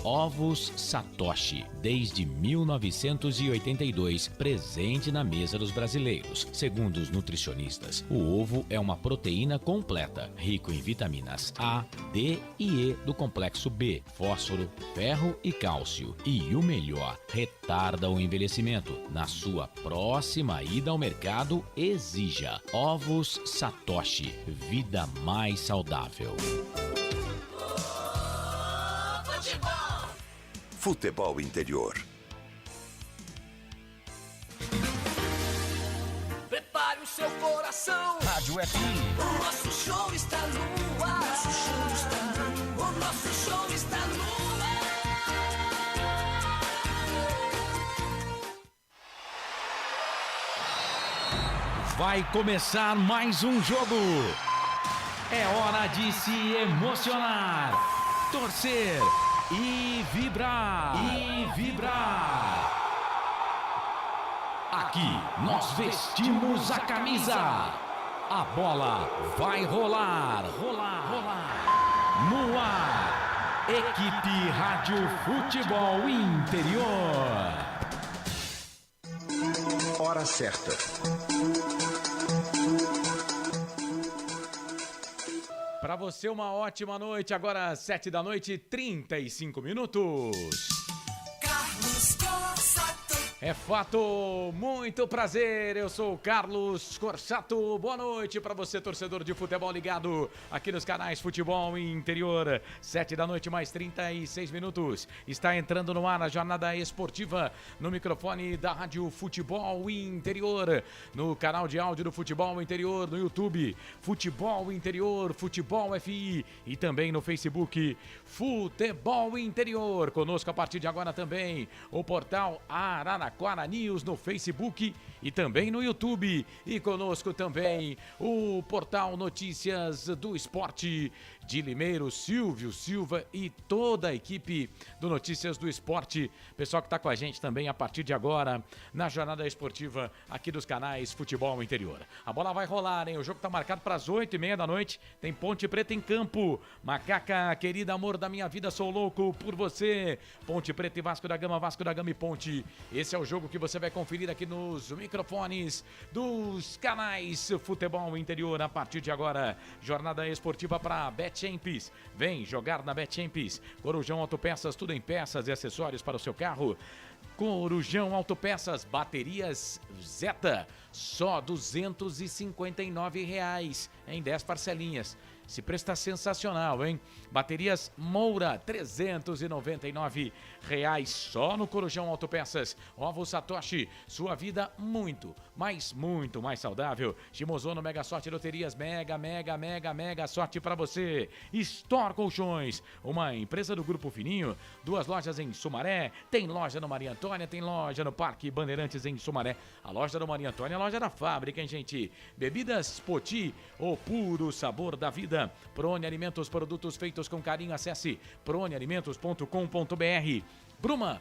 Ovos Satoshi, desde 1982, presente na mesa dos brasileiros. Segundo os nutricionistas, o ovo é uma proteína completa, rico em vitaminas A, D e E do complexo B, fósforo, ferro e cálcio. E o melhor, retarda o envelhecimento. Na sua próxima ida ao mercado, exija Ovos Satoshi, vida mais saudável. Futebol Interior. Prepare o seu coração. Rádio FM. O nosso show está no ar. O nosso show está no ar. Vai começar mais um jogo. É hora de se emocionar, torcer e vibrar. Aqui nós vestimos a camisa. A bola vai rolar. No ar, Equipe Rádio Futebol Interior. Hora certa. Para você uma ótima noite, agora 7h, 35 minutos. Carlos Corsato. É fato, muito prazer, eu sou o Carlos Corsato, boa noite para você, torcedor de futebol ligado aqui nos canais Futebol Interior, 7h, mais 36 minutos, está entrando no ar a jornada esportiva no microfone da Rádio Futebol Interior, no canal de áudio do Futebol Interior, no YouTube, Futebol Interior, Futebol FI e também no Facebook, Futebol Interior, conosco a partir de agora também o portal Araraquara News no Facebook e também no YouTube. E conosco também o portal Notícias do Esporte de Limeiro, Silvio Silva e toda a equipe do Notícias do Esporte. Pessoal que está com a gente também a partir de agora na jornada esportiva aqui dos canais Futebol Interior. A bola vai rolar, hein? O jogo está marcado para as 8h30. Tem Ponte Preta em campo. Macaca, querida, amor da minha vida, sou louco por você. Ponte Preta e Vasco da Gama e Ponte. Esse é o jogo que você vai conferir aqui nos microfones dos canais Futebol Interior a partir de agora. Jornada esportiva para Betchamps. Vem jogar na Betchamps. Corujão Autopeças, tudo em peças e acessórios para o seu carro. Corujão Autopeças, baterias Zeta, só R$ 259 em 10 parcelinhas. Esse preço está sensacional, hein? Baterias Moura, R$ 399 só no Corujão Autopeças. Ovos Satoshi, sua vida muito mais saudável. Shimozono Mega Sorte Loterias, mega sorte para você. Store Colchões, uma empresa do Grupo Fininho, 2 lojas em Sumaré, tem loja no Maria Antônia, tem loja no Parque Bandeirantes em Sumaré. A loja do Maria Antônia é a loja da fábrica, hein, gente? Bebidas Poti, o puro sabor da vida. Prone Alimentos, produtos feitos com carinho. Acesse pronealimentos.com.br. Bruma,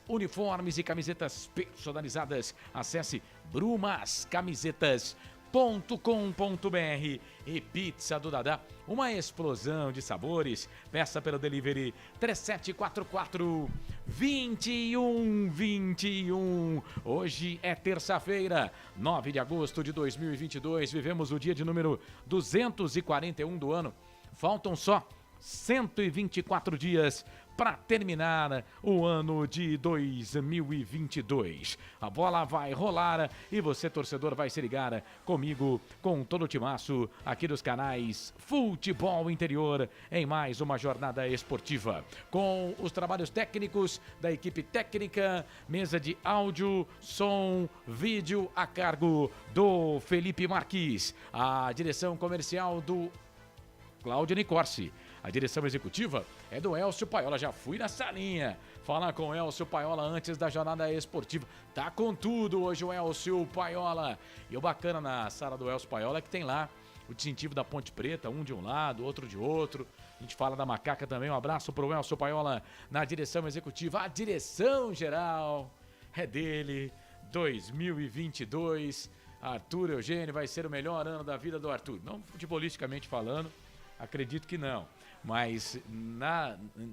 uniformes e camisetas personalizadas. Acesse brumascamisetas.com.br. E Pizza do Dadá, uma explosão de sabores. Peça pelo delivery 3744-2121. Hoje é terça-feira, 9 de agosto de 2022. Vivemos o dia de número 241 do ano. Faltam só 124 dias para terminar o ano de 2022. A bola vai rolar e você, torcedor, vai se ligar comigo, com todo o timaço aqui dos canais Futebol Interior, em mais uma jornada esportiva. Com os trabalhos técnicos da equipe técnica, mesa de áudio, som, vídeo a cargo do Felipe Marques. A direção comercial do Cláudio Nicorsi. A direção executiva é do Elcio Paiola. Já fui na salinha falar com o Elcio Paiola antes da jornada esportiva. Tá com tudo hoje o Elcio Paiola. E o bacana na sala do Elcio Paiola é que tem lá o distintivo da Ponte Preta, um de um lado, outro de outro. A gente fala da Macaca também. Um abraço pro Elcio Paiola na direção executiva. A direção geral é dele. 2022. Arthur Eugênio vai ser o melhor ano da vida do Arthur. Não futebolisticamente falando, acredito que não. mas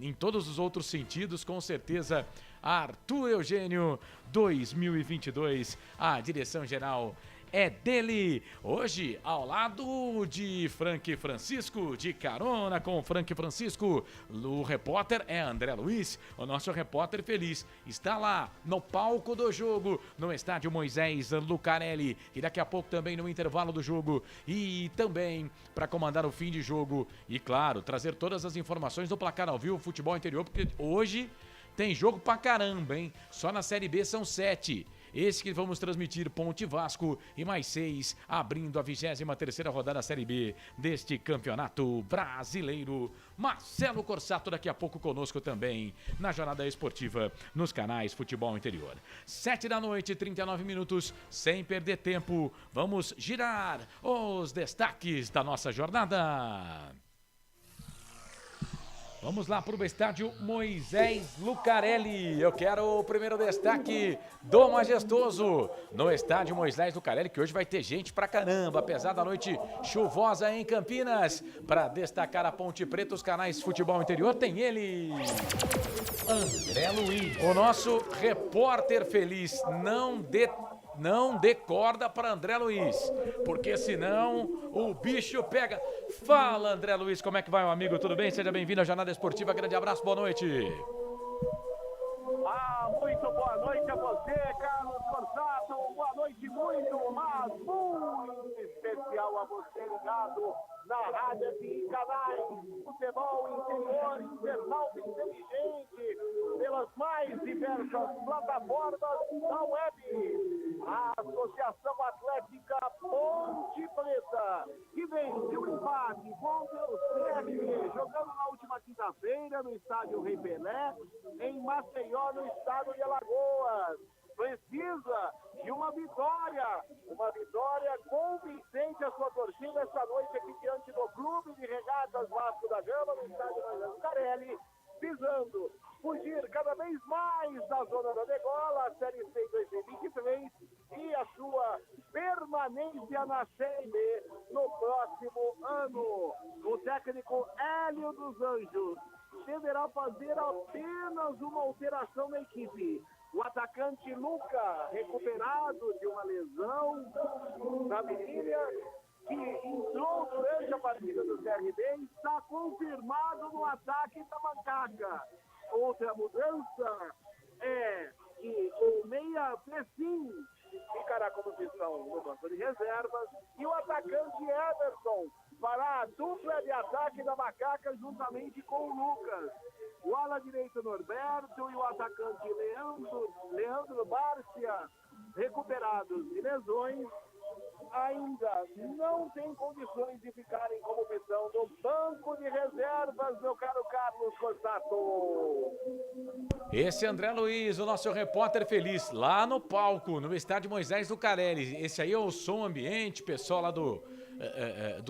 em todos os outros sentidos, com certeza, Arthur Eugênio 2022, a direção geral é dele. Hoje, ao lado de Frank Francisco, de carona com Frank Francisco, o repórter é André Luiz, o nosso repórter feliz. Está lá no palco do jogo, no estádio Moisés Lucarelli, e daqui a pouco também no intervalo do jogo, e também para comandar o fim de jogo e, claro, trazer todas as informações do placar ao vivo, futebol interior, porque hoje tem jogo pra caramba, hein? Só na Série B são 7. Esse que vamos transmitir, Ponte Vasco, e mais 6, abrindo a 23ª rodada da Série B deste Campeonato Brasileiro. Marcelo Corsato daqui a pouco conosco também, na jornada esportiva, nos canais Futebol Interior. 7 da noite, 39 minutos, sem perder tempo, vamos girar os destaques da nossa jornada. Vamos lá para o estádio Moisés Lucarelli. Eu quero o primeiro destaque do Majestoso no estádio Moisés Lucarelli, que hoje vai ter gente pra caramba, apesar da noite chuvosa em Campinas. Para destacar a Ponte Preta, os canais Futebol Interior, tem ele, André Luiz, o nosso repórter feliz. Não dê corda para André Luiz, porque senão o bicho pega. Fala, André Luiz, como é que vai, meu amigo? Tudo bem? Seja bem-vindo à Jornada Esportiva. Grande abraço, boa noite. Muito boa noite a você, Carlos Corsato. Boa noite mas muito especial a você ligado na Rádio de Canais. Futebol interior, internauta inteligente, pelas mais diversas plataformas da web. A Associação Atlética Ponte Preta, que venceu o empate contra o CRB, jogando na última quinta-feira no estádio Rei Pelé, em Maceió, no estado de Alagoas. Precisa de uma vitória convincente a sua torcida esta noite aqui diante do Clube de Regatas Vasco da Gama, no estádio Moisés Lucarelli, visando fugir cada vez mais da zona da degola, a Série C 2023 e a sua permanência na Série B no próximo ano. O técnico Hélio dos Anjos deverá fazer apenas uma alteração na equipe. O atacante Luca, recuperado de uma lesão na virilha, que entrou durante a partida do CRB, está confirmado no ataque da Macaca. Outra mudança é que o meia Pessim ficará como opção no banco de reservas e o atacante Everton fará a dupla de ataque da Macaca juntamente com o Lucas. O ala direito Norberto e o atacante Leandro Bárcia, recuperados de lesões, ainda não tem condições de ficarem como opção no banco de reservas, meu caro Carlos Corsato. Esse é André Luiz, o nosso repórter feliz, lá no palco, no estádio Moisés Lucarelli. Esse aí é o som ambiente, pessoal lá do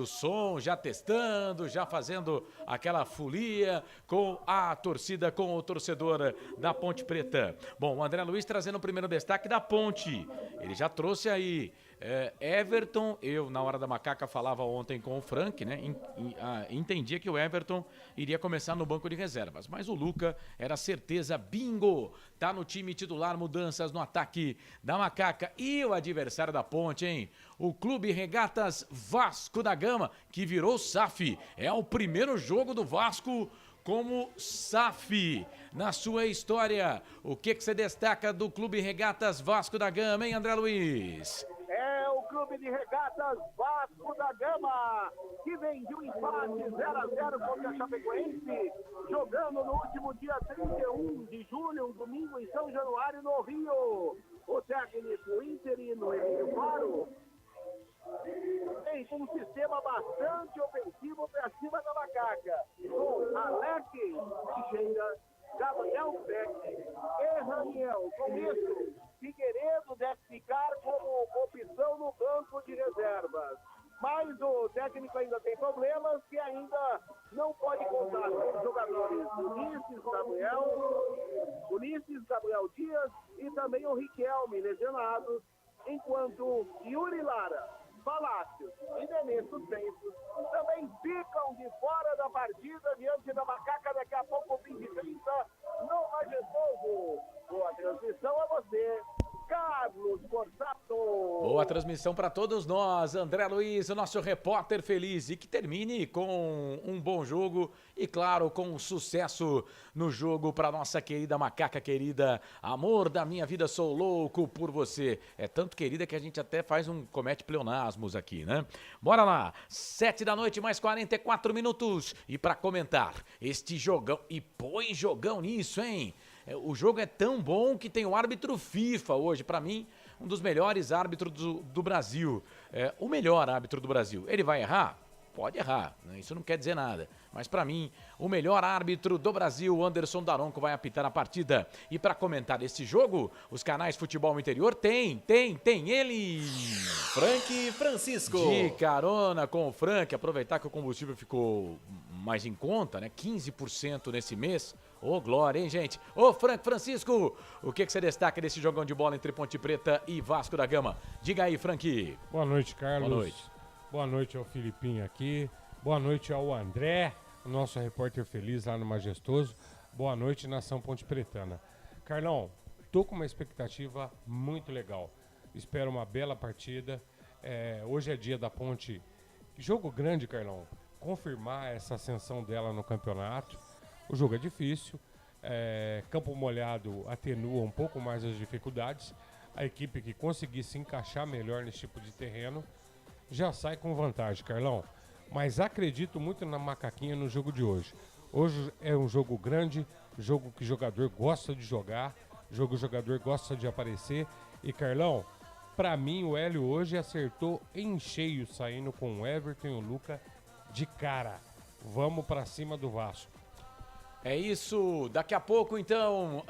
som, já testando, já fazendo aquela folia com a torcida, com o torcedor da Ponte Preta. Bom, o André Luiz trazendo o primeiro destaque da Ponte. Ele já trouxe aí Everton. Eu, na hora da Macaca, falava ontem com o Frank, né? Entendia que o Everton iria começar no banco de reservas, mas o Luca era certeza, bingo, tá no time titular. Mudanças no ataque da Macaca. E o adversário da Ponte, hein? O Clube Regatas Vasco da Gama, que virou SAF. É o primeiro jogo do Vasco como SAF na sua história. O que você destaca do Clube Regatas Vasco da Gama, hein, André Luiz? É o Clube de Regatas Vasco da Gama, que vem de um empate 0-0 contra a Chapecoense, jogando no último dia 31 de julho, um domingo em São Januário, no Rio. O técnico interino Emílio Faro tem um sistema bastante ofensivo para cima da Macaca, com Alex Teixeira, Gabriel Beck e Raniel. Com isso, Figueiredo deve ficar como opção no banco de reservas. Mas o técnico ainda tem problemas, que ainda não pode contar com os jogadores Ulisses Gabriel Dias e também o Riquelme, lesionados, enquanto Yuri Lara Palácio e Denilson Santos também ficam de fora da partida diante da Macaca. Daqui a pouco, 20h30, no Majestoso. Boa transmissão a você, Carlos Corsato. Boa transmissão para todos nós, André Luiz, o nosso repórter feliz, e que termine com um bom jogo e, claro, com um sucesso no jogo para nossa querida Macaca querida. Amor da minha vida, sou louco por você. É tanto querida que a gente até comete pleonasmos aqui, né? Bora lá, 7 da noite, mais 44 minutos. E para comentar este jogão, e põe jogão nisso, hein? O jogo é tão bom que tem o árbitro FIFA hoje, para mim, um dos melhores árbitros do Brasil. O melhor árbitro do Brasil. Ele vai errar? Pode errar, né? Isso não quer dizer nada. Mas para mim, o melhor árbitro do Brasil, Anderson Daronco, vai apitar a partida. E para comentar esse jogo, os canais Futebol Interior tem ele! Frank Francisco. De carona com o Frank, aproveitar que o combustível ficou mais em conta, né? 15% nesse mês. Ô, glória, hein, gente? Ô, Frank Francisco, o que você destaca desse jogão de bola entre Ponte Preta e Vasco da Gama? Diga aí, Frank. Boa noite, Carlos. Boa noite. Boa noite ao Filipinho aqui. Boa noite ao André, o nosso repórter feliz lá no Majestoso. Boa noite, nação Ponte Pretana. Carlão, tô com uma expectativa muito legal. Espero uma bela partida. Hoje é dia da Ponte. Jogo grande, Carlão. Confirmar essa ascensão dela no campeonato. O jogo é difícil, campo molhado atenua um pouco mais as dificuldades. A equipe que conseguir se encaixar melhor nesse tipo de terreno já sai com vantagem, Carlão. Mas acredito muito na Macaquinha no jogo de hoje. Hoje é um jogo grande, jogo que o jogador gosta de jogar, jogo que o jogador gosta de aparecer. E, Carlão, pra mim o Hélio hoje acertou em cheio, saindo com o Everton e o Luca de cara. Vamos pra cima do Vasco. É isso, daqui a pouco então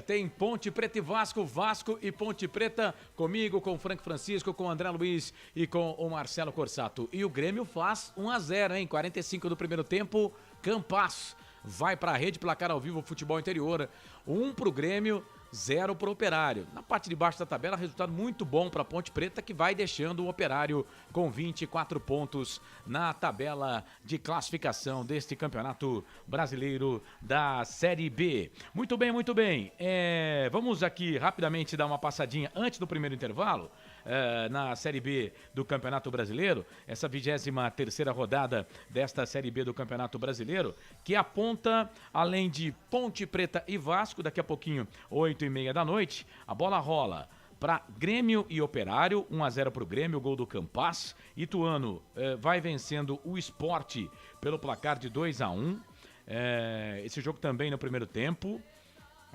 tem Ponte Preta e Vasco, Vasco e Ponte Preta, comigo, com o Frank Francisco, com o André Luiz e com o Marcelo Corsato. E o Grêmio faz 1-0, hein? 45 do primeiro tempo, Campas vai pra rede, placar ao vivo, Futebol Interior. 1 pro Grêmio, 0 pro Operário. Na parte de baixo da tabela, resultado muito bom para Ponte Preta, que vai deixando o Operário com 24 pontos na tabela de classificação deste Campeonato Brasileiro da Série B. Muito bem, muito bem. Vamos aqui rapidamente dar uma passadinha antes do primeiro intervalo. Na Série B do Campeonato Brasileiro, essa 23ª rodada desta Série B do Campeonato Brasileiro, que aponta, além de Ponte Preta e Vasco, daqui a pouquinho, 8h30 da noite, a bola rola para Grêmio e Operário, 1-0 para o Grêmio, gol do Campas. Ituano vai vencendo o Sport pelo placar de 2-1. Esse jogo também no primeiro tempo.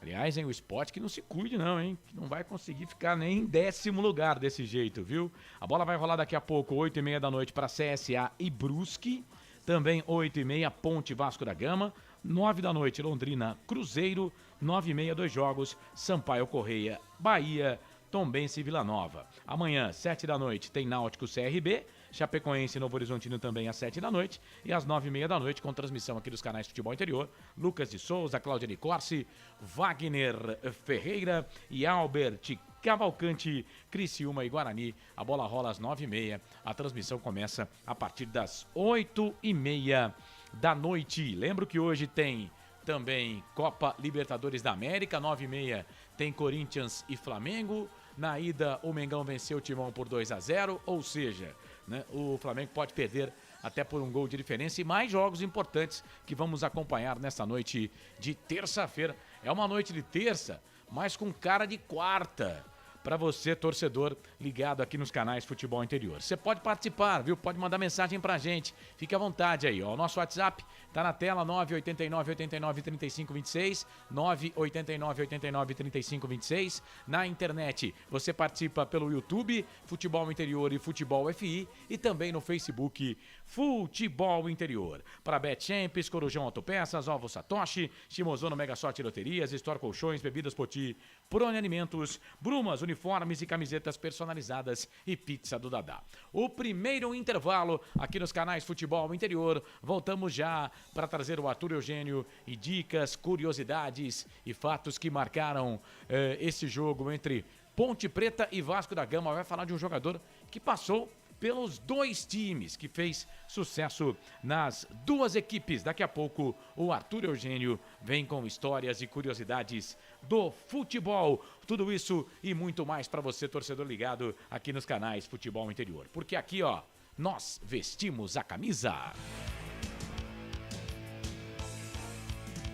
Aliás, o Sport que não se cuide não, hein? Que não vai conseguir ficar nem em 10º lugar desse jeito, viu? A bola vai rolar daqui a pouco, 8h30 da noite, para CSA e Brusque. Também 8h30, Ponte Vasco da Gama. 9 da noite, Londrina Cruzeiro. 9h30, 2 jogos, Sampaio Correia, Bahia, Tombense e Vila Nova. Amanhã, 7 da noite, tem Náutico CRB. Chapecoense e Novo Horizontino também às 7 da noite. E às 9h30 da noite, com transmissão aqui dos canais Futebol Interior, Lucas de Souza, Cláudia Nicorsi, Wagner Ferreira e Albert Cavalcante, Criciúma e Guarani. A bola rola às 9h30. A transmissão começa a partir das 8h30 da noite. Lembro que hoje tem também Copa Libertadores da América, 9h30 tem Corinthians e Flamengo. Na ida, o Mengão venceu o Timão por 2-0, ou seja, né, o Flamengo pode perder até por um gol de diferença, e mais jogos importantes que vamos acompanhar nessa noite de terça-feira. É uma noite de terça, mas com cara de quarta, para você, torcedor, ligado aqui nos canais Futebol Interior. Você pode participar, viu? Pode mandar mensagem pra gente. Fique à vontade aí, ó. O nosso WhatsApp tá na tela, 989-89-35-26, 989-89-35-26. Na internet, você participa pelo YouTube, Futebol Interior e Futebol FI, e também no Facebook, Futebol Interior. Para Betchamps, Corujão Autopeças, Ovo Satoshi, Shimozono Mega Sorte Loterias, Store Colchões, Bebidas Poti, Prone Alimentos, Brumas, uniformes e camisetas personalizadas e pizza do Dadá. O primeiro intervalo aqui nos canais Futebol Interior. Voltamos já para trazer o Arthur Eugênio e dicas, curiosidades e fatos que marcaram esse jogo entre Ponte Preta e Vasco da Gama. Vai falar de um jogador que passou pelos dois times que fez sucesso nas duas equipes. Daqui a pouco o Arthur Eugênio vem com histórias e curiosidades do futebol. Tudo isso e muito mais para você, torcedor ligado aqui nos canais Futebol Interior. Porque aqui, ó, nós vestimos a camisa.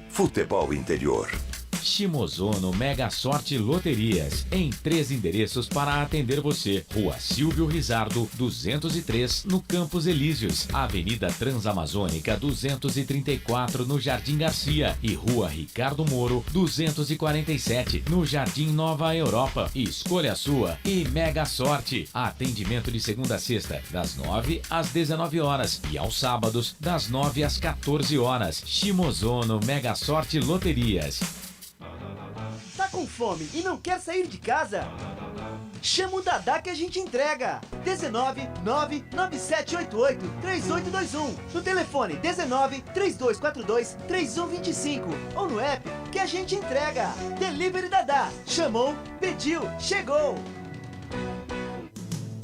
Futebol Interior. Shimozono Mega Sorte Loterias, em 3 endereços para atender você. Rua Silvio Rizardo, 203, no Campos Elíseos. Avenida Transamazônica, 234, no Jardim Garcia. E Rua Ricardo Moro, 247, no Jardim Nova Europa. Escolha a sua e Mega Sorte. Atendimento de segunda a sexta, das 9 às 19 horas. E aos sábados, das 9 às 14 horas. Shimozono Mega Sorte Loterias. Tá com fome e não quer sair de casa? Chama o Dadá que a gente entrega. 19 99788 3821. No telefone 19 3242 3125. Ou no app que a gente entrega. Delivery Dadá. Chamou, pediu, chegou.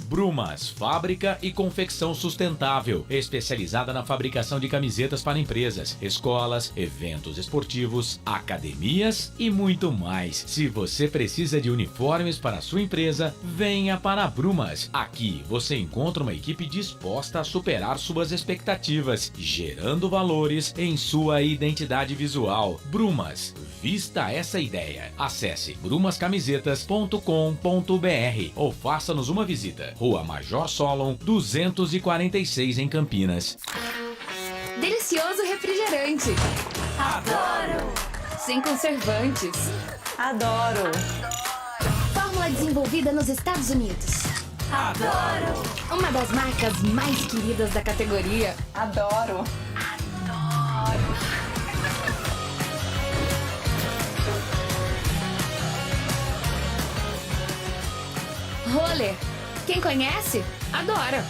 Brumas, fábrica e confecção sustentável, especializada na fabricação de camisetas para empresas, escolas, eventos esportivos, academias e muito mais. Se você precisa de uniformes para a sua empresa, venha para a Brumas. Aqui você encontra uma equipe disposta a superar suas expectativas, gerando valores em sua identidade visual. Brumas, vista essa ideia. Acesse brumascamisetas.com.br ou faça-nos uma visita. Rua Major Solon, 246 em Campinas. Delicioso refrigerante. Adoro! Sem conservantes. Adoro! Fórmula desenvolvida nos Estados Unidos. Adoro! Uma das marcas mais queridas da categoria. Adoro! Adoro! Roller. Quem conhece, adora.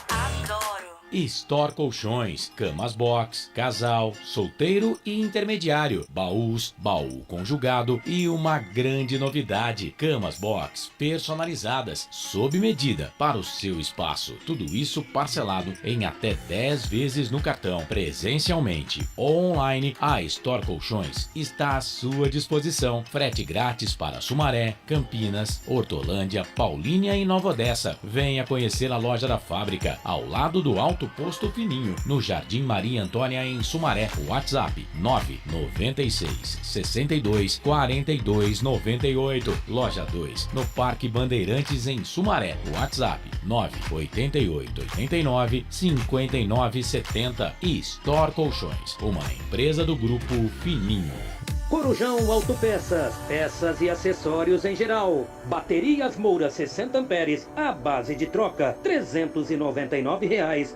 Adoro! Store Colchões, camas box, casal, solteiro e intermediário, baús, baú conjugado e uma grande novidade, camas box personalizadas, sob medida para o seu espaço. Tudo isso parcelado em até 10 vezes no cartão. Presencialmente ou online, a Store Colchões está à sua disposição. Frete grátis para Sumaré, Campinas, Hortolândia, Paulínia e Nova Odessa. Venha conhecer a loja da fábrica, ao lado do Alto Posto Fininho, no Jardim Maria Antônia, em Sumaré. WhatsApp 996 62 42 98. Loja 2, no Parque Bandeirantes, em Sumaré. WhatsApp 988 89 59 70. E Store Colchões, uma empresa do Grupo Fininho. Corujão Autopeças, peças e acessórios em geral. Baterias Moura 60 amperes, à base de troca, R$ 399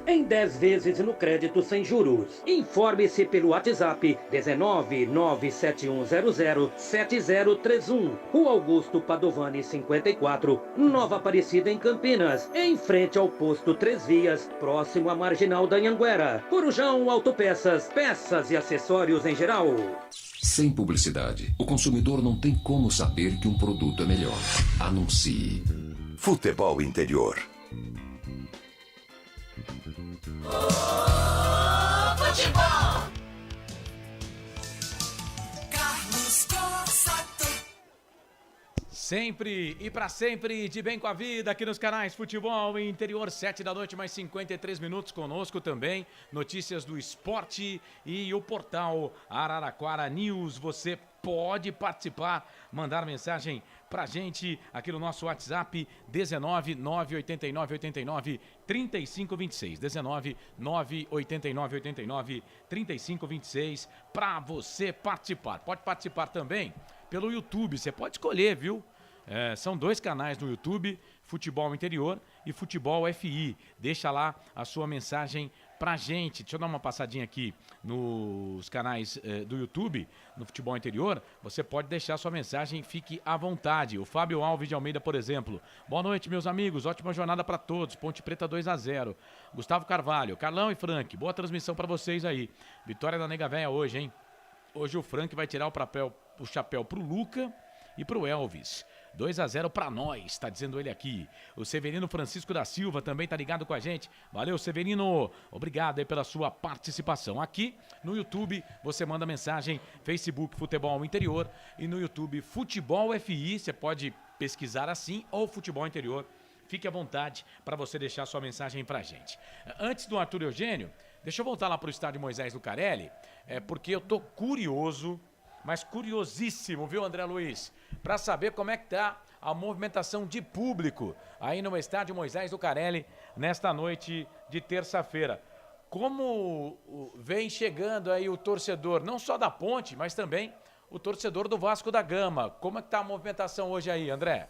em 10 vezes no crédito sem juros. Informe-se pelo WhatsApp 19 97100 7031. Rua Augusto Padovani 54, Nova Aparecida, em Campinas, em frente ao posto 3 Vias, próximo à Marginal da Anhanguera. Corujão Autopeças, peças e acessórios em geral. Sem publicidade, o consumidor não tem como saber que um produto é melhor. Anuncie. Futebol Interior. Futebol! Carlos Corsato. Sempre e para sempre, de bem com a vida, aqui nos canais Futebol Interior, 7 da noite, mais 53 minutos conosco também. Notícias do esporte e o portal Araraquara News. Você pode participar, mandar mensagem pra gente aqui no nosso WhatsApp 19 989 89 35 26. 19 989 89 35 26 para você participar. Pode participar também pelo YouTube, você pode escolher, viu? São 2 canais no YouTube, Futebol Interior e Futebol FI. Deixa lá a sua mensagem pra gente. Deixa eu dar uma passadinha aqui nos canais do YouTube, no Futebol Interior. Você pode deixar sua mensagem, fique à vontade. O Fábio Alves de Almeida, por exemplo. Boa noite, meus amigos. Ótima jornada pra todos. Ponte Preta 2-0. Gustavo Carvalho, Carlão e Frank. Boa transmissão pra vocês aí. Vitória da Nega Véia hoje, hein? Hoje o Frank vai tirar o chapéu pro Luca e pro Elvis. 2-0 pra nós, tá dizendo ele aqui. O Severino Francisco da Silva também tá ligado com a gente. Valeu, Severino. Obrigado aí pela sua participação. Aqui no YouTube você manda mensagem, Facebook Futebol Interior e no YouTube Futebol FI. Você pode pesquisar assim ou Futebol Interior. Fique à vontade para você deixar sua mensagem pra gente. Antes do Arthur Eugênio, deixa eu voltar lá pro estádio Moisés Lucarelli, porque eu tô curioso, mas curiosíssimo, viu, André Luiz? Para saber como é que tá a movimentação de público aí no estádio Moisés Lucarelli nesta noite de terça-feira. Como vem chegando aí o torcedor, não só da Ponte, mas também o torcedor do Vasco da Gama. Como é que tá a movimentação hoje aí, André?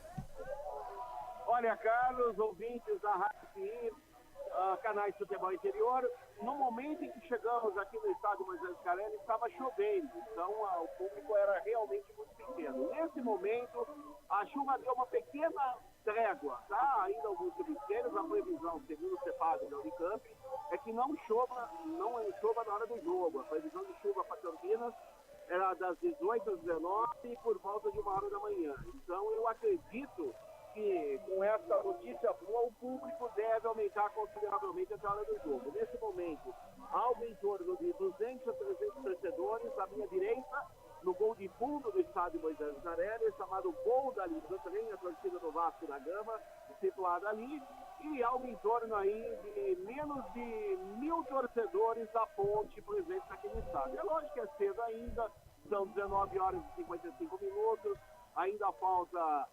Olha, Carlos, ouvintes da Rádio FI, canais de Futebol Interior, no momento em que chegamos aqui no estádio Moisés Lucarelli, estava chovendo, então o público era realmente muito pequeno. Nesse momento, a chuva deu uma pequena trégua, tá? Ainda alguns chuveiros, a previsão, segundo o CEPAD da Unicamp, é que não chova na hora do jogo. A previsão de chuva para Campinas era das 18 às 19 e por volta de 1h da manhã. Então, eu acredito que com essa notícia boa, o público deve aumentar consideravelmente até a hora do jogo. Nesse momento, algo em torno de 200 a 300 torcedores à minha direita, no gol de fundo do estádio Moisés Lucarelli, chamado Gol da Liga, também a torcida do Vasco da Gama, situada ali, e algo em torno aí de menos de 1.000 torcedores da Ponte presentes aqui no estádio. É lógico que é cedo ainda, são 19 horas e 55 minutos, ainda falta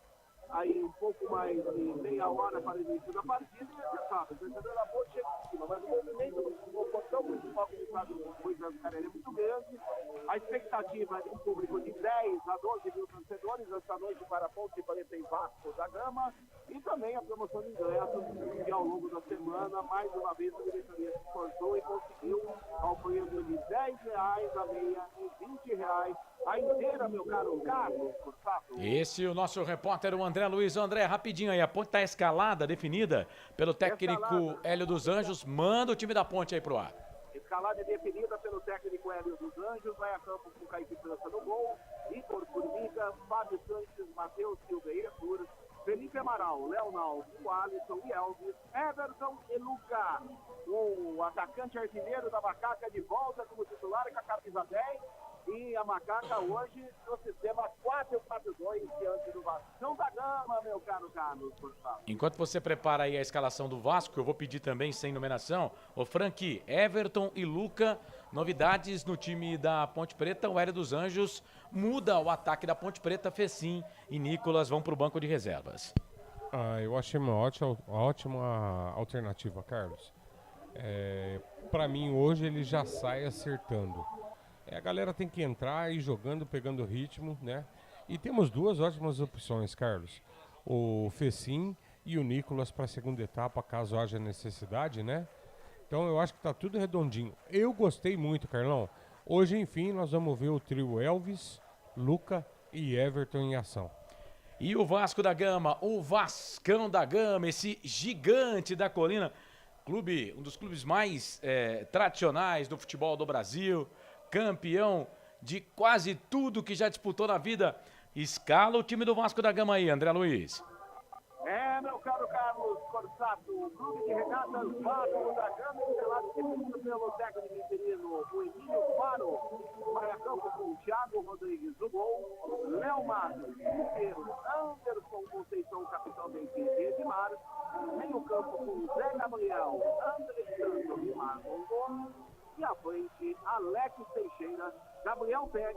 aí um pouco mais de meia hora para o início da partida, e você sabe, o torcedor da Ponte chega em cima, mas o movimento no portão principal do estado do Moisés Lucarelli é muito grande. A expectativa é de um público de 10 a 12 mil torcedores esta noite para Ponte Preta e Vasco da Gama, e também a promoção de ingressos, que ao longo da semana, mais uma vez, a diretoria se esforçou e conseguiu ao preço de R$10, a meia e R$20. A inteira, meu caro Carlos Corsato. Esse é o nosso repórter, o André Luiz. André, rapidinho aí, a Ponte tá escalada, definida pelo técnico Hélio dos Anjos. Manda o time da Ponte aí pro ar. Escalada definida pelo técnico Hélio dos Anjos, vai a campo com Kaique França no gol, Igor Formiga, Fábio Sanches, Matheus Silva e Arthur, Felipe Amaral, Leonardo, Alisson e Elvis, Everton e Luca, o atacante artilheiro da Macaca de volta como titular com a camisa 10, e a Macaca hoje no sistema 4-4-2 diante do Vasco da Gama, meu caro Carlos. Enquanto você prepara aí a escalação do Vasco, eu vou pedir também, sem numeração, o Frank, Everton e Luca, novidades no time da Ponte Preta. O Hélio dos Anjos muda o ataque da Ponte Preta, Fecim e Nicolas vão para o banco de reservas. Eu achei uma ótima alternativa, Carlos. Para mim, hoje ele já sai acertando. A galera tem que entrar e jogando, pegando ritmo, né? E temos duas ótimas opções, Carlos. O Fecim e o Nicolas para a segunda etapa, caso haja necessidade, né? Então eu acho que tá tudo redondinho. Eu gostei muito, Carlão. Hoje, enfim, nós vamos ver o trio Elvis, Luca e Everton em ação. E o Vasco da Gama, o Vascão da Gama, esse gigante da colina, clube, um dos clubes mais tradicionais do futebol do Brasil, campeão de quase tudo que já disputou na vida. Escala o time do Vasco da Gama aí, André Luiz. Meu caro Carlos Corsato, o clube de regatas Vasco da Gama, definido pelo técnico interino, o Emílio Faro, vai a campo com o Thiago Rodrigues do gol, Léo Matos, Pinheiro, Anderson Conceição, capitão da equipe, Edmar, meio campo com Zé Gabriel, André Santos e Marlon Gomes, e à frente, Alex Teixeira, Gabriel Peck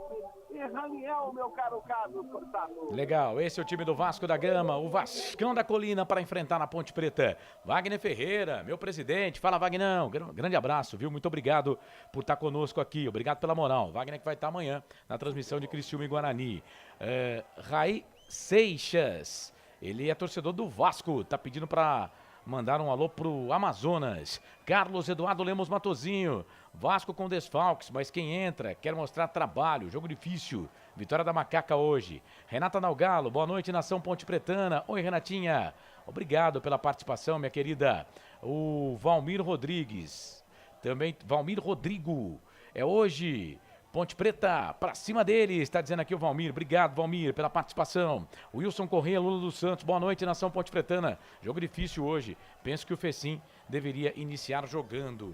e Raniel, meu caro Carlos Corsato. Legal, esse é o time do Vasco da Gama, o Vascão da Colina para enfrentar na Ponte Preta. Wagner Ferreira, meu presidente, fala Wagnão, grande abraço, viu? Muito obrigado por estar conosco aqui, obrigado pela moral. Wagner que vai estar amanhã na transmissão de Criciúma e Guarani. Rai Seixas, ele é torcedor do Vasco, tá pedindo para mandar um alô pro Amazonas. Carlos Eduardo Lemos Matozinho. Vasco com desfalques, mas quem entra quer mostrar trabalho, jogo difícil. Vitória da Macaca hoje. Renata Nalgalo, boa noite, nação Ponte Pretana. Oi, Renatinha. Obrigado pela participação, minha querida. O Valmir Rodrigues. Também, Valmir Rodrigo. É hoje Ponte Preta, pra cima deles, está dizendo aqui o Valmir. Obrigado, Valmir, pela participação. Wilson Corrêa, Lula dos Santos. Boa noite, nação Ponte Pretana. Jogo difícil hoje. Penso que o Fecim deveria iniciar jogando.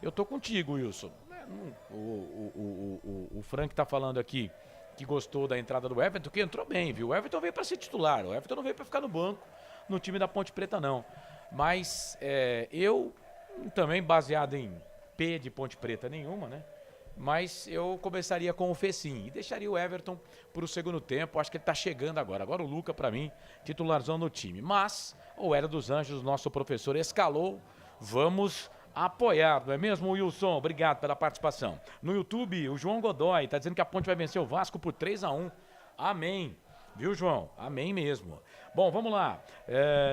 Eu tô contigo, Wilson. O Frank tá falando aqui que gostou da entrada do Everton, que entrou bem, viu? O Everton veio para ser titular. O Everton não veio para ficar no banco no time da Ponte Preta, não. Mas eu também, baseado em P de Ponte Preta nenhuma, né? Mas eu começaria com o Fecim e deixaria o Everton para o segundo tempo. Acho que ele está chegando agora. Agora o Luca, para mim, titularzão no time. Mas o Hélio dos Anjos, nosso professor, escalou. Vamos apoiar, não é mesmo, Wilson? Obrigado pela participação. No YouTube, o João Godoy está dizendo que a Ponte vai vencer o Vasco por 3-1. Amém. Viu, João? Amém mesmo. Bom, vamos lá.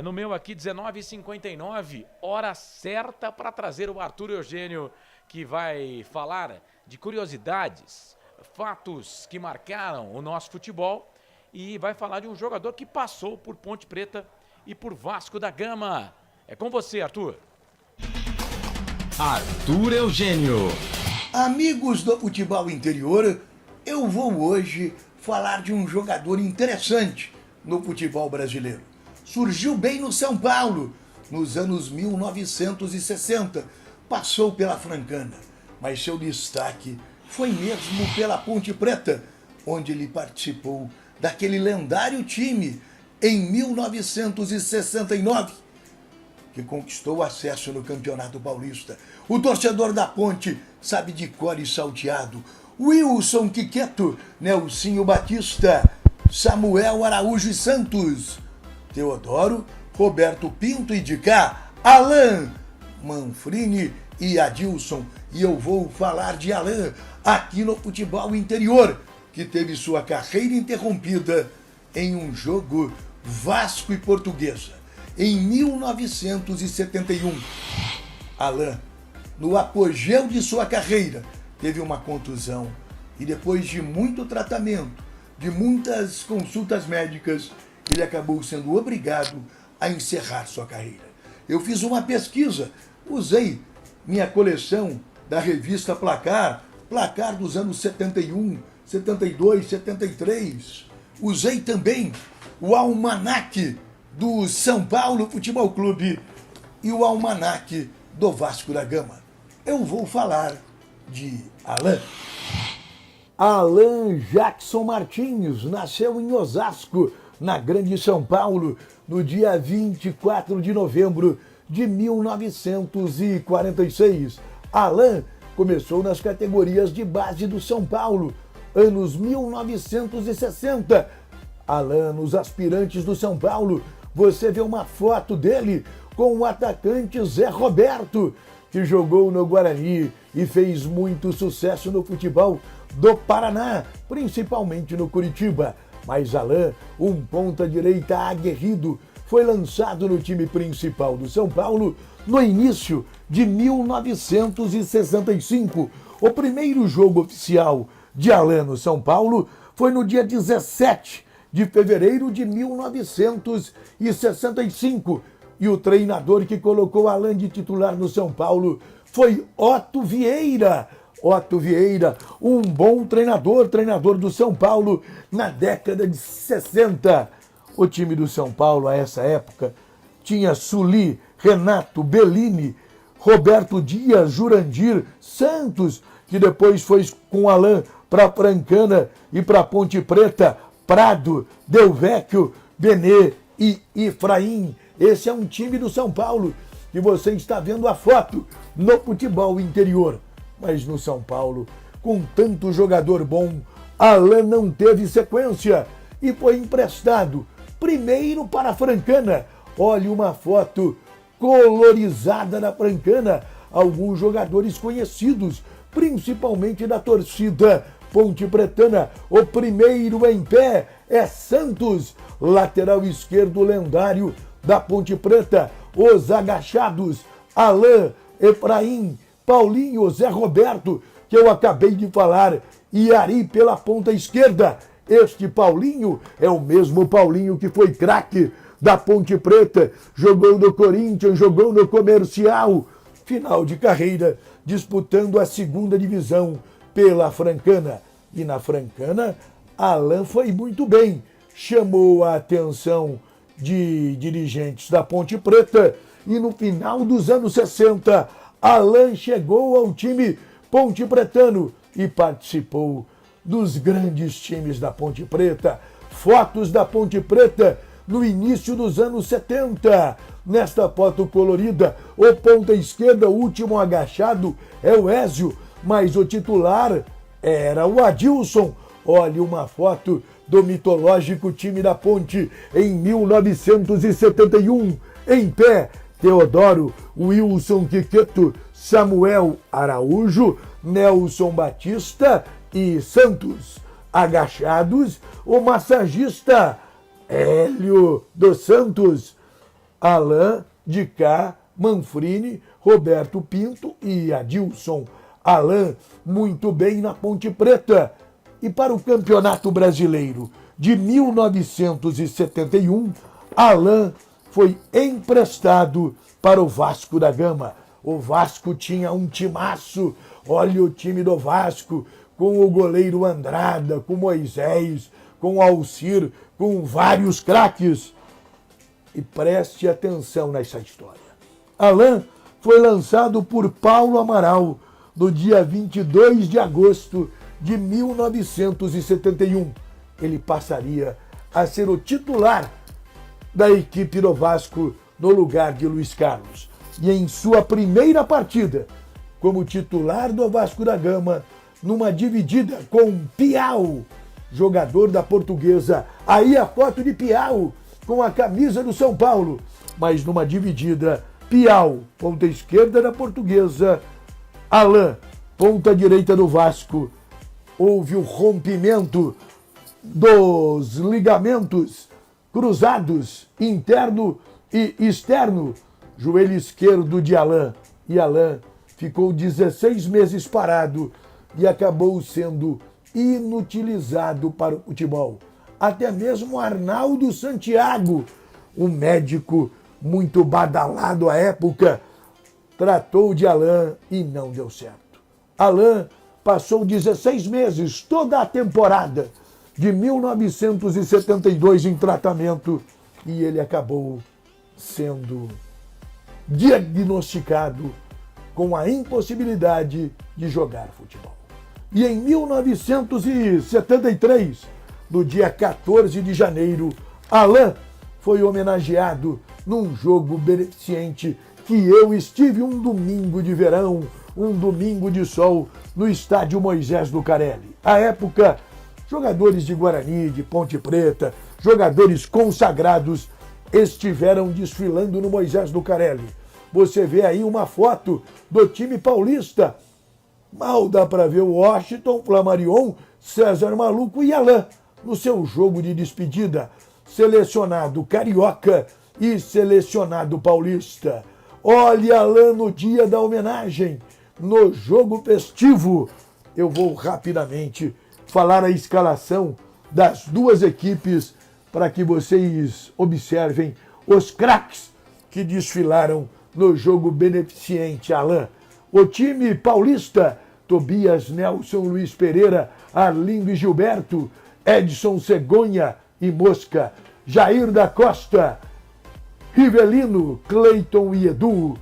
No meu aqui, 19h59, hora certa para trazer o Arthur Eugênio, que vai falar de curiosidades, fatos que marcaram o nosso futebol e vai falar de um jogador que passou por Ponte Preta e por Vasco da Gama. É com você, Arthur. Arthur Eugênio. Amigos do futebol interior, eu vou hoje falar de um jogador interessante no futebol brasileiro. Surgiu bem no São Paulo, nos anos 1960, passou pela Francana, mas seu destaque foi mesmo pela Ponte Preta, onde ele participou daquele lendário time em 1969, que conquistou acesso no Campeonato Paulista. O torcedor da Ponte sabe de cor e salteado. Wilson Quiqueto, Nelsinho Batista, Samuel Araújo e Santos, Teodoro, Roberto Pinto e de cá, Alain, Manfrini e Adilson. E eu vou falar de Alain aqui no futebol interior, que teve sua carreira interrompida em um jogo Vasco e Portuguesa, em 1971. Alain, no apogeu de sua carreira, teve uma contusão e depois de muito tratamento, de muitas consultas médicas, ele acabou sendo obrigado a encerrar sua carreira. Eu fiz uma pesquisa, usei minha coleção da revista Placar dos anos 71, 72, 73. Usei também o almanaque do São Paulo Futebol Clube e o almanaque do Vasco da Gama. Eu vou falar de Alain. Alain Jackson Martins nasceu em Osasco, na Grande São Paulo, no dia 24 de novembro de 1946. Alain começou nas categorias de base do São Paulo, anos 1960. Alain, nos aspirantes do São Paulo, você vê uma foto dele com o atacante Zé Roberto, que jogou no Guarani e fez muito sucesso no futebol do Paraná, principalmente no Curitiba. Mas Alain, um ponta-direita aguerrido, foi lançado no time principal do São Paulo no início de 1965. O primeiro jogo oficial de Alain no São Paulo foi no dia 17 de fevereiro de 1965. E o treinador que colocou Alain de titular no São Paulo foi Otto Vieira. Otto Vieira, um bom treinador do São Paulo na década de 60. O time do São Paulo, a essa época, tinha Suli, Renato, Bellini, Roberto Dias, Jurandir, Santos, que depois foi com Alain para Francana e para Ponte Preta, Prado, Del Vecchio, Benê e Efraim. Esse é um time do São Paulo que você está vendo a foto no futebol interior. Mas no São Paulo, com tanto jogador bom, Alain não teve sequência e foi emprestado primeiro para a Francana. Olha uma foto colorizada da Francana, alguns jogadores conhecidos, principalmente da torcida Ponte Pretana. O primeiro em pé é Santos, lateral esquerdo lendário da Ponte Preta. Os agachados, Alain, Efraim, Paulinho, Zé Roberto, que eu acabei de falar, e Ari pela ponta esquerda. Este Paulinho é o mesmo Paulinho que foi craque da Ponte Preta, jogou no Corinthians, jogou no Comercial, final de carreira disputando a segunda divisão pela Francana. E na Francana, Alain foi muito bem. Chamou a atenção de dirigentes da Ponte Preta e no final dos anos 60, Alain chegou ao time pontepretano e participou dos grandes times da Ponte Preta. Fotos da Ponte Preta no início dos anos 70. Nesta foto colorida, o ponta esquerda, o último agachado, é o Ézio, mas o titular era o Adilson. Olha uma foto do mitológico time da Ponte em 1971. Em pé, Teodoro, Wilson Quiqueto, Samuel Araújo, Nelson Batista e Santos. Agachados, o massagista Hélio dos Santos, Alain, Dicá, Manfrini, Roberto Pinto e Adilson. Alain muito bem na Ponte Preta. E para o Campeonato Brasileiro de 1971, Alain foi emprestado para o Vasco da Gama. O Vasco tinha um timaço. Olha o time do Vasco, com o goleiro Andrada, com Moisés, com Alcir, com vários craques. E preste atenção nessa história. Alain foi lançado por Paulo Amaral no dia 22 de agosto de 1971. Ele passaria a ser o titular da equipe do Vasco no lugar de Luiz Carlos. E em sua primeira partida como titular do Vasco da Gama, numa dividida com Piau, jogador da Portuguesa. Aí a foto de Piau com a camisa do São Paulo, mas numa dividida, Piau, ponta esquerda da Portuguesa, Alain, ponta direita do Vasco. Houve o rompimento dos ligamentos cruzados, interno e externo, joelho esquerdo de Alain. E Alain ficou 16 meses parado e acabou sendo inutilizado para o futebol. Até mesmo Arnaldo Santiago, um médico muito badalado à época, tratou de Alain e não deu certo. Alain passou 16 meses, toda a temporada de 1972 em tratamento e ele acabou sendo diagnosticado com a impossibilidade de jogar futebol. E em 1973, no dia 14 de janeiro, Alain foi homenageado num jogo beneficente que eu estive um domingo de verão, um domingo de sol, no estádio Moisés Lucarelli. À época, jogadores de Guarani, de Ponte Preta, jogadores consagrados estiveram desfilando no Moisés Lucarelli. Você vê aí uma foto do time paulista. Mal dá para ver o Washington, Flamarion, César Maluco e Alain no seu jogo de despedida. Selecionado carioca e selecionado paulista. Olha Alain no dia da homenagem, no jogo festivo. Eu vou rapidamente falar a escalação das duas equipes para que vocês observem os craques que desfilaram no jogo beneficente Alain. O time paulista, Tobias, Nelson, Luiz Pereira, Arlindo e Gilberto, Edson Cegonha e Mosca, Jair da Costa, Rivelino, Cleiton e Edu.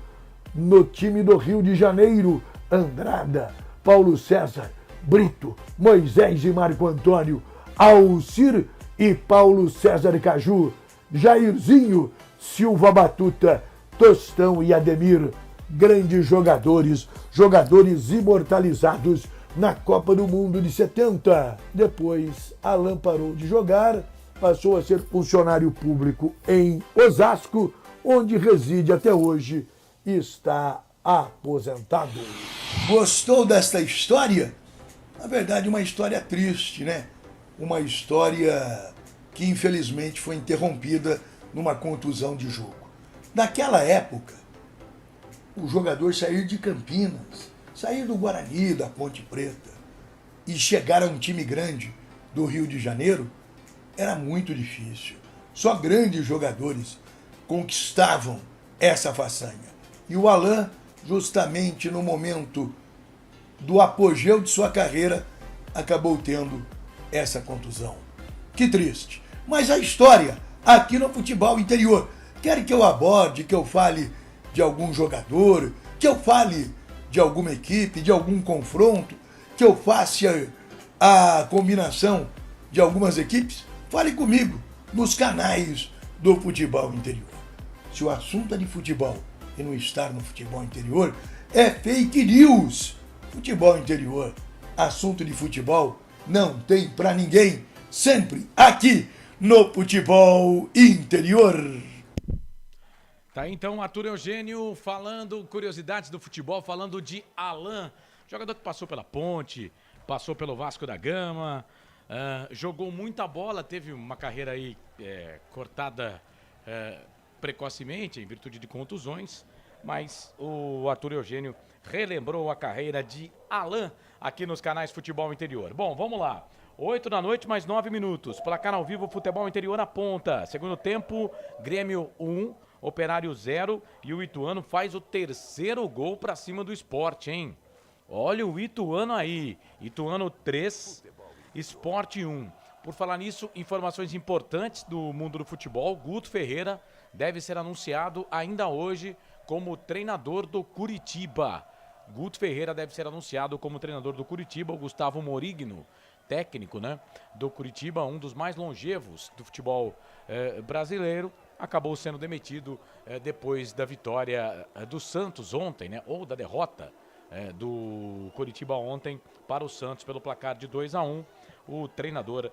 No time do Rio de Janeiro, Andrada, Paulo César, Brito, Moisés e Marco Antônio, Alcir e Paulo César Caju, Jairzinho, Silva Batuta, Tostão e Ademir. Grandes jogadores, jogadores imortalizados na Copa do Mundo de 70. Depois, Alain parou de jogar, passou a ser funcionário público em Osasco, onde reside até hoje e está aposentado. Gostou desta história? Na verdade, uma história triste, né? Uma história que infelizmente foi interrompida numa contusão de jogo. Naquela época, o jogador sair de Campinas, sair do Guarani, da Ponte Preta e chegar a um time grande do Rio de Janeiro era muito difícil. Só grandes jogadores conquistavam essa façanha. E o Alain, justamente no momento do apogeu de sua carreira, acabou tendo essa contusão. Que triste. Mas a história aqui no futebol interior. Quer que eu aborde, que eu fale de algum jogador, que eu fale de alguma equipe, de algum confronto, que eu faça a combinação de algumas equipes? Fale comigo nos canais do futebol interior. Se o assunto é de futebol e não estar no futebol interior, é fake news. Futebol interior, assunto de futebol, não tem pra ninguém. Sempre aqui no futebol interior. Tá aí então Arthur Eugênio falando curiosidades do futebol, falando de Alain, jogador que passou pela Ponte, passou pelo Vasco da Gama, jogou muita bola, teve uma carreira aí cortada precocemente em virtude de contusões, mas o Arthur Eugênio relembrou a carreira de Alain aqui nos canais Futebol Interior. Bom, vamos lá. 8 da noite, mais 9 minutos. Placar ao vivo, Futebol Interior aponta. Segundo tempo, Grêmio 1, Operário 0 e o Ituano faz o terceiro gol pra cima do Sport, hein? Olha o Ituano aí. Ituano 3, Sport 1. Por falar nisso, informações importantes do mundo do futebol. Guto Ferreira deve ser anunciado ainda hoje como treinador do Curitiba. Guto Ferreira deve ser anunciado como treinador do Curitiba. O Gustavo Morigno, técnico, né, do Curitiba, um dos mais longevos do futebol brasileiro, acabou sendo demitido depois da vitória do Santos ontem, né, ou da derrota do Curitiba ontem para o Santos pelo placar de 2-1. O treinador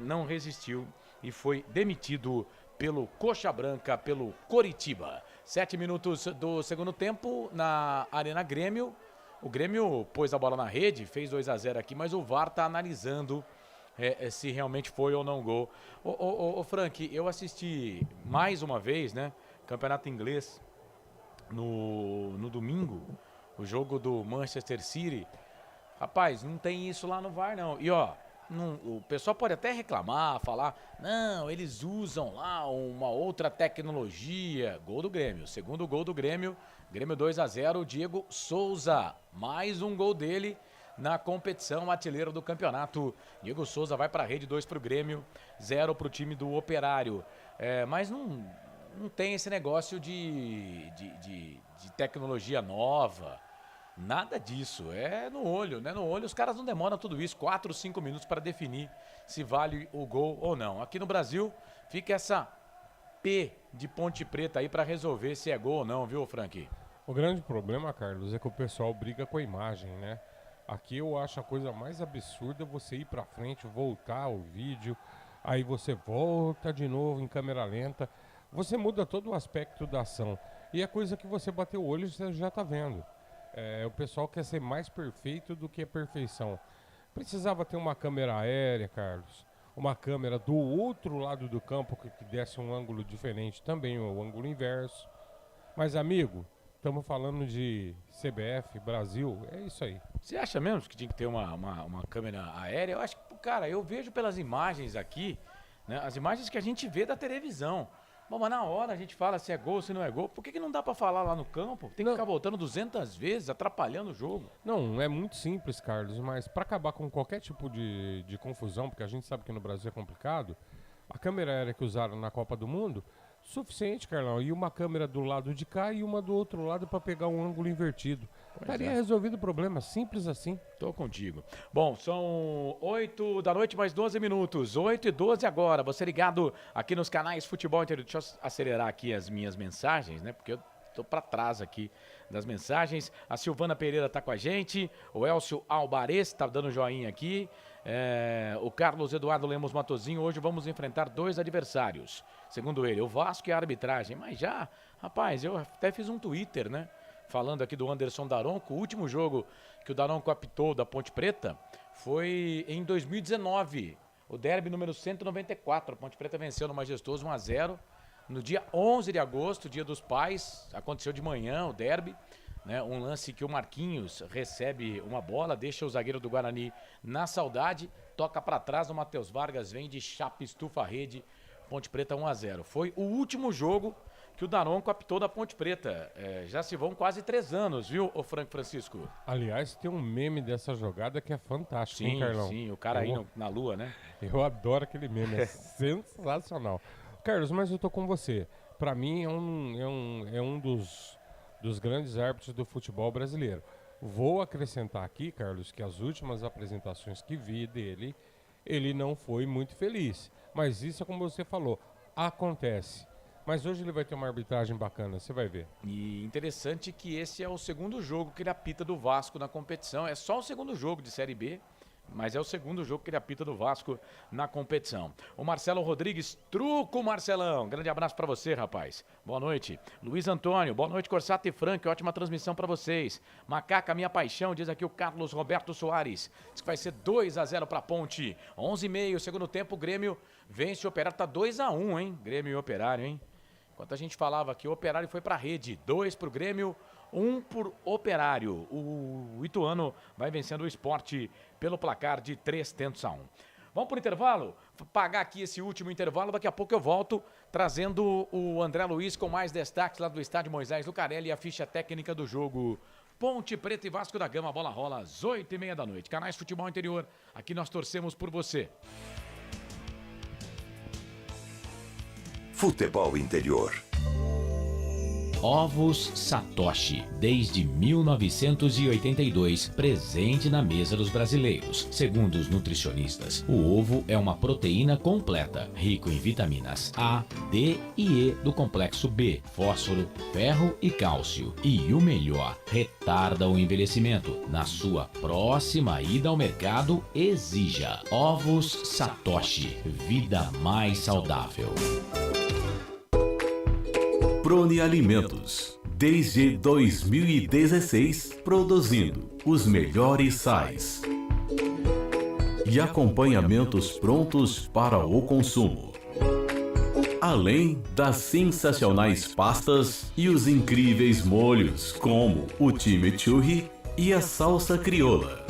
não resistiu e foi demitido pelo Coxa Branca, pelo Coritiba. 7 minutos do segundo tempo na Arena Grêmio. O Grêmio pôs a bola na rede, fez 2-0 aqui, mas o VAR tá analisando se realmente foi ou não gol. Ô Frank, eu assisti mais uma vez, né, Campeonato Inglês no domingo, o jogo do Manchester City. Rapaz, não tem isso lá no VAR não. E ó, o pessoal pode até reclamar, falar, não, eles usam lá uma outra tecnologia. Gol do Grêmio, segundo gol do Grêmio, Grêmio 2-0, Diego Souza, mais um gol dele na competição, artilheiro do campeonato. Diego Souza vai para a rede, 2 para o Grêmio, 0 para o time do Operário. Mas não tem esse negócio de tecnologia nova. Nada disso, é no olho, né? No olho os caras não demoram tudo isso, 4, 5 minutos para definir se vale o gol ou não. Aqui no Brasil fica essa P de Ponte Preta aí para resolver se é gol ou não, viu, Frank? O grande problema, Carlos, é que o pessoal briga com a imagem, né? Aqui eu acho a coisa mais absurda você ir pra frente, voltar o vídeo, aí você volta de novo em câmera lenta, você muda todo o aspecto da ação. E a coisa que você bateu o olho você já tá vendo. O pessoal quer ser mais perfeito do que a perfeição. Precisava ter uma câmera aérea, Carlos. Uma câmera do outro lado do campo que desse um ângulo diferente, também o ângulo inverso. Mas, amigo, estamos falando de CBF, Brasil, é isso aí. Você acha mesmo que tinha que ter uma câmera aérea? Eu acho que, cara, eu vejo pelas imagens aqui, né, as imagens que a gente vê da televisão. Bom, mas na hora a gente fala se é gol, se não é gol. Por que não dá pra falar lá no campo? Tem que ficar voltando 200 vezes, atrapalhando o jogo. Não, é muito simples, Carlos, mas pra acabar com qualquer tipo de confusão, porque a gente sabe que no Brasil é complicado, a câmera aérea que usaram na Copa do Mundo, suficiente, Carlão. E uma câmera do lado de cá e uma do outro lado pra pegar um ângulo invertido. Estaria resolvido o problema, simples assim. Tô contigo. Bom, são 8 da noite, mais 12 minutos. 8:12 agora. Você ligado aqui nos canais Futebol Interior. Deixa eu acelerar aqui as minhas mensagens, né? Porque eu tô pra trás aqui das mensagens. A Silvana Pereira tá com a gente. O Elcio Albares tá dando joinha aqui. O Carlos Eduardo Lemos Matozinho. Hoje vamos enfrentar 2 adversários. Segundo ele, o Vasco e a arbitragem. Mas já, rapaz, eu até fiz um Twitter, né? Falando aqui do Anderson Daronco, o último jogo que o Daronco apitou da Ponte Preta foi em 2019, o derby número 194. A Ponte Preta venceu no Majestoso 1-0. No dia 11 de agosto, dia dos pais, aconteceu de manhã o derby, né? Um lance que o Marquinhos recebe uma bola, deixa o zagueiro do Guarani na saudade, toca para trás, o Matheus Vargas vem de chapa, estufa a rede, Ponte Preta 1-0. Foi o último jogo que o Daronco apitou da Ponte Preta. Já se vão quase 3 anos, viu, ô Frank Francisco? Aliás, tem um meme dessa jogada que é fantástico, hein, Sim, Carlão? sim, o cara aí na lua, né? Eu adoro aquele meme, é sensacional. Carlos, mas eu tô com você. Pra mim é um dos grandes árbitros do futebol brasileiro. Vou acrescentar aqui, Carlos, que as últimas apresentações que vi dele, ele não foi muito feliz. Mas isso é como você falou, acontece. Mas hoje ele vai ter uma arbitragem bacana, você vai ver. E interessante que esse é o segundo jogo que ele apita do Vasco na competição. É só o segundo jogo de Série B, mas é o segundo jogo que ele apita do Vasco na competição. O Marcelo Rodrigues, truco Marcelão. Grande abraço pra você, rapaz. Boa noite. Luiz Antônio, boa noite, Corsato e Frank. Ótima transmissão pra vocês. Macaca, minha paixão, diz aqui o Carlos Roberto Soares. Diz que vai ser 2-0 pra Ponte. 11h30, segundo tempo, o Grêmio vence o Operário. Tá 2-1, hein? Grêmio e Operário, hein? Enquanto a gente falava aqui, o Operário foi pra rede. 2 pro Grêmio, 1 pro Operário. O Ituano vai vencendo o Sport pelo placar de 3-1. Vamos pro intervalo? Vou pagar aqui esse último intervalo. Daqui a pouco eu volto trazendo o André Luiz com mais destaques lá do estádio Moisés Lucarelli e a ficha técnica do jogo. Ponte Preta e Vasco da Gama. A bola rola às 8h30 da noite. Canais Futebol Interior. Aqui nós torcemos por você. Futebol Interior. Ovos Satoshi, desde 1982, presente na mesa dos brasileiros. Segundo os nutricionistas, o ovo é uma proteína completa, rico em vitaminas A, D e E do complexo B, fósforo, ferro e cálcio. E o melhor, retarda o envelhecimento. Na sua próxima ida ao mercado, exija Ovos Satoshi, vida mais saudável. Prone Alimentos, desde 2016, produzindo os melhores sais e acompanhamentos prontos para o consumo. Além das sensacionais pastas e os incríveis molhos, como o chimichurri e a salsa crioula.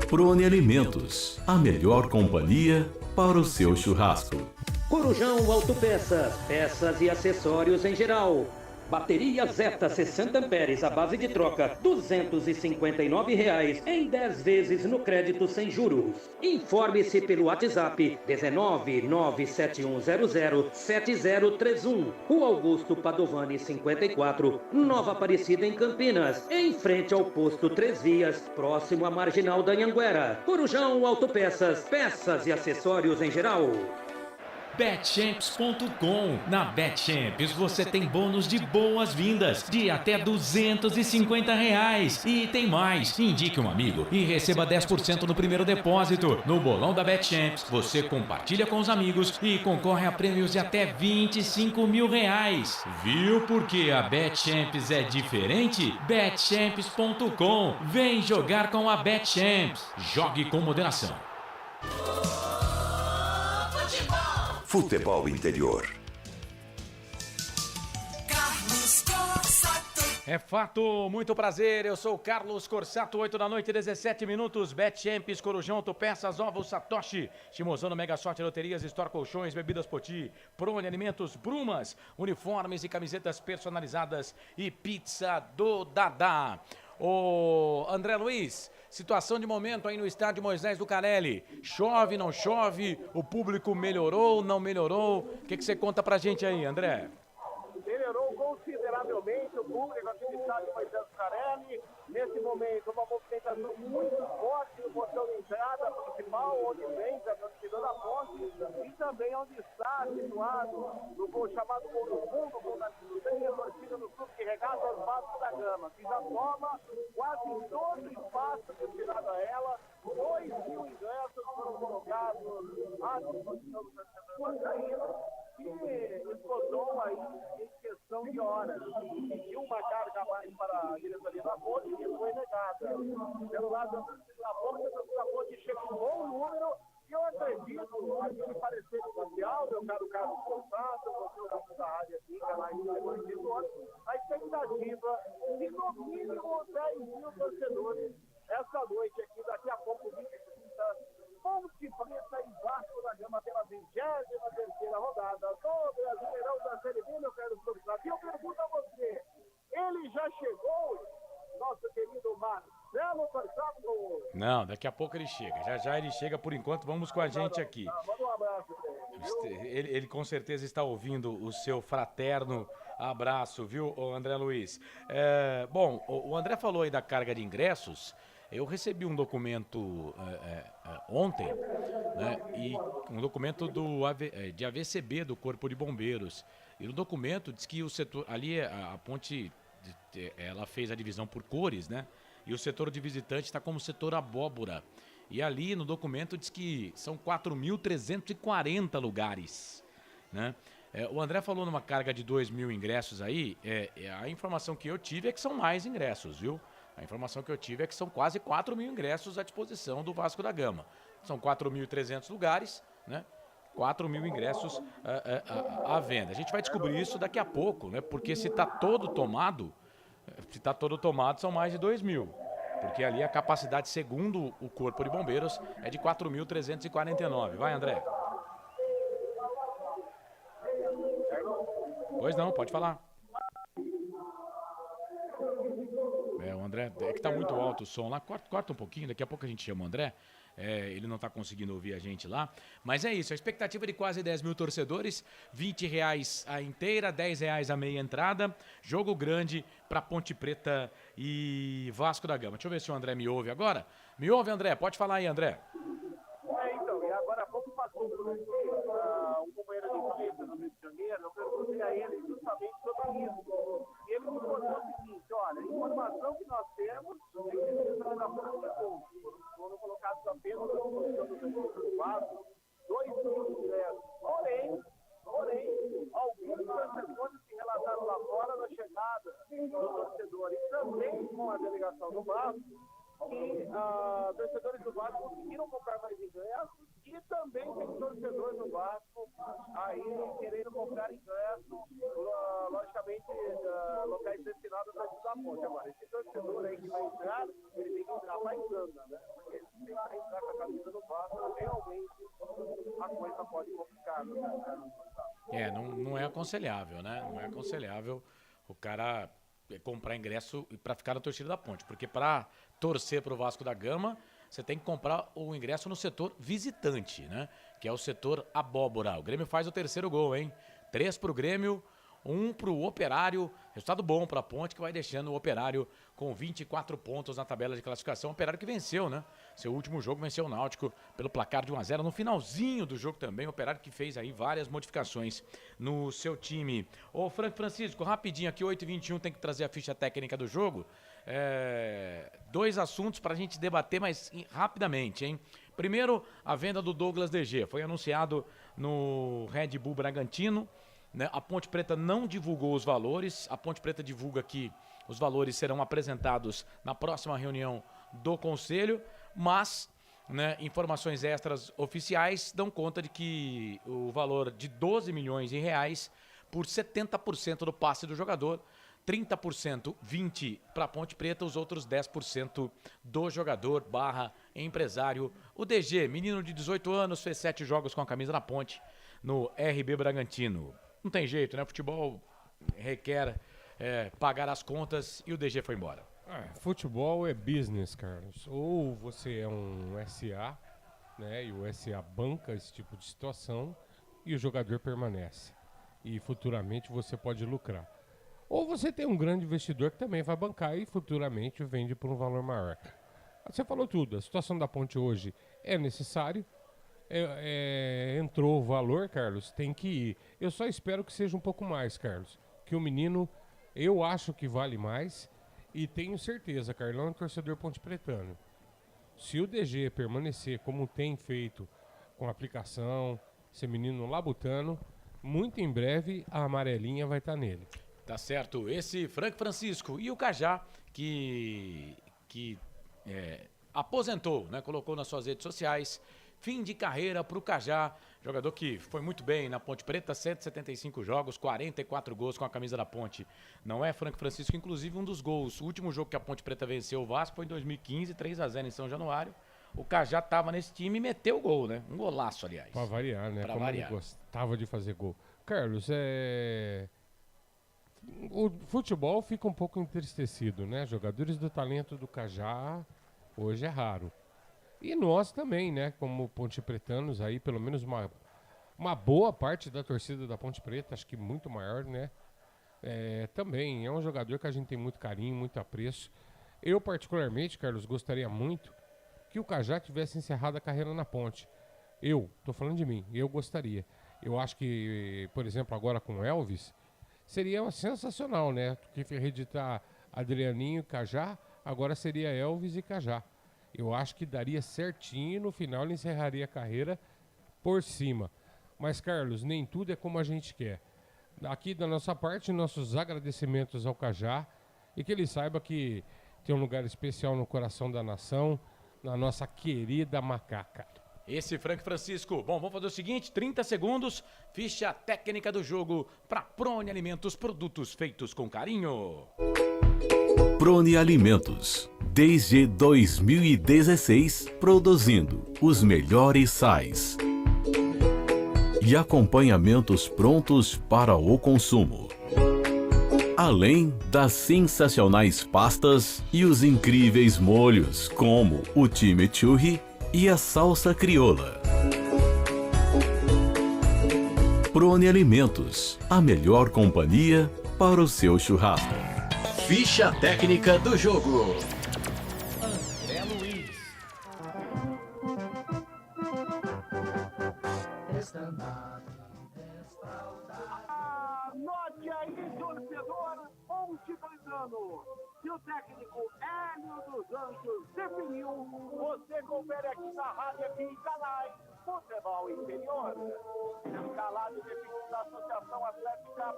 Prone Alimentos, a melhor companhia para o seu churrasco. Corujão Autopeças, peças e acessórios em geral. Bateria Zeta 60 amperes à base de troca, R$ 259 em 10 vezes no crédito sem juros. Informe-se pelo WhatsApp 19971007031. Rua Augusto Padovani 54, Nova Aparecida em Campinas, em frente ao posto 3 Vias, próximo à Marginal da Anhanguera. Corujão Autopeças, peças e acessórios em geral. Betchamps.com. Na Betchamps você tem bônus de boas-vindas de até R$250. E tem mais. Indique um amigo e receba 10% no primeiro depósito. No bolão da Betchamps, você compartilha com os amigos e concorre a prêmios de até R$25 mil. Viu por que a Betchamps é diferente? Betchamps.com. Vem jogar com a Betchamps. Jogue com moderação. Futebol Interior. Carlos Corsato. É fato, muito prazer, eu sou o Carlos Corsato, 8 da noite, 17 minutos, Betchamps, Corujão, Autopeças, Ovos Satoshi, Shimozano, Mega Sorte, Loterias, Store Colchões, Bebidas Poti, Prone Alimentos, Brumas, uniformes e camisetas personalizadas e pizza do Dadá. Ô André Luiz, situação de momento aí no estádio Moisés Lucarelli. Chove, não chove? O público melhorou, não melhorou? O que você conta pra gente aí, André? Melhorou consideravelmente o público aqui no estádio Moisés Lucarelli. Nesse momento, uma movimentação muito forte no portão de entrada principal, onde vem a torcida da Ponte, e também onde está situado no gol chamado Gol do Fundo, gol da torcida do clube que regata os Vasco da Gama, que já toma quase todo o espaço destinado a ela. 2.000 ingressos foram colocados à disposição do torcedor vascaíno, que esgotou aí em questão de horas. Pediu uma carga a mais para a diretoria da Ponte, que foi negada. Pelo lado da Ponte chega um bom número, e eu acredito, aqui me parecer social, meu caro Carlos Corsato, você da rádio aqui, canais a expectativa de no mínimo 10.000 torcedores essa noite aqui, daqui a pouco 20h30, Ponte Preta e Vasco da Gama pela 23ª rodada do Brasileirão da Série B, meu caro professor. E eu pergunto a você, ele já chegou, nosso querido Marcelo Corsato? Não, daqui a pouco ele chega. Já já ele chega, por enquanto, vamos com a gente aqui. Manda um abraço pra ele. Ele com certeza está ouvindo o seu fraterno abraço, viu, ô André Luiz? Bom, o André falou aí da carga de ingressos. Eu recebi um documento ontem, né, e um documento de AVCB, do Corpo de Bombeiros. E no documento diz que o setor, ali a ponte, ela fez a divisão por cores, né? E o setor de visitante está como setor abóbora. E ali no documento diz que são 4.340 lugares, né? O André falou numa carga de 2.000 ingressos aí, a informação que eu tive é que são mais ingressos, viu? A informação que eu tive é que são quase 4.000 ingressos à disposição do Vasco da Gama. São 4.300 lugares, né? 4.000 ingressos à venda. A gente vai descobrir isso daqui a pouco, né? Porque se está todo tomado, são mais de 2.000. Porque ali a capacidade, segundo o Corpo de Bombeiros, é de 4.349. Vai, André. Pois não, pode falar. O André, é que tá muito alto o som lá, corta um pouquinho, daqui a pouco a gente chama o André, ele não tá conseguindo ouvir a gente lá, mas é isso, a expectativa de quase 10.000 torcedores, R$20 a inteira, R$10 a meia entrada, jogo grande pra Ponte Preta e Vasco da Gama. Deixa eu ver se o André me ouve agora. Me ouve, André? Pode falar aí, André. Então, e agora há pouco passou por aqui um companheiro de imprensa do Rio de Janeiro, eu perguntei a ele justamente sobre isso. E ele me falou o seguinte, olha, a informação que nós temos é que esses jogadores foram colocados apenas na posição do Vasco, 2.000 ingressos. Porém, alguns torcedores se relataram lá fora da chegada dos torcedores, também com a delegação do Vasco, que torcedores do Vasco conseguiram comprar mais ingressos e também tem torcedores do Vasco aí querendo comprar ingressos, logicamente, locais destinados a estudar a ponte. Agora, esse torcedor aí que vai entrar, ele tem que entrar paisana, né? Porque ele tem que entrar com a camisa do Vasco, realmente a coisa pode complicar. Não é aconselhável, né? Não é aconselhável o cara comprar ingresso para ficar na torcida da ponte, porque para torcer para o Vasco da Gama, você tem que comprar o ingresso no setor visitante, né? Que é o setor abóbora. O Grêmio faz o terceiro gol, hein? 3 pro Grêmio, 1 pro Operário. Resultado bom pra Ponte, que vai deixando o Operário com 24 pontos na tabela de classificação. O Operário que venceu, né? Seu último jogo venceu o Náutico pelo placar de 1-0. No finalzinho do jogo também, o Operário que fez aí várias modificações no seu time. Ô, Francisco, rapidinho aqui, 8h21, tem que trazer a ficha técnica do jogo. 2 assuntos pra gente debater, mas rapidamente, hein? Primeiro, a venda do Douglas DG. Foi anunciado no Red Bull Bragantino, né? A Ponte Preta não divulgou os valores. A Ponte Preta divulga que os valores serão apresentados na próxima reunião do Conselho, mas, né, informações extras oficiais dão conta de que o valor de 12 milhões de reais por 70% do passe do jogador, 30%, 20% para a Ponte Preta, os outros 10% do jogador / empresário. O DG, menino de 18 anos, fez 7 jogos com a camisa da Ponte no RB Bragantino. Não tem jeito, né? Futebol requer pagar as contas e o DG foi embora. Futebol é business, Carlos. Ou você é um SA, né? E o SA banca esse tipo de situação e o jogador permanece. E futuramente você pode lucrar. Ou você tem um grande investidor que também vai bancar e futuramente vende por um valor maior. Você falou tudo. A situação da Ponte hoje é necessário. Entrou o valor, Carlos, tem que ir. Eu só espero que seja um pouco mais, Carlos. Que o menino, eu acho que vale mais. E tenho certeza, Carlão é um torcedor ponte-pretano. Se o DG permanecer como tem feito com a aplicação, esse menino labutano, muito em breve a amarelinha vai estar nele. Tá certo, esse Francisco e o Cajá que aposentou, né? Colocou nas suas redes sociais, fim de carreira pro Cajá, jogador que foi muito bem na Ponte Preta, 175 jogos, 44 gols com a camisa da Ponte. Não é Francisco, inclusive um dos gols, o último jogo que a Ponte Preta venceu o Vasco foi em 2015, 3-0 em São Januário. o Cajá tava nesse time e meteu o gol, né? Um golaço, aliás. Pra variar, né? Como ele gostava de fazer gol. Carlos, o futebol fica um pouco entristecido, né? Jogadores do talento do Cajá hoje é raro. E nós também, né? Como pontepretanos aí, pelo menos uma boa parte da torcida da Ponte Preta, acho que muito maior, né? Também é um jogador que a gente tem muito carinho, muito apreço. Eu, particularmente, Carlos, gostaria muito que o Cajá tivesse encerrado a carreira na Ponte. Tô falando de mim, eu gostaria. Eu acho que, por exemplo, agora com o Elvis, seria sensacional, né? Que reeditar Adrianinho e Cajá, agora seria Elvis e Cajá. Eu acho que daria certinho e no final ele encerraria a carreira por cima. Mas, Carlos, nem tudo é como a gente quer. Aqui da nossa parte, nossos agradecimentos ao Cajá e que ele saiba que tem um lugar especial no coração da nação, na nossa querida Macaca. Esse Frank Francisco. Bom, vamos fazer o seguinte, 30 segundos, ficha técnica do jogo para Prone Alimentos, produtos feitos com carinho. Prone Alimentos, desde 2016, produzindo os melhores sais e acompanhamentos prontos para o consumo. Além das sensacionais pastas e os incríveis molhos, como o chimichurri e a salsa crioula. Prone Alimentos, a melhor companhia para o seu churrasco. Ficha técnica do jogo. André Luiz. Anote aí, torcedor, 22 anos. Se o técnico Hélio dos Anjos definiu, você confere aqui na Rádio FM Canais Futebol Interior. Escalado definido da Associação Atlética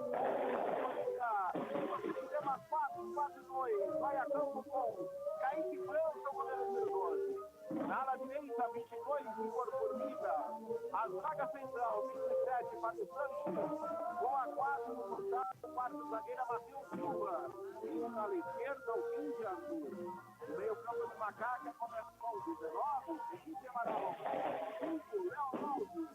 no sistema 4-4-2. Vai a campo com Kaique França, goleiro número 12. Na ala direita, 22, Igor Formiga. A zaga central, 27, Fábio Santos. Com a 4 no costado, quarto zagueira, Matheus Silva. E na ala esquerda, o 15, Arthur. O meio campo do Macaca começa com 19, Felipe Amaral. 5, Léo Alves.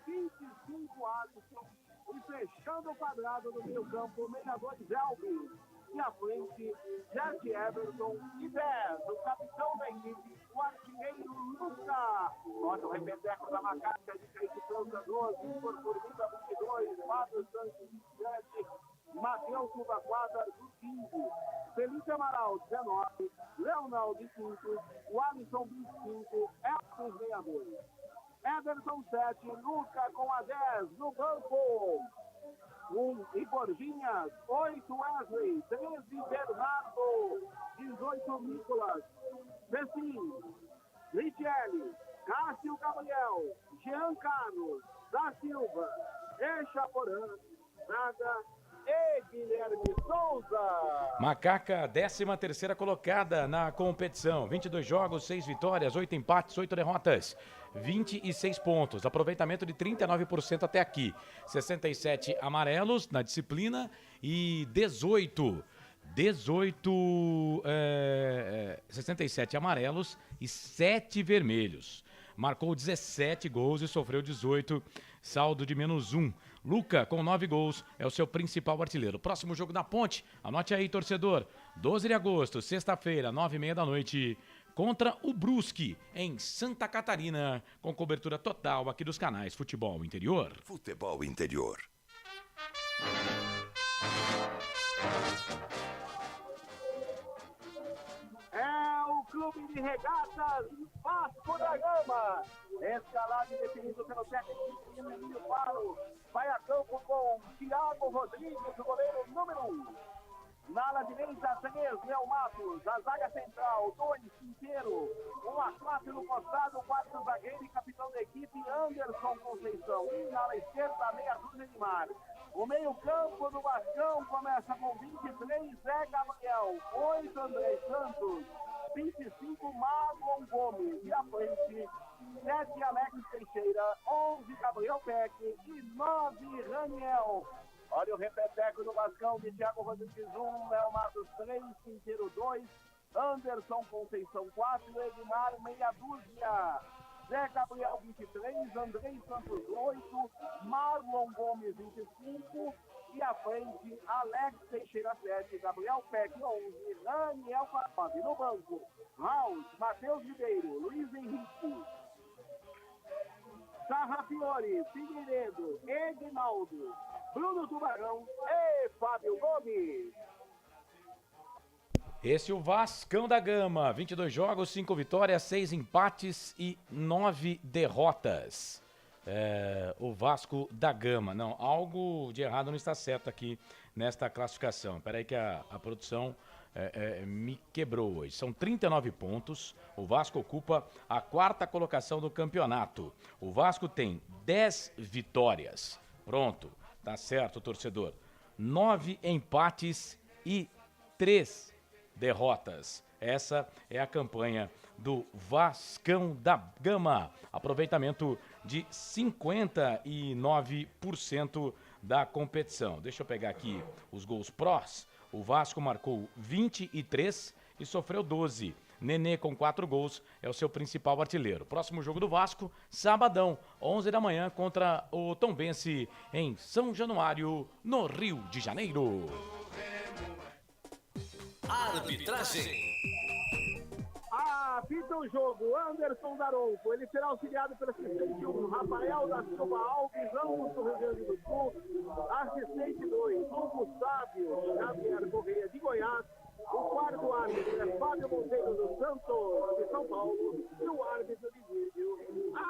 25, Alisson. E fechando o quadrado do meio campo, o meia 2, Elvis. E à frente, Jack Everton e 10, o capitão da equipe, o artilheiro Luca. Olha o repeteco da Macaca de Kaique França 12, Igor Formiga 22, Fábio Santos 7, Matheus Silva Quadra 15, Felipe Amaral 19, Leonardo 5, o Alisson 25, Elton 62. Everton 7, Luca com a 10 no banco. 1 Igor Vinhas, 8 Wesley, 13 Bernardo, 18 Nicolas, Bessim, Richelli, Cássio Gabriel, Jean Carlos, da Silva, Echaporã, Braga e Guilherme Souza. Macaca, 13ª colocada na competição. 22 jogos, 6 vitórias, 8 empates, 8 derrotas. 26 pontos, aproveitamento de 39% até aqui. 67 amarelos na disciplina e 67 amarelos e 7 vermelhos. Marcou 17 gols e sofreu 18, saldo de -1. Luca, com 9 gols, é o seu principal artilheiro. Próximo jogo da Ponte, anote aí, torcedor. 12 de agosto, sexta-feira, 9h30 da noite, contra o Brusque, em Santa Catarina, com cobertura total aqui dos canais Futebol Interior. Futebol Interior. É o Clube de Regatas Vasco da Gama. Escalado e definido pelo técnico Emílio Faro. Vai a campo com Thiago Rodrigues, o goleiro número 1. Na ala direita, 3, Léo Matos. A zaga central, 2, Quinteiro. 1-4 no costado, 4 zagueiro e capitão da equipe, Anderson Conceição. E na ala esquerda, meia dúzia de Mar. O meio-campo do Vascão começa com 23, Zé Gabriel. 8, André Santos. 25, Marlon Gomes. E à frente, 7, Alex Teixeira. 11, Gabriel Peck. E 9, Raniel. Olha o repeteco do Vascão de Thiago Rodrigues 1, Léo Matos 3, Quinteiro 2, Anderson Conceição 4, Edmar meia dúzia. Zé Gabriel 23, Andrei Santos 8, Marlon Gomes 25 e à frente Alex Teixeira 7, Gabriel Peck 11, Daniel 9. No banco, Raul, Matheus Ribeiro, Luiz Henrique, Sarrafiore, Figueiredo, Edinaldo, Bruno Tubarão e Fábio Gomes. Esse é o Vascão da Gama, 22 jogos, 5 vitórias, 6 empates e 9 derrotas. O Vasco da Gama. Não, algo de errado não está certo aqui nesta classificação. Espera aí que a produção me quebrou hoje. São 39 pontos, o Vasco ocupa a 4ª colocação do campeonato. O Vasco tem 10 vitórias. Pronto, tá certo, torcedor. 9 empates e 3 derrotas. Essa é a campanha do Vascão da Gama. Aproveitamento de 59% da competição. Deixa eu pegar aqui os gols prós. O Vasco marcou 23 e sofreu 12. Nenê com 4 gols é o seu principal artilheiro. Próximo jogo do Vasco, sabadão, 11 da manhã, contra o Tombense em São Januário, no Rio de Janeiro. Arbitragem. Apita o jogo, Anderson Daronco. Ele será auxiliado pelo assistente 1, Rafael da Silva Alves, ambos do Rio Grande do Sul. Assistente 2, Hugo Sábio Javier Correia de Goiás. O quarto árbitro é Fábio Monteiro dos Santos, de São Paulo. E o árbitro de vídeo,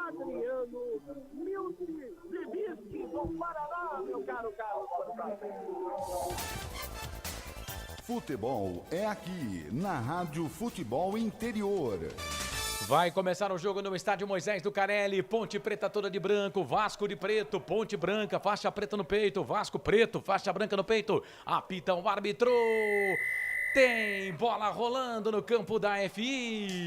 Adriano Miltizeviski, do Paraná, meu caro Carlos. Futebol é aqui, na Rádio Futebol Interior. Vai começar o jogo no estádio Moisés do Carelli. Ponte Preta toda de branco, Vasco de preto, Ponte Branca, faixa preta no peito, Vasco preto, faixa branca no peito. Apita o árbitro. Tem bola rolando no campo da FI.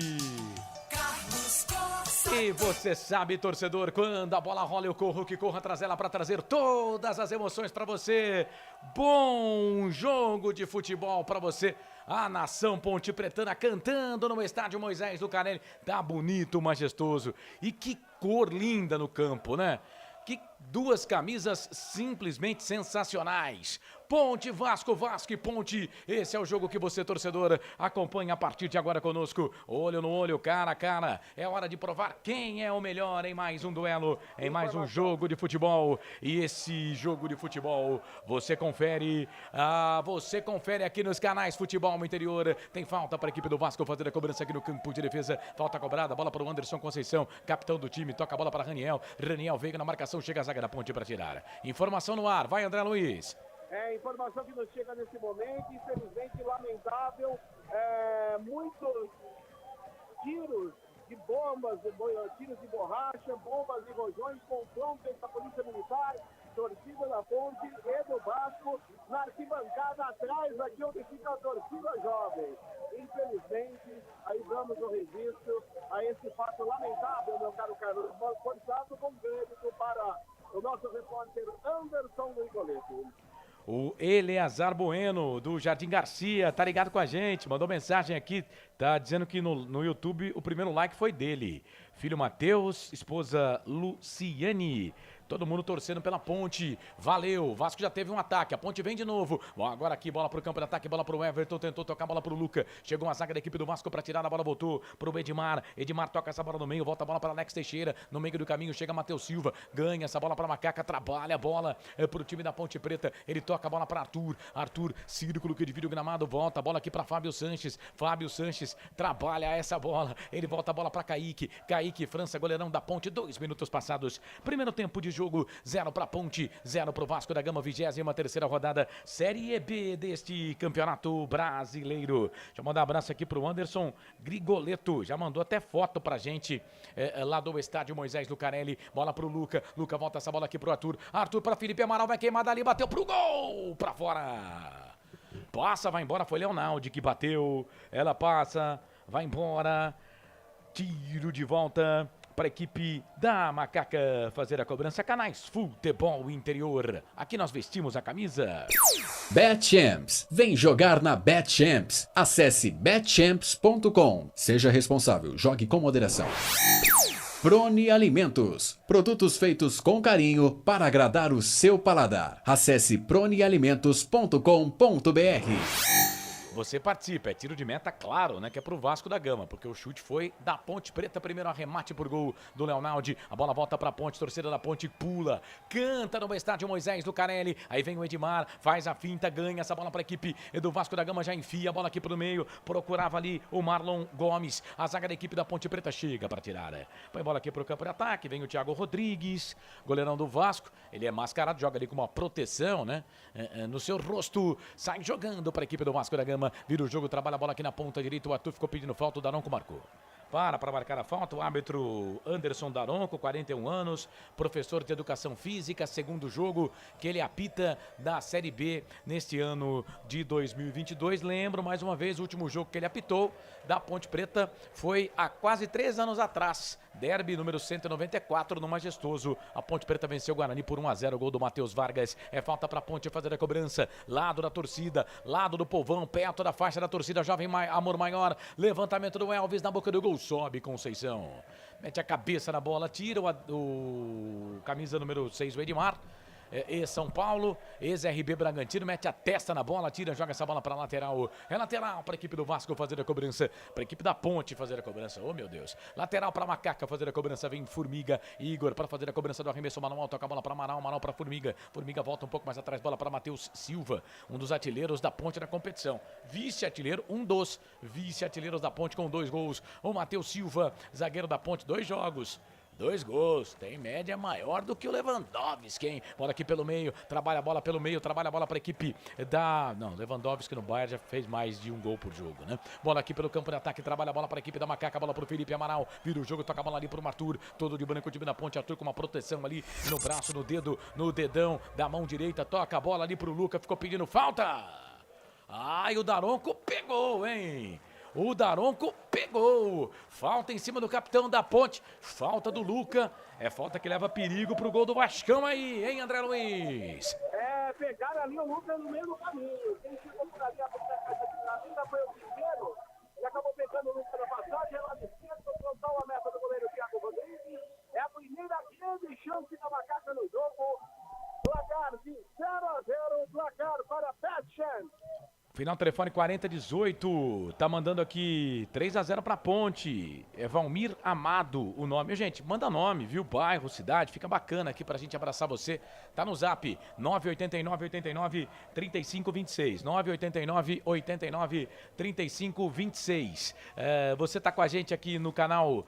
E você sabe, torcedor, quando a bola rola eu corro, que corro atrás dela para trazer todas as emoções para você. Bom jogo de futebol para você. A nação Ponte Pretana cantando no estádio Moisés do Carelli. Tá bonito, majestoso. E que cor linda no campo, né? Que duas camisas simplesmente sensacionais. Ponte, Vasco, Vasco e Ponte. Esse é o jogo que você, torcedor, acompanha a partir de agora conosco. Olho no olho, cara a cara. É hora de provar quem é o melhor em mais um duelo, em mais um jogo de futebol. E esse jogo de futebol, você confere aqui nos canais Futebol no Interior. Tem falta para a equipe do Vasco fazer a cobrança aqui no campo de defesa. Falta cobrada, bola para o Anderson Conceição, capitão do time. Toca a bola para Raniel. Raniel veio na marcação, chega a zaga da Ponte para tirar. Informação no ar, vai André Luiz. Informação que nos chega nesse momento, infelizmente lamentável, muitos tiros de bombas, tiros de borracha, bombas e rojões, confronto entre a Polícia Militar, torcida da Ponte e do Vasco, na arquibancada atrás, aqui onde fica a torcida jovem. Infelizmente, aí damos o registro a esse fato lamentável, meu caro Carlos, forçado com crédito para o nosso repórter Anderson Nicoleto. O Eleazar Bueno, do Jardim Garcia, tá ligado com a gente, mandou mensagem aqui, tá dizendo que no YouTube o primeiro like foi dele. Filho Matheus, esposa Luciane, todo mundo torcendo pela Ponte. Valeu, o Vasco já teve um ataque, a Ponte vem de novo. Bom, agora aqui, bola pro campo de ataque, bola pro Everton, tentou tocar a bola pro Luca. Chegou uma zaga da equipe do Vasco pra tirar, a bola voltou pro Edmar. Edmar toca essa bola no meio, volta a bola para Alex Teixeira. No meio do caminho chega Matheus Silva, ganha essa bola pra Macaca, trabalha a bola pro time da Ponte Preta. Ele toca a bola pra Arthur. Arthur, círculo que divide o gramado, volta a bola aqui pra Fábio Sanches. Fábio Sanches trabalha essa bola. Ele volta a bola pra Kaique. Kaique, França, goleirão da Ponte. 2 minutos passados. Primeiro tempo de jogo, 0 pra Ponte, 0 pro Vasco da Gama, 23ª rodada, Série B deste Campeonato Brasileiro. Deixa eu mandar um abraço aqui pro Anderson Grigoleto, já mandou até foto pra gente lá do estádio Moisés do Carelli. Bola pro Luca, Luca volta essa bola aqui pro Arthur. Arthur pra Felipe Amaral, vai queimar dali, bateu pro gol, pra fora. Passa, vai embora, foi Leonaldi que bateu, ela passa, vai embora. Tiro de volta para a equipe da Macaca fazer a cobrança. Canais Futebol Interior. Aqui nós vestimos a camisa. BetChamps. Vem jogar na BetChamps. Acesse betchamps.com. Seja responsável. Jogue com moderação. Prone Alimentos. Produtos feitos com carinho para agradar o seu paladar. Acesse pronealimentos.com.br. Você participa, é tiro de meta, claro, né? Que é pro Vasco da Gama, porque o chute foi da Ponte Preta. Primeiro arremate por gol do Leonaldi. A bola volta pra Ponte, torcida da Ponte pula, canta no estádio Moisés do Carelli. Aí vem o Edmar, faz a finta, ganha essa bola pra equipe do Vasco da Gama, já enfia a bola aqui pro meio. Procurava ali o Marlon Gomes. A zaga da equipe da Ponte Preta chega pra tirar. Põe a bola aqui pro campo de ataque, vem o Thiago Rodrigues, goleirão do Vasco. Ele é mascarado, joga ali com uma proteção, né? No seu rosto, sai jogando pra equipe do Vasco da Gama. Vira o jogo, trabalha a bola aqui na ponta direita. O Arthur ficou pedindo falta, o Daronco marcou. Para marcar a falta, o árbitro Anderson Daronco, 41 anos, professor de educação física, segundo jogo que ele apita da Série B neste ano de 2022. Lembro, mais uma vez, o último jogo que ele apitou da Ponte Preta foi há quase 3 anos atrás. Derby número 194 no Majestoso. A Ponte Preta venceu o Guarani por 1-0, gol do Matheus Vargas. É falta pra Ponte fazer a cobrança. Lado da torcida, lado do povão, perto da faixa da torcida, Jovem Amor Maior. Levantamento do Elvis na boca do gol, sobe Conceição. Mete a cabeça na bola, tira o camisa número 6, o Edmar. São Paulo, ex-RB Bragantino, mete a testa na bola, tira, joga essa bola para lateral. É lateral para a equipe do Vasco fazer a cobrança, para a equipe da Ponte fazer a cobrança. Oh, meu Deus. Lateral para Macaca fazer a cobrança, vem Formiga, Igor para fazer a cobrança do arremesso manual, toca a bola para Amaral, Amaral para Formiga. Formiga volta um pouco mais atrás, bola para Matheus Silva, um dos artilheiros da Ponte na competição. Vice-artilheiro, um dos vice-artilheiros da Ponte com 2 gols. O Matheus Silva, zagueiro da Ponte, 2 jogos. 2 gols, tem média maior do que o Lewandowski, hein? Bola aqui pelo meio, trabalha a bola pelo meio, trabalha a bola para a equipe da... Não, Lewandowski no Bayern já fez mais de 1 gol por jogo, né? Bola aqui pelo campo de ataque, trabalha a bola para a equipe da Macaca, bola para o Felipe Amaral, vira o jogo, toca a bola ali para o Arthur, todo de branco, o time da Ponte, Arthur com uma proteção ali no braço, no dedo, no dedão da mão direita, toca a bola ali para o Luca, ficou pedindo falta. Ai, o Daronco pegou, hein? O Daronco pegou. Falta em cima do capitão da Ponte. Falta do Luca. É falta que leva perigo pro gol do Vascão aí, hein, André Luiz? Pegaram ali o Luca no meio do caminho. Quem chegou por ali, a ainda foi o primeiro. E acabou pegando o Luca na passagem. Lá de esquerda, frontal a meta do goleiro Thiago Rodrigues. É a primeira grande chance da Macaca no jogo. Placar de 0-0. Placar para BetChamps. Final telefone 4018, tá mandando aqui 3-0 pra Ponte, é Valmir Amado o nome. Gente, manda nome, viu, bairro, cidade, fica bacana aqui pra gente abraçar você. Tá no zap, 989-89-3526, 989-89-3526. Você tá com a gente aqui no canal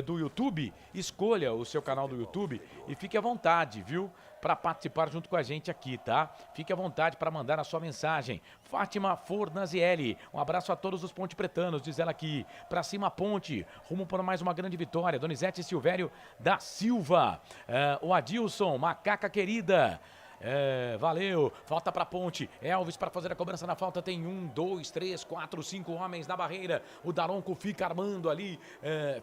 do YouTube, escolha o seu canal do YouTube e fique à vontade, viu? Para participar junto com a gente aqui, tá? Fique à vontade para mandar a sua mensagem. Fátima Fornazielli, um abraço a todos os ponte-pretanos, diz ela aqui. Pra cima Ponte, rumo para mais uma grande vitória. Donizete Silvério da Silva, o Adilson, Macaca querida. Valeu, falta pra Ponte, Elvis para fazer a cobrança na falta, tem 1, 2, 3, 4, 5 homens na barreira, o Daronco fica armando ali,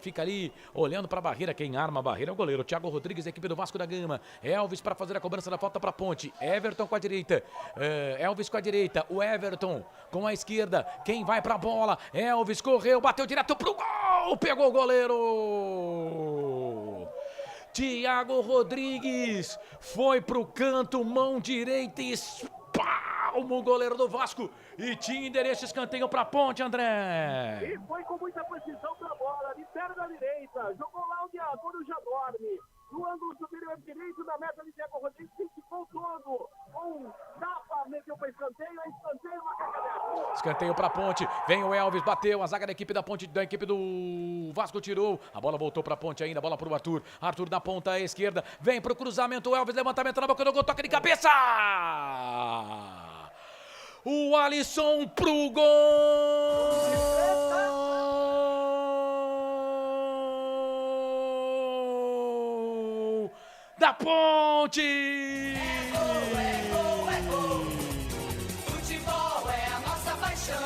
fica ali olhando pra barreira, quem arma a barreira é o goleiro, Thiago Rodrigues, equipe do Vasco da Gama, Elvis para fazer a cobrança na falta pra Ponte, Everton com a direita, Elvis com a direita, o Everton com a esquerda, quem vai pra bola, Elvis correu, bateu direto pro gol, pegou o goleiro! Thiago Rodrigues foi pro canto, mão direita e espalma o goleiro do Vasco. E tinha endereço, escanteio pra Ponte, André. E foi com muita precisão pra bola, de perna da direita. Jogou lá onde a Coruja dorme. No ângulo superior direito da meta de Thiago Rodrigues, que ficou todo. Tapa, meteu para escanteio, Macaca dentro. Escanteio pra Ponte, vem o Elvis, bateu, a zaga da equipe da Ponte, da equipe do Vasco tirou, a bola voltou pra Ponte ainda, a bola pro Arthur, Arthur na ponta esquerda, vem pro cruzamento, o Elvis, levantamento na boca do gol, toca de cabeça! O Alisson pro gol! Da Ponte! Futebol é a nossa paixão.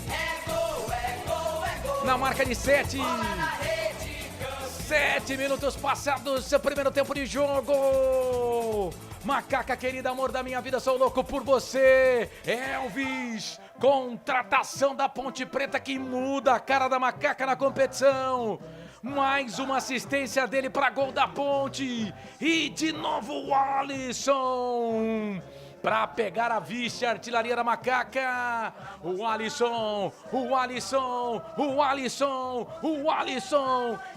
É gol, é gol, é gol. Na marca de 7. 7 minutos passados, seu primeiro tempo de jogo. Macaca querida, amor da minha vida, sou louco por você. Elvis, contratação da Ponte Preta que muda a cara da Macaca na competição. Mais uma assistência dele para gol da Ponte. E de novo o Alisson para pegar a vice-artilharia da Macaca. O Alisson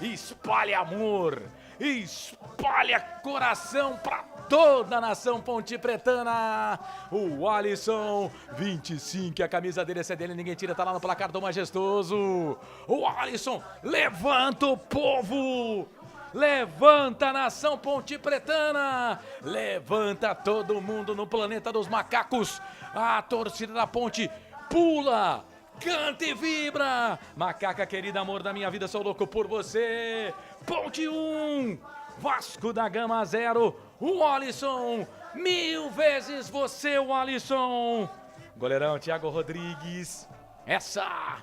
espalha amor, espalha coração para toda a nação pontepretana. O Alisson, 25, a camisa dele, essa é dele, ninguém tira, tá lá no placar do Majestoso. O Alisson levanta o povo, levanta a nação pontepretana, levanta todo mundo no planeta dos macacos. A torcida da Ponte pula, canta e vibra. Macaca querida, amor da minha vida, sou louco por você. Ponte 1, Vasco da Gama 0. O Alisson, 1000 vezes você, o Alisson. Goleirão Thiago Rodrigues. Essa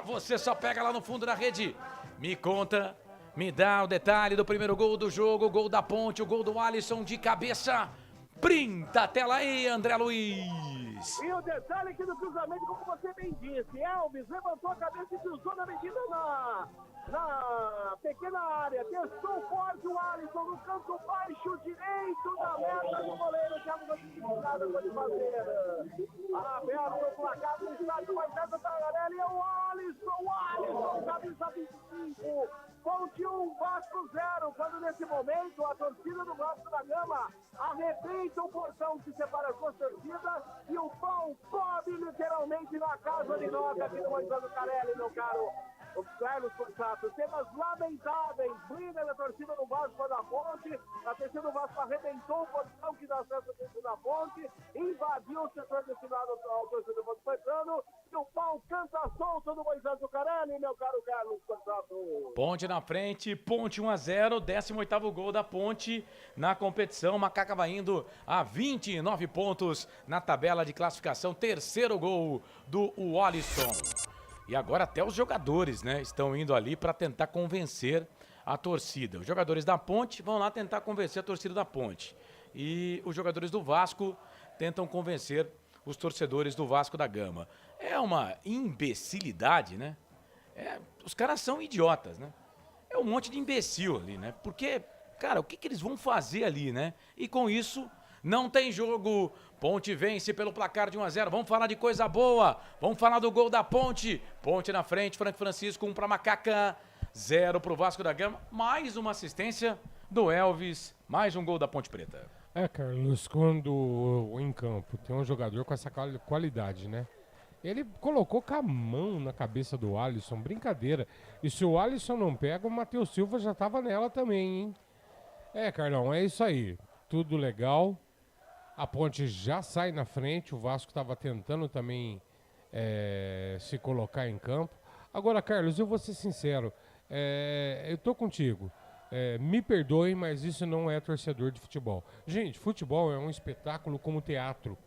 você só pega lá no fundo da rede. Me conta, me dá o detalhe do primeiro gol do jogo, o gol da Ponte, o gol do Alisson de cabeça. Printa a tela aí, André Luiz. E o detalhe aqui do cruzamento, como você bem disse, Elvis levantou a cabeça e cruzou na medida na pequena área. Testou forte o Alisson no canto baixo direito da meta do goleiro. Já não conseguiu nada para fazer. Aberto o placar do estádio Marcelo Tagarelli. É o Alisson, camisa 25. Ponte 1, Vasco 0. Quando nesse momento a torcida do Vasco da Gama arrebenta o portão que separa as duas torcidas e o pau sobe literalmente na casa de nota aqui no Marcelo Tagarelli, meu caro o Carlos Corsato. Cenas lamentáveis, briga da torcida do Vasco da Ponte. A torcida do Vasco arrebentou o portão que dá acesso à torcida da Ponte, invadiu o setor destinado ao torcedor do Ponte Preta e o pau canta solto do Moisés Zucarelli, meu caro Carlos Corsato. Ponte na frente, Ponte 1-0, 18º gol da Ponte na competição. Macaca vai indo a 29 pontos na tabela de classificação. Terceiro gol do Alisson. E agora até os jogadores, né, estão indo ali para tentar convencer a torcida. Os jogadores da Ponte vão lá tentar convencer a torcida da Ponte. E os jogadores do Vasco tentam convencer os torcedores do Vasco da Gama. É uma imbecilidade, né? Os caras são idiotas, né? É um monte de imbecil ali, né? Porque, cara, o que eles vão fazer ali, né? E com isso, não tem jogo. Ponte vence pelo placar de 1-0. Vamos falar de coisa boa. Vamos falar do gol da Ponte. Ponte na frente, Franco Francisco, 1 para Macaca, 0 para o Vasco da Gama. Mais uma assistência do Elvis, mais um gol da Ponte Preta. Carlos, quando em campo tem um jogador com essa qualidade, né? Ele colocou com a mão na cabeça do Alisson, brincadeira. E se o Alisson não pega, o Matheus Silva já tava nela também, hein? Carlão, é isso aí. Tudo legal. A Ponte já sai na frente, o Vasco estava tentando também se colocar em campo. Agora, Carlos, eu vou ser sincero, eu tô contigo. Me perdoem, mas isso não é torcedor de futebol. Gente, futebol é um espetáculo como teatro.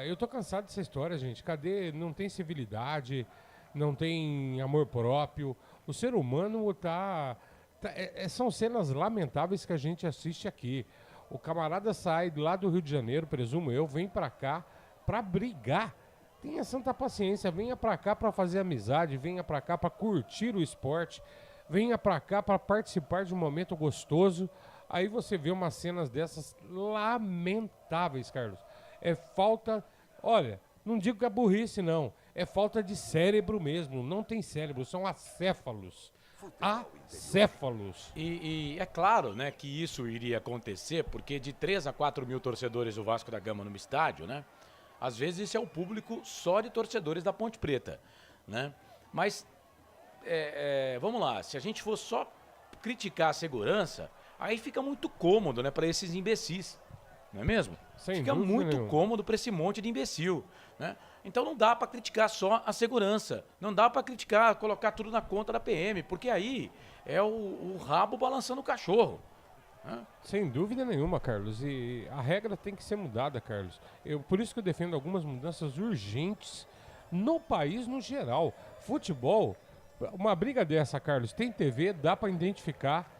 Eu tô cansado dessa história, gente. Cadê? Não tem civilidade, não tem amor próprio. O ser humano são cenas lamentáveis que a gente assiste aqui. O camarada sai lá do Rio de Janeiro, presumo eu, vem pra cá pra brigar. Tenha santa paciência, venha pra cá pra fazer amizade, venha pra cá pra curtir o esporte, venha pra cá pra participar de um momento gostoso. Aí você vê umas cenas dessas lamentáveis, Carlos. É falta, olha, não digo que é burrice não, é falta de cérebro mesmo, não tem cérebro, são acéfalos. Acéfalos. E é claro, né, que isso iria acontecer, porque de 3 a 4 mil torcedores do Vasco da Gama no estádio, né, às vezes esse é o público só de torcedores da Ponte Preta, né, mas vamos lá, se a gente for só criticar a segurança, aí fica muito cômodo, né, para esses imbecis, não é mesmo? Fica muito cômodo para esse monte de imbecil, né? Então não dá para criticar só a segurança, não dá para criticar, colocar tudo na conta da PM, porque aí é o rabo balançando o cachorro. Né? Sem dúvida nenhuma, Carlos, e a regra tem que ser mudada, Carlos. Por isso que eu defendo algumas mudanças urgentes no país no geral. Futebol Uma briga dessa, Carlos, tem TV, dá pra identificar,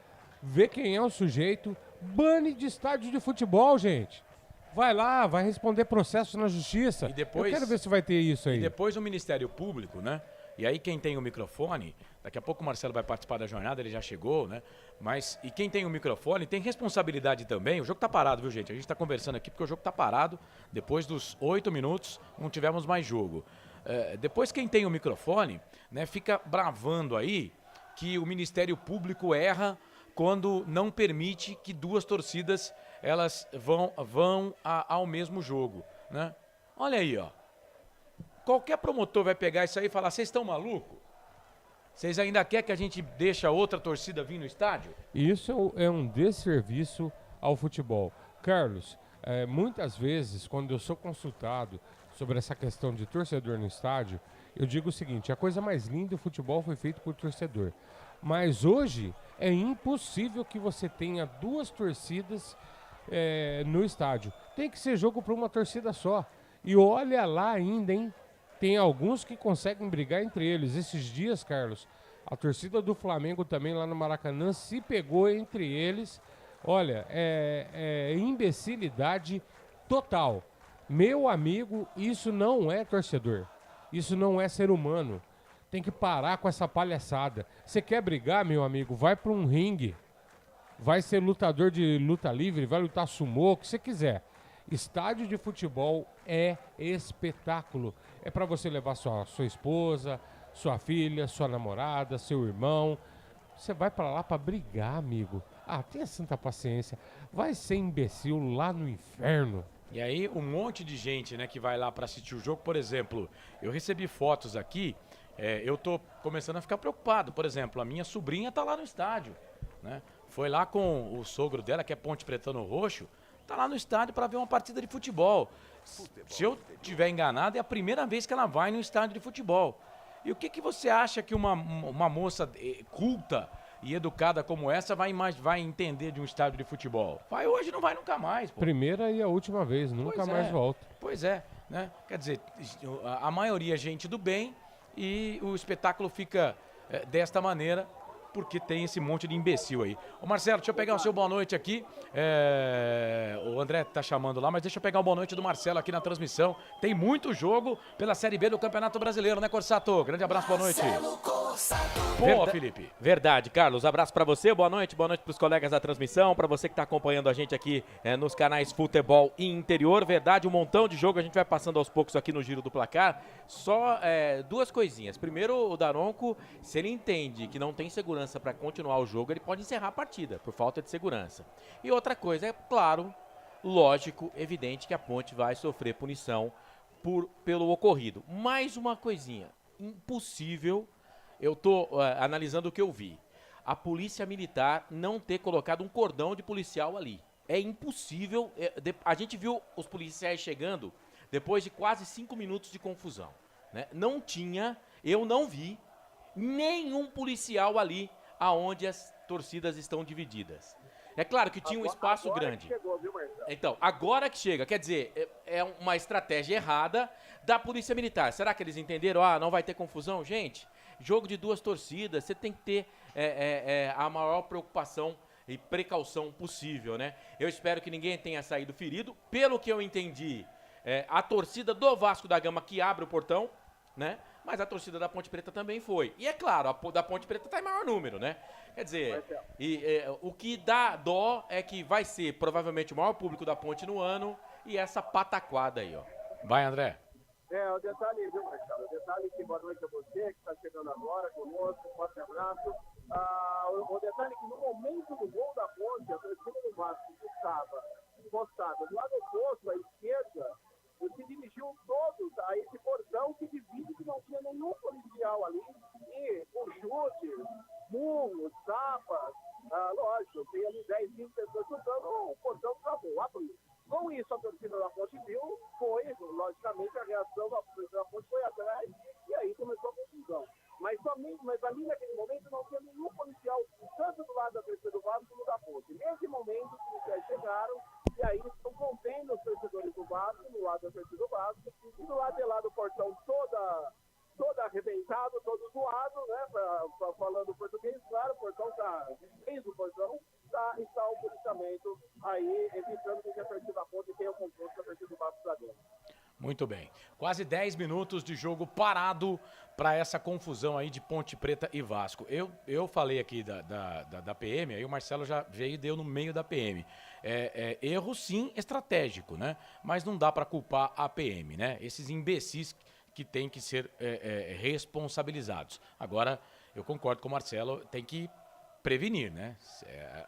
ver quem é o sujeito, bane de estádio de futebol, gente. Vai lá, vai responder processo na justiça. E depois, eu quero ver se vai ter isso aí. E depois o Ministério Público, né? E aí quem tem o microfone, daqui a pouco o Marcelo vai participar da jornada, ele já chegou, né? Mas, e quem tem o microfone tem responsabilidade também. O jogo tá parado, viu, gente? A gente tá conversando aqui porque o jogo tá parado. Depois dos 8 minutos, não tivemos mais jogo. Depois quem tem o microfone, né, fica bravando aí que o Ministério Público erra quando não permite que duas torcidas elas vão ao mesmo jogo, né? Olha aí, ó. Qualquer promotor vai pegar isso aí e falar, vocês estão malucos? Vocês ainda querem que a gente deixe a outra torcida vir no estádio? Isso é um desserviço ao futebol. Carlos, muitas vezes, quando eu sou consultado sobre essa questão de torcedor no estádio, eu digo o seguinte, a coisa mais linda do futebol foi feita por torcedor. Mas hoje é impossível que você tenha duas torcidas no estádio. Tem que ser jogo para uma torcida só. E olha lá ainda, hein? Tem alguns que conseguem brigar entre eles. Esses dias, Carlos, a torcida do Flamengo também lá no Maracanã se pegou entre eles. Olha, é imbecilidade total. Meu amigo, isso não é torcedor. Isso não é ser humano. Tem que parar com essa palhaçada. Você quer brigar, meu amigo? Vai para um ringue. Vai ser lutador de luta livre, vai lutar sumô, o que você quiser. Estádio de futebol é espetáculo. É para você levar sua esposa, sua filha, sua namorada, seu irmão. Você vai para lá para brigar, amigo. Ah, tenha santa paciência. Vai ser imbecil lá no inferno. E aí um monte de gente, né, que vai lá para assistir o jogo. Por exemplo, eu recebi fotos aqui, eu tô começando a ficar preocupado. Por exemplo, a minha sobrinha tá lá no estádio, né? Foi lá com o sogro dela, que é Ponte Pretano Roxo, tá lá no estádio para ver uma partida de futebol. Se eu tiver enganado, é a primeira vez que ela vai no estádio de futebol. E o que você acha que uma moça culta e educada como essa vai entender de um estádio de futebol? Vai hoje, não vai nunca mais, pô. Primeira e a última vez, nunca mais volta. Pois é, né? Quer dizer, a maioria é gente do bem e o espetáculo fica desta maneira, porque tem esse monte de imbecil aí. Ô Marcelo, deixa eu pegar o seu boa noite aqui. O André tá chamando lá, mas deixa eu pegar o boa noite do Marcelo aqui na transmissão. Tem muito jogo pela Série B do Campeonato Brasileiro, né, Corsato? Grande abraço, boa noite. Boa, Felipe. Verdade, Carlos. Abraço pra você, boa noite pros colegas da transmissão, pra você que tá acompanhando a gente aqui nos canais Futebol e Interior. Verdade, um montão de jogo, a gente vai passando aos poucos aqui no Giro do Placar. Só duas coisinhas. Primeiro, o Daronco, se ele entende que não tem segurança para continuar o jogo, ele pode encerrar a partida, por falta de segurança. E outra coisa, é claro, lógico, evidente que a Ponte vai sofrer punição pelo ocorrido. Mais uma coisinha, impossível, eu tô analisando o que eu vi, a polícia militar não ter colocado um cordão de policial ali. É impossível, a gente viu os policiais chegando depois de quase 5 minutos de confusão, né? Não tinha, eu não vi nenhum policial ali aonde as torcidas estão divididas. É claro que tinha um espaço grande. Então, agora que chega, quer dizer, é uma estratégia errada da Polícia Militar. Será que eles entenderam? Ah, não vai ter confusão? Gente, jogo de duas torcidas, você tem que ter a maior preocupação e precaução possível, né? Eu espero que ninguém tenha saído ferido. Pelo que eu entendi, a torcida do Vasco da Gama que abre o portão, né? Mas a torcida da Ponte Preta também foi. E é claro, a da Ponte Preta está em maior número, né? Quer dizer, o que dá dó é que vai ser provavelmente o maior público da Ponte no ano e essa pataquada aí, ó. Vai, André. O detalhe, viu, Marcelo? O detalhe que boa noite a você, que está chegando agora conosco, forte abraço. O detalhe que no momento do gol da Ponte, a torcida do Vasco que estava postada do lado oposto, à esquerda, se dirigiu todos a esse portão que divide, que não tinha nenhum policial ali, e por chutes, murros, tapas, lógico, tem ali 10, 20 pessoas chutando, o portão travou, abriu. Com isso, a torcida da Ponte viu, logicamente, a reação da torcida da Ponte foi atrás, e aí começou a confusão. Mas ali naquele momento não tinha nenhum policial, tanto do lado da torcida do Vasco como da Ponte. Nesse momento, os policiais chegaram, e aí estão contendo os torcedores do Vasco, no lado da torcida do Vasco, e do lado de lá do portão toda todo arrebentado, todo zoado, né? Falando português, claro, o portão tá desde o portão, está o policiamento aí, evitando que a torcida da Ponte tenha o controle da torcida do Vasco da Gama. Muito bem. Quase 10 minutos de jogo parado para essa confusão aí de Ponte Preta e Vasco. Eu falei aqui da PM, aí o Marcelo já veio e deu no meio da PM. Erro sim estratégico, né? Mas não dá para culpar a PM, né? Esses imbecis que têm que ser responsabilizados. Agora, eu concordo com o Marcelo, tem que prevenir, né?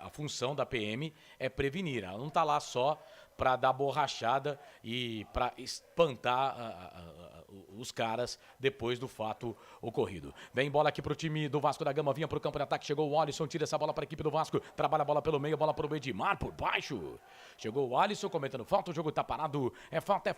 A função da PM é prevenir. Ela não está lá só para dar borrachada e para espantar os caras depois do fato ocorrido. Vem bola aqui pro time do Vasco da Gama, vinha pro campo de ataque, chegou o Alisson, tira essa bola para a equipe do Vasco, trabalha a bola pelo meio, bola pro Edmar por baixo. Chegou o Alisson cometendo falta, o jogo tá parado. É falta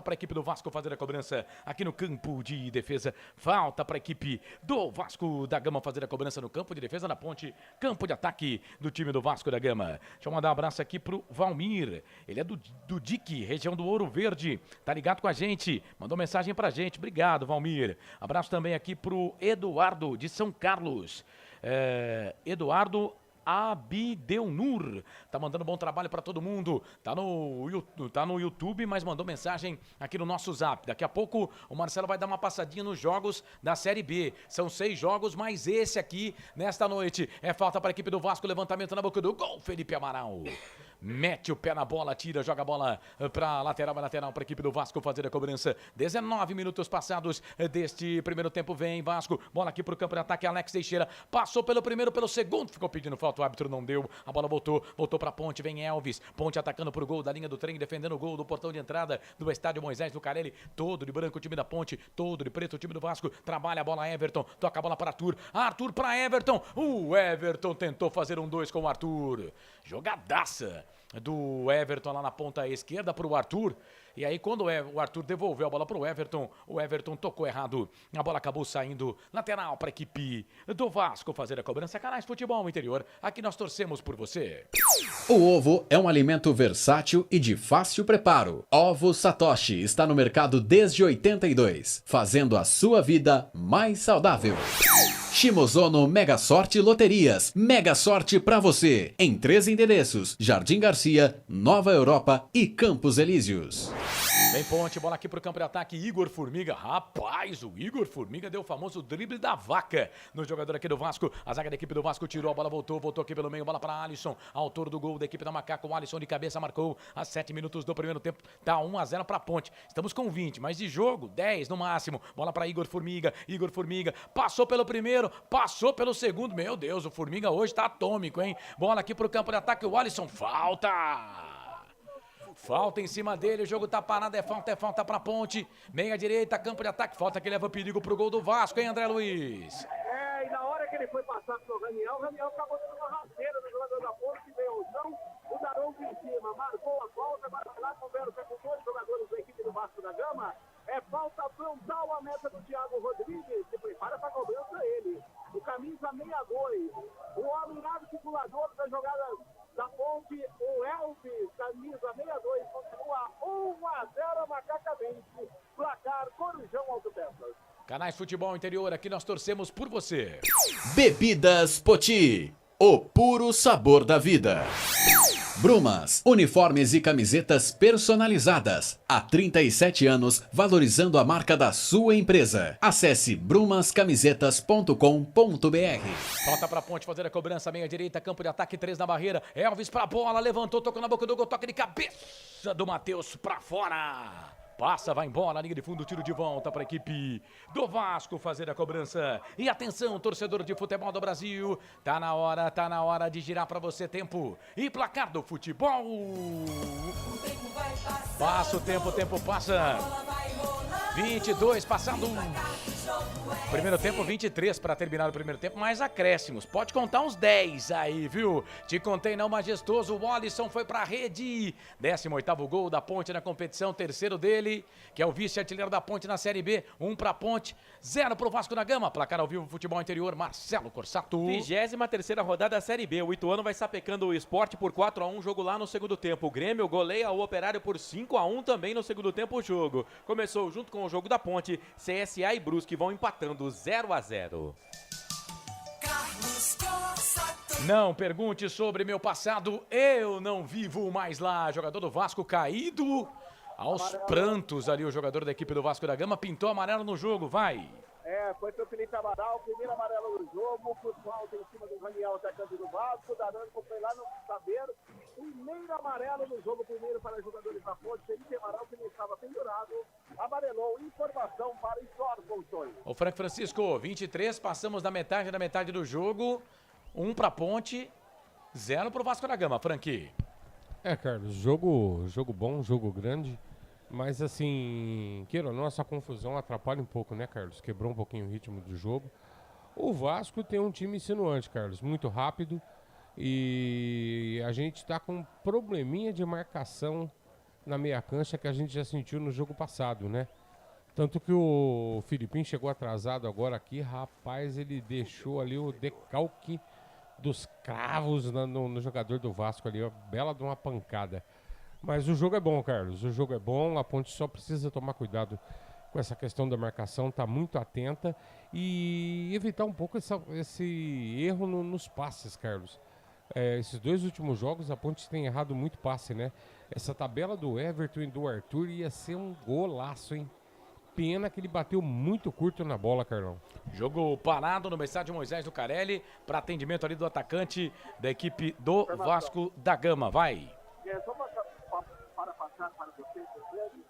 para a equipe do Vasco fazer a cobrança aqui no campo de defesa. Falta para a equipe do Vasco da Gama fazer a cobrança no campo de defesa na Ponte, campo de ataque do time do Vasco da Gama. Deixa eu mandar um abraço aqui pro Valmir. Ele é do DIC, região do Ouro Verde. Tá ligado com a gente. Mandou mensagem pra gente. Obrigado, Valmir. Abraço também aqui pro Eduardo, de São Carlos. Eduardo Abideunur. Tá mandando bom trabalho pra todo mundo. Tá no YouTube, mas mandou mensagem aqui no nosso Zap. Daqui a pouco o Marcelo vai dar uma passadinha nos jogos da Série B. São 6 jogos, mas esse aqui, nesta noite, é falta para a equipe do Vasco. Levantamento na boca do gol. Felipe Amaral mete o pé na bola, tira, joga a bola pra lateral para a equipe do Vasco fazer a cobrança. 19 minutos passados deste primeiro tempo. Vem Vasco, bola aqui pro campo de ataque. Alex Teixeira passou pelo primeiro, pelo segundo, ficou pedindo falta, o árbitro não deu. A bola voltou pra Ponte, vem Elvis. Ponte atacando pro gol da linha do trem, defendendo o gol do portão de entrada do estádio Moisés Lucarelli. Todo de branco o time da Ponte, todo de preto o time do Vasco. Trabalha a bola Everton, toca a bola para Arthur. Arthur para Everton. O Everton tentou fazer 1-2 com o Arthur. Jogadaça do Everton lá na ponta esquerda para o Arthur. E aí quando o Arthur devolveu a bola para o Everton tocou errado. A bola acabou saindo lateral para a equipe do Vasco fazer a cobrança. Canais Futebol Interior, aqui nós torcemos por você. O ovo é um alimento versátil e de fácil preparo. Ovo Satoshi está no mercado desde 82, fazendo a sua vida mais saudável. Shimozono Mega Sorte Loterias. Mega Sorte pra você. Em 3 endereços: Jardim Garcia, Nova Europa e Campos Elíseos. Vem Ponte, bola aqui pro campo de ataque. Igor Formiga. Rapaz, o Igor Formiga deu o famoso drible da vaca no jogador aqui do Vasco. A zaga da equipe do Vasco tirou a bola, voltou aqui pelo meio. Bola para Alisson, autor do gol da equipe da Macaco. O Alisson de cabeça marcou a 7 minutos do primeiro tempo. Tá 1-0 pra Ponte. Estamos com 20, mas de jogo, 10 no máximo. Bola para Igor Formiga. Igor Formiga passou pelo primeiro, passou pelo segundo. Meu Deus, o Formiga hoje tá atômico, hein? Bola aqui pro campo de ataque. O Alisson, falta em cima dele, o jogo tá parado, é falta pra Ponte. Meia direita, campo de ataque, falta que leva perigo pro gol do Vasco, hein, André Luiz? E na hora que ele foi passar pro Raniel, o Raniel acabou dando uma rasteira no jogador da Ponte, que veio o chão, o Daronco em cima, marcou a falta, vai lá, conversa com 2 jogadores da equipe do Vasco da Gama. É falta frontal a meta do Thiago Rodrigues, se prepara pra cobrança ele. O camisa 62, o homem articulador da jogada da Ponte, o Elvis, camisa 62, continua 1-0 macacamente. Placar Corujão Autopeças. Canais Futebol Interior, aqui nós torcemos por você. Bebidas Poti, o puro sabor da vida. Brumas, uniformes e camisetas personalizadas. Há 37 anos, valorizando a marca da sua empresa. Acesse brumascamisetas.com.br. Falta pra Ponte fazer a cobrança, meia direita, campo de ataque, 3 na barreira. Elvis pra bola, levantou, tocou na boca do gol, toque de cabeça do Matheus pra fora. Passa, vai embora, linha de fundo, tiro de volta para a equipe do Vasco fazer a cobrança. E atenção, torcedor de futebol do Brasil, tá na hora de girar para você tempo e placar do futebol. Passa o tempo passa. 22 passando. Primeiro tempo, 23 para terminar o primeiro tempo, mais acréscimos. Pode contar uns 10 aí, viu? Te contei não, majestoso. O Alisson foi pra rede. 18º gol da Ponte na competição, terceiro dele, que é o vice-artilheiro da Ponte na Série B. 1 pra Ponte, 0 pro Vasco da Gama. Placar ao vivo, Futebol Interior, Marcelo Corsato. 23ª rodada da Série B. O Ituano vai sapecando o Sport por 4-1, jogo lá no segundo tempo. O Grêmio goleia o Operário por 5-1 também no segundo tempo o jogo. Começou junto com o jogo da Ponte, CSA e Brusque vão empatando 0-0. Não pergunte sobre meu passado, eu não vivo mais lá. Jogador do Vasco caído aos prantos ali, o jogador da equipe do Vasco da Gama pintou amarelo no jogo, vai. Foi pro Felipe Amaral, primeiro amarelo do jogo, por falta em cima do Raniel, atacante do Vasco, Daranco foi lá no saber, primeiro amarelo no jogo, primeiro para os jogadores da Ponte, Felipe Amaral, que não estava pendurado, amarelou, informação para História Colchões. O Frank Francisco, 23, passamos da metade do jogo, 1 pra Ponte, 0 pro Vasco da Gama, Frank. Carlos, jogo bom, jogo grande. Mas assim, queira ou não, essa confusão atrapalha um pouco, né, Carlos? Quebrou um pouquinho o ritmo do jogo. O Vasco tem um time insinuante, Carlos, muito rápido. E a gente tá com um probleminha de marcação na meia cancha que a gente já sentiu no jogo passado, né? Tanto que o Filipinho chegou atrasado agora aqui, rapaz, ele deixou ali o decalque dos cravos no jogador do Vasco ali, ó, bela de uma pancada. Mas o jogo é bom, Carlos, o jogo é bom, a Ponte só precisa tomar cuidado com essa questão da marcação, tá muito atenta e evitar um pouco esse erro nos passes, Carlos. Esses dois últimos jogos a Ponte tem errado muito passe, né? Essa tabela do Everton e do Arthur ia ser um golaço, hein? Pena que ele bateu muito curto na bola, Carlão. Jogo parado no estádio Moisés do Carelli para atendimento ali do atacante da equipe do Vasco da Gama, vai. Só para passar para vocês, o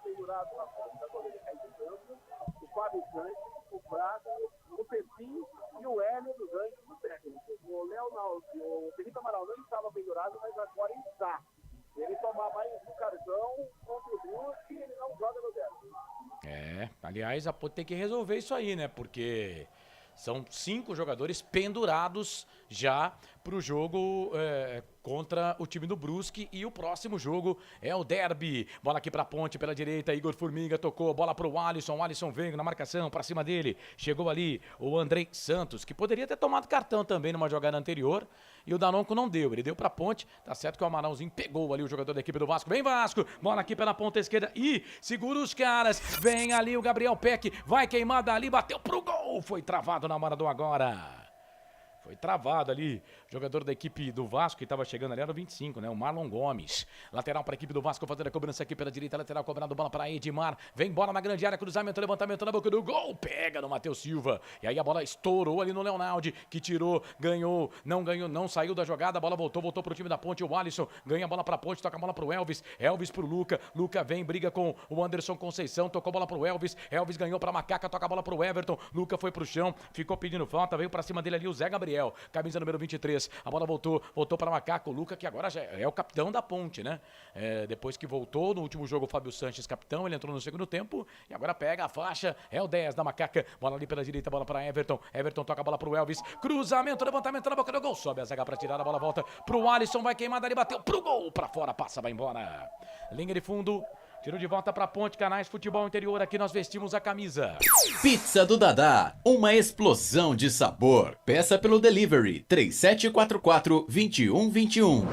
pendurado na ponta da goleira Caio Santos, o Fábio Santos, o Prado, o Pepim e o Hélio dos Anjos do técnico. O Leonardo, o Felipe Amaral não estava pendurado, mas agora está. Ele tomar mais um cartão contra o Brusque e ele não joga no derby. Aliás, a Ponte tem que resolver isso aí, né? Porque são 5 jogadores pendurados já pro jogo contra o time do Brusque e o próximo jogo é o derby. Bola aqui pra Ponte pela direita, Igor Formiga tocou, bola pro Alisson, o Alisson veio na marcação pra cima dele, chegou ali o Andrei Santos, que poderia ter tomado cartão também numa jogada anterior e o Daronco não deu, ele deu pra Ponte, tá certo que o Amaralzinho pegou ali o jogador da equipe do Vasco, vem Vasco, bola aqui pela ponta esquerda e segura os caras, vem ali o Gabriel Peck, vai queimar dali, bateu pro gol, foi travado na Maradona agora. Foi travado ali, jogador da equipe do Vasco que estava chegando ali era o 25, né? O Marlon Gomes. Lateral para a equipe do Vasco, fazendo a cobrança aqui pela direita, lateral cobrando bola para Edmar. Vem bola na grande área, cruzamento, levantamento na boca do gol. Pega no Matheus Silva. E aí a bola estourou ali no Leonardo, que tirou, ganhou, não saiu da jogada. A bola voltou pro time da Ponte. O Alisson ganha a bola para a Ponte, toca a bola pro Elvis. Elvis pro Luca. Luca vem, briga com o Anderson Conceição, tocou a bola pro Elvis. Elvis ganhou pra Macaca, toca a bola pro Everton. Luca foi pro chão, ficou pedindo falta, veio pra cima dele ali o Zé Gabriel. Camisa número 23, a bola voltou para Macaco, o Luca, que agora já é o capitão da Ponte, né? Depois que voltou no último jogo o Fábio Sanches, capitão, ele entrou no segundo tempo e agora pega a faixa, é o 10 da Macaca, bola ali pela direita, bola para Everton, Everton toca a bola pro Elvis, cruzamento, levantamento na boca do gol, sobe a zaga para tirar, a bola volta pro Alisson, vai queimar, dali bateu pro gol, para fora, passa, vai embora. Linha de fundo, tiro de volta pra Ponte, Canais Futebol Interior, aqui nós vestimos a camisa. Pizza do Dadá, uma explosão de sabor. Peça pelo delivery 3744-2121.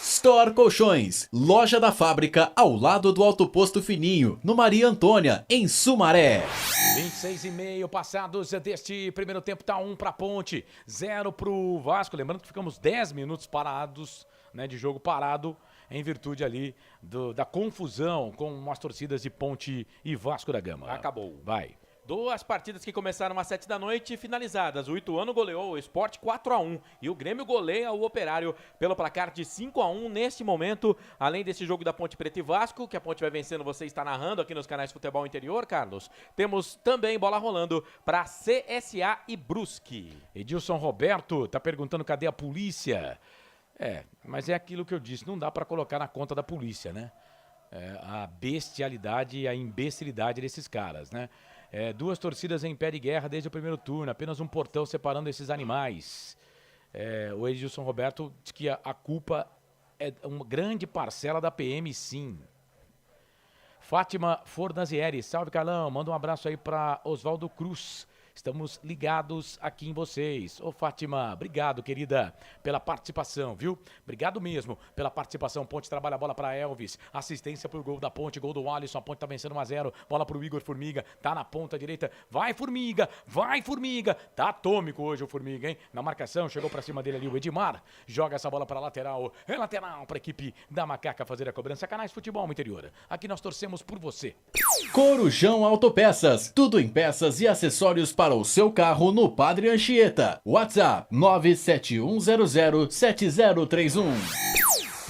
Store Colchões, loja da fábrica ao lado do Alto Posto Fininho, no Maria Antônia, em Sumaré. 26,5 passados deste primeiro tempo, tá 1 pra Ponte, 0 pro Vasco. Lembrando que ficamos 10 minutos parados, né, de jogo parado, em virtude ali da confusão com as torcidas de Ponte e Vasco da Gama. Acabou. Vai. 2 partidas que começaram às 7 da noite finalizadas. O Ituano goleou o Sport 4-1 e o Grêmio goleia o Operário pelo placar de 5-1 neste momento. Além desse jogo da Ponte Preta e Vasco, que a Ponte vai vencendo, você está narrando aqui nos canais Futebol Interior, Carlos. Temos também bola rolando para CSA e Brusque. Edilson Roberto tá perguntando cadê a polícia. Mas é aquilo que eu disse, não dá para colocar na conta da polícia, né? A bestialidade e a imbecilidade desses caras, né? 2 torcidas em pé de guerra desde o primeiro turno, apenas um portão separando esses animais. O Edilson Roberto diz que a culpa é uma grande parcela da PM, sim. Fátima Fornazieri, salve Carlão, manda um abraço aí para Oswaldo Cruz. Estamos ligados aqui em vocês. Ô Fátima, obrigado, querida, pela participação, viu? Obrigado mesmo pela participação. Ponte trabalha a bola para Elvis. Assistência pro gol da Ponte, gol do Alisson. A Ponte tá vencendo 1-0. Bola pro Igor Formiga. Tá na ponta direita. Vai, Formiga! Vai, Formiga! Tá atômico hoje o Formiga, hein? Na marcação, chegou pra cima dele ali o Edmar. Joga essa bola pra lateral. É lateral pra equipe da Macaca fazer a cobrança. Canais Futebol Interior. Aqui nós torcemos por você. Corujão Autopeças. Tudo em peças e acessórios para o seu carro no Padre Anchieta. WhatsApp 971007031.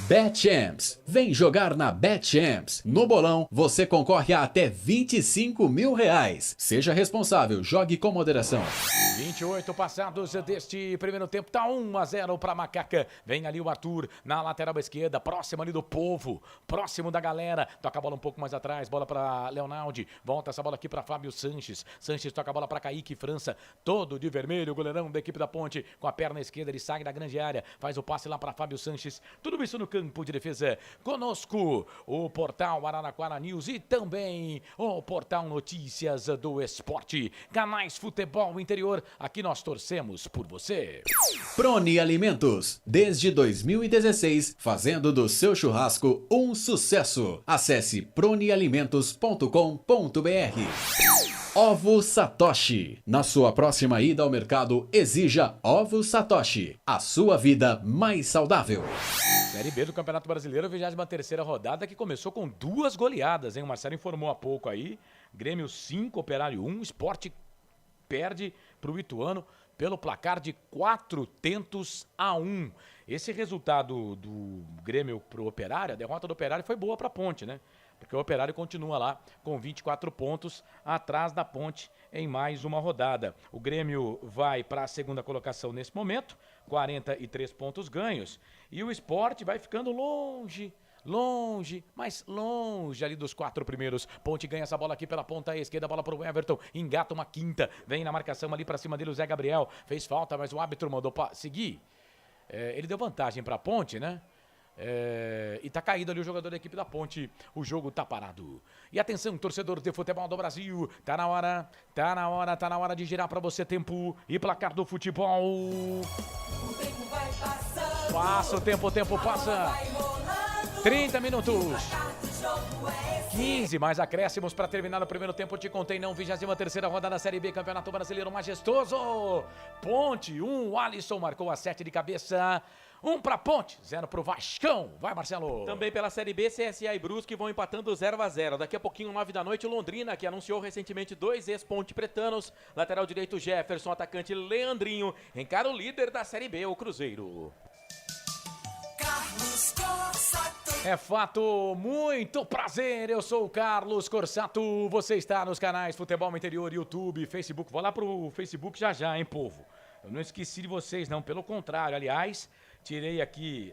BetChamps. Vem jogar na BetChamps. No bolão, você concorre a até R$25 mil. Seja responsável, jogue com moderação. 28 passados deste primeiro tempo, tá 1-0 pra Macaca. Vem ali o Arthur na lateral esquerda, próximo ali do povo, próximo da galera. Toca a bola um pouco mais atrás, bola pra Leonardo. Volta essa bola aqui pra Fábio Sanches. Sanches toca a bola pra Kaique França, todo de vermelho, o goleirão da equipe da Ponte. Com a perna esquerda, ele sai da grande área, faz o passe lá pra Fábio Sanches. Tudo isso no campo de defesa. Conosco, o portal Araraquara News e também o portal Notícias do Esporte. Canais Futebol Interior, aqui nós torcemos por você. Prone Alimentos, desde 2016, fazendo do seu churrasco um sucesso. Acesse pronealimentos.com.br. Ovo Satoshi. Na sua próxima ida ao mercado, exija Ovo Satoshi. A sua vida mais saudável. Série B do Campeonato Brasileiro, 23ª rodada, que começou com 2 goleadas, hein? O Marcelo informou há pouco aí. Grêmio 5, Operário 1. Sport perde para o Ituano pelo placar de 4-1. Esse resultado do Grêmio para o Operário, a derrota do Operário foi boa para a Ponte, né? Porque o Operário continua lá com 24 pontos atrás da Ponte em mais uma rodada. O Grêmio vai para a segunda colocação nesse momento, 43 pontos ganhos. E o Sport vai ficando longe, mais longe ali dos 4 primeiros. Ponte ganha essa bola aqui pela ponta esquerda, bola pro Everton, engata uma quinta, vem na marcação ali pra cima dele o Zé Gabriel, fez falta, mas o árbitro mandou seguir. Ele deu vantagem pra Ponte, né? E tá caído ali o jogador da equipe da Ponte. O jogo tá parado. E atenção, torcedor de futebol do Brasil, tá na hora de girar pra você tempo e placar do futebol. O tempo vai passando. Passa o tempo passa. 30 minutos. 15 mais acréscimos para terminar o primeiro tempo. Te contei, não. 23ª rodada da Série B, Campeonato Brasileiro majestoso. Ponte 1, Alisson marcou a 7 de cabeça. 1 pra Ponte, 0 pro Vascão. Vai, Marcelo. Também pela Série B, CSA e Brusque vão empatando 0-0. Daqui a pouquinho, 9 da noite, o Londrina, que anunciou recentemente 2 ex-Ponte Pretanos. Lateral direito, Jefferson, atacante Leandrinho. Encara o líder da Série B, o Cruzeiro. Carlos Corsato. É fato, muito prazer, eu sou o Carlos Corsato, você está nos canais Futebol Interior, YouTube, Facebook, vou lá pro Facebook já, hein, povo? Eu não esqueci de vocês, não, pelo contrário, aliás, tirei aqui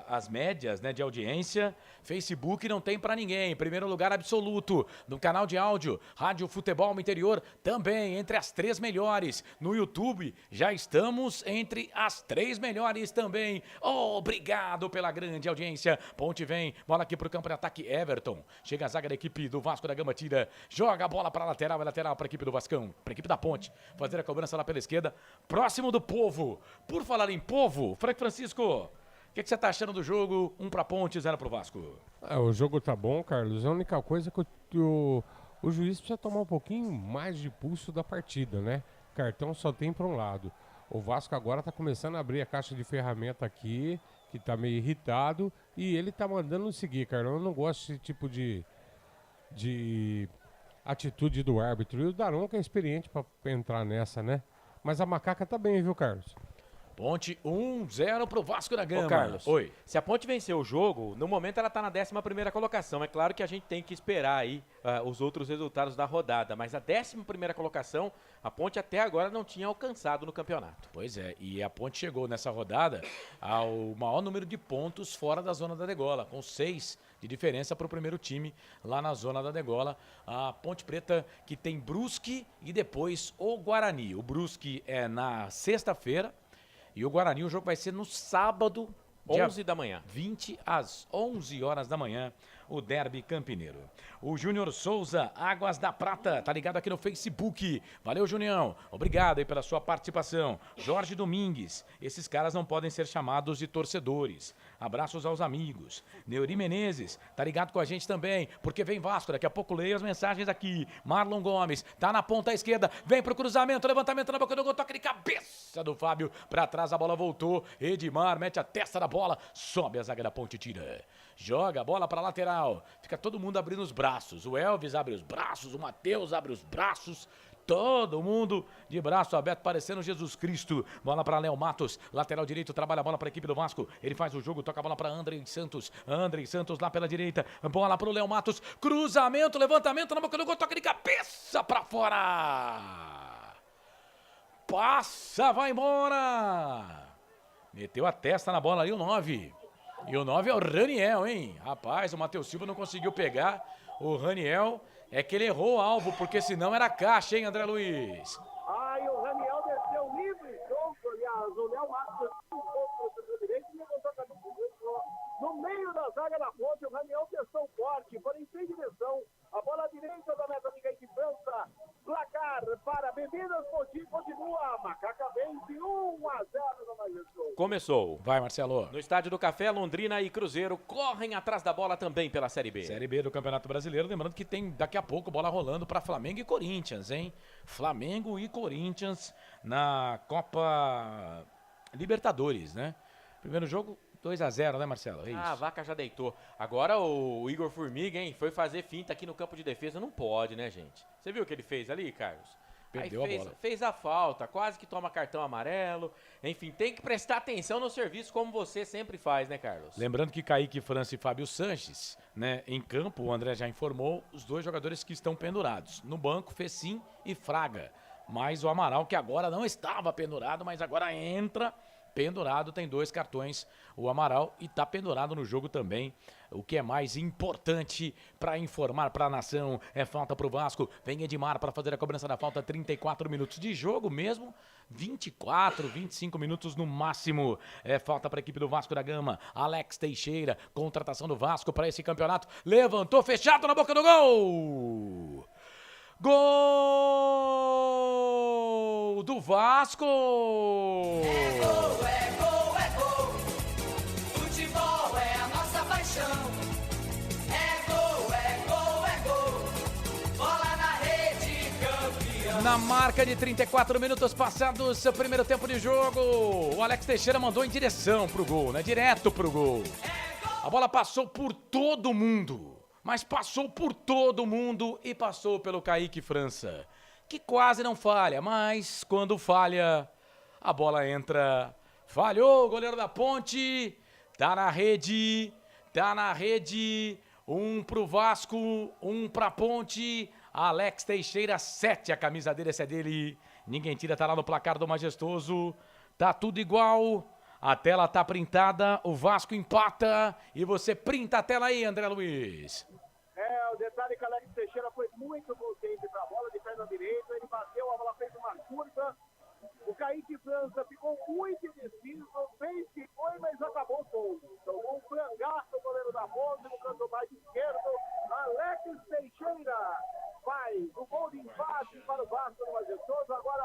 as médias, né, de audiência. Facebook não tem pra ninguém. Primeiro lugar absoluto no canal de áudio. Rádio Futebol Interior também entre as 3 melhores. No YouTube já estamos entre as 3 melhores também. Obrigado pela grande audiência. Ponte vem, bola aqui pro campo de ataque. Everton. Chega a zaga da equipe do Vasco da Gama, tira. Joga a bola pra lateral, é lateral pra equipe do Vascão. Pra equipe da Ponte. Fazer a cobrança lá pela esquerda. Próximo do Povo. Por falar em Povo, Frank Francisco, o que você tá achando do jogo? 1 pra Ponte, 0 pro Vasco. O jogo tá bom, Carlos. A única coisa é que o juiz precisa tomar um pouquinho mais de pulso da partida, né? Cartão só tem para um lado. O Vasco agora tá começando a abrir a caixa de ferramenta aqui, que tá meio irritado, e ele tá mandando seguir, Carlos. Eu não gosto desse tipo de atitude do árbitro. E o Daronco é experiente para entrar nessa, né? Mas a Macaca tá bem, viu, Carlos? Ponte 1-0 pro Vasco da Gama. Ô, Carlos, Oi. Se a Ponte vencer o jogo, no momento ela tá na 11ª colocação. É claro que a gente tem que esperar aí os outros resultados da rodada, mas a 11ª colocação, a Ponte até agora não tinha alcançado no campeonato. Pois é, e a Ponte chegou nessa rodada ao maior número de pontos fora da zona da degola, com 6 de diferença para o primeiro time lá na zona da degola. A Ponte Preta que tem Brusque e depois o Guarani. O Brusque é na sexta-feira e o Guarani, o jogo vai ser no sábado, 11 da manhã. 20 às 11 horas da manhã, o derby campineiro. O Júnior Souza, Águas da Prata, tá ligado aqui no Facebook. Valeu, Junião. Obrigado aí pela sua participação. Jorge Domingues, esses caras não podem ser chamados de torcedores. Abraços aos amigos. Neuri Menezes, tá ligado com a gente também, porque vem Vasco, daqui a pouco leio as mensagens aqui. Marlon Gomes, tá na ponta esquerda, vem pro cruzamento, levantamento na boca do gol, toque de cabeça do Fábio, pra trás a bola voltou, Edmar mete a testa da bola, sobe a zaga da Ponte, tira. Joga a bola pra lateral, fica todo mundo abrindo os braços, o Elvis abre os braços, o Matheus abre os braços, todo mundo de braço aberto, parecendo Jesus Cristo. Bola para Léo Matos, lateral direito, trabalha a bola para a equipe do Vasco. Ele faz o jogo, toca a bola para Andrei Santos. Andrei Santos lá pela direita. Bola para o Léo Matos. Cruzamento, levantamento na boca do gol, toca de cabeça para fora. Passa, vai embora. Meteu a testa na bola ali o 9. E o 9 é o Raniel, hein? Rapaz, o Matheus Silva não conseguiu pegar. O Raniel é que ele errou o alvo, porque senão era caixa, hein, André Luiz? E o Raniel desceu livre, solto, aliás, o Léo Matos um pouco pro direito e levantou a cabeça no meio da zaga da Ponte. O Raniel testou forte, porém sem direção. A bola direita da meta de de França. Placar para Bebidas Ponte, continua. Macaca vence 1-0 no Majestoso. Começou. Vai, Marcelo. No Estádio do Café, Londrina e Cruzeiro correm atrás da bola também pela Série B. Série B do Campeonato Brasileiro, lembrando que tem daqui a pouco bola rolando para Flamengo e Corinthians, hein? Flamengo e Corinthians na Copa Libertadores, né? Primeiro jogo 2-0, né, Marcelo? É isso. A vaca já deitou. Agora o Igor Formiga, hein, foi fazer finta aqui no campo de defesa. Não pode, né, gente? Você viu o que ele fez ali, Carlos? Perdeu a bola. Fez a falta, quase que toma cartão amarelo. Enfim, tem que prestar atenção no serviço como você sempre faz, né, Carlos? Lembrando que Kaique França e Fábio Sanches, né, em campo, o André já informou, os dois jogadores que estão pendurados. No banco, Fecim e Fraga. Mas o Amaral, que agora não estava pendurado, mas agora entra pendurado, tem 2 cartões o Amaral e tá pendurado no jogo também. O que é mais importante para informar para a nação é falta pro Vasco. Vem Edmar para fazer a cobrança da falta, 34 minutos de jogo mesmo, 24, 25 minutos no máximo. É falta para a equipe do Vasco da Gama. Alex Teixeira, contratação do Vasco para esse campeonato. Levantou, fechado na boca do gol! Gol do Vasco! É gol, é gol, é gol. Futebol é a nossa paixão. É gol, é gol, é gol. Bola na rede, campeão. Na marca de 34 minutos passados, seu primeiro tempo de jogo, o Alex Teixeira mandou em direção pro gol, né? Direto pro gol. A bola passou por todo mundo. Mas passou por todo mundo e passou pelo Kaique França, que quase não falha, mas quando falha, a bola entra. Falhou o goleiro da Ponte, tá na rede, 1 pro Vasco, 1 pra Ponte, Alex Teixeira, 7, a camisa dele, essa é dele, ninguém tira, tá lá no placar do Majestoso, tá tudo igual. A tela tá printada, o Vasco empata e você printa a tela aí, André Luiz. O detalhe é que o Alex Teixeira foi muito consciente pra bola, de perna direita, ele bateu, a bola fez uma curva. O Kaique França ficou muito indeciso, fez que foi, mas acabou o gol. Tomou um frangaço o goleiro da Ponte no canto mais esquerdo. Alex Teixeira faz o gol de empate para o Vasco no Majestoso, agora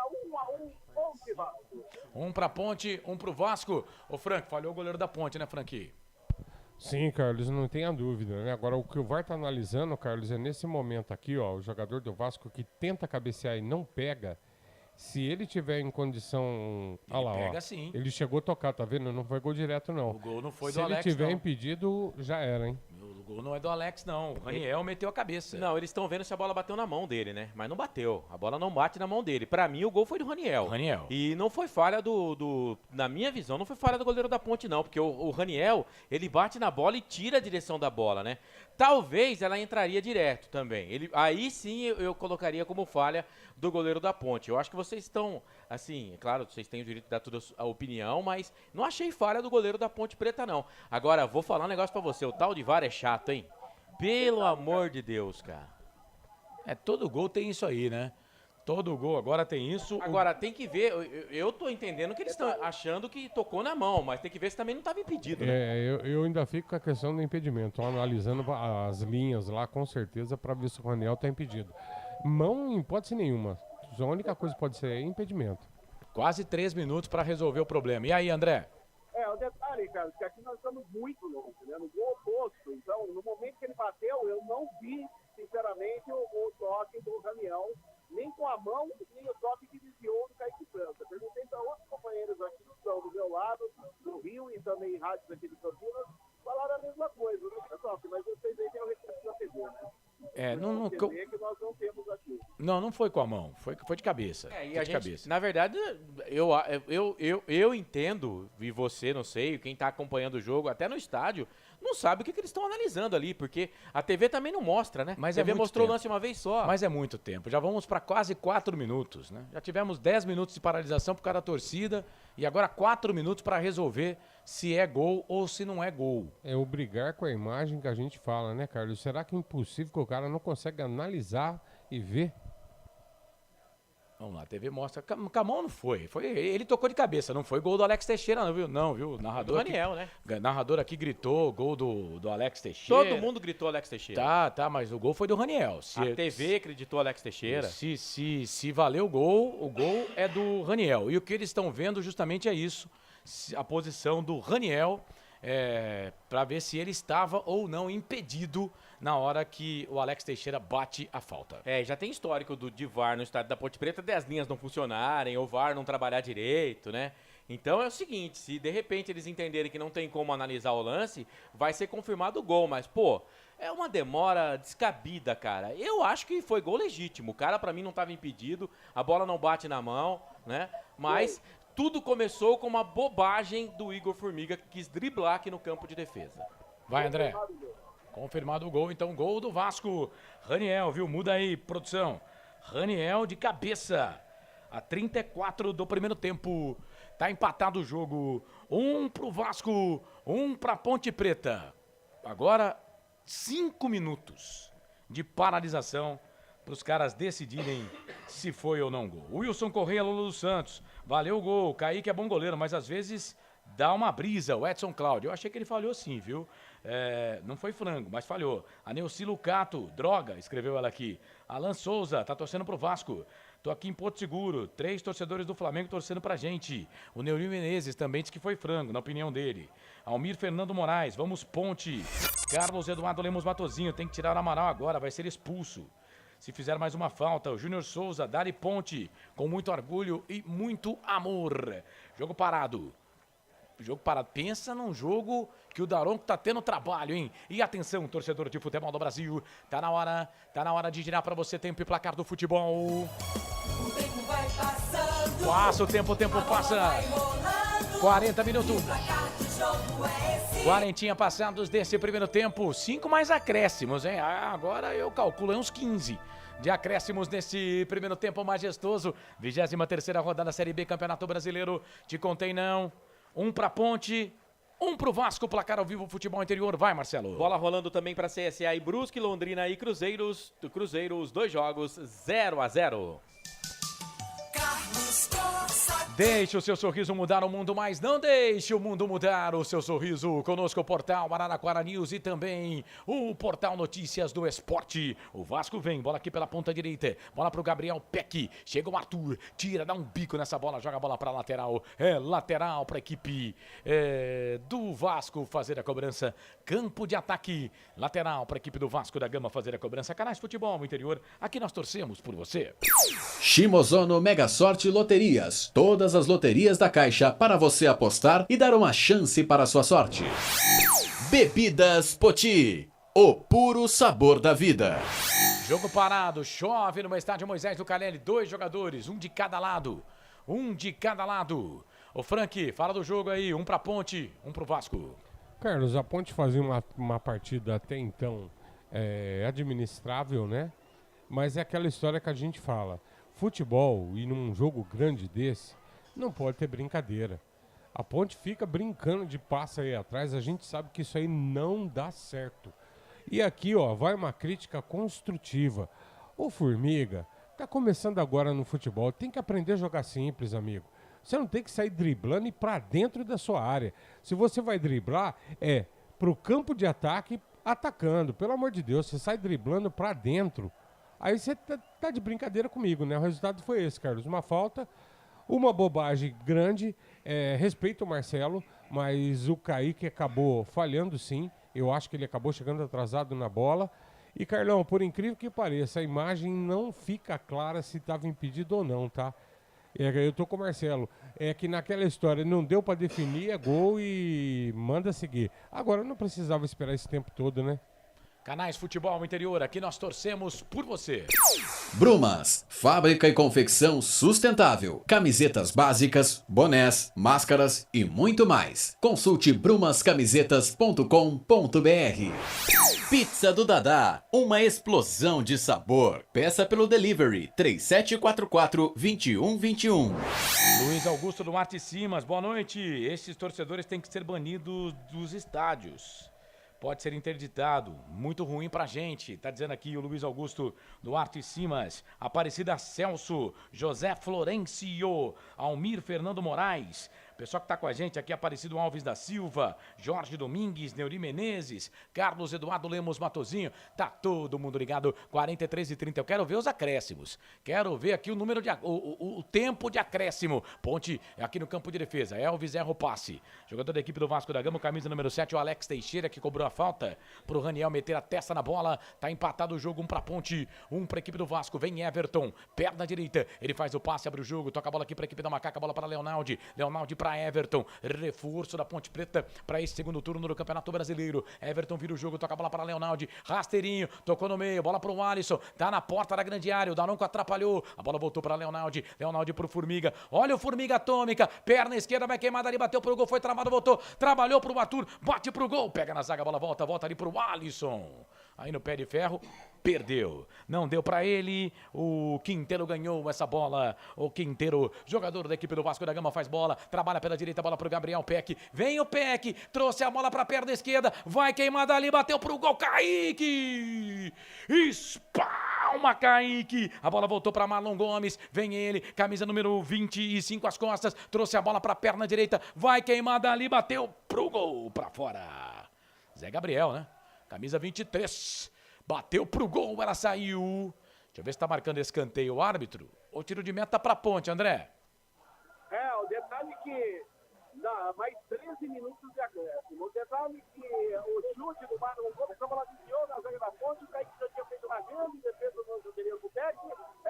1-1, Ponte Vasco. 1 pra Ponte, 1 pro Vasco. Ô Frank, falhou o goleiro da Ponte, né, Frank? Sim, Carlos, não tenha dúvida, né? Agora, o que o VAR tá analisando, Carlos, é nesse momento aqui, ó, o jogador do Vasco que tenta cabecear e não pega, se ele tiver em condição... Olha lá, pega ó. sim. Ele chegou a tocar, tá vendo? Não foi gol direto, não. O gol não foi se do Alex, Se ele tiver não. impedido, já era, hein? gol não é do Alex, não. O Raniel meteu a cabeça. Não, eles estão vendo se a bola bateu na mão dele, né? Mas não bateu. A bola não bate na mão dele. Pra mim, o gol foi do Raniel. E não foi falha na minha visão, não foi falha do goleiro da Ponte, não. Porque o Raniel, ele bate na bola e tira a direção da bola, né? Talvez ela entraria direto também. Aí sim eu colocaria como falha do goleiro da Ponte. Eu acho que vocês estão, assim, é claro, vocês têm o direito de dar toda a opinião, mas não achei falha do goleiro da Ponte Preta, não. Agora, vou falar um negócio pra você. O tal de VAR é chato, hein? Pelo amor de Deus, cara. Todo gol tem isso aí, né? Todo gol agora tem isso. Agora, tem que ver, eu tô entendendo que eles estão achando que tocou na mão, mas tem que ver se também não estava impedido, né? Eu ainda fico com a questão do impedimento. Tô analisando as linhas lá, com certeza, para ver se o Raniel tá impedido. Mão, em hipótese nenhuma. A única coisa que pode ser é impedimento. Quase 3 minutos para resolver o problema. E aí, André? O detalhe, cara, que aqui nós estamos muito longe, né? No gol oposto. Então, no momento que ele bateu, eu não vi, sinceramente, o toque do Raniel, nem com a mão, nem o toque que desviou do Kaique França. Perguntei para outros companheiros aqui que estão do meu lado, do Rio e também em rádios aqui de Campinas, falaram a mesma coisa, né? Mas vocês aí têm o recurso da TV, né? Que nós não temos aqui. Não foi com a mão, foi de cabeça. E a gente, cabeça. Na verdade, eu entendo, e você, não sei, quem tá acompanhando o jogo, até no estádio, não sabe o que eles estão analisando ali, porque a TV também não mostra, né? Mas a TV mostrou tempo. O lance uma vez só. Mas é muito tempo, já vamos para quase 4 minutos, né? Já tivemos 10 minutos de paralisação por causa da torcida e agora 4 minutos para resolver se é gol ou se não é gol. É obrigar com a imagem que a gente fala, né, Carlos? Será que é impossível que o cara não consegue analisar e ver? Vamos lá, a TV mostra. Com a mão não foi. Ele tocou de cabeça, não foi gol do Alex Teixeira, não, viu? Não, viu? Narrador do Raniel, né? Narrador aqui gritou gol do Alex Teixeira. Todo mundo gritou Alex Teixeira. Tá, mas o gol foi do Raniel. A TV acreditou Alex Teixeira. Se valeu o gol é do Raniel. E o que eles estão vendo justamente é isso. A posição do Raniel, para ver se ele estava ou não impedido na hora que o Alex Teixeira bate a falta. Já tem histórico de VAR no estádio da Ponte Preta, de as linhas não funcionarem, ou VAR não trabalhar direito, né? Então é o seguinte, se de repente eles entenderem que não tem como analisar o lance, vai ser confirmado o gol, mas pô, é uma demora descabida, cara. Eu acho que foi gol legítimo, o cara pra mim não estava impedido, a bola não bate na mão, né? Mas tudo começou com uma bobagem do Igor Formiga, que quis driblar aqui no campo de defesa. Vai, André. Confirmado o gol, então gol do Vasco. Raniel, viu? Muda aí, produção. Raniel de cabeça. A 34 do primeiro tempo. Tá empatado o jogo. 1 pro Vasco, 1 pra Ponte Preta. Agora, 5 minutos de paralisação para os caras decidirem se foi ou não gol. Wilson Correia, Lula dos Santos. Valeu o gol. Kaique é bom goleiro, mas às vezes dá uma brisa. O Edson Cláudio. Eu achei que ele falhou sim, viu? Não foi frango, mas falhou. A Neuci Lucato, droga, escreveu ela aqui. Alan Souza, tá torcendo pro Vasco. Tô aqui em Porto Seguro. 3 torcedores do Flamengo torcendo pra gente. O Neurinho Menezes também disse que foi frango, na opinião dele. Almir Fernando Moraes, vamos Ponte. Carlos Eduardo Lemos Matozinho, tem que tirar o Amaral agora, vai ser expulso. Se fizer mais uma falta, o Júnior Souza, Dari Ponte, com muito orgulho e muito amor. Jogo parado. Jogo parado. Pensa num jogo que o Daronco tá tendo trabalho, hein? E atenção, torcedor de futebol do Brasil. Tá na hora de girar pra você tempo e placar do futebol. O tempo vai passando. Passa o tempo passa. 40 minutos. Quarentinha passados desse primeiro tempo. 5 mais acréscimos, hein? Agora eu calculo uns 15 de acréscimos nesse primeiro tempo majestoso. 23ª rodada Série B, Campeonato Brasileiro. Te contei não. 1 pra Ponte, 1 pro Vasco, placar ao vivo, futebol interior. Vai, Marcelo. Bola rolando também para CSA e Brusque, Londrina e Cruzeiros. Cruzeiros, 2 jogos, 0-0. Deixe o seu sorriso mudar o mundo, mas não deixe o mundo mudar o seu sorriso. Conosco o portal Araraquara News e também o portal Notícias do Esporte. O Vasco vem, bola aqui pela ponta direita, bola pro Gabriel Peck, chega o Arthur, tira, dá um bico nessa bola, joga a bola pra lateral. É lateral pra equipe do Vasco fazer a cobrança. Campo de ataque, lateral pra equipe do Vasco da Gama fazer a cobrança. Canais Futebol Interior, aqui nós torcemos por você. Shimozono Mega Sorte Loterias. Todas as loterias da Caixa para você apostar e dar uma chance para a sua sorte. Bebidas Poti. o puro sabor da vida. Jogo parado, chove no estádio Moisés Lucarelli, 2 jogadores, um de cada lado. Ô Frank, fala do jogo aí, um pra Ponte, um pro Vasco. Carlos, a Ponte fazia uma partida até então administrável, né? Mas é aquela história que a gente fala. Futebol e num jogo grande desse, não pode ter brincadeira. A Ponte fica brincando de passa aí atrás, a gente sabe que isso aí não dá certo. E aqui, ó, vai uma crítica construtiva. Ô Formiga, tá começando agora no futebol, tem que aprender a jogar simples, amigo. Você não tem que sair driblando e ir pra dentro da sua área. Se você vai driblar, pro campo de ataque, atacando. Pelo amor de Deus, você sai driblando pra dentro. Aí você tá de brincadeira comigo, né? O resultado foi esse, Carlos. Uma falta, uma bobagem grande. Respeito o Marcelo, mas o Kaique acabou falhando sim. Eu acho que ele acabou chegando atrasado na bola. E, Carlão, por incrível que pareça, a imagem não fica clara se estava impedido ou não, tá? Eu tô com o Marcelo. É que naquela história não deu para definir, é gol e manda seguir. Agora não precisava esperar esse tempo todo, né? Canais Futebol Interior, aqui nós torcemos por você. Brumas, fábrica e confecção sustentável. Camisetas básicas, bonés, máscaras e muito mais. Consulte brumascamisetas.com.br. Pizza do Dadá, uma explosão de sabor. Peça pelo delivery 3744-2121. Luiz Augusto Duarte Simas, boa noite. Esses torcedores têm que ser banidos dos estádios. Pode ser interditado, muito ruim pra gente, tá dizendo aqui o Luiz Augusto Duarte Simas, Aparecida Celso, José Florencio, Almir Fernando Moraes, pessoal que tá com a gente aqui, Aparecido Alves da Silva, Jorge Domingues, Neuri Menezes, Carlos Eduardo Lemos Matozinho, tá todo mundo ligado, 43:30, eu quero ver os acréscimos, quero ver aqui o número de, o tempo de acréscimo, Ponte aqui no campo de defesa, Elvis erra o passe, jogador da equipe do Vasco da Gama, camisa número 7, o Alex Teixeira, que cobrou a falta pro Raniel meter a testa na bola, tá empatado o jogo, um pra Ponte, um pra equipe do Vasco, vem Everton, perna direita, ele faz o passe, abre o jogo, toca a bola aqui pra equipe da Macaca, bola para Leonaldi pra Everton, reforço da Ponte Preta para esse segundo turno do Campeonato Brasileiro. Everton vira o jogo, toca a bola para Leonaldi, rasteirinho, tocou no meio, bola pro Alisson, tá na porta da grande área, o Daronco atrapalhou, a bola voltou para Leonaldi, Leonaldi pro Formiga, olha o Formiga atômica, perna esquerda, vai queimada ali, bateu pro gol, foi travado, voltou, trabalhou pro Arthur, bate pro gol, pega na zaga, a bola volta ali pro Alisson. Aí no pé de ferro, perdeu. Não deu pra ele. O Quinteiro ganhou essa bola. O Quinteiro, jogador da equipe do Vasco da Gama, faz bola. Trabalha pela direita, bola pro Gabriel Peck. Vem o Peck, trouxe a bola pra perna esquerda. Vai queimada ali, bateu pro gol. Kaique! Espalma Kaique. A bola voltou pra Marlon Gomes. Vem ele, camisa número 25 às costas. Trouxe a bola pra perna direita. Vai queimada ali, bateu pro gol. Pra fora. Zé Gabriel, né? Camisa 23, bateu pro gol, ela saiu. Deixa eu ver se tá marcando escanteio o árbitro. Ou tiro de meta pra Ponte, André? O detalhe que dá mais 13 minutos de acréscimo. O detalhe que o chute do Marlon Gomes, a bola desviou na zaga da Ponte, o Kaique já tinha feito uma grande defesa do anterior do Beck.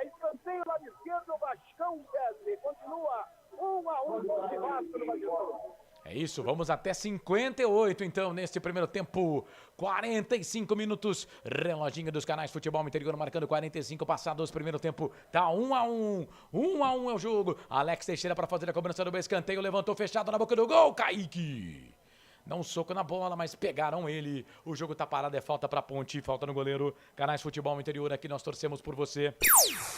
Escanteio lá de esquerda, o Vascão Wesley. Continua 1-1 Ponte Vasco no Majestoso. É isso, vamos até 58 então neste primeiro tempo, 45 minutos, reloginho dos canais Futebol Interior marcando 45 passados, primeiro tempo, tá 1-1 é o jogo, Alex Teixeira para fazer a cobrança do escanteio, levantou fechado na boca do gol, Kaique! Dá um soco na bola, mas pegaram ele. O jogo tá parado, é falta pra Ponte, falta no goleiro. Canais Futebol Interior, aqui nós torcemos por você.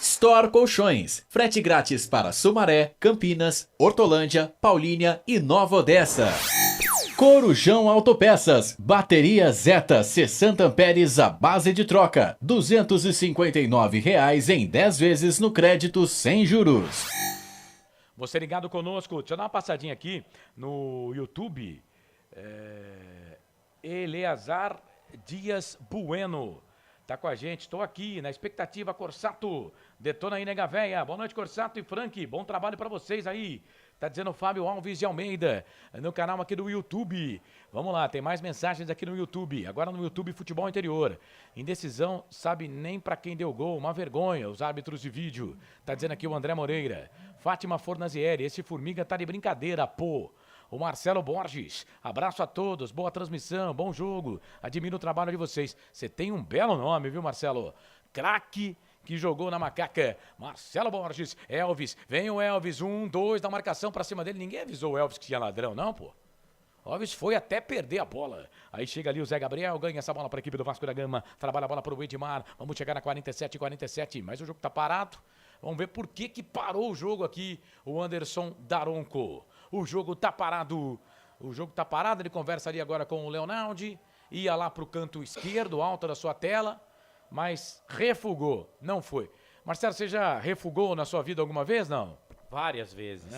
Store Colchões, frete grátis para Sumaré, Campinas, Hortolândia, Paulínia e Nova Odessa. Corujão Autopeças, bateria Zeta 60 amperes à base de troca, R$ 259,00 em 10 vezes no crédito sem juros. Você ligado conosco, deixa eu dar uma passadinha aqui no YouTube. Eleazar Dias Bueno tá com a gente, estou aqui na expectativa. Corsato, detona aí, nega véia. Boa noite, Corsato e Frank, bom trabalho para vocês aí. Tá dizendo o Fábio Alves de Almeida, no canal aqui do YouTube. Vamos lá, tem mais mensagens aqui no YouTube. Agora no YouTube Futebol Interior. Indecisão, sabe nem pra quem deu gol. Uma vergonha, os árbitros de vídeo. Tá dizendo aqui o André Moreira. Fátima Fornazieri, esse Formiga tá de brincadeira, pô. o Marcelo Borges. Abraço a todos, boa transmissão, bom jogo. Admiro o trabalho de vocês. Você tem um belo nome, viu, Marcelo? Craque que jogou na macaca. Marcelo Borges, Elvis, vem o Elvis, 1, 2, da marcação pra cima dele. Ninguém avisou o Elvis que tinha ladrão, não, pô. O Elvis foi até perder a bola. Aí chega ali o Zé Gabriel, ganha essa bola para a equipe do Vasco da Gama. Trabalha a bola para o Edmar. Vamos chegar na 47, mas o jogo tá parado. Vamos ver por que parou o jogo aqui, o Anderson Daronco. O jogo tá parado. O jogo tá parado, ele conversa ali agora com o Leonardi. Ia lá pro canto esquerdo, alto da sua tela, mas refugou. Não foi. Marcelo, você já refugou na sua vida alguma vez, não? Várias vezes.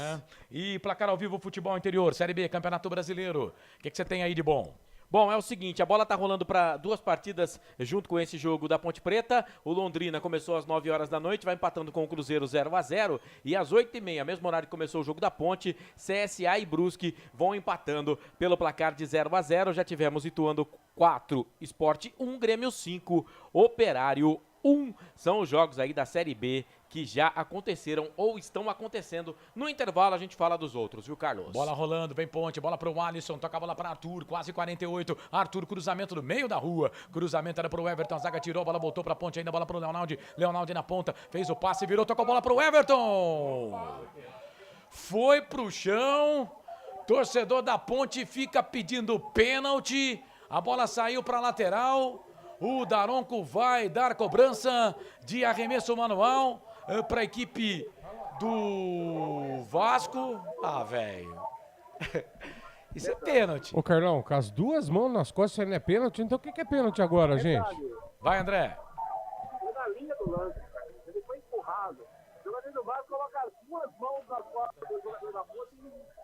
E placar ao vivo, futebol interior, Série B, Campeonato Brasileiro. O que você tem aí de bom? Bom, é o seguinte, a bola tá rolando para 2 partidas junto com esse jogo da Ponte Preta. O Londrina começou às 9 horas da noite, vai empatando com o Cruzeiro 0-0. E às 8h30, mesmo horário que começou o jogo da Ponte, CSA e Brusque vão empatando pelo placar de 0-0. Já tivemos Ituano 4, Sport 1, Grêmio 5, Operário 1. São os jogos aí da Série B que já aconteceram ou estão acontecendo. No intervalo a gente fala dos outros, viu, Carlos? Bola rolando, vem Ponte, bola pro Alisson, toca a bola para Arthur, quase 48. Arthur, cruzamento no meio da rua. Cruzamento era pro Everton, a zaga tirou, a bola voltou pra Ponte, ainda bola pro Leonardi. Leonardi na ponta, fez o passe, virou, tocou a bola pro Everton. Foi pro chão. Torcedor da Ponte fica pedindo pênalti. A bola saiu pra lateral. O Daronco vai dar cobrança de arremesso manual para a equipe do Vasco. Ah, velho. Isso é pênalti. Ô, Carlão, com as 2 mãos nas costas, isso não é pênalti? Então o que é pênalti agora, gente? Vai, André. Foi na linha do lance, ele foi empurrado. O jogador do Vasco coloca as 2 mãos nas costas do jogador da Ponte e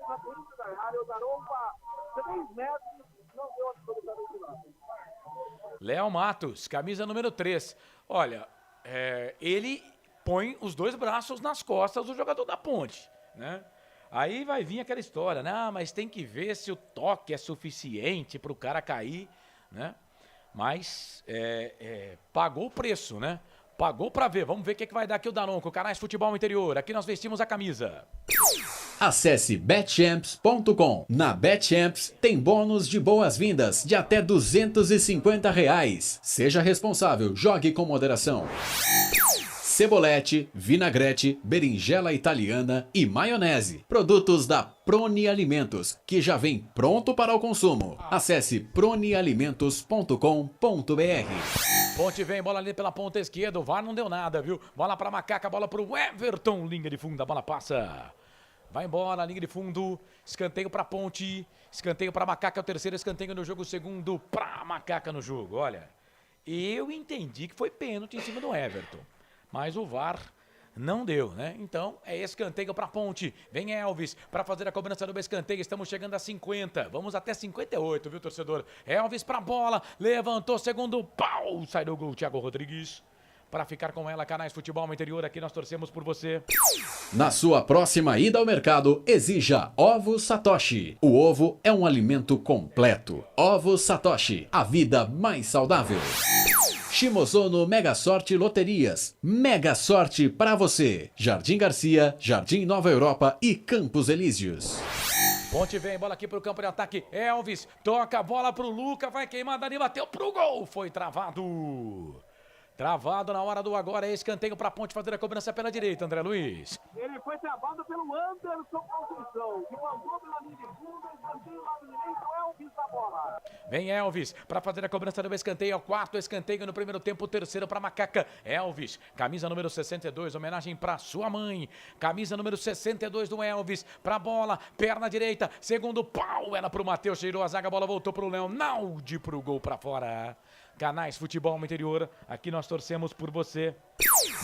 na frente da área. O Daronco a 3 metros, não deu absolutamente nada. Léo Matos, camisa número 3. Olha, ele põe os 2 braços nas costas do jogador da Ponte, né? Aí vai vir aquela história, né? Mas tem que ver se o toque é suficiente para o cara cair, né? Mas pagou o preço, né? Pagou para ver. Vamos ver o que vai dar aqui o Daronco. Canais Futebol Interior. Aqui nós vestimos a camisa. Acesse betchamps.com. Na Betchamps tem bônus de boas-vindas de até R$250. Seja responsável, jogue com moderação. Cebolete, vinagrete, berinjela italiana e maionese. Produtos da Prone Alimentos, que já vem pronto para o consumo. Acesse pronealimentos.com.br. Ponte vem, bola ali pela ponta esquerda. O VAR não deu nada, viu? Bola pra Macaca, bola pro Everton. Linha de fundo, a bola passa. Vai embora, linha de fundo, escanteio pra Ponte, escanteio pra Macaca, o terceiro escanteio no jogo, o segundo pra Macaca no jogo. Olha, eu entendi que foi pênalti em cima do Everton, mas o VAR não deu, né? Então é escanteio pra Ponte. Vem Elvis pra fazer a cobrança do escanteio, estamos chegando a 50, vamos até 58, viu, torcedor? Elvis pra bola, levantou, segundo pau, sai do gol, Thiago Rodrigues. Para ficar com ela, Canais Futebol Interior, aqui nós torcemos por você. Na sua próxima ida ao mercado, exija Ovo Satoshi. O ovo é um alimento completo. Ovo Satoshi, a vida mais saudável. Shimozono Mega Sorte Loterias. Mega sorte para você. Jardim Garcia, Jardim Nova Europa e Campos Elíseos. Ponte vem, bola aqui pro campo de ataque. Elvis toca a bola pro Luca, vai queimar dali, bateu pro gol. Foi travado. Travado na hora do agora, é escanteio pra Ponte fazer a cobrança pela direita, André Luiz. Ele foi travado pelo Anderson Conceição, que mandou pela linha de fundo, escanteio lado direito, Elvis da bola. Vem Elvis pra fazer a cobrança do escanteio, é o 4º escanteio no primeiro tempo, o terceiro pra Macaca. Elvis, camisa número 62, homenagem pra sua mãe. Camisa número 62 do Elvis, pra bola, perna direita, segundo pau, era pro Matheus, tirou a zaga, a bola voltou pro Leonardi, pro gol pra fora. Canais Futebol Interior, aqui nós torcemos por você.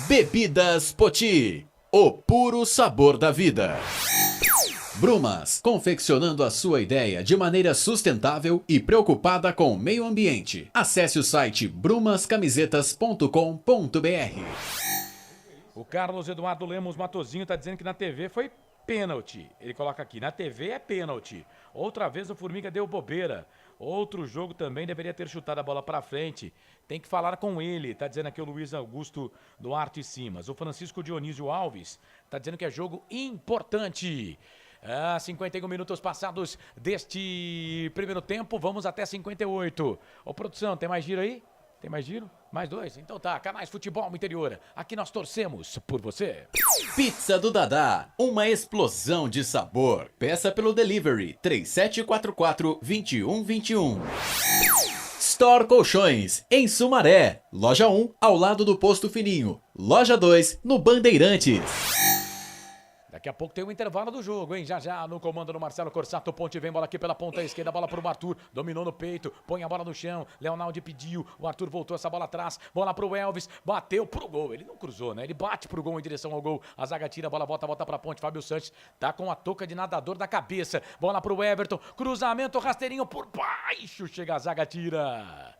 Bebidas Poti, o puro sabor da vida. Brumas, confeccionando a sua ideia de maneira sustentável e preocupada com o meio ambiente. Acesse o site brumascamisetas.com.br. O Carlos Eduardo Lemos Matozinho está dizendo que na TV foi pênalti. Ele coloca aqui, na TV é pênalti. Outra vez o Formiga deu bobeira. Outro jogo também deveria ter chutado a bola para frente. Tem que falar com ele, tá dizendo aqui o Luiz Augusto Duarte Simas. O Francisco Dionísio Alves tá dizendo que é jogo importante. 51 minutos passados deste primeiro tempo, vamos até 58. Ô, produção, tem mais giro aí? Tem mais giro? Mais 2? Então tá, Canais Futebol Interior. Aqui nós torcemos por você. Pizza do Dadá, uma explosão de sabor. Peça pelo delivery 3744-2121. Store Colchões, em Sumaré. Loja 1, ao lado do Posto Fininho. Loja 2, no Bandeirantes. Daqui a pouco tem o intervalo do jogo, hein? Já já no comando do Marcelo Corsato, Ponte vem, bola aqui pela ponta esquerda, bola pro Arthur, dominou no peito, põe a bola no chão, Leonardo pediu, o Arthur voltou essa bola atrás, bola pro Elvis, bateu pro gol, ele não cruzou, né? Ele bate pro gol em direção ao gol, a zaga tira, a bola volta pra ponte, Fábio Sanches tá com a touca de nadador na cabeça, bola pro Everton, cruzamento, rasteirinho por baixo, chega a zaga, tira,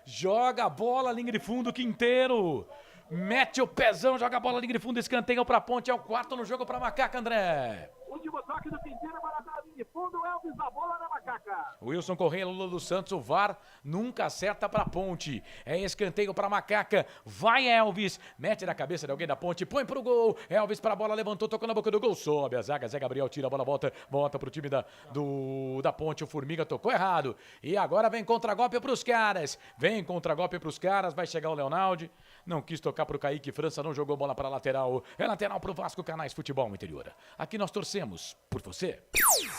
joga a bola, linha de fundo, Quinteiro. Mete o pezão, joga a bola, linha de fundo, escanteio pra ponte, é o quarto no jogo pra Macaca, André. Último toque do Quinteiro para a linha de fundo, Elvis, a bola na Macaca. Wilson Correia, Lula dos Santos, o VAR nunca acerta pra ponte. É escanteio pra Macaca, vai Elvis, mete na cabeça de alguém da ponte, põe pro gol. Elvis pra bola, levantou, tocou na boca do gol, sobe a zaga, Zé Gabriel tira a bola, volta pro time da ponte, o Formiga tocou errado. E agora vem contra-golpe pros caras, vai chegar o Leonardo. Não quis tocar pro Kaique França, não jogou bola pra lateral. É lateral pro Vasco, Canais Futebol Interior. Aqui nós torcemos por você.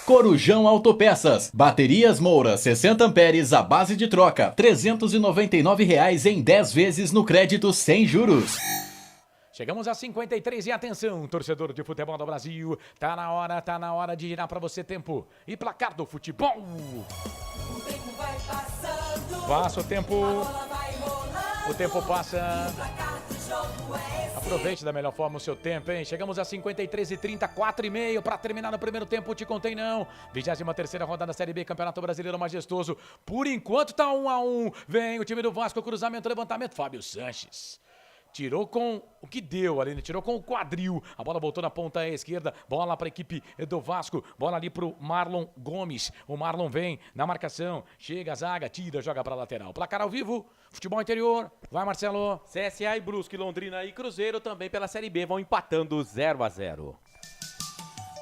Corujão Autopeças. Baterias Moura, 60 amperes à base de troca. R$ 399 em 10 vezes no crédito sem juros. Chegamos a 53 e atenção, torcedor de futebol do Brasil. Tá na hora de girar pra você tempo. E placar do futebol. O tempo vai passando. Passa o tempo. A bola vai rolando. O tempo passa. O placar do jogo é esse. Aproveite da melhor forma o seu tempo, hein? Chegamos a 53 e 30, 4,5 para terminar no primeiro tempo. Te contei não. 23ª rodada da Série B, Campeonato Brasileiro Majestoso. Por enquanto tá 1-1. Vem o time do Vasco, cruzamento, levantamento. Fábio Sanches. Tirou com o que deu ali, né? Tirou com o quadril. A bola voltou na ponta esquerda. Bola para a equipe do Vasco. Bola ali pro Marlon Gomes. O Marlon vem na marcação. Chega a zaga, tira, joga para lateral. Placar ao vivo. Futebol Interior. Vai, Marcelo. CSA e Brusque, Londrina e Cruzeiro também pela Série B vão empatando 0-0.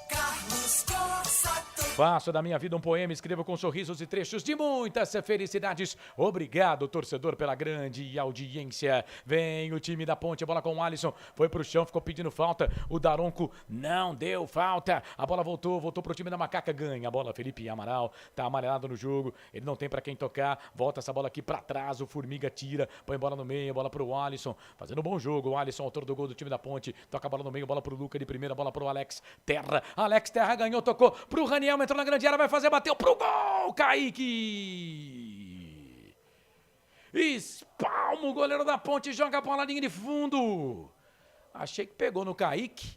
Carlos Corsato. Faço da minha vida um poema, escrevo com sorrisos e trechos de muitas felicidades. Obrigado, torcedor, pela grande audiência. Vem o time da ponte, a bola com o Alisson. Foi pro chão, ficou pedindo falta. O Daronco não deu falta. A bola voltou pro time da Macaca. Ganha a bola, Felipe Amaral. Tá amarelado no jogo. Ele não tem pra quem tocar. Volta essa bola aqui pra trás. O Formiga tira. Põe bola no meio, bola pro Alisson. Fazendo um bom jogo. O Alisson, autor do gol do time da ponte. Toca a bola no meio, bola pro Luca de primeira, bola pro Alex Terra. Alex Terra ganhou, tocou pro Raniel. Entrou na grande área, vai fazer, bateu pro gol, Kaique. Espalma o goleiro da ponte, joga a bola na linha de fundo. Achei que pegou no Kaique,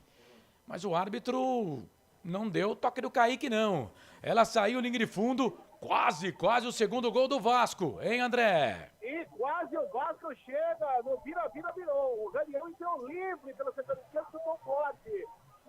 mas o árbitro não deu toque do Kaique, não. Ela saiu, linha de fundo, quase o segundo gol do Vasco, hein, André? E quase o Vasco chega no virou. O Raniel entrou livre pelo setor esquerdo, chutou forte.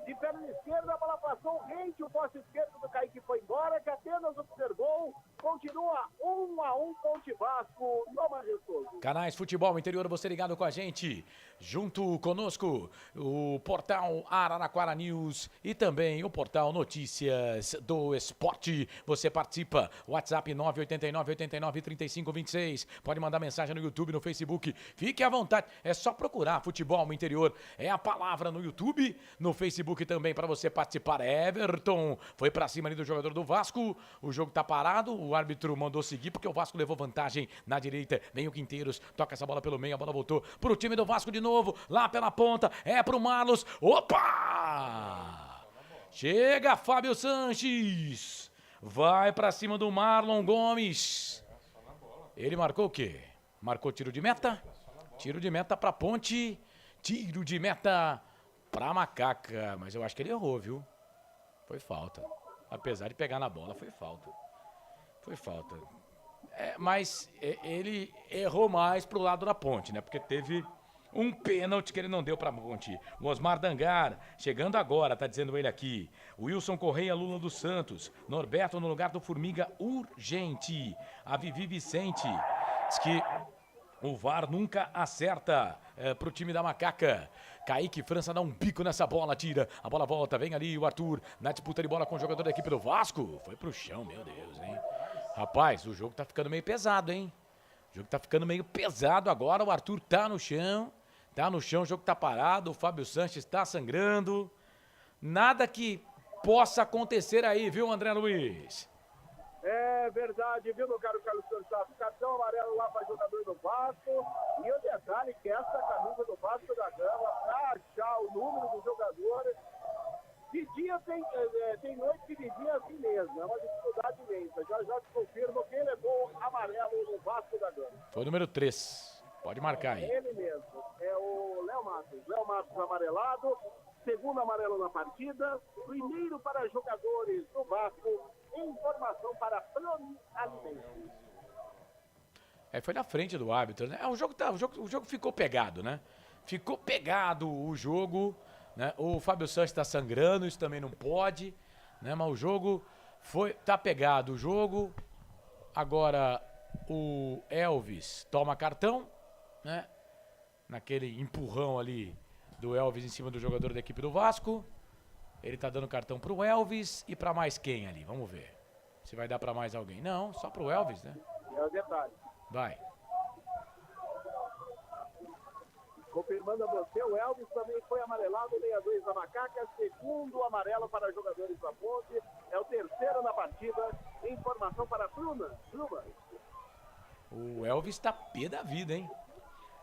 De perna esquerda, a bola passou, rente o poste esquerdo do Kaique foi embora, que apenas observou, continua 1-1 Ponte Vasco no Majestoso. Canais Futebol Interior, você ligado com a gente, junto conosco, o portal Araraquara News e também o portal Notícias do Esporte. Você participa, WhatsApp 989-89-3526, pode mandar mensagem no YouTube, no Facebook, fique à vontade, é só procurar Futebol Interior, é a palavra no YouTube, no Facebook também para você participar. Everton foi para cima ali do jogador do Vasco, o jogo tá parado, o árbitro mandou seguir porque o Vasco levou vantagem na direita, vem o Quinteiros, toca essa bola pelo meio, a bola voltou pro time do Vasco de novo, lá pela ponta, é pro Marlos, opa! Chega Fábio Sanches, vai para cima do Marlon Gomes, ele marcou o quê? Marcou tiro de meta pra ponte, tiro de meta pra Macaca, mas eu acho que ele errou, viu? Foi falta. Apesar de pegar na bola, foi falta. Mas ele errou mais pro lado da ponte, né? Porque teve um pênalti que ele não deu pra ponte. O Osmar Dangar, chegando agora, tá dizendo ele aqui. Wilson Correia, Lula dos Santos. Norberto no lugar do Formiga, urgente. A Vivi Vicente diz que O VAR nunca acerta pro time da Macaca. Kaique França dá um bico nessa bola, tira. A bola volta, vem ali o Arthur na disputa de bola com o jogador da equipe do Vasco. Foi pro chão, meu Deus, hein? Rapaz, o jogo tá ficando meio pesado, hein? O jogo tá ficando meio pesado agora. O Arthur tá no chão, o jogo tá parado. O Fábio Sanches tá sangrando. Nada que possa acontecer aí, viu, André Luiz? É verdade, viu, meu caro Carlos Corsato? Cartão amarelo lá para jogador do Vasco. E o detalhe que essa camisa do Vasco da Gama, para achar o número do jogador, de dia tem noite que de dia assim mesmo. É uma dificuldade imensa. Já te confirmo quem levou amarelo no Vasco da Gama. Foi o número 3. Pode marcar aí. Ele mesmo. É o Léo Matos. Léo Matos amarelado. Segundo amarelo na partida. Primeiro para jogadores do Vasco. Informação para Proni Alimentos. Foi na frente do árbitro, né? O jogo ficou pegado, né? Ficou pegado o jogo, né? O Fábio Santos está sangrando, isso também não pode, né? Mas o jogo tá pegado o jogo. Agora o Elvis toma cartão, né? Naquele empurrão ali do Elvis em cima do jogador da equipe do Vasco. Ele tá dando cartão pro Elvis e pra mais quem ali? Vamos ver. Se vai dar pra mais alguém. Não, só pro Elvis, né? É o detalhe. Vai. Confirmando a você, o Elvis também foi amarelado, 62 da Macaca, segundo amarelo para jogadores da Ponte, é o terceiro na partida. Informação para Bruna. O Elvis tá pé da vida, hein?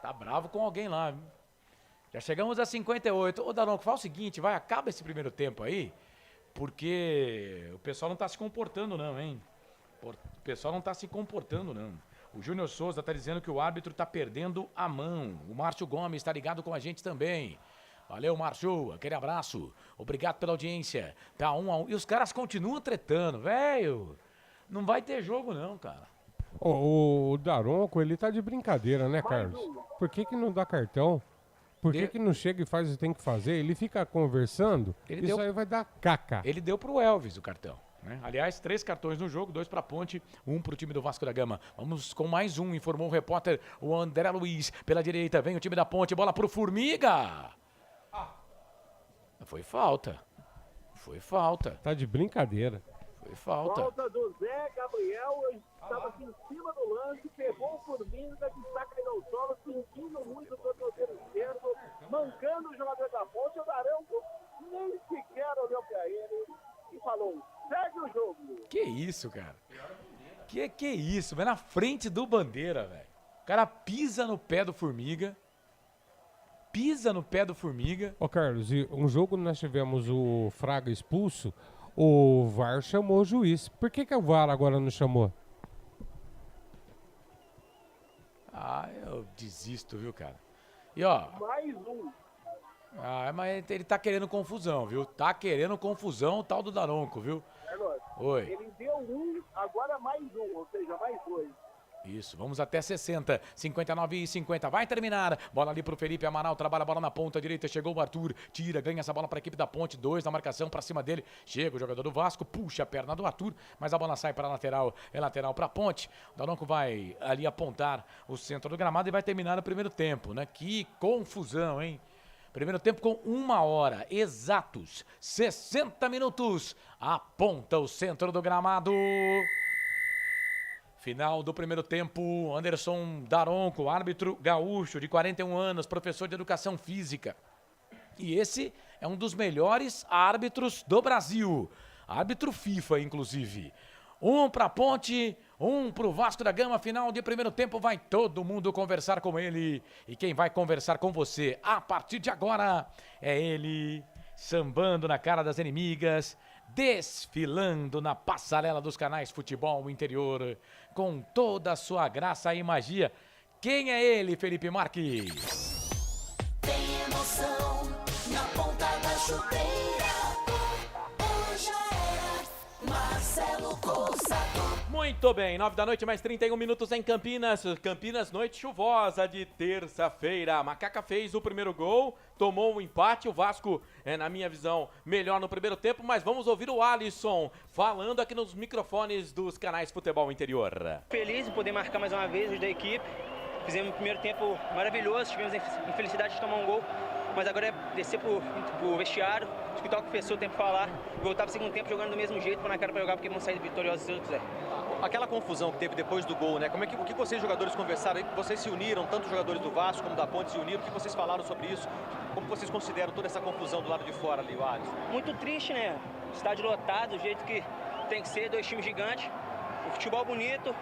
Tá bravo com alguém lá, viu? Já chegamos a 58. Ô, Daronco, fala o seguinte, acaba esse primeiro tempo aí, porque o pessoal não tá se comportando não, hein? O pessoal não tá se comportando não. O Júnior Souza tá dizendo que o árbitro tá perdendo a mão. O Márcio Gomes tá ligado com a gente também. Valeu, Márcio, aquele abraço. Obrigado pela audiência. Tá 1-1. E os caras continuam tretando, velho. Não vai ter jogo não, cara. O Daronco, ele tá de brincadeira, né, Carlos? Por que não dá cartão? Por que não chega e faz o que tem que fazer? Ele fica conversando, aí vai dar caca. Ele deu pro Elvis o cartão, né? Aliás, 3 cartões no jogo, 2 pra Ponte, 1 pro time do Vasco da Gama. Vamos com mais um, informou o repórter, o André Luiz. Pela direita, vem o time da Ponte, bola pro Formiga. Foi falta. Tá de brincadeira. Foi falta. Falta do Zé Gabriel, estava aqui em cima do lance, pegou o Formiga, que está caindo ao solo, sentindo muito o tornozelo esquerdo, mancando o jogador da Ponte. O Daronco nem sequer olhou para ele e falou, segue o jogo. Que isso, cara? Que isso, vai na frente do Bandeira, velho. O cara pisa no pé do Formiga. Ô, Carlos, e um jogo nós tivemos o Fraga expulso, o VAR chamou o juiz. Por que o VAR agora não chamou? Eu desisto, viu, cara? E ó... Mais um. Mas ele tá querendo confusão, viu? Tá querendo confusão o tal do Daronco, viu? Oi. Ele deu um, agora mais um, ou seja, mais 2. Isso, vamos até 60, 59 e 50, vai terminar, bola ali pro Felipe Amaral, trabalha a bola na ponta direita, chegou o Arthur, tira, ganha essa bola pra equipe da Ponte, 2 na marcação pra cima dele, chega o jogador do Vasco, puxa a perna do Arthur, mas a bola sai para lateral, é lateral pra Ponte, o Daronco vai ali apontar o centro do gramado e vai terminar o primeiro tempo, né? Que confusão, hein? Primeiro tempo com 1 hora, exatos, 60 minutos, aponta o centro do gramado. Final do primeiro tempo, Anderson Daronco, árbitro gaúcho de 41 anos, professor de educação física. E esse é um dos melhores árbitros do Brasil. Árbitro FIFA, inclusive. 1 para Ponte, 1 para o Vasco da Gama. Final de primeiro tempo, vai todo mundo conversar com ele. E quem vai conversar com você a partir de agora é ele, sambando na cara das inimigas, desfilando na passarela dos canais Futebol Interior, com toda a sua graça e magia. Quem é ele, Felipe Marques? Tem emoção na ponta da chuteira. Hoje é Marcelo Corsato. Muito bem, 9 da noite, mais 31 minutos em Campinas. Campinas, noite chuvosa de terça-feira. A Macaca fez o primeiro gol, tomou um empate. O Vasco, na minha visão, melhor no primeiro tempo. Mas vamos ouvir o Alisson falando aqui nos microfones dos canais Futebol Interior. Feliz em poder marcar mais uma vez os da equipe. Fizemos um primeiro tempo maravilhoso, tivemos a infelicidade de tomar um gol, mas agora é descer pro vestiário, escutar o que o professor tem pra falar, e voltar pro segundo tempo jogando do mesmo jeito, para na cara pra jogar, porque vamos sair vitoriosos se Deus quiser. Aquela confusão que teve depois do gol, né? O que vocês jogadores conversaram? Vocês se uniram, tanto os jogadores do Vasco como da Ponte se uniram, o que vocês falaram sobre isso? Como vocês consideram toda essa confusão do lado de fora ali, o Alisson? Muito triste, né? Estádio lotado, do jeito que tem que ser, 2 times gigantes, o futebol bonito,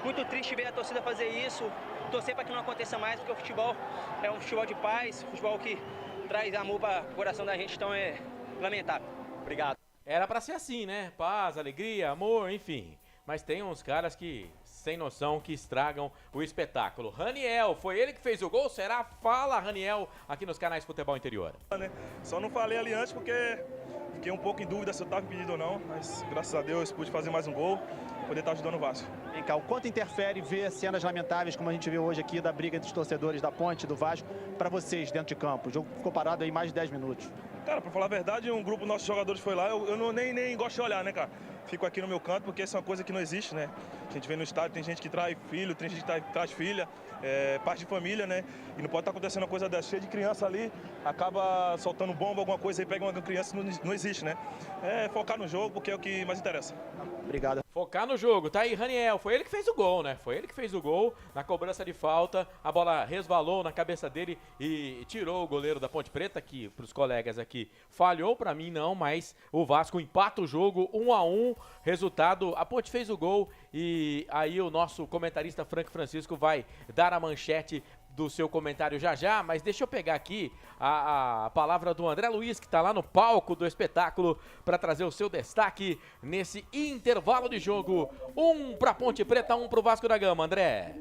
muito triste ver a torcida fazer isso, torcer para que não aconteça mais, porque o futebol é um futebol de paz, futebol que traz amor para o coração da gente, então é lamentável. Obrigado. Era pra ser assim, né? Paz, alegria, amor, enfim. Mas tem uns caras que, sem noção, que estragam o espetáculo. Raniel, foi ele que fez o gol? Será? Fala, Raniel, aqui nos canais Futebol Interior. Só não falei ali antes porque fiquei um pouco em dúvida se eu estava impedido ou não, mas graças a Deus pude fazer mais um gol e poder estar ajudando o Vasco. Vem cá, o quanto interfere ver cenas lamentáveis como a gente viu hoje aqui da briga entre os torcedores da Ponte e do Vasco para vocês dentro de campo? O jogo ficou parado aí mais de 10 minutos. Cara, pra falar a verdade, um grupo dos nossos jogadores foi lá, eu nem gosto de olhar, né, cara? Fico aqui no meu canto porque isso é uma coisa que não existe, né? A gente vem no estádio, tem gente que traz filho, tem gente que traz filha, parte de família, né? E não pode estar acontecendo uma coisa dessa, cheia de criança ali, acaba soltando bomba, alguma coisa aí, pega uma criança, não existe, né? É focar no jogo porque é o que mais interessa. Obrigado. Focar no jogo, tá aí Raniel, foi ele que fez o gol, né? Foi ele que fez o gol na cobrança de falta, a bola resvalou na cabeça dele e tirou o goleiro da Ponte Preta, que pros colegas aqui falhou, pra mim não, mas o Vasco empata o jogo 1-1, resultado, a Ponte fez o gol e aí o nosso comentarista Frank Francisco vai dar a manchete do seu comentário já, mas deixa eu pegar aqui a palavra do André Luiz, que está lá no palco do espetáculo, para trazer o seu destaque nesse intervalo de jogo. 1 para Ponte Preta, 1 para o Vasco da Gama, André.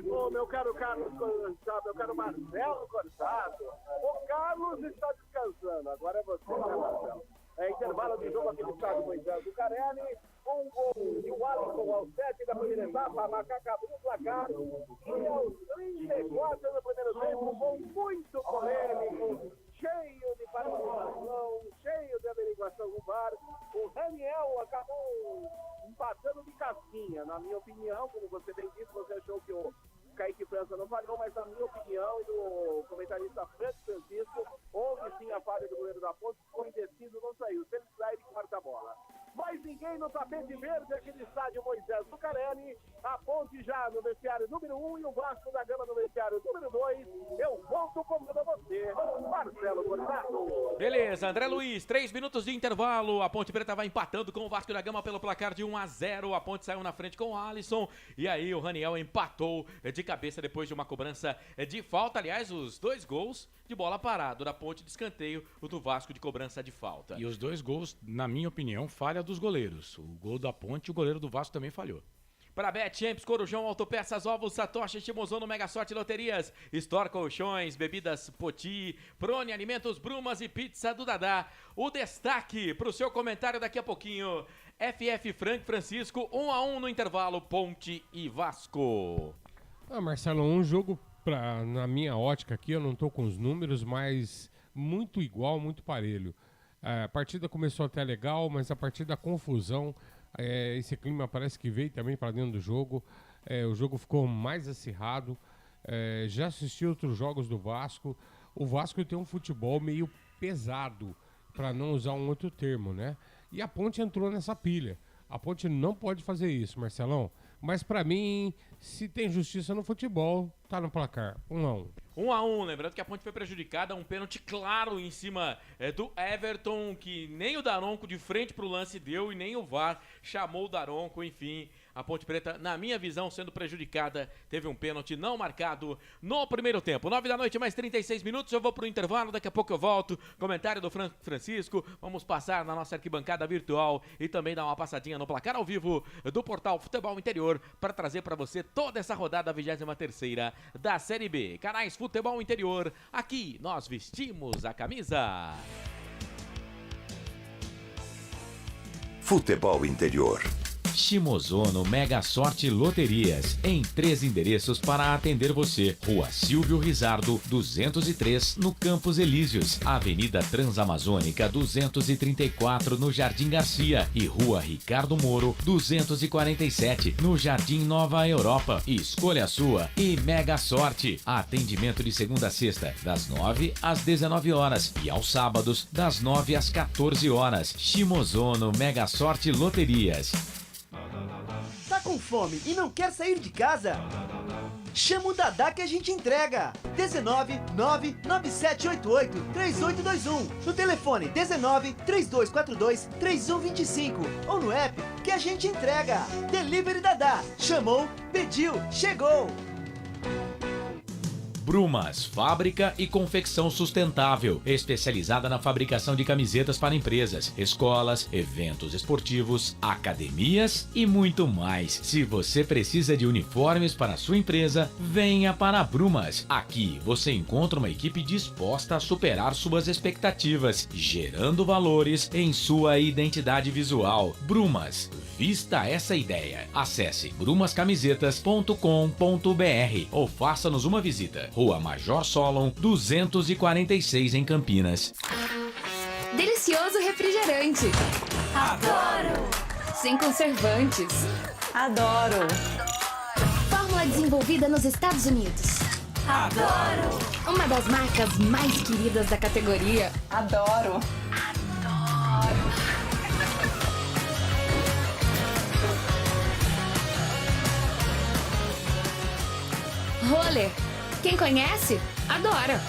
Ô, meu caro Carlos Corsato, meu caro Marcelo Corsato, o Carlos está descansando, agora é você, né, Marcelo? É intervalo de jogo aqui no estádio Moisés Zucarelli, um gol de Alisson aos 7 da primeira etapa, a Macaca abriu o placar, e aos 34 do primeiro tempo, um gol muito polêmico, cheio de participação, cheio de averiguação no VAR, o Raniel acabou empatando de casquinha, na minha opinião, como você bem disse, você achou que o Kaique França não falhou, mas na minha opinião e do comentarista Frank Francisco, houve sim a falha do goleiro da Ponte, ficou indeciso, não saiu. Se ele sai, ele corta a bola. Mais ninguém no tapete verde aqui no estádio Moisés Zucarelli, a Ponte já no vestiário número 1 e o Vasco da Gama no vestiário número 2. Eu volto com você, Marcelo Corsato. Beleza, André Luiz, 3 minutos de intervalo, a Ponte Preta vai empatando com o Vasco da Gama pelo placar de 1-0, a Ponte saiu na frente com o Alisson, e aí o Raniel empatou de cabeça depois de uma cobrança de falta, aliás, os 2 gols de bola parada, da Ponte de escanteio, o do Vasco de cobrança de falta. E os 2 gols, na minha opinião, falha dos goleiros. O gol da Ponte e o goleiro do Vasco também falhou. Para Bet Champs, Corujão, Autopeças, Ovos, Satoshi, Shimozono, Mega Sorte Loterias, Store Colchões, Bebidas Poti, Prone Alimentos, Brumas e Pizza do Dadá. O destaque para o seu comentário daqui a pouquinho. FF Frank Francisco, 1-1 no intervalo, Ponte e Vasco. Marcelo, um jogo, na minha ótica aqui, eu não tô com os números, mas muito igual, muito parelho. A partida começou até legal, mas a partir da confusão, esse clima parece que veio também para dentro do jogo. O jogo ficou mais acirrado. Já assisti outros jogos do Vasco. O Vasco tem um futebol meio pesado, para não usar um outro termo, né? E a Ponte entrou nessa pilha. A Ponte não pode fazer isso, Marcelão. Mas para mim, se tem justiça no futebol, tá no placar. 1-1. 1-1, lembrando que a Ponte foi prejudicada, um pênalti claro em cima do Everton, que nem o Daronco de frente pro lance deu e nem o VAR chamou o Daronco, enfim. A Ponte Preta, na minha visão, sendo prejudicada, teve um pênalti não marcado no primeiro tempo. 9 da noite, mais 36 minutos, eu vou pro intervalo, daqui a pouco eu volto. Comentário do Francisco, vamos passar na nossa arquibancada virtual e também dar uma passadinha no placar ao vivo do portal Futebol Interior para trazer para você toda essa rodada 23ª da Série B. Canais Futebol Interior, aqui nós vestimos a camisa. Futebol Interior. Shimozono Mega Sorte Loterias, em 3 endereços para atender você. Rua Silvio Rizardo, 203, no Campos Elíseos. Avenida Transamazônica, 234, no Jardim Garcia. E Rua Ricardo Moro, 247, no Jardim Nova Europa. Escolha a sua e Mega Sorte. Atendimento de segunda a sexta, das 9 às 19 horas. E aos sábados, das 9 às 14 horas. Shimozono Mega Sorte Loterias. Tá com fome e não quer sair de casa? Chama o Dadá que a gente entrega. 19 99788 3821. No telefone 19 3242 3125. Ou no app que a gente entrega. Delivery Dadá. Chamou, pediu, chegou. Brumas, fábrica e confecção sustentável, especializada na fabricação de camisetas para empresas, escolas, eventos esportivos, academias e muito mais. Se você precisa de uniformes para a sua empresa, venha para a Brumas. Aqui você encontra uma equipe disposta a superar suas expectativas, gerando valores em sua identidade visual. Brumas, vista essa ideia. Acesse brumascamisetas.com.br ou faça-nos uma visita. Rua Major Solon, 246 em Campinas. Delicioso refrigerante. Adoro! Sem conservantes. Adoro! Fórmula desenvolvida nos Estados Unidos. Adoro! Uma das marcas mais queridas da categoria. Adoro! Roller. Quem conhece, adora.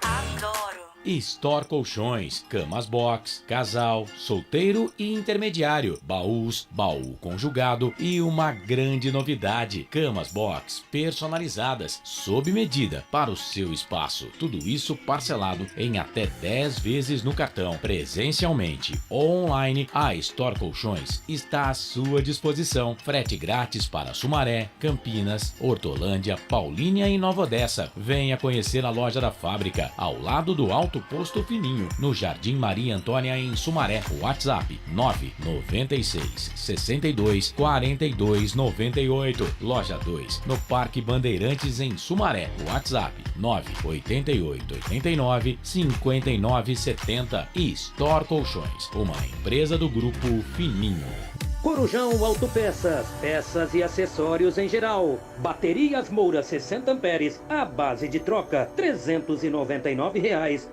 Adoro. Store Colchões, camas box, casal, solteiro e intermediário, baús, baú conjugado e uma grande novidade, camas box personalizadas, sob medida para o seu espaço. Tudo isso parcelado em até 10 vezes no cartão. Presencialmente ou online, a Store Colchões está à sua disposição. Frete grátis para Sumaré, Campinas, Hortolândia, Paulínia e Nova Odessa. Venha conhecer a loja da fábrica, ao lado do Alto Posto Fininho, no Jardim Maria Antônia, em Sumaré. WhatsApp 996 62 42 98. Loja 2, no Parque Bandeirantes, em Sumaré. WhatsApp 988 89 59 70. E Store Colchões, uma empresa do Grupo Fininho. Corujão Autopeças, peças e acessórios em geral. Baterias Moura 60 amperes, à base de troca, R$ 399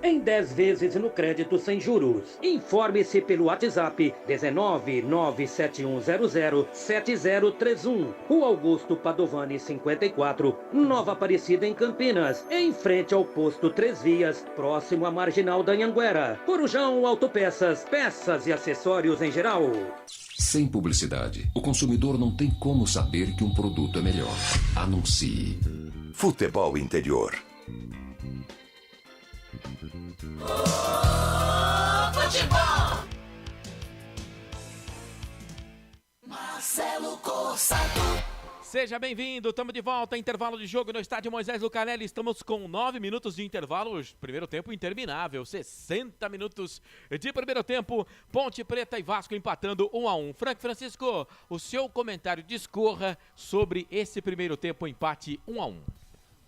em 10 vezes no crédito sem juros. Informe-se pelo WhatsApp 19 97100 7031. Rua Augusto Padovani 54, Nova Aparecida, em Campinas, em frente ao posto 3 Vias, próximo à Marginal da Anhanguera. Corujão Autopeças, peças e acessórios em geral. Sem publicidade, o consumidor não tem como saber que um produto é melhor. Anuncie. Futebol Interior. Futebol! Marcelo Corsato. Seja bem-vindo, estamos de volta, intervalo de jogo no estádio Moisés Lucarelli, estamos com 9 minutos de intervalo, primeiro tempo interminável, 60 minutos de primeiro tempo, Ponte Preta e Vasco empatando 1-1. Frank Francisco, o seu comentário discorra sobre esse primeiro tempo, empate 1-1.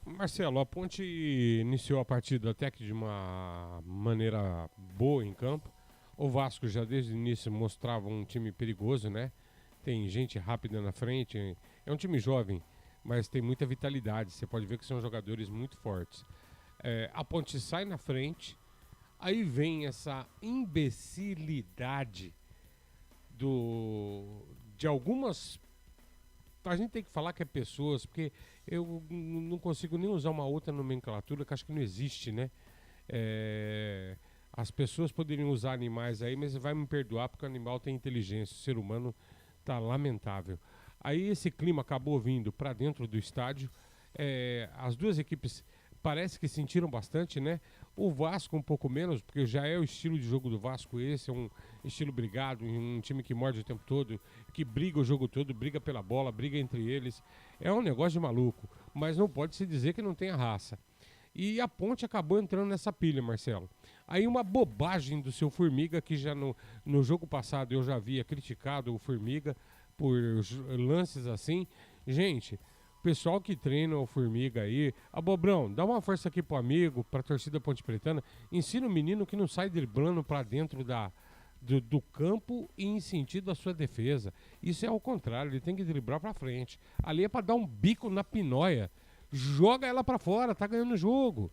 Marcelo, a Ponte iniciou a partida até que de uma maneira boa em campo, o Vasco já desde o início mostrava um time perigoso, né? Tem gente rápida na frente, é um time jovem, mas tem muita vitalidade. Você pode ver que são jogadores muito fortes. A Ponte sai na frente, aí vem essa imbecilidade de algumas... A gente tem que falar que é pessoas, porque eu não consigo nem usar uma outra nomenclatura que acho que não existe, né? As pessoas poderiam usar animais aí, mas vai me perdoar porque o animal tem inteligência, o ser humano tá lamentável. Aí esse clima acabou vindo para dentro do estádio. As duas equipes parece que sentiram bastante, né? O Vasco um pouco menos, porque já é o estilo de jogo do Vasco esse, é um estilo brigado, um time que morde o tempo todo, que briga o jogo todo, briga pela bola, briga entre eles. É um negócio de maluco, mas não pode se dizer que não tenha raça. E a Ponte acabou entrando nessa pilha, Marcelo. Aí uma bobagem do seu Formiga, que já no jogo passado eu já havia criticado o Formiga por lances assim. Gente, o pessoal que treina o Formiga aí, Bobrão, dá uma força aqui pro amigo, pra torcida Ponte Pretana, ensina o menino que não sai driblando pra dentro do campo e em sentido da sua defesa. Isso é ao contrário, ele tem que driblar pra frente. Ali é pra dar um bico na pinóia, joga ela pra fora, tá ganhando o jogo.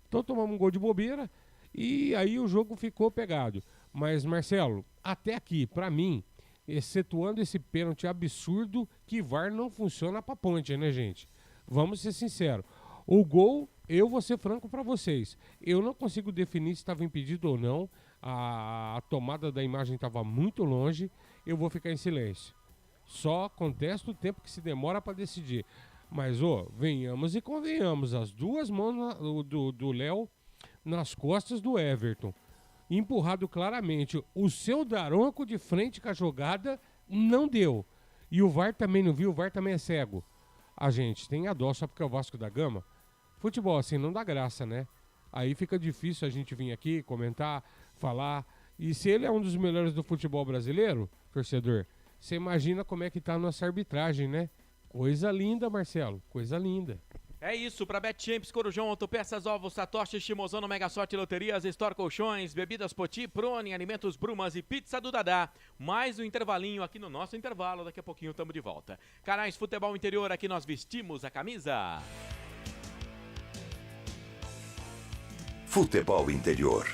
Então tomamos um gol de bobeira e aí o jogo ficou pegado. Mas Marcelo, até aqui, pra mim, excetuando esse pênalti absurdo, que VAR não funciona pra Ponte, né, gente? Vamos ser sinceros. O gol, eu vou ser franco pra vocês. Eu não consigo definir se estava impedido ou não. A tomada da imagem estava muito longe. Eu vou ficar em silêncio. Só contesto o tempo que se demora pra decidir. Mas, venhamos e convenhamos. As duas mãos do Léo nas costas do Everton. Empurrado claramente. O seu Daronco de frente com a jogada não deu. E o VAR também não viu, o VAR também é cego. A gente tem a dó só porque é o Vasco da Gama. Futebol assim não dá graça, né? Aí fica difícil a gente vir aqui comentar, falar. E se ele é um dos melhores do futebol brasileiro, torcedor, você imagina como é que tá a nossa arbitragem, né? Coisa linda, Marcelo, coisa linda. É isso, para BetChamps, Corujão, Autopeças, Ovos, Satoshi, Shimozono, Mega Sorte, Loterias, Store Colchões, Bebidas Poti, Prone, Alimentos Brumas e Pizza do Dadá. Mais um intervalinho aqui no nosso intervalo, daqui a pouquinho estamos de volta. Canais Futebol Interior, aqui nós vestimos a camisa. Futebol Interior.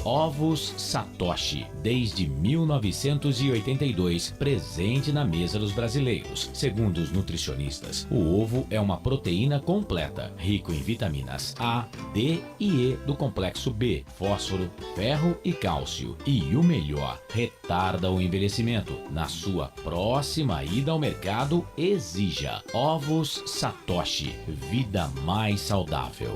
Ovos Satoshi, desde 1982, presente na mesa dos brasileiros. Segundo os nutricionistas, o ovo é uma proteína completa, rico em vitaminas A, D e E do complexo B, fósforo, ferro e cálcio. E o melhor, retarda o envelhecimento. Na sua próxima ida ao mercado, exija Ovos Satoshi, vida mais saudável.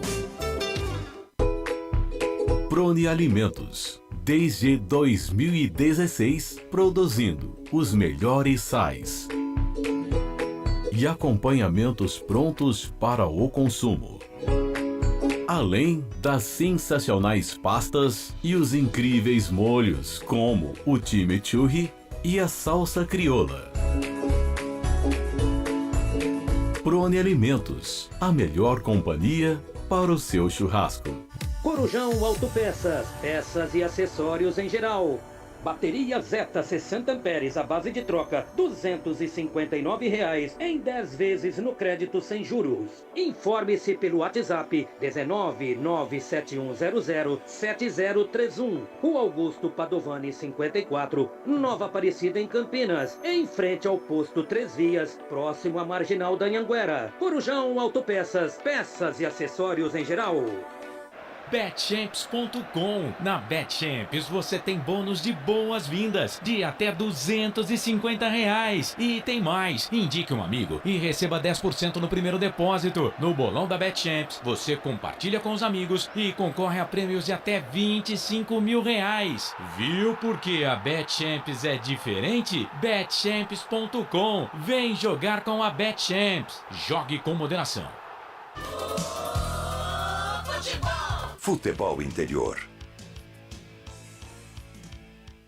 Prone Alimentos, desde 2016, produzindo os melhores sais e acompanhamentos prontos para o consumo. Além das sensacionais pastas e os incríveis molhos, como o chimichurri e a salsa crioula. Prone Alimentos, a melhor companhia para o seu churrasco. Corujão Autopeças, peças e acessórios em geral. Bateria Zeta 60 amperes à base de troca, R$ 259 em 10 vezes no crédito sem juros. Informe-se pelo WhatsApp 19971007031. Rua Augusto Padovani 54, Nova Aparecida em Campinas, em frente ao posto 3 Vias, próximo à Marginal da Anhanguera. Corujão Autopeças, peças e acessórios em geral. BetChamps.com. Na BetChamps você tem bônus de boas-vindas de até R$250. E tem mais. Indique um amigo e receba 10% no primeiro depósito. No bolão da BetChamps, você compartilha com os amigos e concorre a prêmios de até R$25 mil. Viu por que a BetChamps é diferente? BetChamps.com. Vem jogar com a BetChamps. Jogue com moderação. Futebol Interior.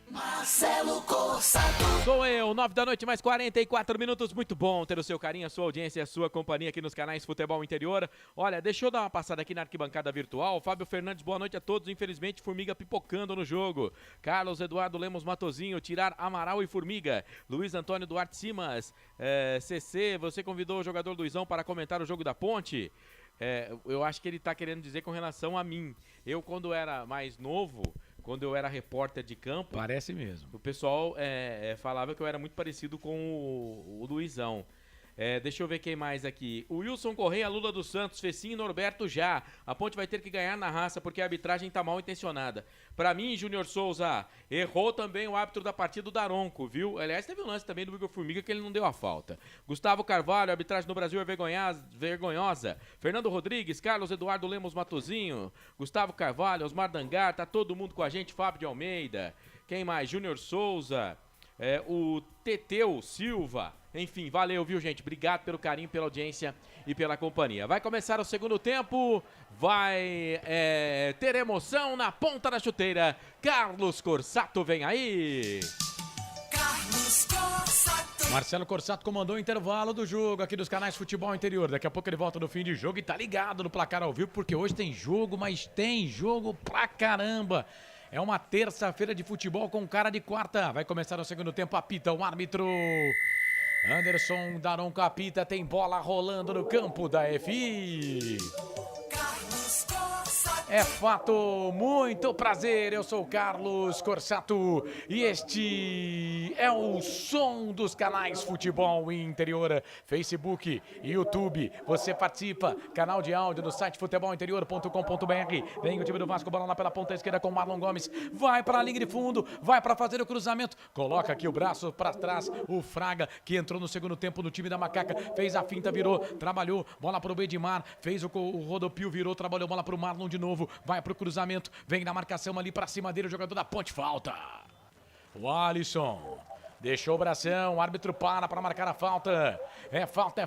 Marcelo Corsato. Sou eu, 9 da noite, mais 44 minutos. Muito bom ter o seu carinho, a sua audiência e a sua companhia aqui nos canais Futebol Interior. Olha, deixa eu dar uma passada aqui na arquibancada virtual. Fábio Fernandes, boa noite a todos. Infelizmente, Formiga pipocando no jogo. Carlos Eduardo Lemos Matozinho, tirar Amaral e Formiga. Luiz Antônio Duarte Simas, CC, você convidou o jogador Luizão para comentar o jogo da Ponte? Eu acho que ele está querendo dizer com relação a mim. Eu, quando era mais novo, quando eu era repórter de campo... Parece mesmo. O pessoal falava que eu era muito parecido com o Luizão. Deixa eu ver quem mais aqui. O Wilson Correia, Lula dos Santos, Fecinho e Norberto já. A Ponte vai ter que ganhar na raça porque a arbitragem tá mal intencionada. Pra mim, Júnior Souza, errou também o árbitro da partida do Daronco, viu? Aliás, teve um lance também do Igor Formiga que ele não deu a falta. Gustavo Carvalho, a arbitragem no Brasil é vergonhosa. Fernando Rodrigues, Carlos Eduardo Lemos Matozinho, Gustavo Carvalho, Osmar Dangar, tá todo mundo com a gente, Fábio de Almeida. Quem mais? Júnior Souza, o Teteu Silva. Enfim, valeu, viu, gente? Obrigado pelo carinho, pela audiência e pela companhia. Vai começar o segundo tempo, vai ter emoção na ponta da chuteira. Carlos Corsato vem aí. Carlos Corsato. Marcelo Corsato comandou o intervalo do jogo aqui dos canais Futebol Interior. Daqui a pouco ele volta no fim de jogo e tá ligado no placar ao vivo, porque hoje tem jogo, mas tem jogo pra caramba. É uma terça-feira de futebol com cara de quarta. Vai começar o segundo tempo, apita o árbitro. Anderson Daronco apita, tem bola rolando no campo da FI. É fato, muito prazer, eu sou o Carlos Corsato e este é o som dos canais Futebol Interior, Facebook, YouTube, você participa, canal de áudio do site futebolinterior.com.br, vem o time do Vasco, bola lá pela ponta esquerda com Marlon Gomes, vai para a linha de fundo, vai para fazer o cruzamento, coloca aqui o braço para trás, o Fraga que entrou no segundo tempo no time da Macaca, fez a finta, virou, trabalhou, bola para o Bedimar, fez o rodopio, virou, trabalhou, bola para o Marlon de novo, vai pro cruzamento, vem na marcação ali pra cima dele, o jogador da Ponte, falta. O Alisson deixou o bração, o árbitro para marcar a falta. É falta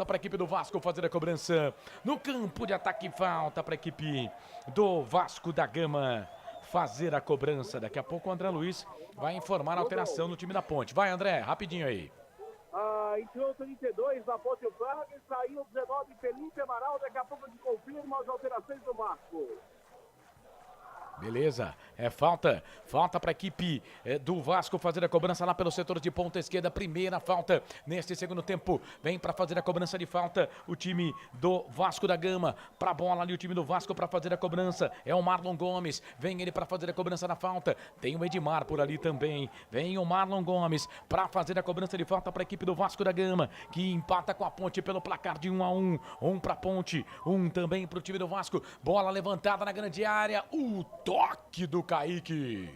pra equipe do Vasco fazer a cobrança. No campo de ataque, falta pra equipe do Vasco da Gama fazer a cobrança. Daqui a pouco o André Luiz vai informar a alteração no time da Ponte. Vai, André, rapidinho aí. Entrou 32 da Ponte Fraga e saiu 19 Felipe Amaral. Daqui a pouco a gente confirma as alterações do Vasco. Beleza, é falta para a equipe do Vasco fazer a cobrança lá pelo setor de ponta esquerda, primeira falta neste segundo tempo, vem para fazer a cobrança de falta o time do Vasco da Gama, para bola ali o time do Vasco para fazer a cobrança, é o Marlon Gomes, vem ele para fazer a cobrança da falta, tem o Edmar por ali também, vem o Marlon Gomes para fazer a cobrança de falta para a equipe do Vasco da Gama, que empata com a Ponte pelo placar de 1-1, um para a Ponte, um também para o time do Vasco, bola levantada na grande área, o toque do Kaique.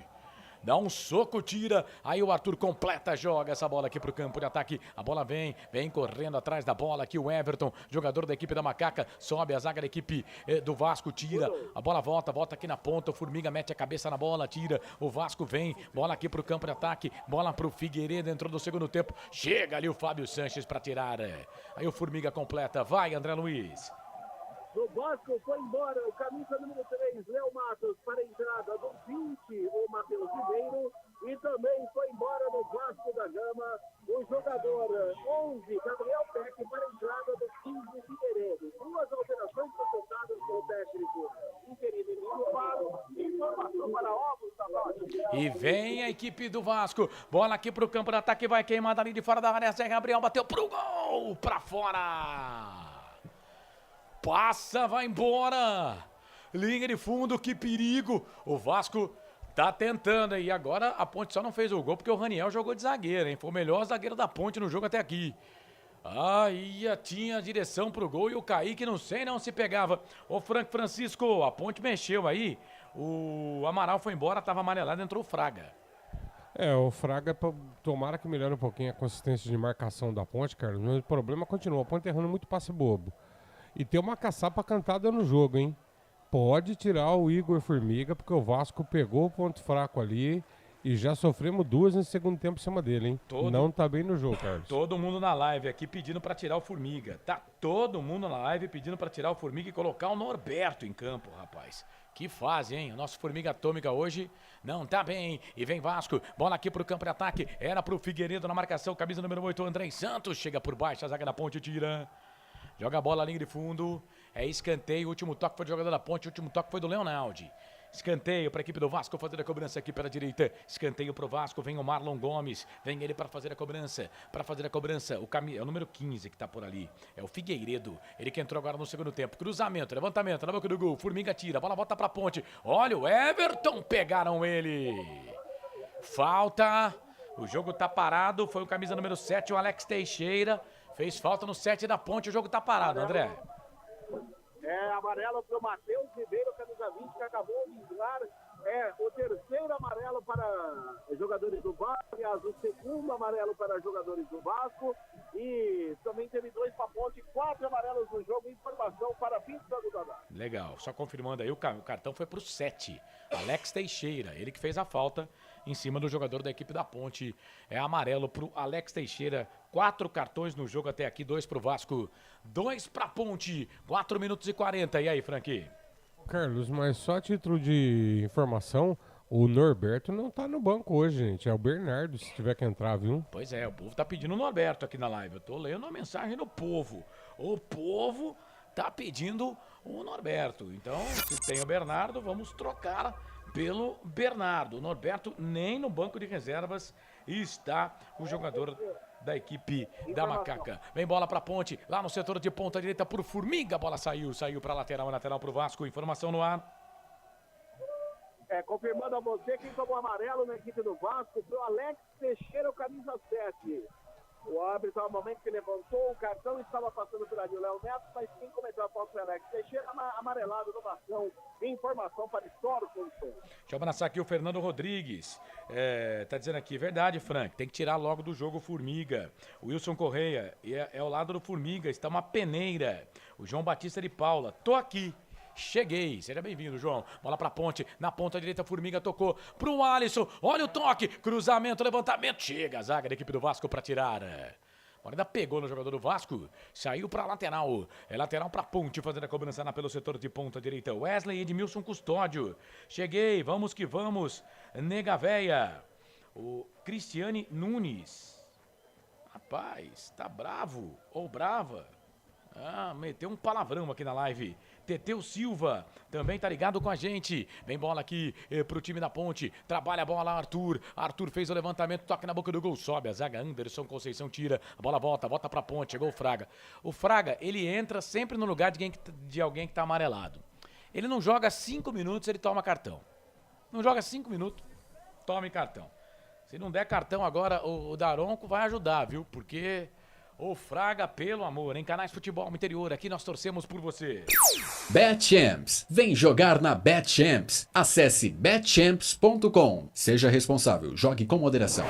Dá um soco, tira. Aí o Arthur completa, joga essa bola aqui pro campo de ataque. A bola vem correndo atrás da bola aqui o Everton, jogador da equipe da Macaca. Sobe a zaga da equipe do Vasco, tira. A bola volta aqui na ponta. O Formiga mete a cabeça na bola, tira. O Vasco vem, bola aqui pro campo de ataque. Bola pro Figueiredo, entrou no segundo tempo. Chega ali o Fábio Sanches pra tirar. Aí o Formiga completa. Vai, André Luiz. Do Vasco foi embora o camisa número 3, Léo Matos, para a entrada do 20, o Matheus Ribeiro. E também foi embora do Vasco da Gama o jogador 11, Gabriel Peck, para a entrada do 15, Figueiredo. Duas alterações consultadas pelo técnico interino Emílio Faro. Informação para Ovos da E vem a equipe do Vasco. Bola aqui pro campo de ataque, vai queimada ali de fora da área. Zé Gabriel bateu pro gol, pra fora. Passa, vai embora. Linha de fundo, que perigo. O Vasco tá tentando aí. Agora a Ponte só não fez o gol porque o Raniel jogou de zagueiro, hein? Foi o melhor zagueiro da Ponte no jogo até aqui. Aí tinha direção pro gol e o Kaique não se pegava. O Francisco, a Ponte mexeu aí. O Amaral foi embora, tava amarelado, entrou o Fraga. O Fraga, tomara que melhore um pouquinho a consistência de marcação da Ponte, cara. O problema continua, a Ponte errando muito passe bobo. E tem uma caçapa cantada no jogo, hein? Pode tirar o Igor Formiga, porque o Vasco pegou o ponto fraco ali e já sofremos duas no segundo tempo em cima dele, hein? Não tá bem no jogo, Carlos. Todo mundo na live aqui pedindo pra tirar o Formiga. Tá todo mundo na live pedindo pra tirar o Formiga e colocar o Norberto em campo, rapaz. Que fase, hein? O nosso Formiga Atômica hoje não tá bem. E vem Vasco, bola aqui pro campo de ataque. Era pro Figueiredo na marcação, camisa número 8, André Santos. Chega por baixo, a zaga da Ponte tira. Joga a bola, linha de fundo, é escanteio, o último toque foi do jogador da Ponte, o último toque foi do Leonaldi. Escanteio para a equipe do Vasco fazer a cobrança aqui pela direita. Escanteio para o Vasco, vem o Marlon Gomes, vem ele para fazer a cobrança. É o número 15 que tá por ali, é o Figueiredo, ele que entrou agora no segundo tempo. Cruzamento, levantamento, na boca do gol, Formiga tira, a bola volta para a Ponte. Olha o Everton, pegaram ele. Falta, o jogo tá parado, foi o camisa número 7, o Alex Teixeira. Fez falta no 7 da Ponte, o jogo tá parado, André. Amarelo pro Matheus Ribeiro, camisa 20, que acabou de entrar É o terceiro amarelo para jogadores do Vasco, aliás, o segundo amarelo para jogadores do Vasco, e também teve 2 para a Ponte, 4 amarelos no jogo. Informação para Vitor do Dadá. Legal, só confirmando aí, o cartão foi pro 7, Alex Teixeira, ele que fez a falta em cima do jogador da equipe da Ponte. É amarelo pro Alex Teixeira, 4 cartões no jogo até aqui, 2 pro Vasco, 2 pra Ponte, 4 minutos e 40, e aí, Frank? Carlos, mas só a título de informação, o Norberto não tá no banco hoje, gente. É o Bernardo, se tiver que entrar, viu? Pois é, o povo tá pedindo o Norberto aqui na live. Eu tô lendo a mensagem do povo. O povo tá pedindo o Norberto. Então, se tem o Bernardo, vamos trocar pelo Bernardo. O Norberto nem no banco de reservas está o jogador da equipe da Macaca. Vem bola pra Ponte, lá no setor de ponta direita por Formiga. A bola saiu pra lateral pro Vasco. Informação no ar. Confirmando a você, quem tomou amarelo na equipe do Vasco foi o Alex Teixeira, o camisa 7. O árbitro, ao momento que levantou o cartão, estava passando por ali o Léo Neto, mas quem cometeu a falta foi o Alex Teixeira, amarelado no ação. Informação para histórico. Deixa eu abraçar aqui o Fernando Rodrigues. Tá dizendo aqui, verdade, Frank, tem que tirar logo do jogo o Formiga. O Wilson Correia, é ao lado do Formiga, está uma peneira. O João Batista de Paula, tô aqui. Cheguei, seja bem-vindo, João. Bola pra Ponte, na ponta direita, Formiga tocou pro Alisson. Olha o toque, cruzamento, levantamento. Chega a zaga da equipe do Vasco pra tirar. Bola ainda pegou no jogador do Vasco, saiu pra lateral. É lateral pra Ponte, fazendo a cobrança pelo setor de ponta direita. Wesley Edmilson Custódio. Cheguei, vamos que vamos. Nega véia. O Cristiane Nunes. Rapaz, tá bravo ou brava? Meteu um palavrão aqui na live. Teteu Silva também tá ligado com a gente. Vem bola aqui pro time da Ponte. Trabalha a bola Arthur. Arthur fez o levantamento, toca na boca do gol. Sobe a zaga, Anderson Conceição tira. A bola volta pra Ponte. Chegou o Fraga. O Fraga, ele entra sempre no lugar de alguém que tá amarelado. Ele não joga 5 minutos, ele toma cartão. Não joga 5 minutos, tome cartão. Se não der cartão agora, o Daronco vai ajudar, viu? Porque... o Fraga, pelo amor, em Canais Futebol Interior, aqui nós torcemos por você. BetChamps, vem jogar na BetChamps. Acesse betchamps.com. Seja responsável, jogue com moderação.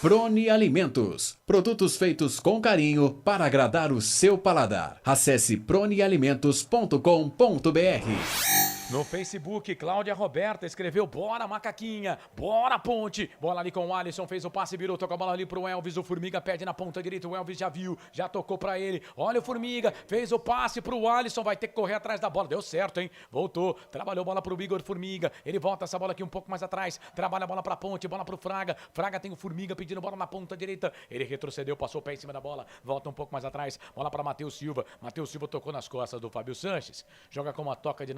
Prone Alimentos, produtos feitos com carinho para agradar o seu paladar. Acesse pronealimentos.com.br. No Facebook, Cláudia Roberta escreveu: bora Macaquinha, bora Ponte. Bola ali com o Alisson, fez o passe, virou, tocou a bola ali pro Elvis. O Formiga pede na ponta direita, o Elvis já viu, já tocou pra ele. Olha o Formiga, fez o passe pro Alisson, vai ter que correr atrás da bola. Deu certo, hein? Voltou, trabalhou bola pro Igor Formiga. Ele volta essa bola aqui um pouco mais atrás, trabalha a bola pra Ponte, bola pro Fraga. Fraga tem o Formiga pedindo bola na ponta direita. Ele retrocedeu, passou o pé em cima da bola, volta um pouco mais atrás, bola pra Matheus Silva. Matheus Silva tocou nas costas do Fábio Sanches. Joga com uma toca de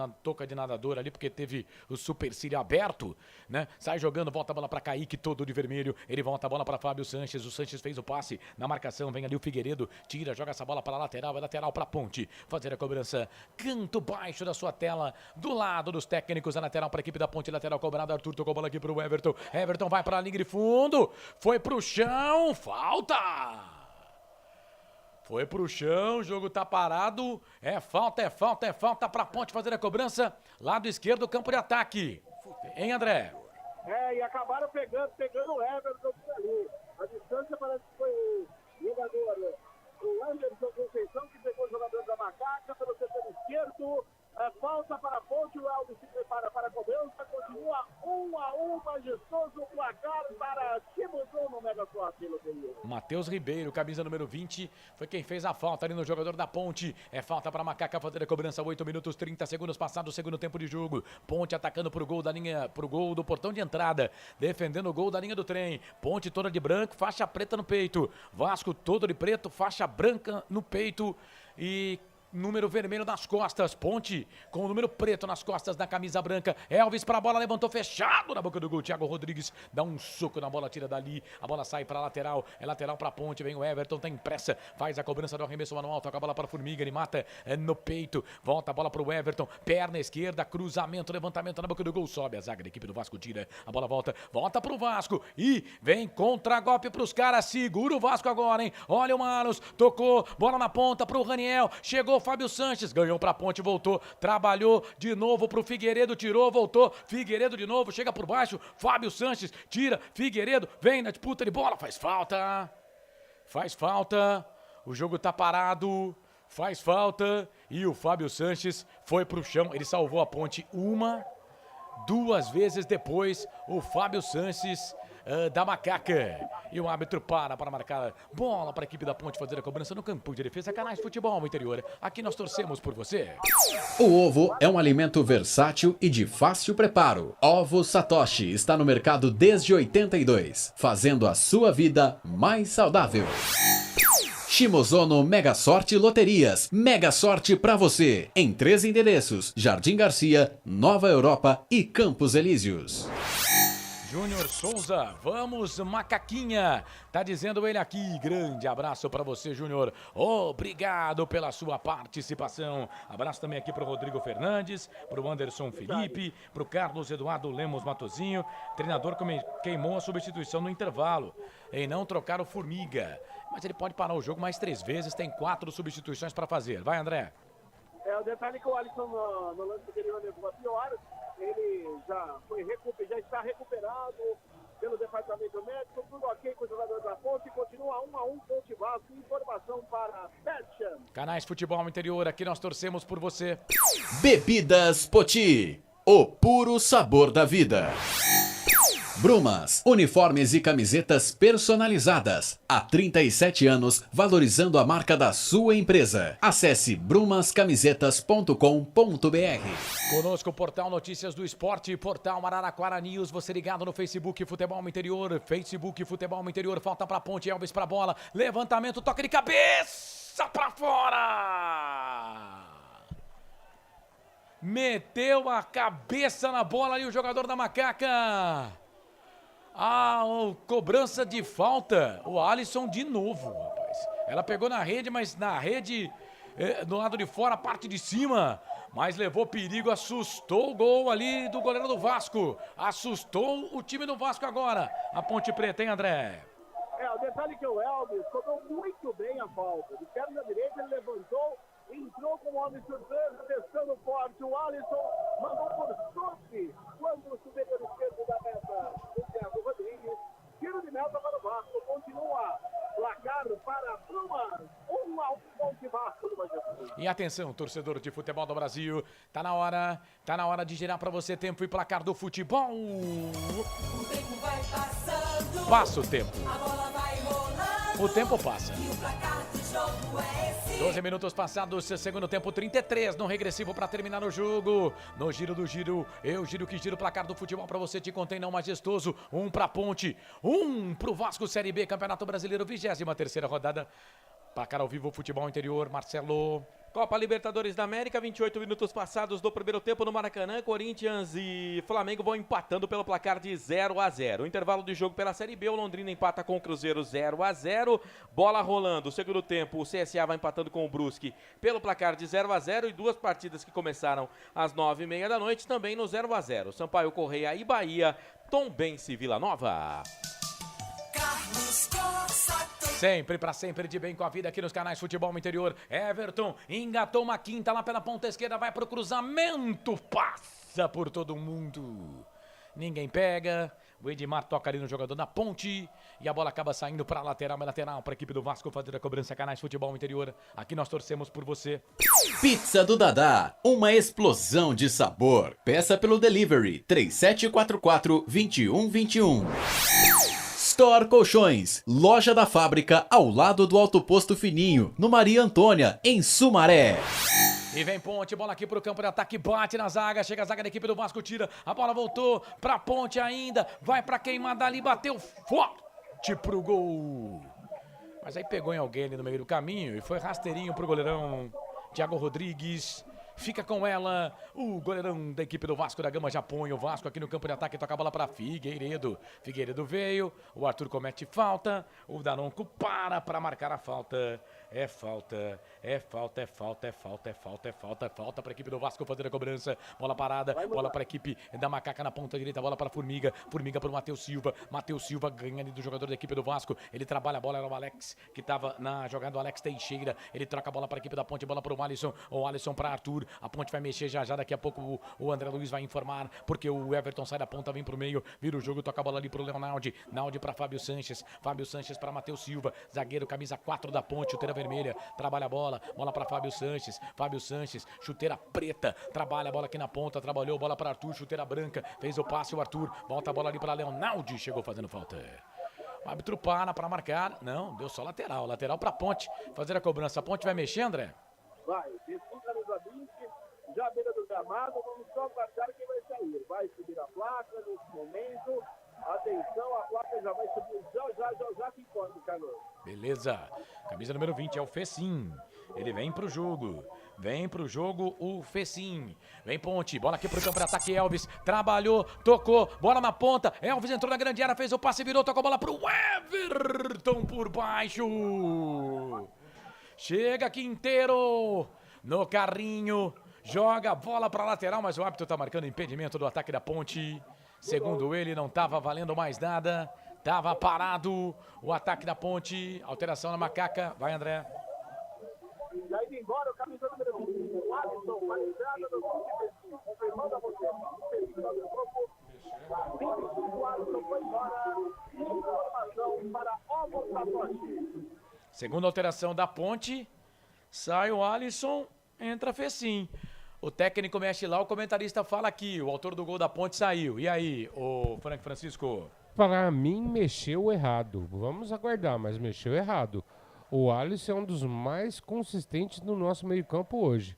nadador ali, porque teve o supercílio aberto, né? Sai jogando, volta a bola pra Kaique, todo de vermelho. Ele volta a bola pra Fábio Sanches. O Sanches fez o passe na marcação. Vem ali o Figueiredo, tira, joga essa bola pra lateral. É lateral pra Ponte. Fazer a cobrança. Canto baixo da sua tela, do lado dos técnicos. A lateral pra equipe da Ponte. Lateral cobrado. Arthur tocou a bola aqui pro Everton. Everton vai pra linha de fundo. Foi pro chão. Falta! Foi pro chão, o jogo tá parado. É falta pra Ponte fazer a cobrança. Lado esquerdo, campo de ataque. Hein, André? E acabaram pegando o Everton por ali. A distância parece que foi o jogador, o Anderson Conceição, que pegou o jogador da Macaca pelo setor esquerdo. Falta para a Ponte, o Elvis se prepara para a cobrança. Continua 1-1, majestoso placar para Timuzão no Mega Forte. Matheus Ribeiro, camisa número 20, foi quem fez a falta ali no jogador da Ponte. É falta para a Macaca fazer a cobrança. 8 minutos 30 segundos passado o segundo tempo de jogo. Ponte atacando pro gol da linha, pro gol do portão de entrada, defendendo o gol da linha do trem. Ponte toda de branco, faixa preta no peito. Vasco todo de preto, faixa branca no peito e número vermelho nas costas. Ponte com o número preto nas costas da camisa branca. Elvis pra bola, levantou fechado na boca do gol. Thiago Rodrigues dá um soco na bola, tira dali. A bola sai pra lateral. É lateral pra Ponte. Vem o Everton, tem pressa. Faz a cobrança do arremesso manual. Toca a bola pra Formiga. Ele mata no peito. Volta a bola pro Everton. Perna esquerda, cruzamento, levantamento na boca do gol. Sobe a zaga da equipe do Vasco, tira. A bola volta pro Vasco. E vem contra-golpe pros caras. Segura o Vasco agora, hein? Olha o Manos. Tocou. Bola na ponta pro Raniel. Chegou Fábio Sanches, ganhou pra ponte, voltou, trabalhou de novo pro Figueiredo, tirou, voltou, Figueiredo de novo, chega por baixo, Fábio Sanches, tira, Figueiredo, vem na disputa de bola, faz falta, o jogo tá parado, faz falta, e o Fábio Sanches foi pro chão, ele salvou a ponte duas vezes depois, o Fábio Sanches da Macaca. E o árbitro para marcar bola para a equipe da Ponte fazer a cobrança no campo de defesa. Canais Futebol Interior. Aqui nós torcemos por você. O ovo é um alimento versátil e de fácil preparo. Ovo Satoshi está no mercado desde 82, fazendo a sua vida mais saudável. Shimozono Mega Sorte Loterias. Mega Sorte pra você. Em 3 endereços: Jardim Garcia, Nova Europa e Campos Elíseos. Júnior Souza, vamos Macaquinha, tá dizendo ele aqui, grande abraço pra você, Júnior, obrigado pela sua participação, abraço também aqui pro Rodrigo Fernandes, pro Anderson Felipe, pro Carlos Eduardo Lemos Matozinho, treinador queimou a substituição no intervalo, em não trocar o Formiga, mas ele pode parar o jogo mais 3 vezes, tem 4 substituições pra fazer, vai André. O detalhe é que o Alisson no lance anterior levou a pior, ele já está recuperado pelo departamento médico, tudo ok com o jogador da Ponte, continua 1-1 Ponte Vasco, informação para Betchan. Canais Futebol Interior, aqui nós torcemos por você. Bebidas Poti, o puro sabor da vida. Brumas, uniformes e camisetas personalizadas. Há 37 anos, valorizando a marca da sua empresa. Acesse brumascamisetas.com.br. Conosco o Portal Notícias do Esporte, Portal Araraquara News, você ligado no Facebook Futebol Interior, Facebook Futebol Interior, falta pra Ponte, Elvis pra bola, levantamento, toque de cabeça pra fora! Meteu a cabeça na bola ali o jogador da Macaca. Cobrança de falta. O Alisson de novo, rapaz. Ela pegou na rede, mas na rede, do lado de fora, a parte de cima. Mas levou perigo, assustou o gol ali do goleiro do Vasco. Assustou o time do Vasco agora. A Ponte Preta, hein, André? O detalhe que o Elvis cobrou muito bem a falta. De perna direita, ele levantou, entrou com o homem surpresa, testando forte. O Alisson mandou por sorte quando o superior esquerdo da meta, o Thiago Rodrigues. Tiro de meta para o Vasco, continua placar para Brumas. 1-1 Ponte Vasco do Majestoso. E atenção, torcedor de futebol do Brasil, tá na hora de girar para você tempo e placar do futebol. O tempo vai passando. Passa o tempo. A bola vai rolando. O tempo passa. E o placar do jogo é esse. 12 minutos passados, segundo tempo, 33 no regressivo para terminar o jogo. No giro do giro, eu giro que giro, placar do futebol para você, te contém não majestoso. 1 pra Ponte, 1 pro Vasco Série B, Campeonato Brasileiro, 23ª rodada. Placar ao vivo, Futebol Interior, Marcelo. Copa Libertadores da América, 28 minutos passados do primeiro tempo no Maracanã. Corinthians e Flamengo vão empatando pelo placar de 0-0. Intervalo de jogo pela Série B, o Londrina empata com o Cruzeiro 0-0. Bola rolando, segundo tempo, o CSA vai empatando com o Brusque pelo placar de 0-0. E 2 partidas que começaram às 9h30 da noite também no 0-0. Sampaio Correia e Bahia, Tombense e Vila Nova. Carlos Corsato. Sempre, pra sempre, de bem com a vida aqui nos canais Futebol Interior. Everton engatou uma quinta lá pela ponta esquerda, vai pro cruzamento, passa por todo mundo. Ninguém pega, o Edmar toca ali no jogador da Ponte e a bola acaba saindo pra lateral, pra equipe do Vasco fazer a cobrança. Canais Futebol Interior, aqui nós torcemos por você. Pizza do Dadá, uma explosão de sabor. Peça pelo delivery 3744-2121. Store Colchões, loja da fábrica ao lado do Alto Posto Fininho, no Maria Antônia, em Sumaré. E vem Ponte, bola aqui pro campo de ataque, bate na zaga, chega a zaga da equipe do Vasco, tira, a bola voltou pra Ponte ainda, vai pra queimada ali, bateu forte pro gol. Mas aí pegou em alguém ali no meio do caminho e foi rasteirinho pro goleirão Thiago Rodrigues. Fica com ela, o goleirão da equipe do Vasco da Gama já põe o Vasco aqui no campo de ataque, toca a bola para Figueiredo. Figueiredo veio, o Arthur comete falta, o Daronco para marcar a falta. É falta para a equipe do Vasco fazer a cobrança. Bola parada, bola para a equipe da Macaca na ponta direita, bola para Formiga. Formiga para o Matheus Silva. Matheus Silva ganha ali do jogador da equipe do Vasco. Ele trabalha a bola, era o Alex que estava na jogada do Alex Teixeira. Ele troca a bola para a equipe da Ponte, bola para o Alisson. O Alisson para Arthur. A Ponte vai mexer já, daqui a pouco o André Luiz vai informar, porque o Everton sai da ponta, vem pro meio, vira o jogo, toca a bola ali pro Leonardo. Naldi para Fábio Sanches para Matheus Silva, zagueiro, camisa 4 da Ponte, chuteira vermelha, trabalha a bola para Fábio Sanches, chuteira preta, trabalha a bola aqui na ponta, trabalhou, bola para Arthur, chuteira branca, fez o passe, o Arthur, volta a bola ali para Leonardo, chegou fazendo falta. O árbitro para marcar, não, deu só lateral para Ponte, fazer a cobrança. A Ponte vai mexer, André? Vai, desceu camisa 20, já à beira do gramado, vamos só aguardar quem vai sair. Vai subir a placa nesse momento. Atenção, a placa já vai subir, já que informe, Carlos. Beleza, camisa número 20 é o Fecim. Ele vem pro jogo o Fecim. Vem Ponte, bola aqui pro campo de ataque, Elvis, trabalhou, tocou, bola na ponta, Elvis entrou na grande área, fez o passe, virou, tocou a bola pro Everton por baixo. Chega Quinteiro no carrinho, joga a bola para lateral, mas o árbitro tá marcando impedimento do ataque da Ponte. Segundo ele, não estava valendo mais nada, estava parado o ataque da Ponte. Alteração na Macaca, vai André. Já indo embora o camisa número 20, o Alisson, a entrada do time, confirmando a você, do grupo. 25, o Alisson foi embora, informação para Ovo Satoshi. Segunda alteração da Ponte, sai o Alisson, entra Fecim. O técnico mexe lá, o comentarista fala aqui, o autor do gol da Ponte saiu. E aí, o Frank Francisco? Para mim, mexeu errado. Vamos aguardar, mas mexeu errado. O Alisson é um dos mais consistentes no nosso meio-campo hoje.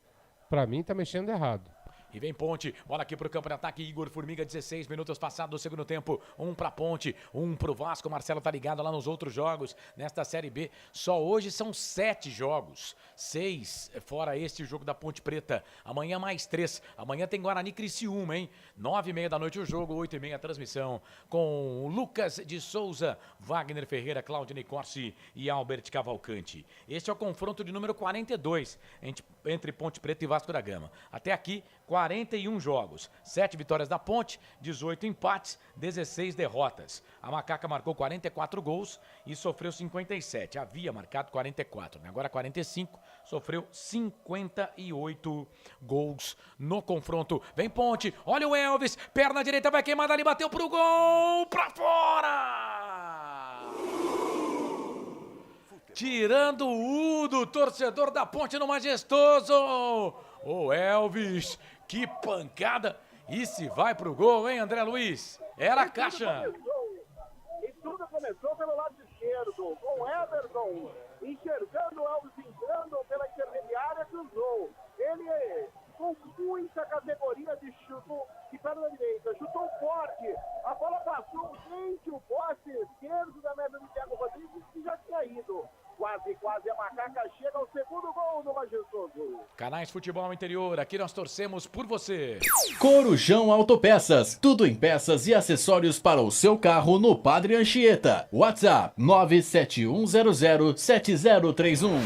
Para mim, tá mexendo errado. E vem Ponte, bola aqui pro campo de ataque, Igor Formiga, 16 minutos passados do segundo tempo, 1 pra Ponte, 1 pro Vasco, Marcelo tá ligado lá nos outros jogos, nesta Série B, só hoje são 7 jogos, 6 fora este jogo da Ponte Preta, amanhã mais 3, amanhã tem Guarani Criciúma, hein, 9h30 da noite o jogo, 8h30 a transmissão, com Lucas de Souza, Wagner Ferreira, Claudinei Corsi e Albert Cavalcante. Este é o confronto de número 42 entre Ponte Preta e Vasco da Gama, até aqui 41 jogos, 7 vitórias da Ponte, 18 empates, 16 derrotas. A Macaca marcou 44 gols e sofreu 57. Havia marcado 44, agora 45, sofreu 58 gols no confronto. Vem Ponte, olha o Elvis, perna direita vai queimar ali, bateu pro gol, pra fora! Tirando o U do torcedor da Ponte no Majestoso. Ô Elvis, que pancada. E se vai pro gol, hein, André Luiz? Era a caixa. E tudo começou pelo lado esquerdo, com o Everton enxergando o Elvis entrando pela intermediária, cruzou. Ele, com muita categoria de chute, de perna direita, chutou forte. A bola passou frente o poste esquerdo da meta do Thiago Rodrigues, que já tinha ido. Quase a Macaca chega ao segundo gol do Majestoso. Canais Futebol Interior, aqui nós torcemos por você. Corujão Autopeças, tudo em peças e acessórios para o seu carro no Padre Anchieta. WhatsApp 971007031.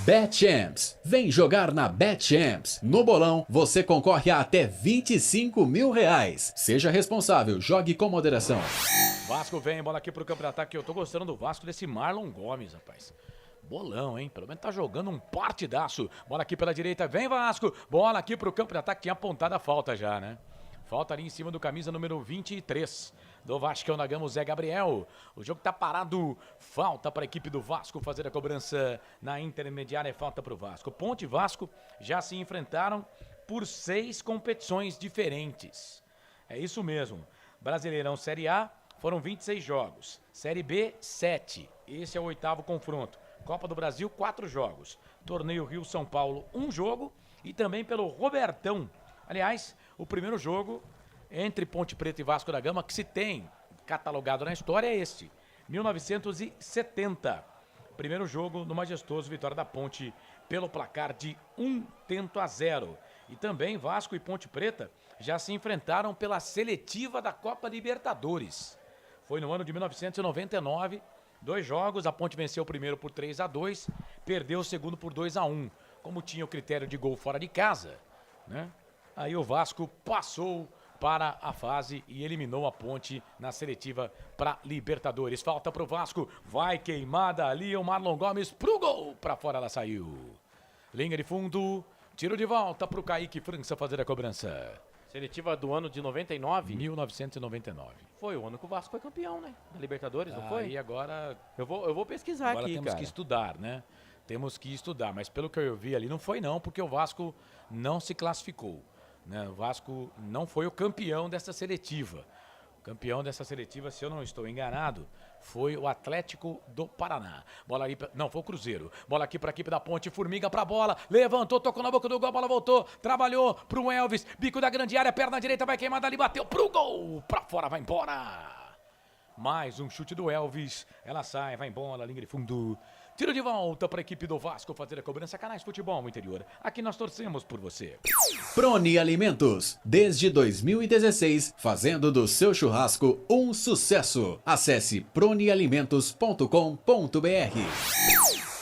BetChamps, vem jogar na BetChamps. No bolão, você concorre a até R$25 mil. Seja responsável, jogue com moderação. Vasco vem, bola aqui pro campo de ataque. Eu tô gostando do Vasco, desse Marlon Gomes, rapaz. Bolão, hein? Pelo menos tá jogando um partidaço. Bola aqui pela direita, vem Vasco. Bola aqui pro campo de ataque, tinha apontado a falta já, né? Falta ali em cima do camisa número 23 do Vascão da Gama, o Zé Gabriel. O jogo tá parado, falta para a equipe do Vasco fazer a cobrança na intermediária, é falta pro Vasco. Ponte e Vasco já se enfrentaram por 6 competições diferentes. É isso mesmo. Brasileirão Série A foram 26 jogos. Série B, 7. Esse é o 8º confronto. Copa do Brasil, 4 jogos. Torneio Rio-São Paulo, 1 jogo. E também pelo Robertão. Aliás, o primeiro jogo entre Ponte Preta e Vasco da Gama que se tem catalogado na história é este. 1970. Primeiro jogo no Majestoso, vitória da Ponte pelo placar de 1-0. E também Vasco e Ponte Preta já se enfrentaram pela seletiva da Copa Libertadores. Foi no ano de 1999, 2 jogos, a Ponte venceu o primeiro por 3-2, perdeu o segundo por 2-1. Como tinha o critério de gol fora de casa, né? Aí o Vasco passou para a fase e eliminou a Ponte na seletiva para Libertadores. Falta pro Vasco, vai queimada ali, o Marlon Gomes pro gol, para fora ela saiu. Linha de fundo, tiro de volta pro Kaique França fazer a cobrança. Seletiva do ano de 99? 1999. Foi o ano que o Vasco foi campeão, né? Da Libertadores, não foi? E agora... Eu vou pesquisar agora aqui, temos cara. que estudar, né? Temos que estudar, mas pelo que eu vi ali, não foi não, porque o Vasco não se classificou, né? O Vasco não foi o campeão dessa seletiva. O campeão dessa seletiva, se eu não estou enganado, foi o Atlético do Paraná. Bola ali, não, foi o Cruzeiro. Bola aqui para a equipe da Ponte, Formiga para a bola, levantou, tocou na boca do gol, a bola voltou, trabalhou pro Elvis, bico da grande área, perna direita, vai queimada ali, bateu pro gol, para fora, vai embora. Mais um chute do Elvis, ela sai, vai embora, linha de fundo. Tiro de volta para a equipe do Vasco fazer a cobrança. Canais Futebol Interior. Aqui nós torcemos por você. Prone Alimentos, desde 2016, fazendo do seu churrasco um sucesso. Acesse pronealimentos.com.br.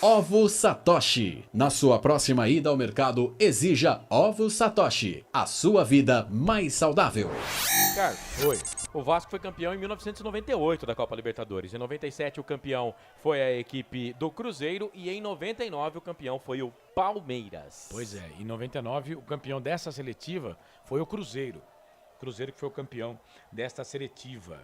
Ovo Satoshi. Na sua próxima ida ao mercado, exija Ovo Satoshi. A sua vida mais saudável. Cara, oi. O Vasco foi campeão em 1998 da Copa Libertadores. Em 97 o campeão foi a equipe do Cruzeiro e em 99 o campeão foi o Palmeiras. Pois é, em 99 o campeão dessa seletiva foi o Cruzeiro. Cruzeiro que foi o campeão desta seletiva.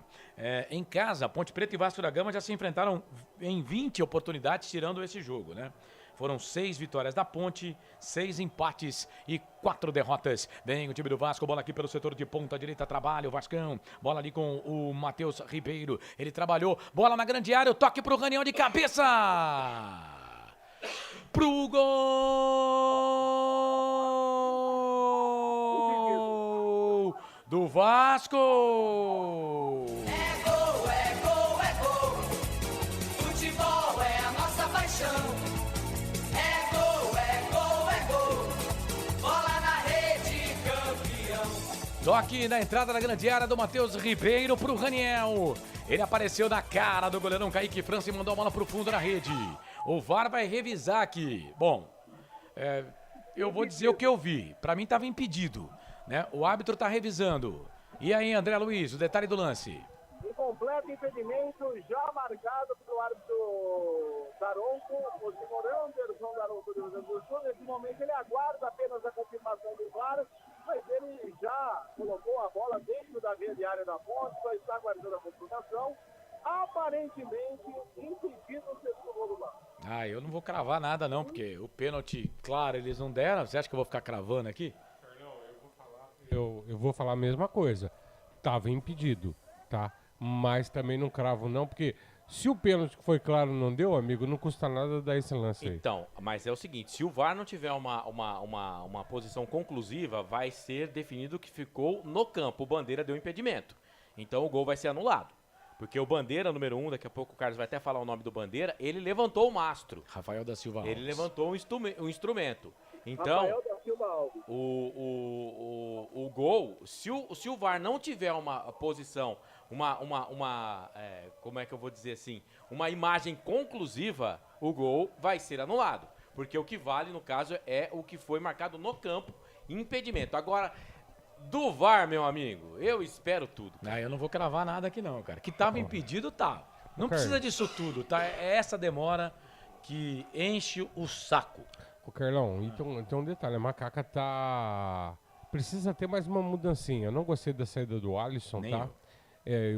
Em casa, Ponte Preta e Vasco da Gama já se enfrentaram em 20 oportunidades, tirando esse jogo, né? Foram 6 vitórias da Ponte, 6 empates e 4 derrotas. Vem o time do Vasco, bola aqui pelo setor de ponta direita, trabalha o Vascão. Bola ali com o Matheus Ribeiro, ele trabalhou, bola na grande área, o toque pro Raniel de cabeça. Pro gol do Vasco. É gol, é gol, é gol. Futebol é a nossa paixão. É gol, é gol, é gol. Bola na rede, campeão. Toque na entrada da grande área do Matheus Ribeiro pro Raniel. Ele apareceu na cara do goleirão Kaique França e mandou a bola pro fundo da rede. O VAR vai revisar aqui. Bom, eu vou dizer o que eu vi. Pra mim tava impedido, né? O árbitro tá revisando. E aí, André Luiz, o detalhe do lance. Incompleto impedimento já marcado pelo árbitro Daronco, o senhor Anderson Daronco do Rio Grande do Sul. Nesse momento ele aguarda apenas a confirmação do VAR, mas ele já colocou a bola dentro da grande área da Ponte, só está aguardando a confirmação. Aparentemente impedido o segundo gol do Vasco. Eu não vou cravar nada não, porque o pênalti, claro, eles não deram. Você acha que eu vou ficar cravando aqui? Eu vou falar a mesma coisa. Tava impedido, tá? Mas também não cravo não, porque se o pênalti que foi claro não deu, amigo, não custa nada dar esse lance aí. Então, mas é o seguinte, se o VAR não tiver uma posição conclusiva, vai ser definido que ficou no campo. O Bandeira deu impedimento. Então o gol vai ser anulado. Porque o Bandeira, número 1, daqui a pouco o Carlos vai até falar o nome do Bandeira, ele levantou o mastro. Rafael da Silva Alves. Ele levantou o instrumento. Então, Rafael da Silva Alves. O gol, se o VAR não tiver uma posição, como é que eu vou dizer assim, uma imagem conclusiva, o gol vai ser anulado. Porque o que vale, no caso, é o que foi marcado no campo, impedimento. Agora, do VAR, meu amigo, eu espero tudo. Eu não vou cravar nada aqui não, cara. Que tava impedido, tá. Não precisa disso tudo, tá? É essa demora que enche o saco. Ô, Carlão, então um detalhe, a Macaca precisa ter mais uma mudancinha. Eu não gostei da saída do Alisson, Nem tá?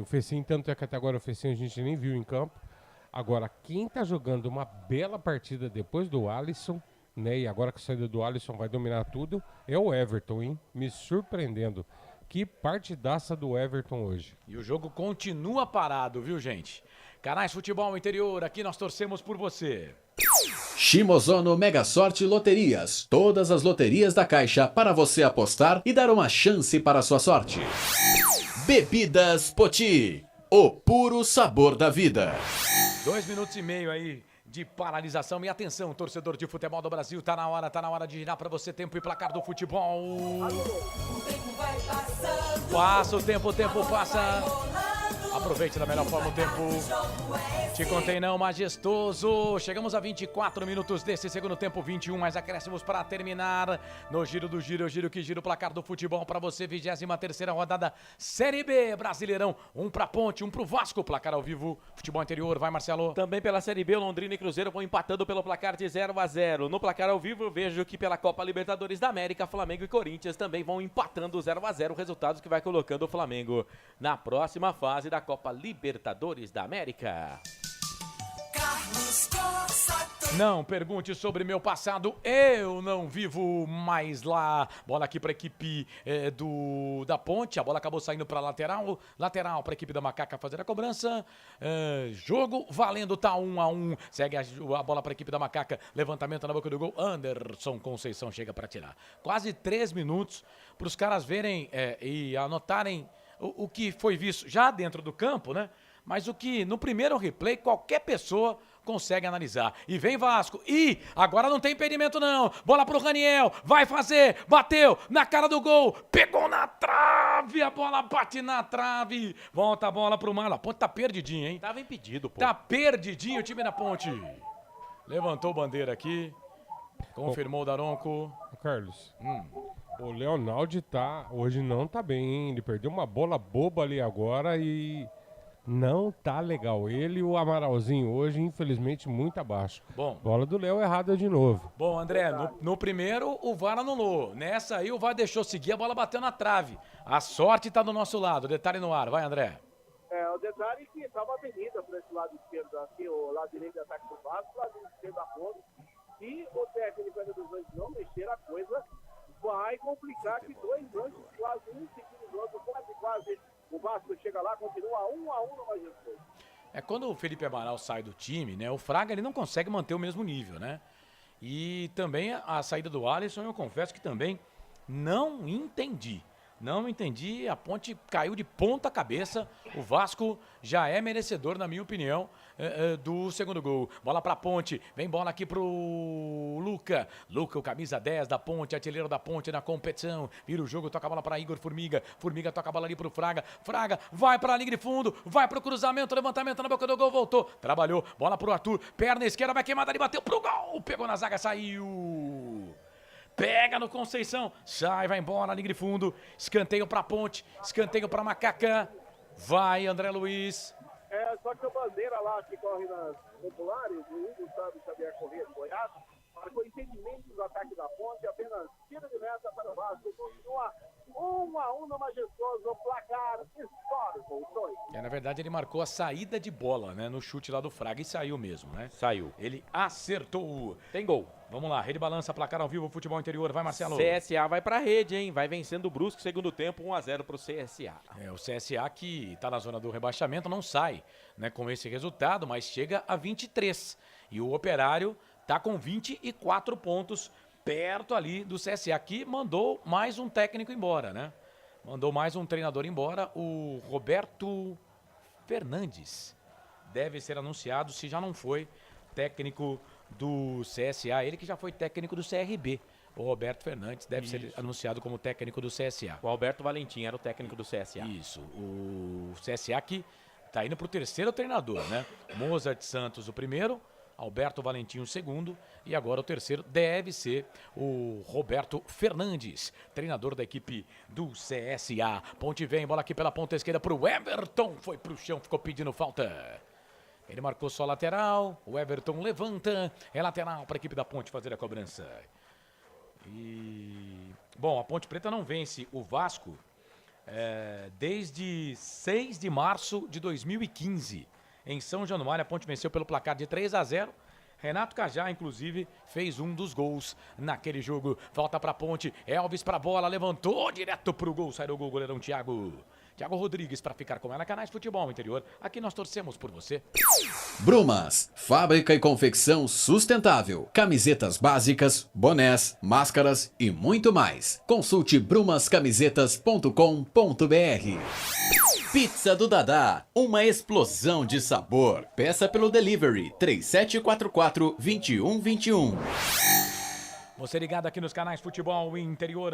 O Fecinho, tanto é que até agora o Fecinho a gente nem viu em campo. Agora, quem tá jogando uma bela partida depois do Alisson, né? E agora que a saída do Alisson vai dominar tudo, é o Everton, hein? Me surpreendendo. Que partidaça do Everton hoje. E o jogo continua parado, viu, gente? Canais Futebol Interior, aqui nós torcemos por você. Shimozono Mega Sorte Loterias. Todas as loterias da Caixa para você apostar e dar uma chance para a sua sorte. Bebidas Poti. O puro sabor da vida. 2 minutos e meio aí de paralisação. E atenção, torcedor de futebol do Brasil, tá na hora de girar para você tempo e placar do futebol. O tempo vai passando. Passa o tempo passa. Aproveite da melhor forma o tempo. Te contei não, majestoso. Chegamos a 24 minutos desse segundo tempo, 21 mais acréscimos para terminar. No giro do giro, eu giro que gira o placar do futebol para você. 23ª rodada Série B, Brasileirão. Um pra Ponte, um pro Vasco. Placar ao vivo, futebol interior. Vai, Marcelo. Também pela Série B, Londrina e Cruzeiro vão empatando pelo placar de 0-0. No placar ao vivo, eu vejo que pela Copa Libertadores da América, Flamengo e Corinthians também vão empatando 0-0. Resultados que vai colocando o Flamengo na próxima fase da Copa Libertadores da América. Não pergunte sobre meu passado, eu não vivo mais lá. Bola aqui para a equipe da Ponte, a bola acabou saindo para lateral para a equipe da Macaca fazer a cobrança. Jogo valendo, tá 1-1. Segue a bola para a equipe da Macaca, levantamento na boca do gol. Anderson Conceição chega para tirar. Quase 3 minutos para os caras verem e anotarem o que foi visto já dentro do campo, né? Mas o que no primeiro replay qualquer pessoa consegue analisar. E vem Vasco. E agora não tem impedimento não. Bola pro Raniel. Vai fazer. Bateu na cara do gol. Pegou na trave. A bola bate na trave. Volta a bola pro Marlon. A Ponte tá perdidinho, hein? Tava impedido, pô. Tá perdidinho o time da Ponte. Levantou bandeira aqui. Confirmou o Daronco. Carlos. O Leonaldo hoje não tá bem, hein? Ele perdeu uma bola boba ali agora e não tá legal. Ele e o Amaralzinho hoje, infelizmente, muito abaixo. Bom. Bola do Léo errada de novo. Bom, André, no primeiro o VAR anulou. Nessa aí o VAR deixou seguir, a bola bateu na trave. A sorte tá do nosso lado. Detalhe no ar. Vai, André. O detalhe é que tá uma avenida para esse lado esquerdo aqui, o lado direito de ataque do Vasco, o lado esquerdo da Ponte. Se o técnico ainda dos dois não mexer, a coisa vai complicar, que dois lances quase um segundo do outro, quase. O Vasco chega lá, continua 1-1 no Majestoso. Quando o Felipe Amaral sai do time, né? O Fraga ele não consegue manter o mesmo nível, né? E também a saída do Alisson, eu confesso que também não entendi. Não entendi, a Ponte caiu de ponta cabeça. O Vasco já é merecedor, na minha opinião, do segundo gol. Bola pra Ponte, vem bola aqui pro Luca. Luca, o camisa 10 da Ponte, artilheiro da Ponte na competição. Vira o jogo, toca a bola pra Igor Formiga. Formiga toca a bola ali pro Fraga. Fraga vai pra linha de fundo, vai pro cruzamento, levantamento na boca do gol, voltou. Trabalhou, bola pro Arthur, perna esquerda, vai queimada ali, bateu pro gol. Pegou na zaga, saiu. Pega no Conceição, sai, vai embora, linha de fundo, escanteio pra Ponte, escanteio pra Macaca, vai André Luiz. Só que a bandeira lá que corre nas populares, o Hugo Xavier Corrêa de Goiás, marcou impedimento do ataque da Ponte, apenas tira de meta para o Vasco, continua 1-1 no Majestoso, placar histórico. Na verdade ele marcou a saída de bola, né, no chute lá do Fraga e saiu mesmo, né? Saiu. Ele acertou. Tem gol. Vamos lá, rede balança, placar ao vivo, futebol interior, vai Marcelo. CSA vai pra rede, hein? Vai vencendo o Brusque, segundo tempo, 1-0 pro CSA. O CSA que tá na zona do rebaixamento não sai, né, com esse resultado, mas chega a 23. E o Operário tá com 24 pontos, perto ali do CSA, que mandou mais um técnico embora, né? Mandou mais um treinador embora, o Roberto Fernandes. Deve ser anunciado, se já não foi, técnico do CSA, ele que já foi técnico do CRB. O Roberto Fernandes deve ser anunciado como técnico do CSA. O Alberto Valentim era o técnico do CSA. Isso, o CSA que tá indo pro terceiro treinador, né? Mozart Santos o primeiro, Alberto Valentim o segundo e agora o terceiro deve ser o Roberto Fernandes, treinador da equipe do CSA. Ponte vem, bola aqui pela ponta esquerda pro Everton, foi pro chão, ficou pedindo falta. Ele marcou só lateral, o Everton levanta, é lateral para a equipe da Ponte fazer a cobrança. Bom, a Ponte Preta não vence o Vasco desde 6 de março de 2015. Em São Januário, a Ponte venceu pelo placar de 3-0. Renato Cajá, inclusive, fez um dos gols naquele jogo. Volta pra Ponte, Elvis pra bola, levantou direto pro gol. Saiu o gol, goleirão Thiago. Thiago Rodrigues para ficar com ela. Canais Futebol Interior. Aqui nós torcemos por você. Brumas, fábrica e confecção sustentável. Camisetas básicas, bonés, máscaras e muito mais. Consulte brumascamisetas.com.br. Pizza do Dadá, uma explosão de sabor. Peça pelo delivery 3744-2121. Você ligado aqui nos canais Futebol Interior.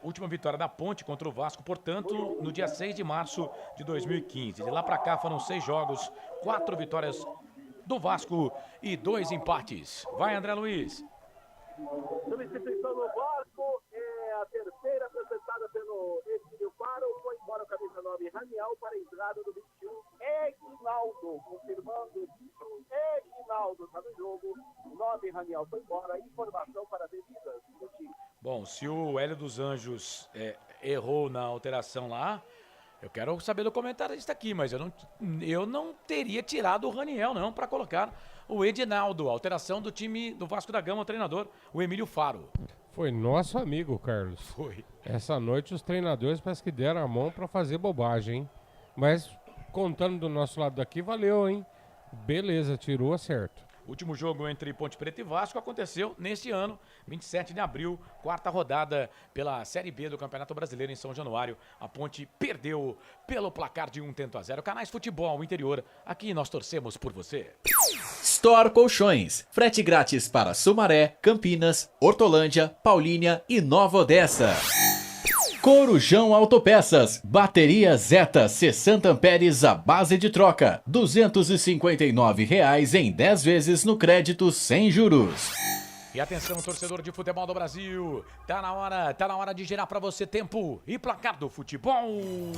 Última vitória da Ponte contra o Vasco, portanto, no dia 6 de março de 2015. De lá pra cá foram 6 jogos, 4 vitórias do Vasco e 2 empates. Vai, André Luiz. Substituição no Vasco, é a terceira apresentada pelo Emílio Faro. Foi embora o camisa 9 Raniel para a entrada do 21 Eginaldo, confirmando o 21 Eginaldo está no jogo. O 9 Raniel foi embora. Informação para bebidas do time. Bom, se o Hélio dos Anjos errou na alteração lá, eu quero saber do comentarista aqui, mas eu não teria tirado o Raniel não para colocar o Edinaldo, alteração do time do Vasco da Gama, o treinador, o Emílio Faro. Foi nosso amigo, Carlos. Foi. Essa noite os treinadores parece que deram a mão pra fazer bobagem, hein? Mas contando do nosso lado daqui, valeu, hein? Beleza, tirou certo. Último jogo entre Ponte Preta e Vasco aconteceu neste ano, 27 de abril, quarta rodada pela Série B do Campeonato Brasileiro em São Januário. A Ponte perdeu pelo placar de 1-0. Canais Futebol Interior, aqui nós torcemos por você. Store Colchões, frete grátis para Sumaré, Campinas, Hortolândia, Paulínia e Nova Odessa. Corujão Autopeças, bateria Zeta 60 amperes à base de troca, R$ 259,00 em 10 vezes no crédito sem juros. E atenção, torcedor de futebol do Brasil, tá na hora de girar pra você tempo e placar do futebol. O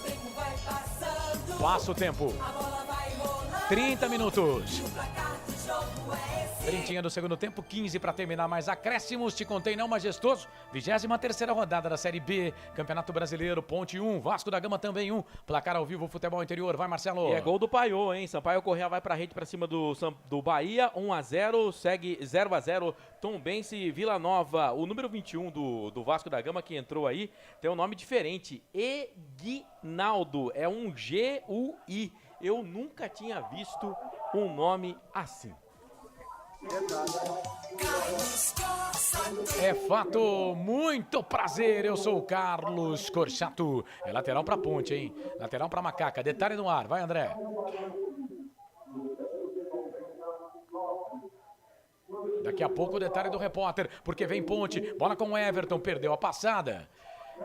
tempo vai passando. Passa o tempo. A bola vai rolando. 30 minutos. O placar do jogo é esse. Trintinha do segundo tempo, 15 para terminar, mais acréscimos, te contei não, majestoso. 23ª rodada da Série B, Campeonato Brasileiro, Ponte 1, Vasco da Gama também 1. Placar ao vivo, Futebol Interior, vai Marcelo. E é gol do Paiô, hein? Sampaio Corrêa vai pra rede pra cima do Bahia, 1-0, segue 0-0, Tombense e Vila Nova. O número 21 do Vasco da Gama que entrou aí tem um nome diferente, Eginaldo, é um G-U-I. Eu nunca tinha visto um nome assim. É fato, muito prazer, eu sou o Carlos Corchato. É lateral pra Ponte, hein? Lateral pra Macaca, detalhe no ar, vai André. Daqui a pouco o detalhe do repórter, porque vem Ponte, bola com o Everton, perdeu a passada.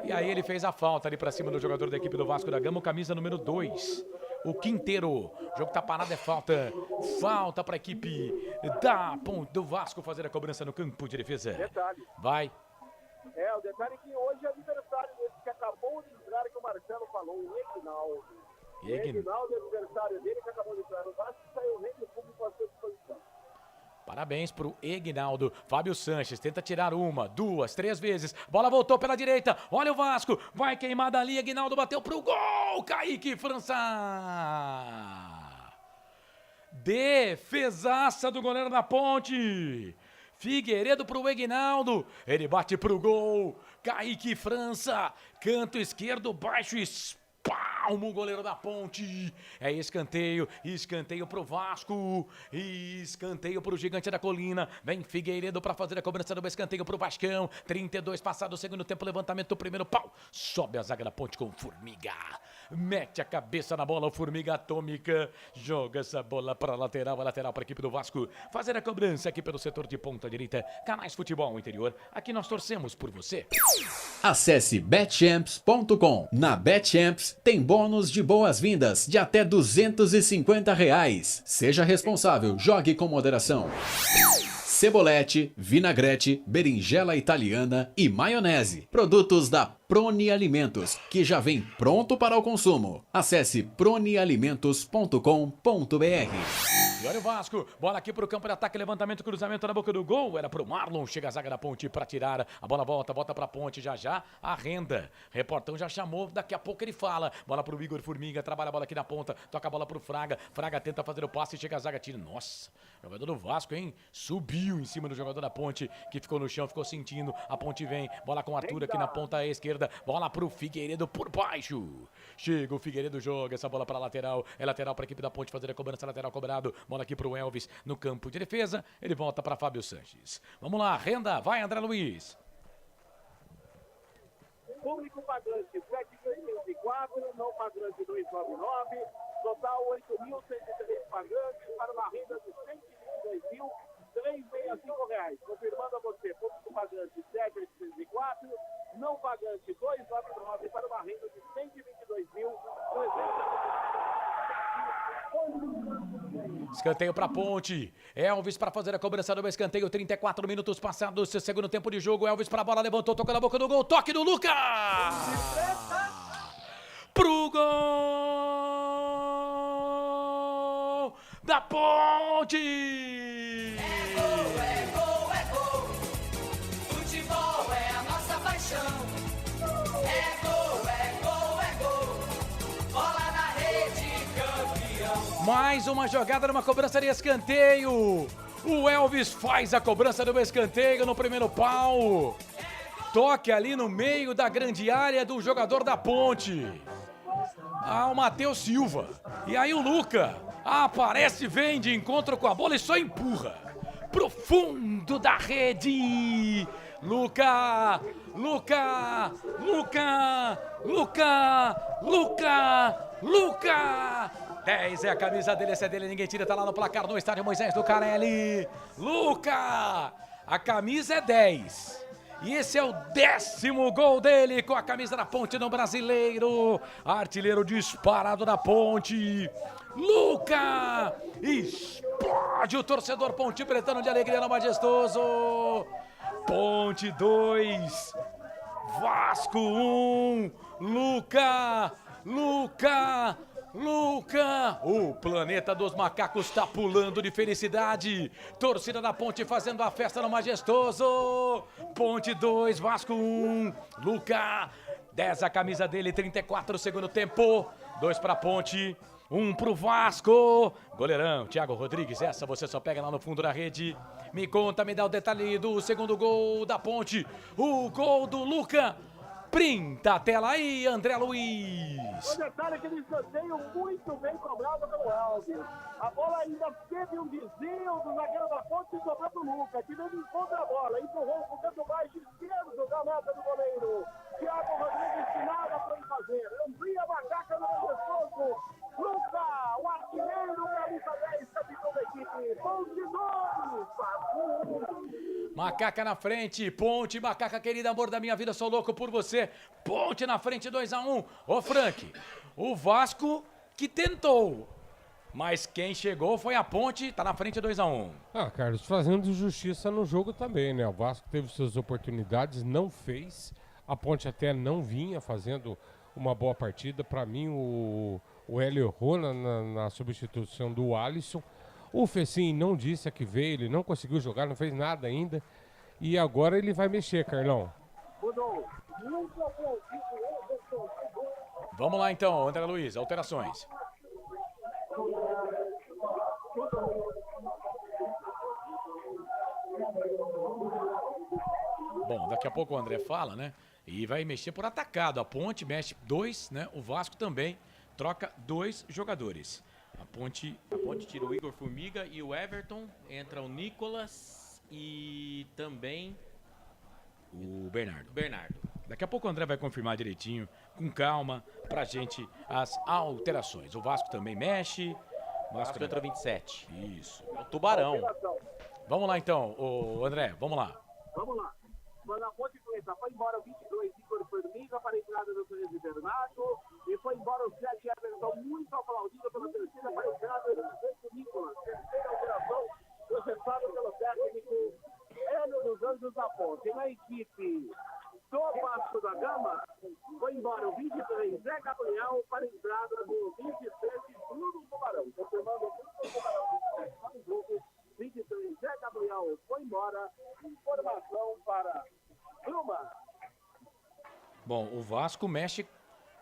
E aí ele fez a falta ali pra cima do jogador da equipe do Vasco da Gama, o camisa número 2. O Quinteiro, o jogo tá parado, é falta. Falta para a equipe do Vasco fazer a cobrança no campo de defesa. Detalhe. Vai. O detalhe é que hoje é aniversário desse que acabou de entrar, que o Marcelo falou, o Eginaldo. Eginaldo é aniversário dele, que acabou de entrar no Vasco e saiu nem do público à sua disposição. Parabéns pro Eginaldo. Fábio Sanches tenta tirar 1, 2, 3 vezes. Bola voltou pela direita. Olha o Vasco. Vai queimada ali. Eginaldo bateu pro gol. Kaique França. Defesaça do goleiro da Ponte. Figueiredo pro Eginaldo. Ele bate pro gol. Kaique França. Canto esquerdo baixo e palmo o goleiro da Ponte. É escanteio pro Vasco, escanteio pro Gigante da Colina. Vem Figueiredo para fazer a cobrança do escanteio pro Vascão. 32 passado o segundo tempo, levantamento do primeiro pau. Sobe a zaga da Ponte com Formiga. Mete a cabeça na bola, o Formiga Atômica. Joga essa bola para lateral, a lateral para a equipe do Vasco. Fazer a cobrança aqui pelo setor de ponta direita. Canais Futebol Interior. Aqui nós torcemos por você. Acesse betchamps.com. Na Betchamps tem bônus de boas-vindas de até R$250. Seja responsável, jogue com moderação. Cebolete, vinagrete, berinjela italiana e maionese. Produtos da Proni Alimentos, que já vem pronto para o consumo. Acesse pronialimentos.com.br. E olha o Vasco, bola aqui pro campo de ataque, levantamento, cruzamento na boca do gol, era pro Marlon, chega a zaga da Ponte pra tirar, a bola volta pra Ponte, já, a renda, reportão já chamou, daqui a pouco ele fala, bola pro Igor Formiga, trabalha a bola aqui na ponta, toca a bola pro Fraga tenta fazer o passe, chega a zaga, tira, nossa, jogador do Vasco, hein, subiu em cima do jogador da Ponte, que ficou no chão, ficou sentindo, a Ponte vem, bola com o Arthur aqui na ponta esquerda, bola pro Figueiredo por baixo, chega o Figueiredo, joga essa bola pra lateral, é lateral pra equipe da Ponte fazer a cobrança, lateral cobrado, bola aqui pro Elvis no campo de defesa, ele volta para Fábio Sanches. Vamos lá, renda, vai André Luiz. Público pagante 7.504, não pagante 299, total 8.103 pagantes para uma renda de R$122.365. Confirmando a você, público pagante 7.804, não pagante 299 para uma renda de R$122.365. Escanteio para Ponte. Elvis para fazer a cobrança do escanteio. 34 minutos passados. Segundo tempo de jogo. Elvis para a bola. Levantou, tocou na boca do gol. Toque do Lucas. Pro gol da Ponte. É gol, é gol, é gol. Futebol é a nossa paixão. É gol, é gol, é gol. Bola na rede, campeão. Mais uma jogada numa cobrança de escanteio. O Elvis faz a cobrança do escanteio no primeiro pau. Toque ali no meio da grande área do jogador da Ponte. O Matheus Silva. E aí o Luca aparece, vem de encontro com a bola e só empurra. Pro fundo da rede. Luca. 10 é a camisa dele, essa é dele, ninguém tira, tá lá no placar no estádio Moisés do Carelli. Luca, a camisa é 10. E esse é o 10º gol dele com a camisa da Ponte no Brasileiro. Artilheiro disparado da Ponte. Luca, explode o torcedor Ponte Pretano de alegria no Majestoso. Ponte 2, Vasco 1, Luca. O planeta dos macacos tá pulando de felicidade. Torcida da Ponte fazendo a festa no Majestoso. Ponte 2, Vasco 1, Luca. 10 a camisa dele, 34 segundo tempo. 2 pra Ponte, 1 pro Vasco. Goleirão, Thiago Rodrigues, essa você só pega lá no fundo da rede. Me conta, me dá o detalhe do segundo gol da Ponte. O gol do Luca. Printa a tela aí, André Luiz. O detalhe é que ele escanteio muito bem cobrado pelo Elvis. A bola ainda teve um desvio do zagueiro da Ponte e sobrou pro Lucas, que não encontra a bola. Empurrou pro canto baixo esquerdo da meta do goleiro. Thiago Rodrigues nada para ele fazer. Amplia a macaca no Majestoso. Luca, o artilheiro, camisa 10, capitão da equipe. Ponte 2, Macaca na frente, Ponte, macaca querida, amor da minha vida, sou louco por você. Ponte na frente, 2-1. Ô Frank, o Vasco que tentou, mas quem chegou foi a Ponte, tá na frente, 2-1. Carlos, fazendo justiça no jogo também, né? O Vasco teve suas oportunidades, não fez. A Ponte até não vinha fazendo uma boa partida. Para mim, o Hélio errou na substituição do Alisson. O Fecim não disse a que veio, ele não conseguiu jogar, não fez nada ainda. E agora ele vai mexer, Carlão. Vamos lá então, André Luiz, alterações. Bom, daqui a pouco o André fala, né? E vai mexer por atacado. A Ponte mexe 2, né? O Vasco também troca 2 jogadores. A Ponte tira o Igor Formiga e o Everton. Entra o Nicolas e também o Bernardo. Daqui a pouco o André vai confirmar direitinho, com calma, pra gente as alterações. O Vasco também mexe. O Vasco entra 27. Isso. É o Tubarão. Vamos lá então, o André, vamos lá. Vamos lá. Quando a Ponte Preta foi embora o 22, Igor Formiga para a entrada do 13, Bernardo. E foi embora o 7, Everton, muito aplaudido pela torcida para a entrada do 18, Nicolas. Terceira alteração, processado pelo técnico Hélio dos Anjos da Ponte. Na equipe do Vasco da Gama, foi embora o 23, Zé Gabriel, para a entrada do 27, Bruno Tubarão. Confirmando Bruno Tubarão, 27 para o jogo. 23, Zé Gabriel foi embora. Informação para Bruma. Bom, o Vasco mexe.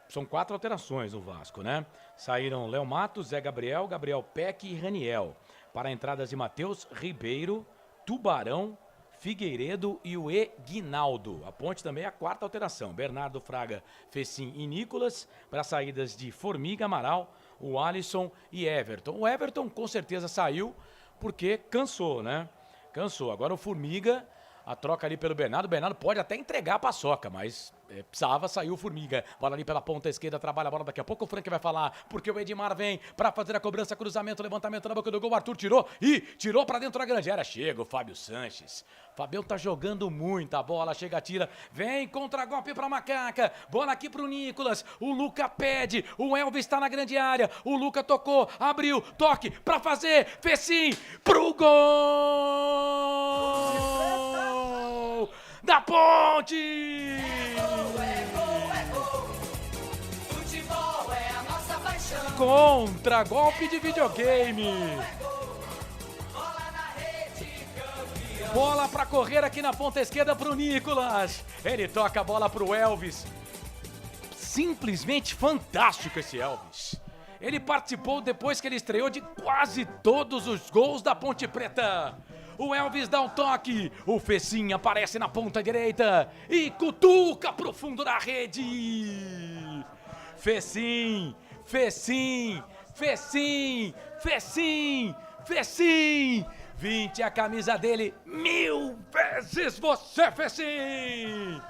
São 4 alterações no Vasco, né? Saíram Léo Matos, Zé Gabriel, Gabriel Peck e Raniel. Para entradas de Matheus Ribeiro, Tubarão, Figueiredo e o Eguinaldo. A Ponte também é a 4ª alteração. Bernardo Fraga, Fecim e Nicolas. Para saídas de Formiga, Amaral, o Alisson e Everton. O Everton com certeza saiu porque cansou, né? Cansou. Agora o Formiga, a troca ali pelo Bernardo. O Bernardo pode até entregar a paçoca, mas precisava sair o Formiga. Bola ali pela ponta esquerda, trabalha a bola. Daqui a pouco o Frank vai falar, porque o Edmar vem para fazer a cobrança, cruzamento, levantamento na boca do gol. O Arthur tirou e tirou para dentro da grande área. Chega o Fábio Sanches. Fabião tá jogando muito a bola, chega, tira, vem, contra-golpe pra Macaca, bola aqui pro Nicolas, o Luca pede, o Elvis tá na grande área, o Luca tocou, abriu, toque pra fazer, fez sim, pro gol da Ponte! Futebol é a nossa paixão. Contra-golpe de videogame. Bola pra correr aqui na ponta esquerda pro Nicolas. Ele toca a bola pro Elvis. Simplesmente fantástico esse Elvis. Ele participou depois que ele estreou de quase todos os gols da Ponte Preta. O Elvis dá um toque. O Fecim aparece na ponta direita e cutuca pro fundo da rede. Fecim, Fecim, Fecim, Fecim, Fecim. 20 a camisa dele, 1000 vezes você, Fecim!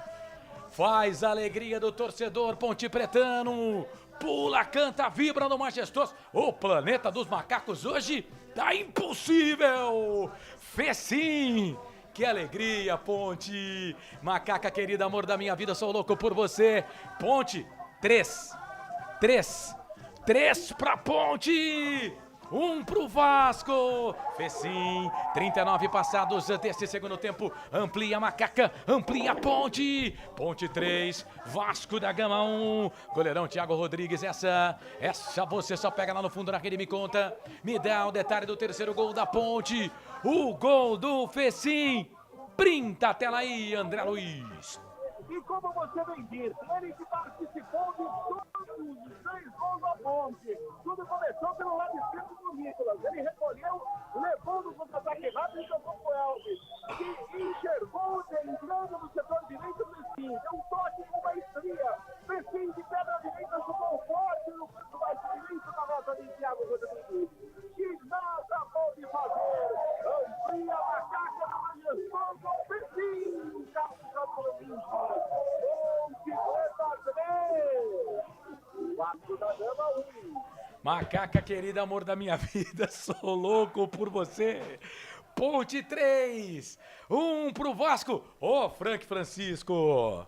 Faz a alegria do torcedor pontepretano, pula, canta, vibra no majestoso. O planeta dos macacos hoje tá impossível! Fecim! Que alegria, Ponte! Macaca querida, amor da minha vida, sou louco por você. Ponte, 3 pra Ponte! 1 pro Vasco, Fecim, 39 passados desse segundo tempo, amplia a Macaca, amplia a Ponte, Ponte 3, Vasco da Gama 1, goleirão Thiago Rodrigues, essa você só pega lá no fundo da rede e me conta, me dá o detalhe do terceiro gol da Ponte, o gol do Fecim, printa a tela aí, André Luiz. E como você bem disse, ele que participou de todos os 6 gols da Ponte. Tudo começou pelo lado esquerdo do Nicolas. Ele recolheu, levou no contra-ataque rápido e jogou pro Elvis, que enxergou entrando no setor direito do Fecim. Deu um toque com maestria. Fecim de pedra direita, jogou forte no canto mais direito da nota de Thiago Rodrigues. Que nada pode fazer. Amplia a Macaca na majestosa Fecim. Capitão do Macaca querida, amor da minha vida, sou louco por você. Ponte 3, 1 pro Vasco, ô Frank Francisco.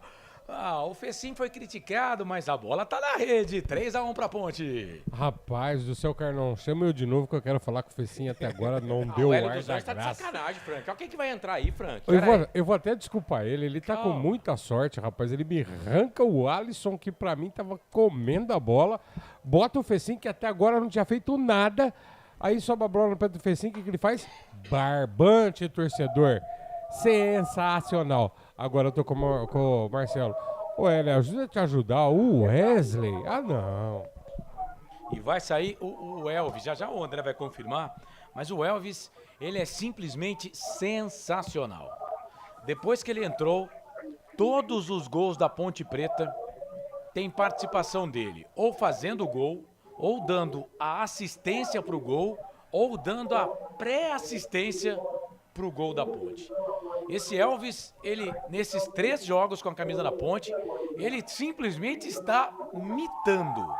O Fecim foi criticado, mas a bola tá na rede, 3-1 pra Ponte. Rapaz do céu, Carlão, chama eu de novo que eu quero falar com o Fecim até agora, não deu o ar da tá graça. de sacanagem, Frank. Olha quem que vai entrar aí, Frank. Eu vou até desculpar ele tá com muita sorte, rapaz. Ele me arranca o Alisson, que pra mim tava comendo a bola. Bota o Fecim, que até agora não tinha feito nada. Aí sobe a bola no pé do Fecim, o que ele faz? Barbante, torcedor. Sensacional. Agora eu tô com o Marcelo. Ô, ele ajuda a te ajudar. O Wesley? Ah, não. E vai sair o Elvis, já o André vai confirmar, mas o Elvis, ele é simplesmente sensacional. Depois que ele entrou, todos os gols da Ponte Preta tem participação dele, ou fazendo o gol, ou dando a assistência pro gol, ou dando a pré-assistência pro gol da Ponte. Esse Elvis, ele, nesses 3 jogos com a camisa da Ponte, ele simplesmente está mitando.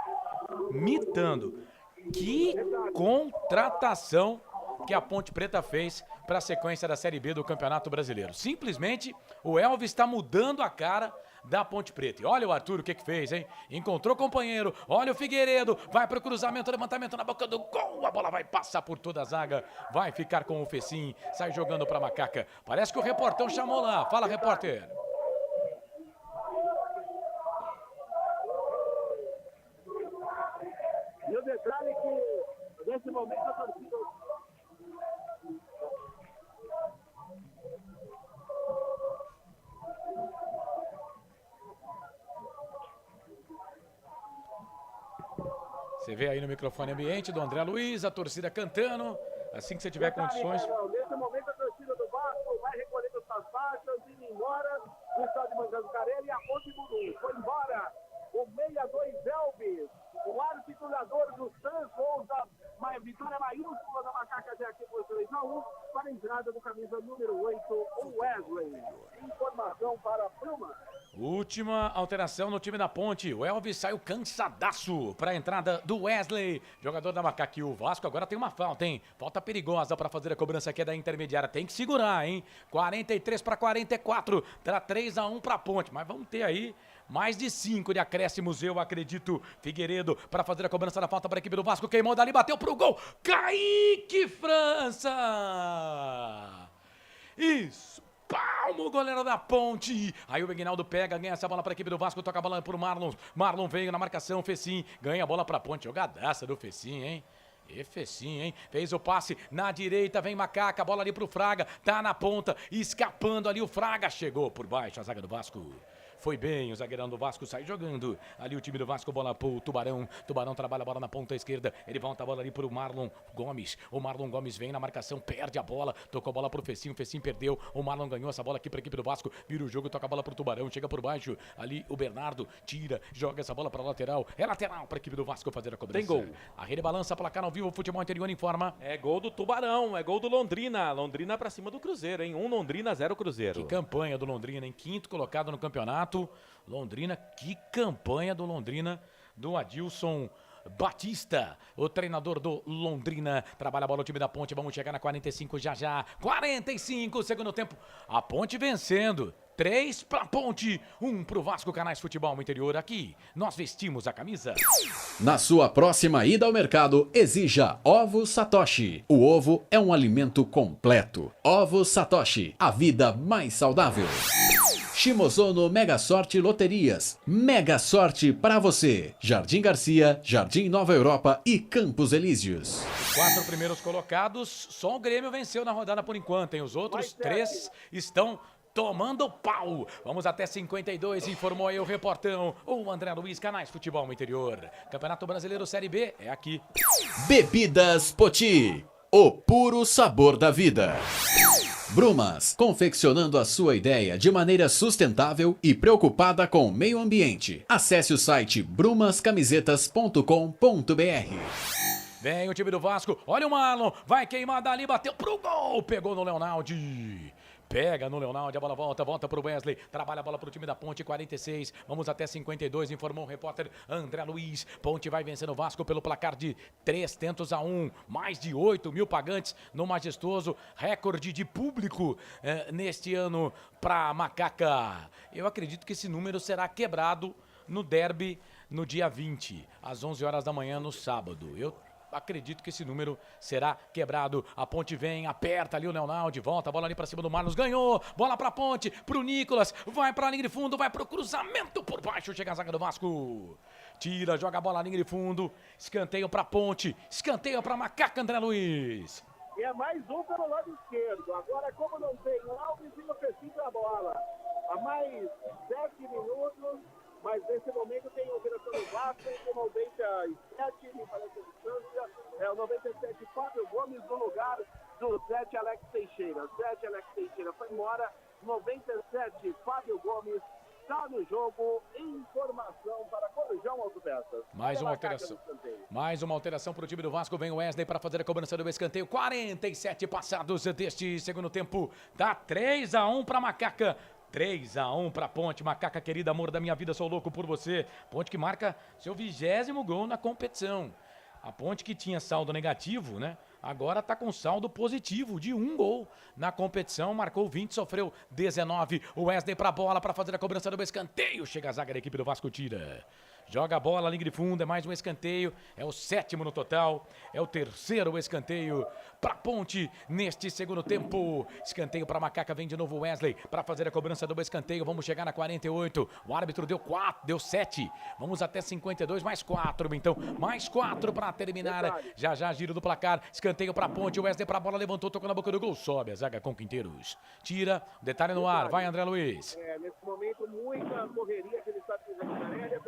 Que contratação que a Ponte Preta fez para a sequência da Série B do Campeonato Brasileiro. Simplesmente, o Elvis está mudando a cara da Ponte Preta. E olha o Arthur o que fez, hein? Encontrou companheiro, olha o Figueiredo, vai pro cruzamento, levantamento na boca do gol, a bola vai passar por toda a zaga, vai ficar com o Fecim, sai jogando pra Macaca. Parece que o reportão chamou lá. Fala, repórter. E o detalhe que Você vê aí no microfone ambiente do André Luiz, a torcida cantando. Assim que você tiver condições. Nesse momento, a torcida do Vasco vai recolhendo suas faixas, indo embora do estádio Manzano Carelli e a Ponte Burum. Foi embora o 62 Elvis, o articulador do Santos, uma vitória maiúscula da Macaca até aqui por 3-1, para a entrada do camisa número 8, o Wesley. Informação para a Bruma. Última alteração no time da Ponte. O Elvis saiu cansadaço para a entrada do Wesley, jogador da Macaca. E o Vasco agora tem uma falta, hein? Falta perigosa para fazer a cobrança aqui da intermediária. Tem que segurar, hein? 43-44. Tá 3-1 para a Ponte. Mas vamos ter aí mais de 5 de acréscimos, eu acredito. Figueiredo para fazer a cobrança da falta para a equipe do Vasco. Queimou dali, bateu pro gol. Kaique França! Isso! Palmo, goleiro da Ponte. Aí o Beguinaldo pega, ganha essa bola para a equipe do Vasco, toca a bola pro Marlon. Marlon veio na marcação, Fecim ganha a bola para a Ponte. Jogadaça do Fecim, hein? E Fecim, hein? Fez o passe na direita, vem Macaca, bola ali pro Fraga, tá na ponta, escapando ali o Fraga. Chegou por baixo a zaga do Vasco. Foi bem, o zagueirão do Vasco sai jogando. Ali o time do Vasco, bola pro Tubarão. Tubarão trabalha a bola na ponta esquerda. Ele volta a bola ali pro Marlon Gomes. O Marlon Gomes vem na marcação, perde a bola. Tocou a bola pro Fecim, o Fecim perdeu. O Marlon ganhou essa bola aqui pra equipe do Vasco. Vira o jogo, toca a bola pro Tubarão. Chega por baixo. Ali o Bernardo tira, joga essa bola pra lateral. É lateral pra equipe do Vasco fazer a cobrança. Tem gol. A rede balança, placar ao vivo, Futebol Interior informa. É gol do Tubarão, é gol do Londrina. Londrina pra cima do Cruzeiro, hein? 1 Londrina, 0 Cruzeiro. Que campanha do Londrina, em quinto colocado no campeonato. Londrina, que campanha do Londrina, do Adilson Batista, o treinador do Londrina. Trabalha a bola o time da Ponte, vamos chegar na 45 já. 45, segundo tempo. A Ponte vencendo. 3 pra Ponte, 1 pro Vasco. Canais Futebol Interior. Aqui, nós vestimos a camisa. Na sua próxima ida ao mercado, exija Ovo Satoshi. O ovo é um alimento completo. Ovo Satoshi, a vida mais saudável. Shimozono Mega Sorte Loterias. Mega Sorte para você. Jardim Garcia, Jardim Nova Europa e Campos Elíseos. 4 primeiros colocados, só o Grêmio venceu na rodada por enquanto, hein? Os outros 3 estão tomando pau. Vamos até 52, informou aí o reportão, o André Luiz, Canais Futebol Interior. Campeonato Brasileiro Série B é aqui. Bebidas Poti, o puro sabor da vida. Brumas, confeccionando a sua ideia de maneira sustentável e preocupada com o meio ambiente. Acesse o site brumascamisetas.com.br. Vem o time do Vasco, olha o Marlon, vai queimar dali, bateu pro gol, pegou no Leonardo. Pega no Leonardo, a bola volta pro Wesley, trabalha a bola pro time da Ponte, 46, vamos até 52, informou o repórter André Luiz. Ponte vai vencendo o Vasco pelo placar de 3-1, mais de 8 mil pagantes no majestoso, recorde de público neste ano pra Macaca. Eu acredito que esse número será quebrado no derby no dia 20, às 11 horas da manhã no sábado. Eu acredito que esse número será quebrado. A Ponte vem, aperta ali o Leonardo, volta a bola ali pra cima do Marlos, ganhou, bola pra Ponte, pro Nicolas, vai pra linha de fundo, vai pro cruzamento por baixo, chega a zaga do Vasco. Tira, joga a bola na linha de fundo, escanteio pra Ponte, escanteio pra Macaca, André Luiz. E é mais um pelo lado esquerdo. Agora, como não tem Alves e o Fecim pra bola. Há mais 7 minutos. Mas nesse momento tem o diretor do Vasco com 97, me parece a distância. É o 97 Fábio Gomes no lugar do 7 Alex Teixeira. 7 Alex Teixeira foi embora. 97 Fábio Gomes está no jogo. Informação para Corujão Autopeças. Mais uma alteração. Mais uma alteração para o time do Vasco. Vem o Wesley para fazer a cobrança do escanteio. 47 passados deste segundo tempo. Dá 3-1 para Macaca. 3-1 pra Ponte, Macaca querida, amor da minha vida, sou louco por você. Ponte que marca seu 20º gol na competição. A Ponte que tinha saldo negativo, né? Agora tá com saldo positivo de 1 gol na competição. Marcou 20, sofreu 19. O Wesley pra bola pra fazer a cobrança do escanteio. Chega a zaga da equipe do Vasco, tira. Joga a bola, linha de fundo, é mais um escanteio. É o 7º no total. É o 3º escanteio pra Ponte neste segundo tempo. Escanteio pra Macaca, vem de novo o Wesley pra fazer a cobrança do escanteio. Vamos chegar na 48. O árbitro deu 4, deu 7. Vamos até 52, mais 4, então. Mais 4 pra terminar. Já, giro do placar. Escanteio pra Ponte, o Wesley pra bola, levantou, tocou na boca do gol. Sobe a zaga com Quinteiros. Tira, detalhe no ar. Vai, André Luiz. Nesse momento, muita correria que ele está fazendo na área.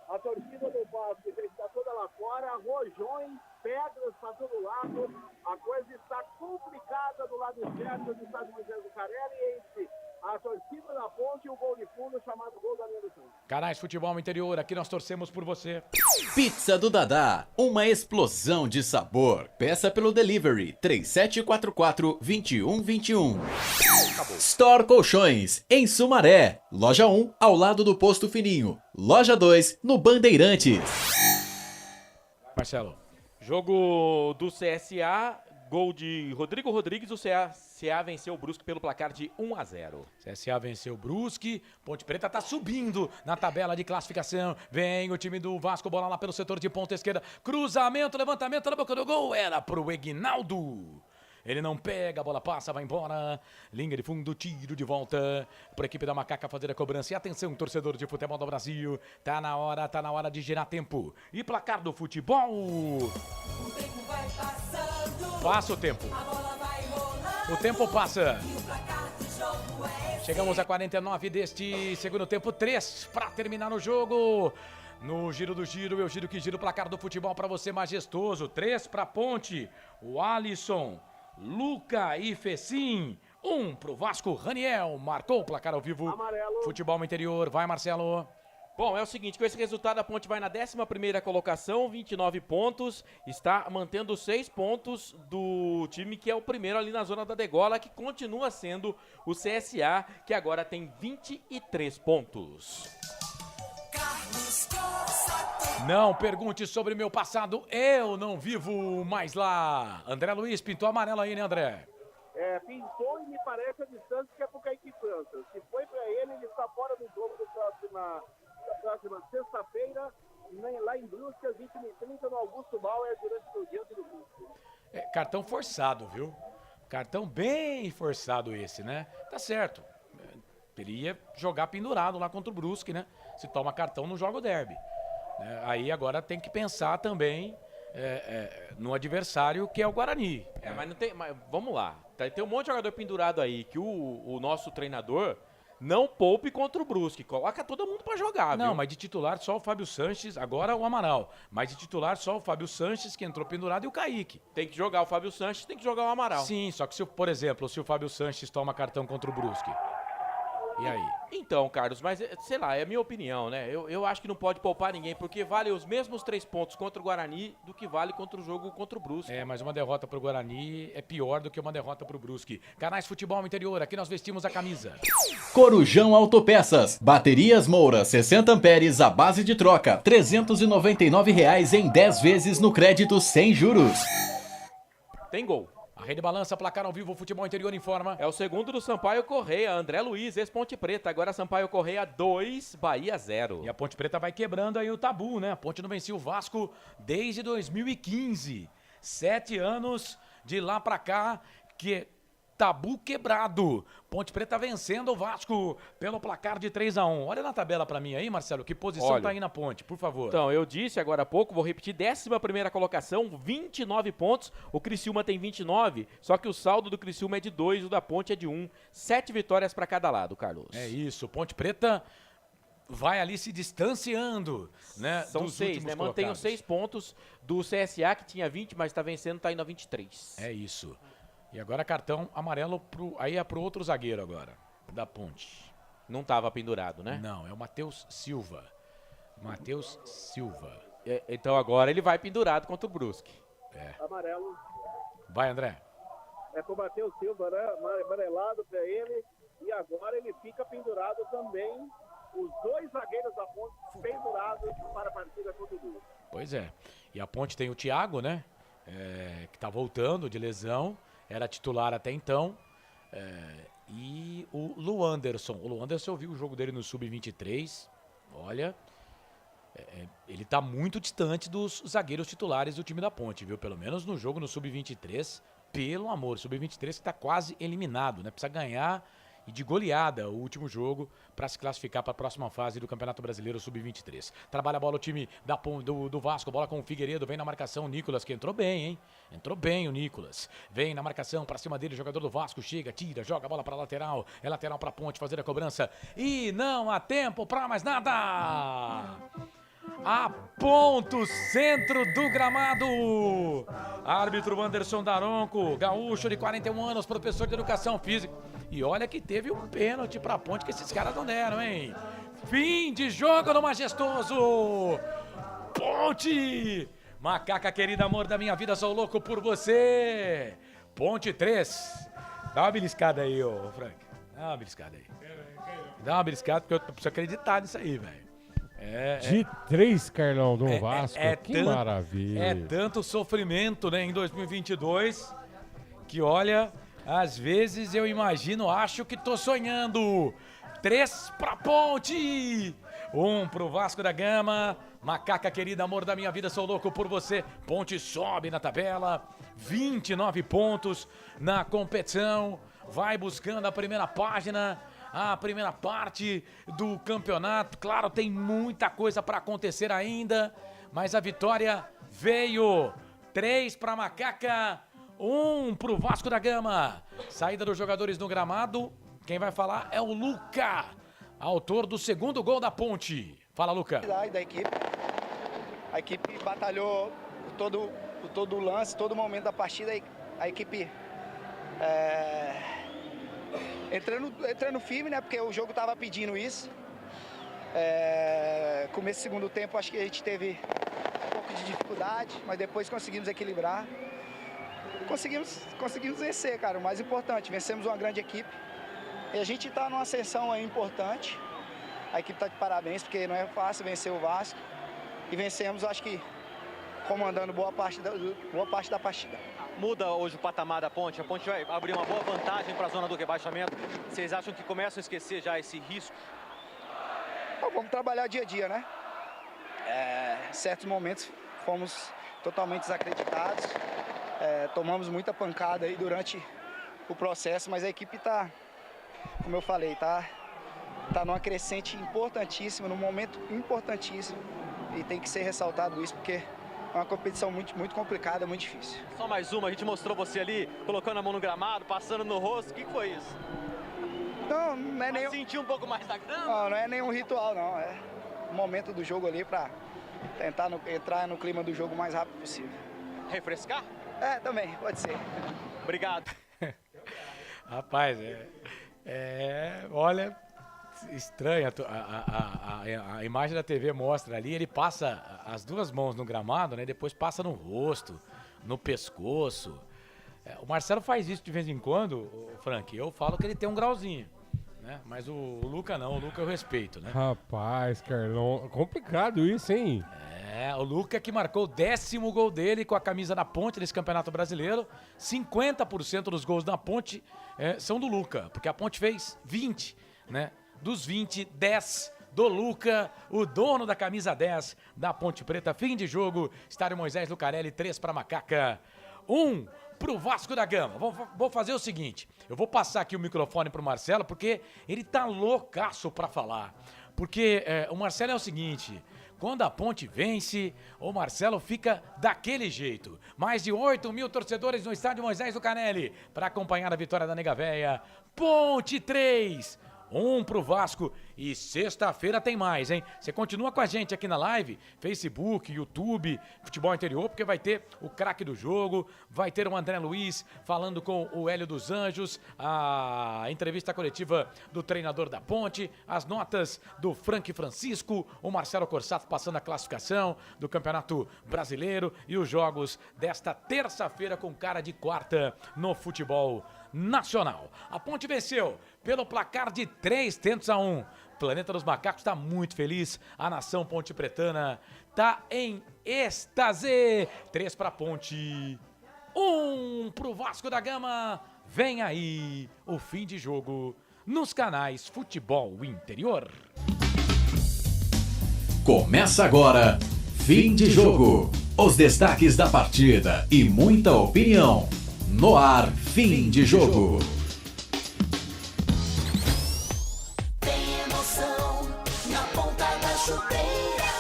A torcida do Vasco lajões, pedras para todo lado. A coisa está complicada do lado certo do estádio José Zucarelli entre a torcida da Ponte e o gol de fundo chamado gol da linha do fundo. Canais Futebol Interior, aqui nós torcemos por você. Pizza do Dadá, uma explosão de sabor. Peça pelo delivery 3744-2121. Store Colchões, em Sumaré. Loja 1, ao lado do Posto Fininho. Loja 2, no Bandeirantes. Marcelo. Jogo do CSA, gol de Rodrigo Rodrigues, o CSA venceu o Brusque pelo placar de 1-0. CSA venceu o Brusque, Ponte Preta tá subindo na tabela de classificação. Vem o time do Vasco, bola lá pelo setor de ponta esquerda. Cruzamento, levantamento na boca do gol, era pro Eguinaldo. Ele não pega, a bola passa, vai embora. Linha de fundo, tiro de volta para a equipe da Macaca fazer a cobrança. E atenção, torcedor de futebol do Brasil. Tá na hora de girar tempo. E placar do futebol. O tempo vai passando. Passa o tempo. A bola vai rolando. O tempo passa. E o placar do jogo é esse. Chegamos a 49 deste segundo tempo. 3 para terminar o jogo. No giro do giro, eu giro que giro o placar do futebol para você, majestoso. 3 para Ponte. O Alisson, Luca e Fecim. 1 pro Vasco, Raniel marcou o placar ao vivo. Amarelo. Futebol Interior, vai Marcelo. Bom, é o seguinte, com esse resultado a Ponte vai na 11ª colocação, 29 pontos, está mantendo 6 pontos do time que é o primeiro ali na zona da degola, que continua sendo o CSA, que agora tem 23 pontos. Não pergunte sobre meu passado, eu não vivo mais lá. André Luiz pintou amarelo aí, né, André? Pintou e me parece a distância que é pro Kaique França. Se foi pra ele está fora do jogo da próxima sexta-feira, lá em Brusque, às 20h30, no Augusto Bauer, durante o dia do Brusque. Cartão forçado, viu? Cartão bem forçado esse, né? Tá certo. Ele ia jogar pendurado lá contra o Brusque, né? Se toma cartão, não joga o derby. Aí agora tem que pensar também no adversário que é o Guarani. Mas não tem. Mas vamos lá. Tem um monte de jogador pendurado aí que o nosso treinador não poupe contra o Brusque. Coloca todo mundo pra jogar, viu? Não, mas de titular só o Fábio Sanches, agora o Amaral. Mas de titular só o Fábio Sanches, que entrou pendurado, e o Kaique. Tem que jogar o Fábio Sanches, tem que jogar o Amaral. Sim, só que, por exemplo, se o Fábio Sanches toma cartão contra o Brusque. E aí? Então, Carlos, mas sei lá, é a minha opinião, né? Eu acho que não pode poupar ninguém, porque vale os mesmos 3 pontos contra o Guarani do que vale contra o jogo contra o Brusque. Mas uma derrota pro Guarani é pior do que uma derrota pro Brusque. Canais Futebol Interior, aqui nós vestimos a camisa. Corujão Autopeças, baterias Moura 60 amperes à base de troca, R$ 399 em 10 vezes no crédito sem juros. Tem gol. A Rede Balança, placar ao vivo, Futebol Interior informa. É o segundo do Sampaio Correia, André Luiz, ex-Ponte Preta. Agora Sampaio Correia 2, Bahia 0. E a Ponte Preta vai quebrando aí o tabu, né? A Ponte não vencia o Vasco desde 2015. 7 anos de lá pra cá, que tabu quebrado. Ponte Preta vencendo o Vasco pelo placar de 3-1. Olha na tabela pra mim aí, Marcelo, que posição tá aí na Ponte, por favor. Então, eu disse agora há pouco, vou repetir, 11ª colocação, 29 pontos. O Criciúma tem 29, só que o saldo do Criciúma é de 2, o da Ponte é de 1. 7 vitórias pra cada lado, Carlos. É isso, Ponte Preta vai ali se distanciando, né? São 6, né? Mantém os 6 pontos do CSA, que tinha 20, mas tá vencendo, tá indo a 23. É isso. E agora cartão amarelo aí é pro outro zagueiro agora, da Ponte. Não tava pendurado, né? Não, é o Matheus Silva. Matheus Silva. Então agora ele vai pendurado contra o Brusque. Amarelo. Vai, André. É pro Matheus Silva, né? Amarelado pra ele. E agora ele fica pendurado também. Os 2 zagueiros da Ponte pendurados para a partida contra o Brusque. Pois é. E a Ponte tem o Thiago, né? Que tá voltando de lesão. Era titular até então. E o Luanderson. O Luanderson, eu vi o jogo dele no Sub-23. Olha, ele tá muito distante dos zagueiros titulares do time da Ponte, viu? Pelo menos no jogo no Sub-23. Pelo amor, Sub-23 que tá quase eliminado, né? Precisa ganhar e de goleada o último jogo para se classificar para a próxima fase do Campeonato Brasileiro Sub-23. Trabalha a bola o time do Vasco, bola com o Figueiredo, vem na marcação o Nicolas, que entrou bem, hein? Entrou bem o Nicolas. Vem na marcação para cima dele, jogador do Vasco, chega, tira, joga a bola para lateral. É lateral para Ponte fazer a cobrança e não há tempo para mais nada. a ponto centro do gramado. Árbitro Anderson Daronco, gaúcho de 41 anos, professor de educação física. E olha que teve um pênalti pra Ponte que esses caras não deram, hein? Fim de jogo no Majestoso. Ponte! Macaca querida, amor da minha vida, sou louco por você. Ponte 3. Dá uma beliscada aí, ô Frank. Dá uma beliscada aí. Dá uma beliscada porque eu preciso acreditar nisso aí, velho. De 3, Carlão, do Vasco. Que maravilha. É tanto sofrimento, né, em 2022, que olha, às vezes eu imagino, acho que tô sonhando. 3 pra Ponte. 1 pro Vasco da Gama. Macaca querida, amor da minha vida, sou louco por você. Ponte sobe na tabela. 29 pontos na competição. Vai buscando a primeira página, a primeira parte do campeonato. Claro, tem muita coisa para acontecer ainda, mas a vitória veio. 3 para Macaca, 1 para o Vasco da Gama. Saída dos jogadores no gramado. Quem vai falar é o Luca, autor do segundo gol da Ponte. Fala, Luca. Da equipe. A equipe batalhou todo o lance, todo o momento da partida. A equipe entrando firme, né? Porque o jogo estava pedindo isso. Começo do segundo tempo, acho que a gente teve um pouco de dificuldade, mas depois conseguimos equilibrar. Conseguimos vencer, cara. O mais importante, vencemos uma grande equipe. E a gente está numa ascensão aí importante. A equipe está de parabéns, porque não é fácil vencer o Vasco. E vencemos, acho que, comandando boa parte da partida. Muda hoje o patamar da Ponte? A Ponte vai abrir uma boa vantagem para a zona do rebaixamento. Vocês acham que começam a esquecer já esse risco? Então, vamos trabalhar dia a dia, né? Em certos momentos fomos totalmente desacreditados. Tomamos muita pancada aí durante o processo, mas a equipe está, como eu falei, tá numa crescente importantíssima, num momento importantíssimo. E tem que ser ressaltado isso, porque é uma competição muito, muito complicada, muito difícil. Só mais uma, a gente mostrou você ali, colocando a mão no gramado, passando no rosto. O que foi isso? Não é nem... Sentir um pouco mais da grama? Não é nenhum ritual, não. É o momento do jogo ali para tentar entrar no clima do jogo o mais rápido possível. Refrescar? Também, pode ser. Obrigado. Rapaz, olha, estranha, a imagem da TV mostra ali, ele passa as duas mãos no gramado, né? Depois passa no rosto, no pescoço. O Marcelo faz isso de vez em quando, Frank. Eu falo que ele tem um grauzinho, né? Mas o Luca não, o Luca eu respeito, né? Rapaz, Carlão, complicado isso, hein? O Luca que marcou o 10º gol dele com a camisa da Ponte nesse Campeonato Brasileiro. 50% dos gols da Ponte são do Luca, porque a Ponte fez 20, né? Dos 20, 10 do Luca, o dono da camisa 10 da Ponte Preta. Fim de jogo, Estádio Moisés Lucarelli, 3 para Macaca, 1 pro Vasco da Gama. Vou fazer o seguinte, eu vou passar aqui o microfone pro Marcelo, porque ele tá loucaço para falar. Porque o Marcelo é o seguinte, quando a Ponte vence, o Marcelo fica daquele jeito. Mais de 8 mil torcedores no Estádio Moisés Lucarelli para acompanhar a vitória da Nega Véia. Ponte 3, 1 pro Vasco. E sexta-feira tem mais, hein? Você continua com a gente aqui na live, Facebook, YouTube, Futebol Interior, porque vai ter o craque do jogo, vai ter o André Luiz falando com o Hélio dos Anjos, a entrevista coletiva do treinador da Ponte, as notas do Frank Francisco, o Marcelo Corsato passando a classificação do Campeonato Brasileiro e os jogos desta terça-feira com cara de quarta no futebol nacional. A Ponte venceu pelo placar de 3-1. Planeta dos Macacos está muito feliz. A nação ponte pretana está em êxtase. 3 para Ponte, 1 pro Vasco da Gama. Vem aí o fim de jogo nos canais Futebol Interior. Começa agora, fim de jogo. Os destaques da partida e muita opinião. No ar, fim de jogo. Tem emoção na ponta da chuteira.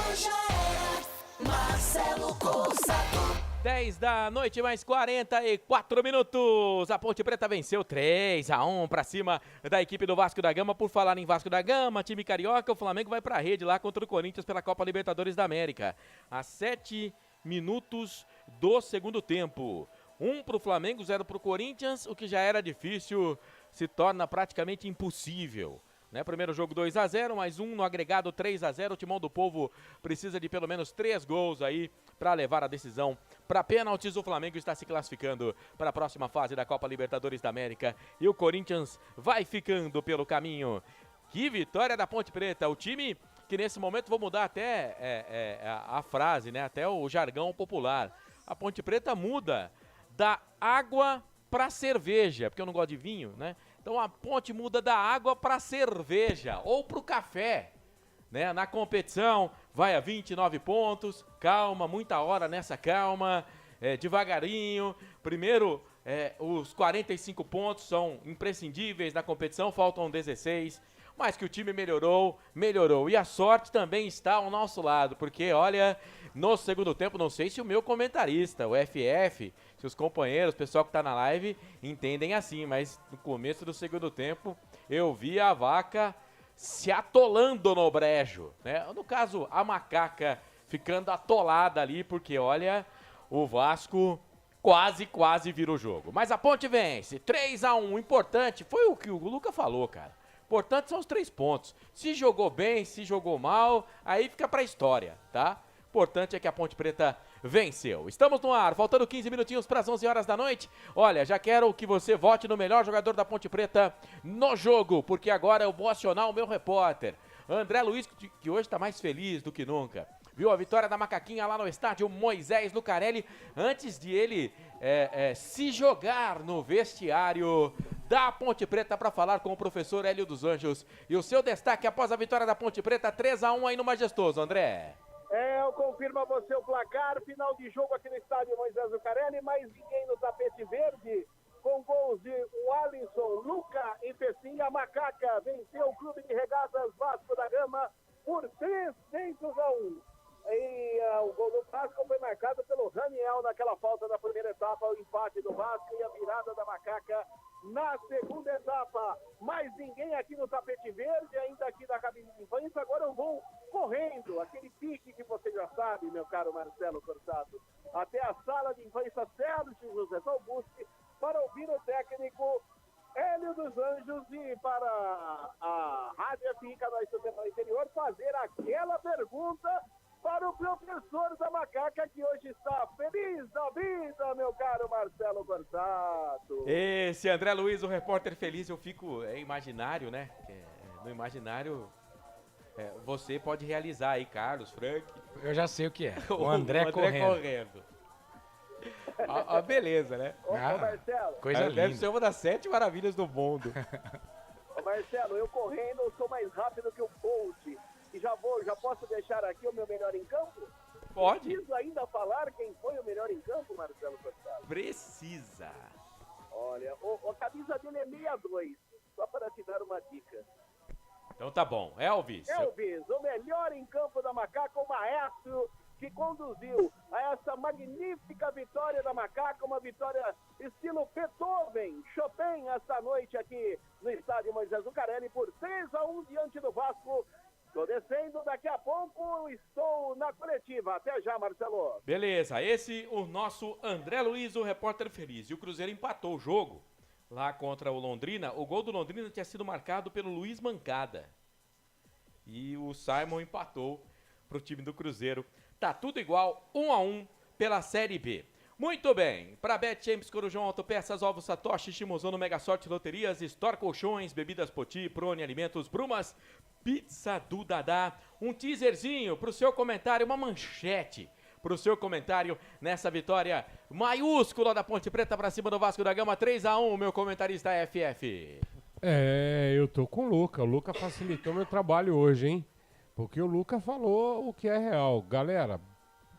Hoje é Marcelo Corsato. 10 da noite, mais 44 minutos. A Ponte Preta venceu 3-1 pra cima da equipe do Vasco da Gama. Por falar em Vasco da Gama, time carioca, o Flamengo vai pra rede lá contra o Corinthians pela Copa Libertadores da América. A 7 minutos do segundo tempo. 1 pro Flamengo, 0 pro Corinthians. O que já era difícil se torna praticamente impossível. Né? Primeiro jogo 2-0, mais 1 no agregado 3-0. O Timão do Povo precisa de pelo menos 3 gols aí para levar a decisão para pênaltis. O Flamengo está se classificando para a próxima fase da Copa Libertadores da América e o Corinthians vai ficando pelo caminho. Que vitória da Ponte Preta, o time que nesse momento, vou mudar até a frase, né? Até o jargão popular. A Ponte Preta muda da água para cerveja, porque eu não gosto de vinho, né? Então a Ponte muda da água para cerveja ou para o café, né? Na competição vai a 29 pontos, calma, muita hora nessa calma, devagarinho. Primeiro, os 45 pontos são imprescindíveis na competição, faltam 16, mas que o time melhorou. E a sorte também está ao nosso lado, porque olha, no segundo tempo, não sei se o meu comentarista, o FF, se os companheiros, o pessoal que está na live, entendem assim, mas no começo do segundo tempo, eu vi a vaca se atolando no brejo, né? No caso, a macaca ficando atolada ali, porque olha, o Vasco quase vira o jogo. Mas a Ponte vence, 3-1, importante, foi o que o Luca falou, cara. Importante são os 3 pontos. Se jogou bem, se jogou mal, aí fica pra história, tá? Importante é que a Ponte Preta venceu. Estamos no ar, faltando 15 minutinhos para as 11 horas da noite. Olha, já quero que você vote no melhor jogador da Ponte Preta no jogo, porque agora eu vou acionar o meu repórter, André Luiz, que hoje está mais feliz do que nunca. Viu a vitória da Macaquinha lá no estádio Moisés Lucarelli, antes de ele se jogar no vestiário da Ponte Preta para falar com o professor Hélio dos Anjos. E o seu destaque após a vitória da Ponte Preta, 3-1 aí no Majestoso, André. Eu confirmo a você o placar, final de jogo aqui no estádio Moisés Lucarelli, mas ninguém no tapete verde, com gols de Alisson, Luca e Pecinha. A Macaca venceu o Clube de Regatas Vasco da Gama por 3-1. E o gol do Vasco foi marcado pelo Raniel naquela falta da primeira etapa, o empate do Vasco e a virada da Macaca na segunda etapa. Mais ninguém aqui no tapete verde, ainda aqui da cabine de imprensa. Agora eu vou correndo, aquele pique que você já sabe, meu caro Marcelo Corsato, até a sala de imprensa Sérgio José Augusto para ouvir o técnico Hélio dos Anjos e para a Rádio FM Canais do Interior fazer aquela pergunta para o professor da Macaca, que hoje está feliz da vida, meu caro Marcelo Corsato. Esse André Luiz, o repórter feliz, eu fico imaginário, né? No imaginário, você pode realizar aí, Carlos, Frank. Eu já sei o que é. O André correndo. Beleza, né? Ô, Marcelo. Coisa linda. Deve ser uma das 7 maravilhas do mundo. Ô, Marcelo, eu correndo, eu sou mais rápido que o Bolt. E já posso deixar aqui o meu melhor em campo? Pode. Preciso ainda falar quem foi o melhor em campo, Marcelo Corsato? Precisa. Olha, a camisa dele é 62, só para te dar uma dica. Então tá bom. Elvis, o melhor em campo da Macaca, o maestro que conduziu a essa magnífica vitória da Macaca, uma vitória estilo Beethoven, Chopin, esta noite aqui no estádio Moisés Lucarelli por 3-1 diante do Vasco. Estou descendo, daqui a pouco estou na coletiva. Até já, Marcelo. Beleza, esse o nosso André Luiz, o repórter feliz. E o Cruzeiro empatou o jogo lá contra o Londrina. O gol do Londrina tinha sido marcado pelo Luiz Mancada. E o Simon empatou para o time do Cruzeiro. Tá tudo igual, 1-1 pela Série B. Muito bem, para Bet Champs, Corujão Autopeças, Ovos Satoshi, Shimozono, Mega Sorte, Loterias, Store Colchões, Bebidas Poti, Prone Alimentos, Brumas, Pizza do Dadá, um teaserzinho pro seu comentário, uma manchete pro seu comentário nessa vitória maiúscula da Ponte Preta para cima do Vasco da Gama, 3-1, meu comentarista FF. Eu tô com o Luca. O Luca facilitou meu trabalho hoje, hein? Porque o Luca falou o que é real. Galera,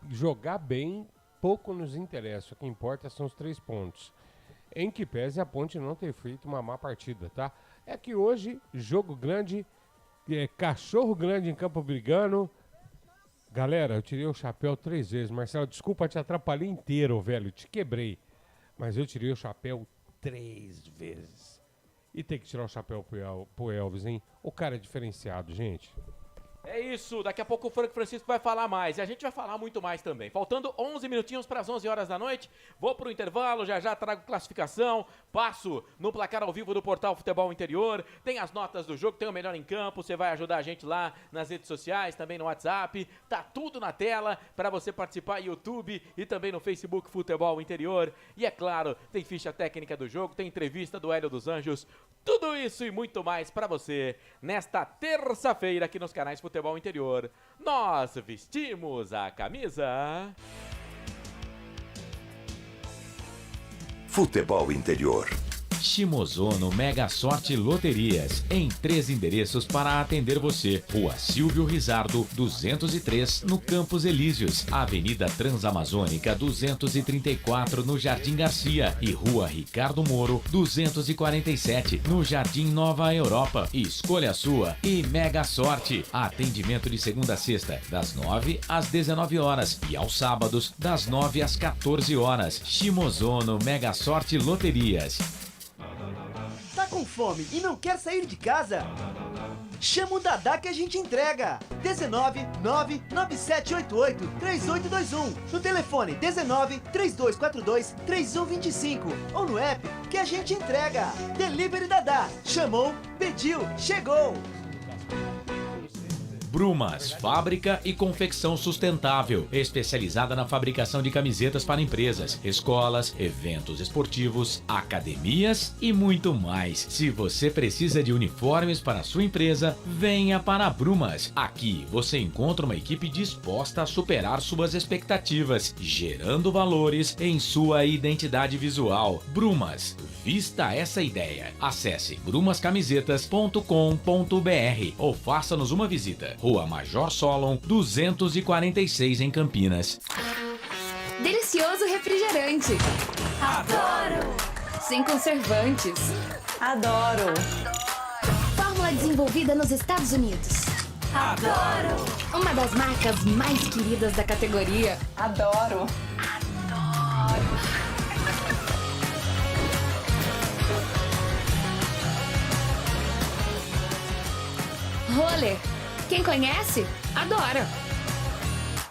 jogar bem pouco nos interessa. O que importa são os 3 pontos. Em que pese a Ponte não ter feito uma má partida, tá? É que hoje, jogo grande, cachorro grande em campo brigando, Galera, eu tirei o chapéu 3 vezes. Marcelo, desculpa, te atrapalhei inteiro, velho. Te quebrei. Mas eu tirei o chapéu 3 vezes. E tem que tirar o chapéu pro Elvis, hein? O cara é diferenciado, gente. É isso, daqui a pouco o Franco Francisco vai falar mais, e a gente vai falar muito mais também. Faltando 11 minutinhos para as 11 horas da noite, vou pro intervalo, já trago classificação, passo no placar ao vivo do Portal Futebol Interior, tem as notas do jogo, tem o Melhor em Campo, você vai ajudar a gente lá nas redes sociais, também no WhatsApp, tá tudo na tela para você participar no YouTube e também no Facebook Futebol Interior. E é claro, tem ficha técnica do jogo, tem entrevista do Hélio dos Anjos, tudo isso e muito mais para você nesta terça-feira aqui nos canais Futebol Interior. Nós vestimos a camisa. Futebol Interior. Shimozono Mega Sorte Loterias, em 3 endereços para atender você. Rua Silvio Rizardo, 203, no Campos Elíseos. Avenida Transamazônica, 234, no Jardim Garcia. E Rua Ricardo Moro, 247, no Jardim Nova Europa. Escolha a sua e Mega Sorte. Atendimento de segunda a sexta, das 9 às 19 horas. E aos sábados, das 9 às 14 horas. Shimozono Mega Sorte Loterias. Tá com fome e não quer sair de casa? Chama o Dadá que a gente entrega. 19997883821. No telefone 1932423125 ou no app que a gente entrega. Delivery Dadá. Chamou, pediu, chegou. Brumas, fábrica e confecção sustentável, especializada na fabricação de camisetas para empresas, escolas, eventos esportivos, academias e muito mais. Se você precisa de uniformes para a sua empresa, venha para a Brumas. Aqui você encontra uma equipe disposta a superar suas expectativas, gerando valores em sua identidade visual. Brumas, vista essa ideia. Acesse brumascamisetas.com.br ou faça-nos uma visita. Rua Major Solon, 246 em Campinas. Delicioso refrigerante. Adoro! Sem conservantes. Adoro! Fórmula desenvolvida nos Estados Unidos. Adoro! Uma das marcas mais queridas da categoria. Adoro! Roller. Quem conhece, adora.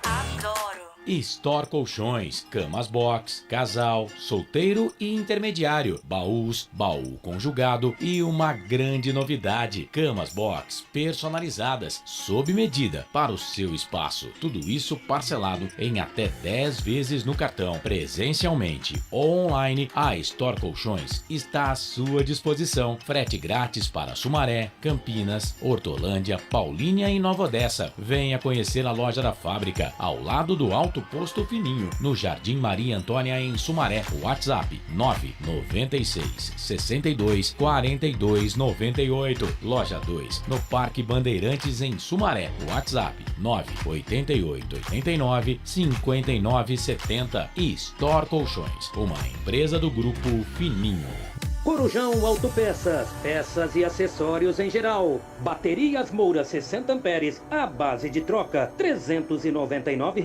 Adoro. Store Colchões, camas box, casal, solteiro e intermediário, baús, baú conjugado e uma grande novidade, camas box personalizadas, sob medida para o seu espaço. Tudo isso parcelado em até 10 vezes no cartão. Presencialmente ou online, a Store Colchões está à sua disposição. Frete grátis para Sumaré, Campinas, Hortolândia, Paulínia e Nova Odessa. Venha conhecer a loja da fábrica, ao lado do Alto Posto Fininho, no Jardim Maria Antônia, em Sumaré. WhatsApp 996 62 42 98. Loja 2, no Parque Bandeirantes, em Sumaré. WhatsApp 988 89 59 70. E Store Colchões, uma empresa do Grupo Fininho. Corujão Autopeças, peças e acessórios em geral. Baterias Moura 60 amperes, à base de troca, R$ 399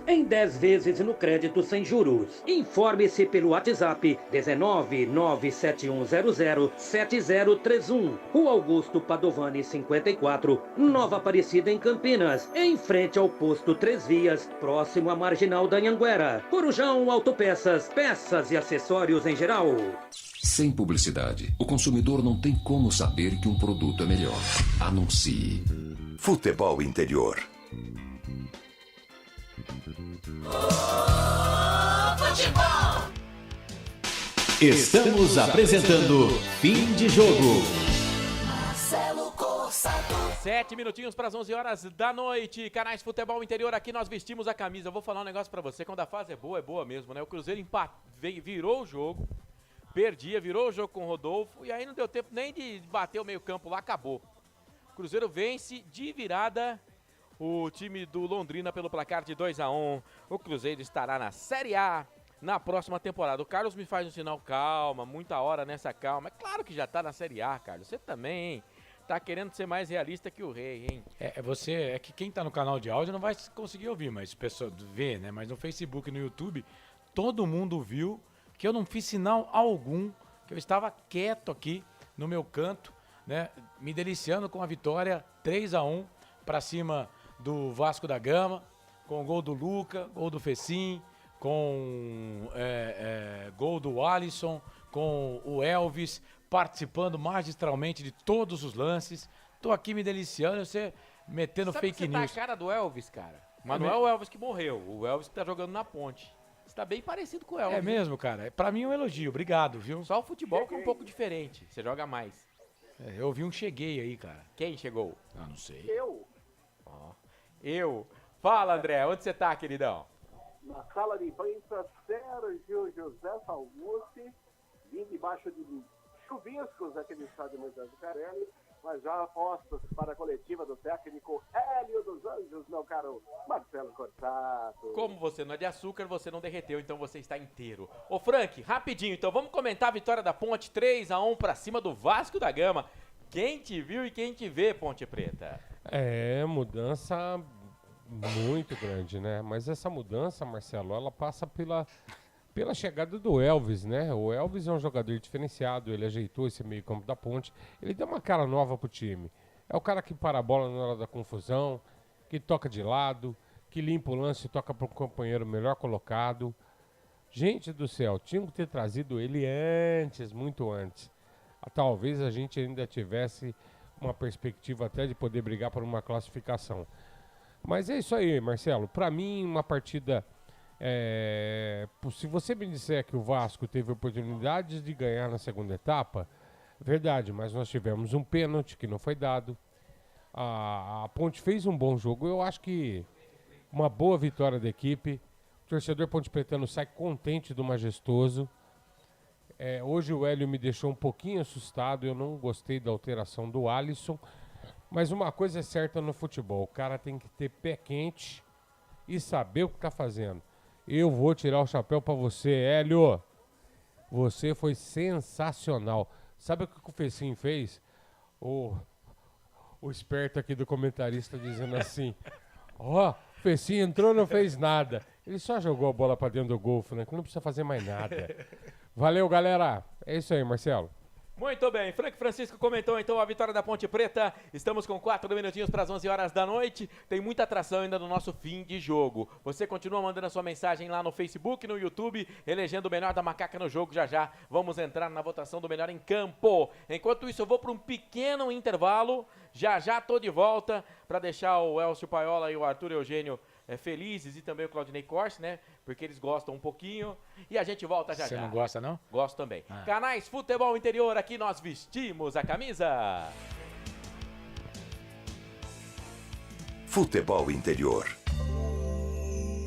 em 10 vezes no crédito sem juros. Informe-se pelo WhatsApp 19971007031. Rua Augusto Padovani 54, Nova Aparecida, em Campinas, em frente ao posto 3 Vias, próximo à Marginal da Anhanguera. Corujão Autopeças, peças e acessórios em geral. Sem publicidade, o consumidor não tem como saber que um produto é melhor. Anuncie. Futebol Interior. Futebol! Estamos apresentando Fim de Jogo. Marcelo Corsato. 7 minutinhos para as 11 horas da noite. Canais Futebol Interior, aqui nós vestimos a camisa. Eu vou falar um negócio para você, quando a fase é boa mesmo, né? O Cruzeiro virou o jogo. Virou o jogo com o Rodolfo e aí não deu tempo nem de bater o meio campo lá, acabou. O Cruzeiro vence de virada o time do Londrina pelo placar de 2-1. O Cruzeiro estará na Série A na próxima temporada. O Carlos me faz um sinal, calma, muita hora nessa calma. É claro que já tá na Série A, Carlos, você também, hein? tá querendo ser mais realista que o rei, hein? É que quem tá no canal de áudio não vai conseguir ouvir, mas pessoa vê, né? Mas no Facebook e no YouTube, todo mundo viu que eu não fiz sinal algum, que eu estava quieto aqui no meu canto, né? Me deliciando com a vitória 3-1 para cima do Vasco da Gama, com o gol do Luca, gol do Fecim, com gol do Alisson, com o Elvis, participando magistralmente de todos os lances. Tô aqui me deliciando, você metendo Sabe fake que news. Você tá a cara do Elvis, cara. Mas não é o Elvis que morreu, o Elvis que tá jogando na Ponte. Você tá bem parecido com o Elvis. É mesmo, cara. Pra mim é um elogio, obrigado, viu? Só o futebol que é um pouco diferente, você joga mais. Eu ouvi um cheguei aí, cara. Quem chegou? Ah, não sei. Eu? Fala, André, onde você tá, queridão? Na sala de imprensa, Sérgio José Salgucci, vindo embaixo de chuviscos aqui no estádio Moisés Lucarelli, mas já apostas para a coletiva do técnico Hélio dos Anjos, meu caro Marcelo Corsato. Como você não é de açúcar, você não derreteu, então você está inteiro. Ô Frank, rapidinho, então vamos comentar a vitória da Ponte 3-1 pra cima do Vasco da Gama. Quem te viu e quem te vê, Ponte Preta? Mudança muito grande, né? Mas essa mudança, Marcelo, ela passa pela chegada do Elvis, né? O Elvis é um jogador diferenciado, ele ajeitou esse meio campo da Ponte, ele deu uma cara nova pro time. É o cara que para a bola na hora da confusão, que toca de lado, que limpa o lance e toca pro companheiro melhor colocado. Gente do céu, tinha que ter trazido ele antes, muito antes. Talvez a gente ainda tivesse uma perspectiva até de poder brigar por uma classificação. Mas é isso aí, Marcelo. Para mim, uma partida... se você me disser que o Vasco teve oportunidades de ganhar na segunda etapa, verdade, mas nós tivemos um pênalti que não foi dado. A Ponte fez um bom jogo. Eu acho que uma boa vitória da equipe. O torcedor Ponte Pretano sai contente do Majestoso. Hoje o Hélio me deixou um pouquinho assustado. Eu não gostei da alteração do Alisson. Mas uma coisa é certa no futebol: o cara tem que ter pé quente e saber o que está fazendo. Eu vou tirar o chapéu para você, Hélio. Você foi sensacional. Sabe o que o Fecim fez? O esperto aqui do comentarista dizendo assim: o Fecim entrou, não fez nada. Ele só jogou a bola para dentro do gol, né? Não precisa fazer mais nada. Valeu, galera. É isso aí, Marcelo. Muito bem, Frank Francisco comentou então a vitória da Ponte Preta. Estamos com 4 minutinhos para as 11 horas da noite. Tem muita atração ainda no nosso fim de jogo. Você continua mandando a sua mensagem lá no Facebook, no YouTube, elegendo o melhor da macaca no jogo. Já vamos entrar na votação do melhor em campo. Enquanto isso, eu vou para um pequeno intervalo. Já tô de volta para deixar o Elcio Paiola e o Arthur Eugênio felizes, e também o Claudinei Corse, né? Porque eles gostam um pouquinho. E a gente volta já. Você não gosta, não? Gosto também. Canais Futebol Interior, aqui nós vestimos a camisa. Futebol Interior.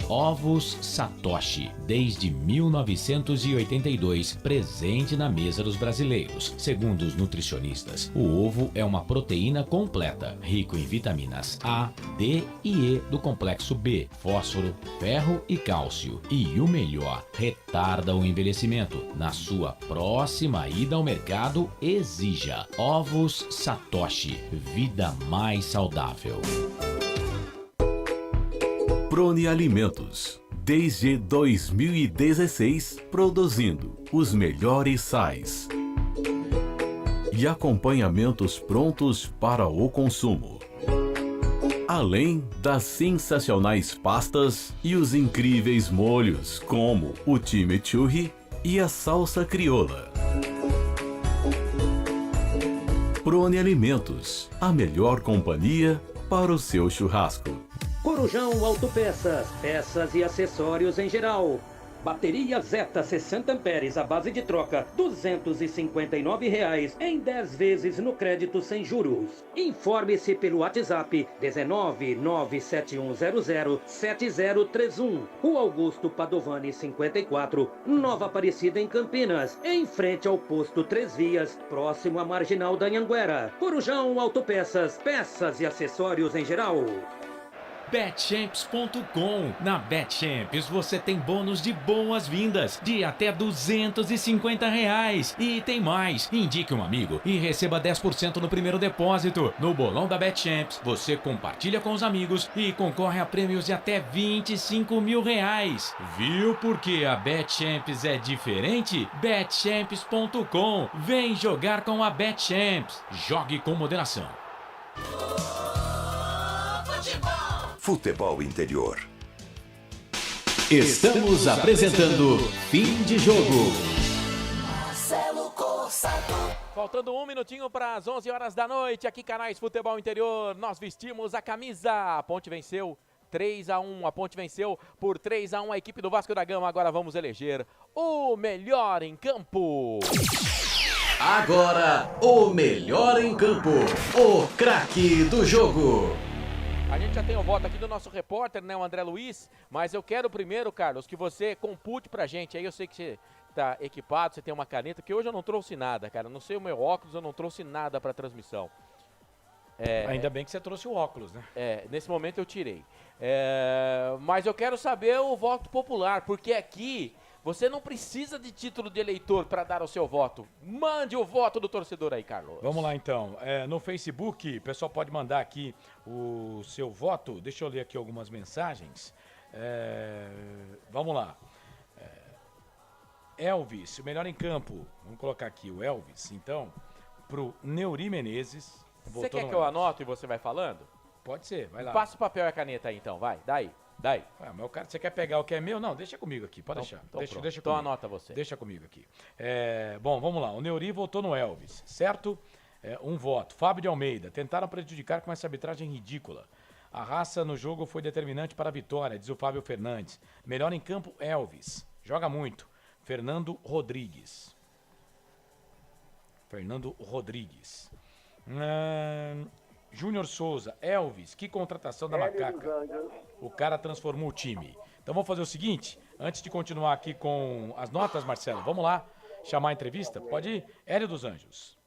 Ovos Satoshi, desde 1982, presente na mesa dos brasileiros. Segundo os nutricionistas, o ovo é uma proteína completa, rico em vitaminas A, D e E do complexo B, fósforo, ferro e cálcio. E o melhor, retarda o envelhecimento. Na sua próxima ida ao mercado, exija Ovos Satoshi, vida mais saudável. Prone Alimentos, desde 2016, produzindo os melhores sais e acompanhamentos prontos para o consumo. Além das sensacionais pastas e os incríveis molhos, como o chimichurri e a salsa crioula. Prone Alimentos, a melhor companhia para o seu churrasco. Corujão Autopeças, peças e acessórios em geral. Bateria Zeta 60 amperes à base de troca, R$ 259 em 10 vezes no crédito sem juros. Informe-se pelo WhatsApp 19971007031. Rua Augusto Padovani 54, Nova Aparecida em Campinas, em frente ao posto 3 Vias, próximo à Marginal da Anhanguera. Corujão Autopeças, peças e acessórios em geral. betchamps.com. Na Betchamps você tem bônus de boas-vindas de até R$250. E tem mais. Indique um amigo e receba 10% no primeiro depósito. No bolão da Betchamps, você compartilha com os amigos e concorre a prêmios de até R$25 mil. Viu por que a Betchamps é diferente? Betchamps.com. Vem jogar com a Betchamps. Jogue com moderação. Futebol Interior. Estamos apresentando Fim de Jogo. Marcelo Corsato. Faltando 1 minutinho para as 11 horas da noite, aqui Canais Futebol Interior, nós vestimos a camisa. A Ponte venceu 3-1, a Ponte venceu por 3-1 a equipe do Vasco da Gama. Agora vamos eleger o melhor em campo. Agora, o melhor em campo, o craque do jogo. A gente já tem o voto aqui do nosso repórter, né, o André Luiz, mas eu quero primeiro, Carlos, que você compute pra gente. Aí eu sei que você tá equipado, você tem uma caneta, que hoje eu não trouxe nada, cara. Não sei o meu óculos, eu não trouxe nada pra transmissão. Ainda bem que você trouxe o óculos, né? Nesse momento eu tirei. Mas eu quero saber o voto popular, porque aqui você não precisa de título de eleitor para dar o seu voto. Mande o voto do torcedor aí, Carlos. Vamos lá, então. No Facebook, o pessoal pode mandar aqui o seu voto. Deixa eu ler aqui algumas mensagens. Vamos lá. Elvis, o melhor em campo. Vamos colocar aqui o Elvis, então, pro Neuri Menezes. Você quer que eu anote e você vai falando? Pode ser, vai lá. Passa o papel e a caneta aí, então, vai. Daí. Mas o cara, você quer pegar o que é meu? Não, deixa comigo aqui, pode deixar. Deixa então comigo. Anota você. Deixa comigo aqui. Bom, vamos lá. O Neuri votou no Elvis, certo? Um voto. Fábio de Almeida. Tentaram prejudicar com essa arbitragem ridícula. A raça no jogo foi determinante para a vitória, diz o Fábio Fernandes. Melhor em campo, Elvis. Joga muito. Fernando Rodrigues. Júnior Souza, Elvis, que contratação da Macaca. O cara transformou o time. Então vamos fazer o seguinte, antes de continuar aqui com as notas, Marcelo, vamos lá chamar a entrevista? Pode ir? Hélio dos Anjos.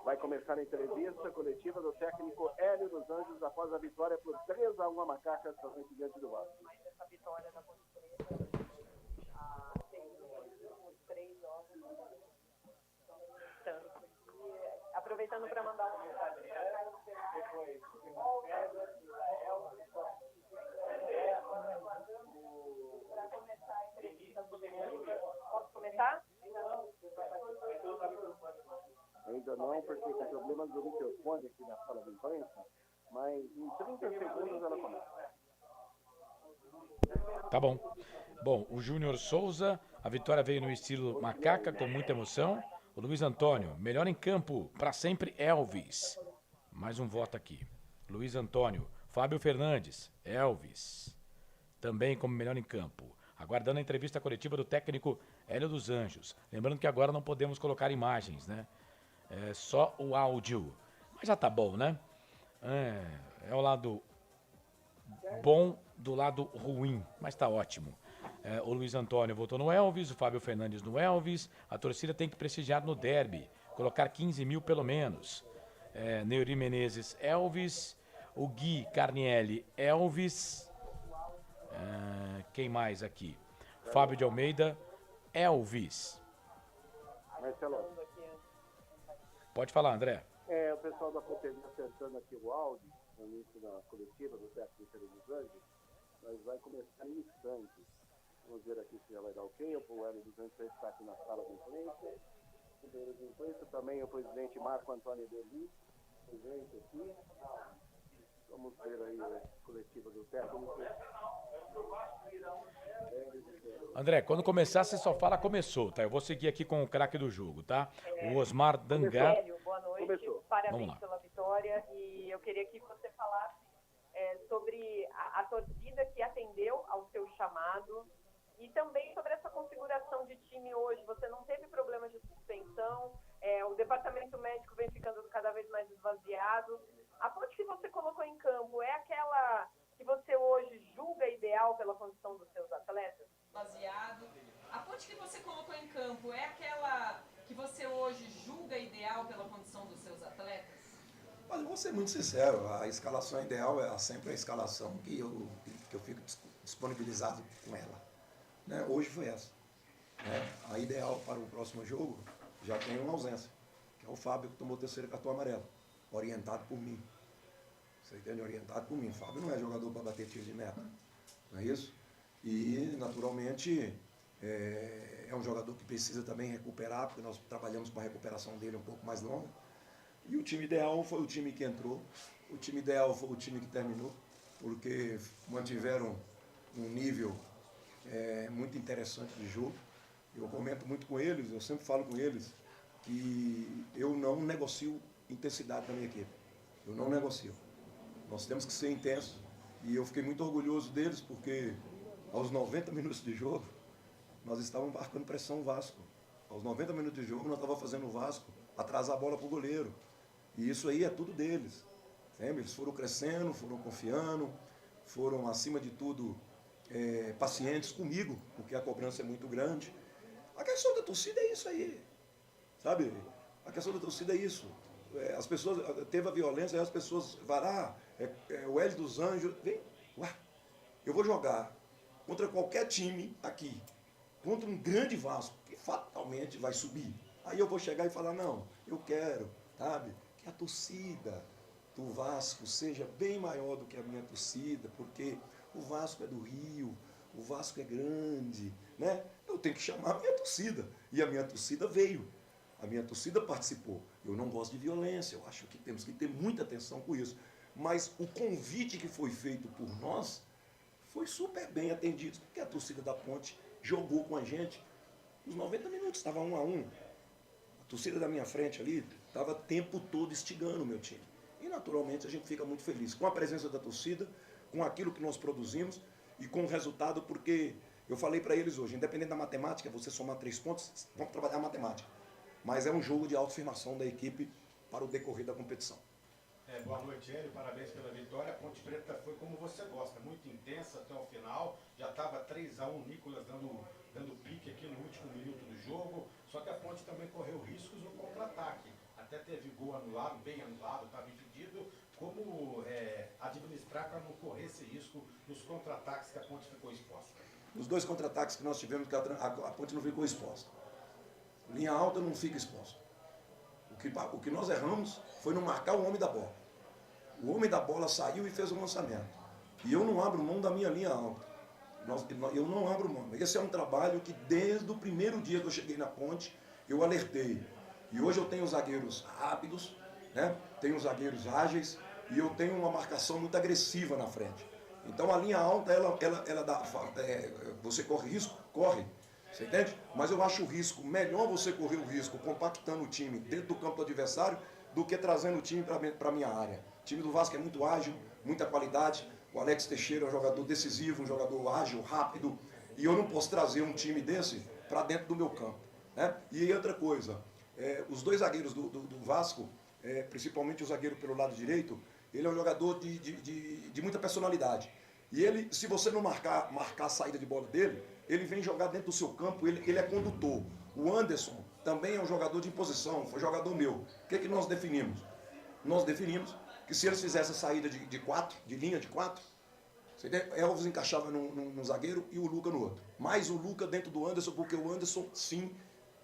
Vai começar a entrevista coletiva do técnico Hélio dos Anjos após a vitória por 3-1 a Macaca diante do Vasco. Essa vitória da Ponte Preta, aproveitando para mandar uma mensagem. Para começar a entrevista, posso começar? Ainda não, porque tem problemas do microfone aqui na sala de imprensa, mas em 30 segundos ela começa. Tá bom. Bom, o Júnior Souza, a vitória veio no estilo Macaca, com muita emoção. O Luiz Antônio, melhor em campo, para sempre Elvis. Mais um voto aqui. Luiz Antônio, Fábio Fernandes, Elvis. Também como melhor em campo. Aguardando a entrevista coletiva do técnico Hélio dos Anjos. Lembrando que agora não podemos colocar imagens, né? É só o áudio. Mas já tá bom, né? É o lado bom do lado ruim, mas tá ótimo. O Luiz Antônio votou no Elvis, o Fábio Fernandes no Elvis. A torcida tem que prestigiar no derby, colocar 15 mil pelo menos. Neuri Menezes, Elvis. O Gui Carnielli, Elvis. Quem mais aqui? Fábio de Almeida, Elvis. Marcelo. Pode falar, André. O pessoal da Copenhague acertando aqui o áudio, no início da coletiva do técnico Hélio dos Anjos, mas vai começar em instantes. Vamos ver aqui se já vai dar ok. O Hélio dos Anjos está aqui na sala de imprensa. Companheiros de imprensa, também o presidente Marco Antônio Deli, presente aqui. Vamos ver aí a coletiva do técnico. André, quando começar, você só fala começou, tá? Eu vou seguir aqui com o craque do jogo, tá? O Osmar Dangar. Boa noite, começou. Parabéns pela vitória. E eu queria que você falasse sobre a torcida que atendeu ao seu chamado e também sobre essa configuração de time hoje. Você não teve problemas de suspensão, o departamento médico vem ficando cada vez mais esvaziado. A Ponte que você colocou em campo é aquela que você hoje julga ideal pela condição dos seus atletas? Baseado. A Ponte que você colocou em campo é aquela que você hoje julga ideal pela condição dos seus atletas? Mas eu vou ser muito sincero, a escalação ideal é sempre a escalação que eu fico disponibilizado com ela. Né? Hoje foi essa. Né? A ideal para o próximo jogo já tem uma ausência, que é o Fábio, que tomou o 3º cartão amarelo, orientado por mim. Você entende? Orientado por mim. O Fábio não é jogador para bater tiro de meta, não é isso? E, naturalmente, é um jogador que precisa também recuperar, porque nós trabalhamos com a recuperação dele um pouco mais longa. E o time ideal foi o time que entrou, o time ideal foi o time que terminou, porque mantiveram um nível muito interessante de jogo. Eu comento muito com eles, eu sempre falo com eles que eu não negocio intensidade da minha equipe. Eu não negocio. Nós temos que ser intensos. E eu fiquei muito orgulhoso deles, porque aos 90 minutos de jogo, nós estávamos marcando pressão o Vasco. Aos 90 minutos de jogo, nós estávamos fazendo o Vasco atrasar a bola para o goleiro. E isso aí é tudo deles. Eles foram crescendo, foram confiando, foram, acima de tudo, pacientes comigo, porque a cobrança é muito grande. A questão da torcida é isso aí, sabe? A questão da torcida é isso. As pessoas, teve a violência, aí as pessoas vão o Hélio dos Anjos, vem, eu vou jogar contra qualquer time aqui, contra um grande Vasco, que fatalmente vai subir. Aí eu vou chegar e falar, não, eu quero, sabe, que a torcida do Vasco seja bem maior do que a minha torcida, porque o Vasco é do Rio, o Vasco é grande, né? Eu tenho que chamar a minha torcida. E a minha torcida veio. A minha torcida participou. Eu não gosto de violência, eu acho que temos que ter muita atenção com isso. Mas o convite que foi feito por nós foi super bem atendido, porque a torcida da Ponte jogou com a gente. Os 90 minutos estava 1-1. A torcida da minha frente ali estava o tempo todo instigando o meu time. E naturalmente a gente fica muito feliz com a presença da torcida, com aquilo que nós produzimos e com o resultado, porque eu falei para eles hoje, independente da matemática, você somar 3 pontos, vamos trabalhar a matemática. Mas é um jogo de autoafirmação da equipe para o decorrer da competição. Boa noite, Hélio. Parabéns pela vitória. A Ponte Preta foi como você gosta, muito intensa até o final. Já estava 3-1, Nicolas dando pique aqui no último minuto do jogo. Só que a Ponte também correu riscos no contra-ataque. Até teve gol anulado, bem anulado, estava impedido. Como administrar para não correr esse risco nos contra-ataques que a Ponte ficou exposta? Os 2 contra-ataques que nós tivemos, a Ponte não ficou exposta. Linha alta não fica exposta. O que nós erramos foi não marcar o homem da bola. O homem da bola saiu e fez o lançamento. E eu não abro mão da minha linha alta. Eu não abro mão. Esse é um trabalho que desde o primeiro dia que eu cheguei na Ponte, eu alertei. E hoje eu tenho zagueiros rápidos, né? Tenho zagueiros ágeis e eu tenho uma marcação muito agressiva na frente. Então a linha alta, ela dá, você corre risco? Corre. Você entende? Mas eu acho o risco, melhor você correr o risco compactando o time dentro do campo do adversário do que trazendo o time para a minha área. O time do Vasco é muito ágil, muita qualidade. O Alex Teixeira é um jogador decisivo, um jogador ágil, rápido. E eu não posso trazer um time desse para dentro do meu campo. Né? E outra coisa, os 2 zagueiros do Vasco, principalmente o zagueiro pelo lado direito, ele é um jogador de muita personalidade. E ele, se você não marcar a saída de bola dele, ele vem jogar dentro do seu campo, ele é condutor. O Anderson também é um jogador de imposição, foi jogador meu. O que nós definimos? Nós definimos que se eles fizessem a saída de 4, de linha de 4, Elvis encaixava num zagueiro e o Luca no outro. Mais o Luca dentro do Anderson, porque o Anderson, sim,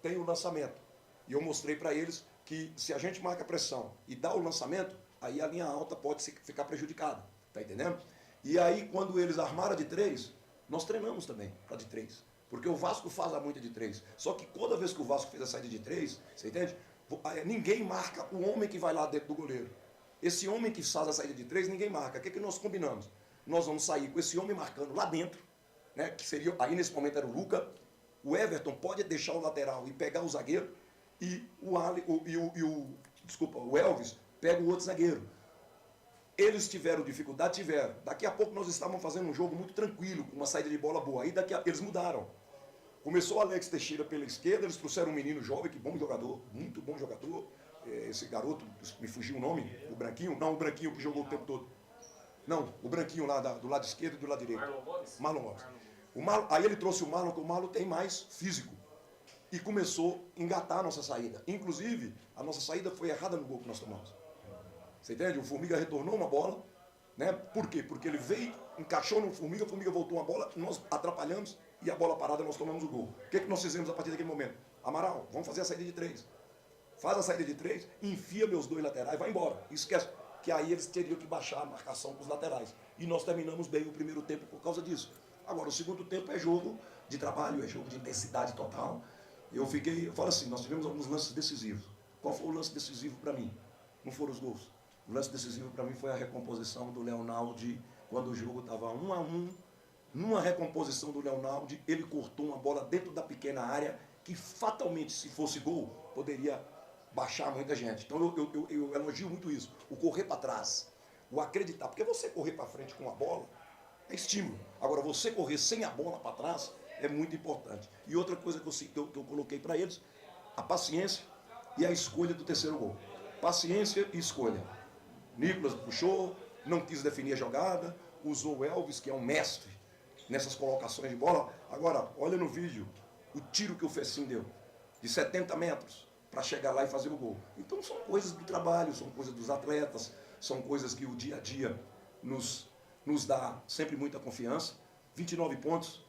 tem o lançamento. E eu mostrei para eles que se a gente marca pressão e dá o lançamento, aí a linha alta pode ficar prejudicada. Tá entendendo? E aí, quando eles armaram de 3, nós treinamos também para de 3. Porque o Vasco faz a muita de 3. Só que toda vez que o Vasco fez a saída de 3, você entende? Ninguém marca o homem que vai lá dentro do goleiro. Esse homem que faz a saída de 3, ninguém marca. O que nós combinamos? Nós vamos sair com esse homem marcando lá dentro, né? Que seria, aí nesse momento era o Luca. O Everton pode deixar o lateral e pegar o zagueiro. E o Elvis pega o outro zagueiro. Eles tiveram dificuldade? Tiveram. Daqui a pouco nós estávamos fazendo um jogo muito tranquilo, com uma saída de bola boa. Aí eles mudaram. Começou o Alex Teixeira pela esquerda, eles trouxeram um menino jovem, que bom jogador, muito bom jogador. Esse garoto, me fugiu o nome, o Branquinho? Não, o Branquinho que jogou o tempo todo. Não, o Branquinho lá do lado esquerdo e do lado direito. Marlon Gomes. Aí ele trouxe o Marlon, que o Marlon tem mais físico. E começou a engatar a nossa saída. Inclusive, a nossa saída foi errada no gol que nós tomamos. Você entende? O Formiga retornou uma bola, né? Por quê? Porque ele veio, encaixou no Formiga, o Formiga voltou uma bola, nós atrapalhamos e a bola parada nós tomamos o gol. O que nós fizemos a partir daquele momento? Amaral, vamos fazer a saída de 3. Faz a saída de 3, enfia meus 2 laterais, vai embora. Esquece que aí eles teriam que baixar a marcação com os laterais. E nós terminamos bem o primeiro tempo por causa disso. Agora, o segundo tempo é jogo de trabalho, é jogo de intensidade total. Eu falo assim, nós tivemos alguns lances decisivos. Qual foi o lance decisivo para mim? Não foram os gols. O lance decisivo para mim foi a recomposição do Leonaldi, quando o jogo estava 1-1. Numa recomposição do Leonaldi, ele cortou uma bola dentro da pequena área, que fatalmente, se fosse gol, poderia baixar muita gente. Então eu elogio muito isso. O correr para trás, o acreditar. Porque você correr para frente com a bola é estímulo. Agora, você correr sem a bola para trás é muito importante. E outra coisa que eu coloquei para eles, a paciência e a escolha do terceiro gol. Paciência e escolha. Nicolas puxou, não quis definir a jogada, usou o Elvis, que é um mestre nessas colocações de bola. Agora, olha no vídeo o tiro que o Fecim deu, de 70 metros, para chegar lá e fazer o gol. Então são coisas do trabalho, são coisas dos atletas, são coisas que o dia a dia nos dá sempre muita confiança. 29 pontos,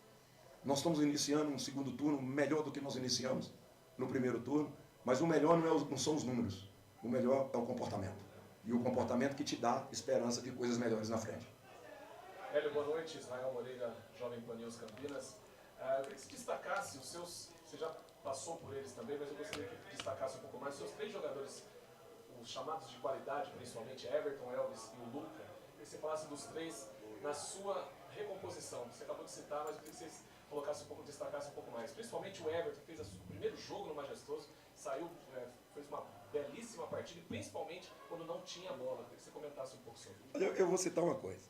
nós estamos iniciando um segundo turno melhor do que nós iniciamos no primeiro turno, mas o melhor não são os números, o melhor é o comportamento. E o comportamento que te dá esperança de coisas melhores na frente. Hélio, boa noite. Israel Moreira, Jovem Pan News Campinas. Eu queria que você destacasse os seus, você já passou por eles também, mas eu gostaria que destacasse um pouco mais os seus 3 jogadores, os chamados de qualidade, principalmente Everton, Elvis e o Luca. Eu queria que você falasse dos 3 na sua recomposição. Você acabou de citar, mas eu queria que você colocasse um pouco, destacasse um pouco mais. Principalmente o Everton, que fez o primeiro jogo no Majestoso, saiu, fez uma belíssima partida, principalmente quando não tinha bola. Eu queria que você comentasse um pouco sobre isso. Eu vou citar uma coisa,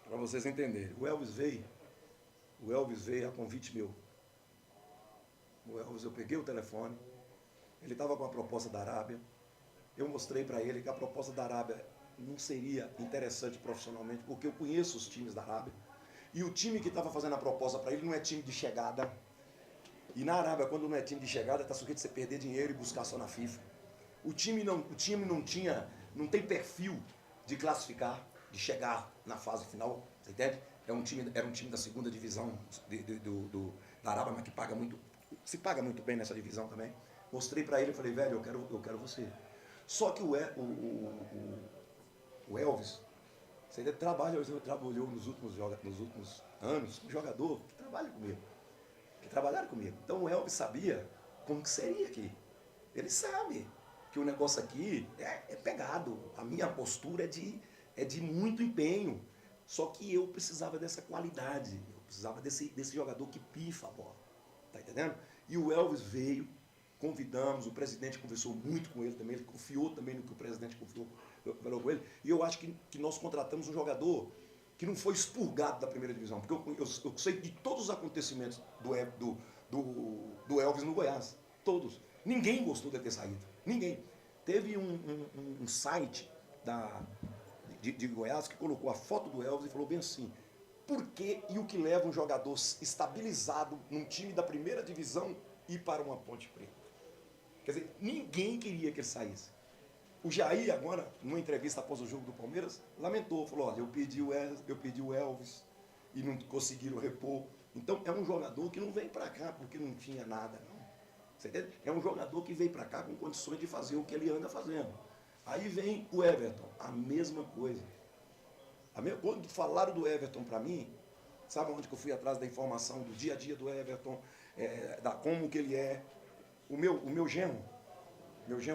para vocês entenderem. O Elvis veio a convite meu. O Elvis, eu peguei o telefone, ele estava com a proposta da Arábia, eu mostrei para ele que a proposta da Arábia não seria interessante profissionalmente, porque eu conheço os times da Arábia, e o time que estava fazendo a proposta para ele não é time de chegada. E na Arábia, quando não é time de chegada, está sujeito a você perder dinheiro e buscar só na FIFA. O time não tem perfil de classificar, de chegar na fase final, você entende? Era um time da segunda divisão da Arábia, mas que se paga muito bem nessa divisão também. Mostrei para ele e falei, velho, eu quero você. Só que o Elvis, você trabalhou nos últimos anos com jogador que trabalha comigo. Que trabalharam comigo. Então o Elvis sabia como que seria aqui. Ele sabe que o negócio aqui é pegado. A minha postura é de muito empenho. Só que eu precisava dessa qualidade. Eu precisava desse jogador que pifa a bola. Tá entendendo? E o Elvis veio, convidamos, o presidente conversou muito com ele também, ele confiou também no que o presidente falou com ele. E eu acho que nós contratamos um jogador que não foi expurgado da primeira divisão, porque eu sei de todos os acontecimentos do Elvis no Goiás, todos. Ninguém gostou de ter saído, ninguém. Teve um site de Goiás que colocou a foto do Elvis e falou bem assim, por que e o que leva um jogador estabilizado num time da primeira divisão ir para uma Ponte Preta? Quer dizer, ninguém queria que ele saísse. O Jair agora, numa entrevista após o jogo do Palmeiras, lamentou, falou, olha, eu pedi o Elvis e não conseguiram repor. Então é um jogador que não vem para cá porque não tinha nada, não. Você entende? É um jogador que veio para cá com condições de fazer o que ele anda fazendo. Aí vem o Everton, a mesma coisa. Quando falaram do Everton para mim, sabe onde que eu fui atrás da informação do dia a dia do Everton, como que ele é? O meu genro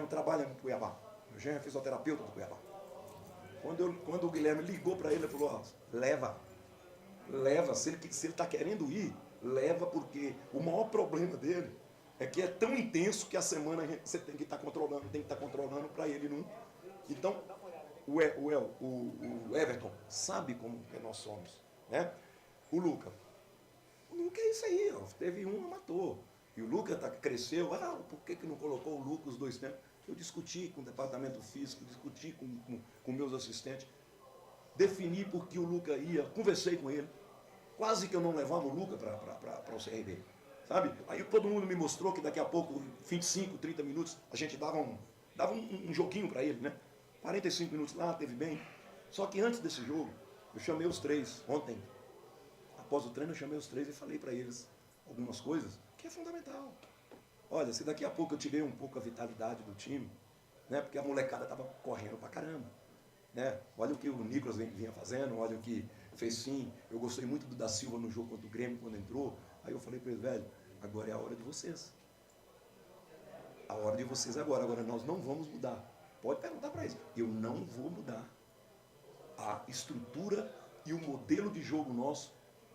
trabalha no Cuiabá. Meu genro é fisioterapeuta do Cuiabá. Quando o Guilherme ligou para ele, ele falou, leva, se ele está querendo ir, leva, porque o maior problema dele é que é tão intenso que a semana você tem que estar controlando para ele não. Então, o Everton sabe como que nós somos, né? O Luca é isso aí, ó, teve matou. E o Luca cresceu, por que não colocou o Luca os 2 tempos? Eu discuti com o departamento físico, discuti com meus assistentes, defini por que o Luca ia, conversei com ele, quase que eu não levava o Luca para o CRB, sabe? Aí todo mundo me mostrou que daqui a pouco, 25, 30 minutos, a gente dava um joguinho para ele, né? 45 minutos lá, teve bem. Só que antes desse jogo, eu chamei os 3, ontem. Após o treino, eu chamei os 3 e falei para eles algumas coisas que é fundamental. Olha, se daqui a pouco eu tirei um pouco a vitalidade do time, né, porque a molecada estava correndo pra caramba. Né? Olha o que o Nicolas vinha fazendo, olha o que fez sim. Eu gostei muito do Da Silva no jogo contra o Grêmio, quando entrou. Aí eu falei para ele, velho, agora é a hora de vocês. A hora de vocês agora. Agora nós não vamos mudar. Pode perguntar para eles. Eu não vou mudar a estrutura e o modelo de jogo nosso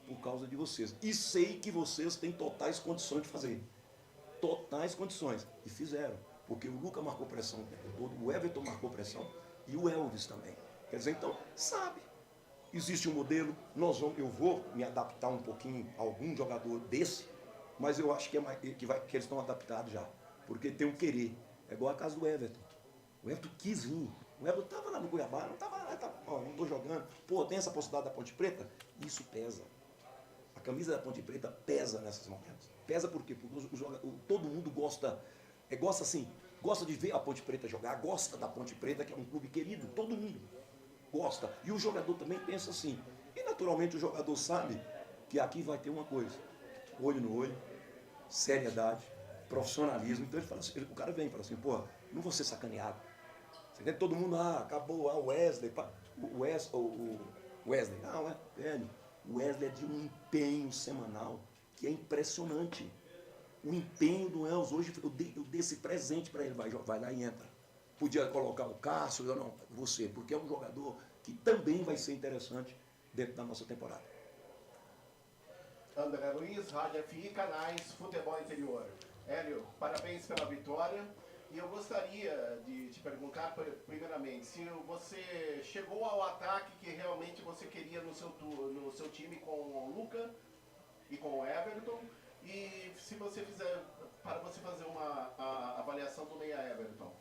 por causa de vocês. E sei que vocês têm totais condições de fazer. Totais condições. E fizeram. Porque o Luca marcou pressão o tempo todo, o Everton marcou pressão e o Elvis também. Quer dizer, então, sabe, existe um modelo, eu vou me adaptar um pouquinho a algum jogador desse, mas eu acho que eles estão adaptados já. Porque tem um querer. É igual a casa do Everton. O Everton quis vir. O Everton estava lá no Cuiabá, não estava lá, não estou jogando. Pô, tem essa possibilidade da Ponte Preta? Isso pesa. A camisa da Ponte Preta pesa nesses momentos. Pesa por quê? Porque todo mundo gosta de ver a Ponte Preta jogar, gosta da Ponte Preta, que é um clube querido, todo mundo gosta. E o jogador também pensa assim. E naturalmente o jogador sabe que aqui vai ter uma coisa, olho no olho, seriedade, profissionalismo. Então ele fala assim, o cara vem e fala assim, pô, não vou ser sacaneado. Você tem todo mundo, acabou, o Wesley, o Wesley, velho, o Wesley é de um empenho semanal que é impressionante. O empenho do Elzo, hoje eu dei esse presente para ele, vai lá e entra. Podia colocar o Cássio, não, você, porque é um jogador que também vai ser interessante dentro da nossa temporada. André Luiz, Rádio FI, Canais, Futebol Interior. Hélio, parabéns pela vitória. E eu gostaria de te perguntar, primeiramente, se você chegou ao ataque que realmente você queria no seu time com o Luca e com o Everton. E se você fizer, para você fazer a avaliação do meia Everton.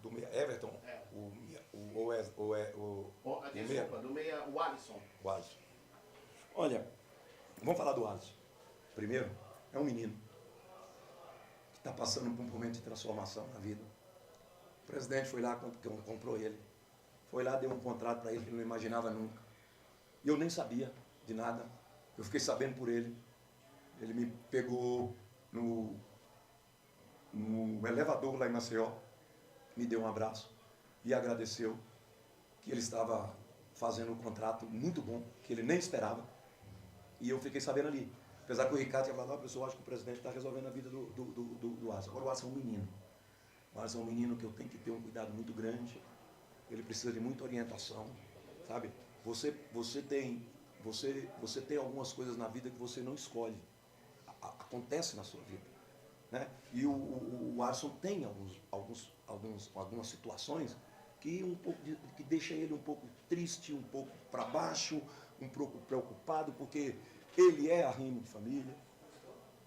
Do meia Everton? É. Do meia, o Alisson. O Alisson. Olha, vamos falar do Alisson. Primeiro, é um menino que está passando por um momento de transformação na vida. O presidente foi lá, comprou ele. Foi lá, deu um contrato para ele que ele não imaginava nunca. E eu nem sabia de nada. Eu fiquei sabendo por ele. Ele me pegou no elevador lá em Maceió, me deu um abraço e agradeceu que ele estava fazendo um contrato muito bom, que ele nem esperava. E eu fiquei sabendo ali. Apesar que o Ricardo tinha falado, pessoal, acho que o presidente está resolvendo a vida do Alisson. Agora o Alisson é um menino. O Alisson é um menino que eu tenho que ter um cuidado muito grande. Ele precisa de muita orientação, sabe? Você tem algumas coisas na vida que você não escolhe. Acontece na sua vida, né? E o Alisson tem algumas situações que que deixa ele um pouco triste, um pouco para baixo, um pouco preocupado, porque ele é arrimo de família,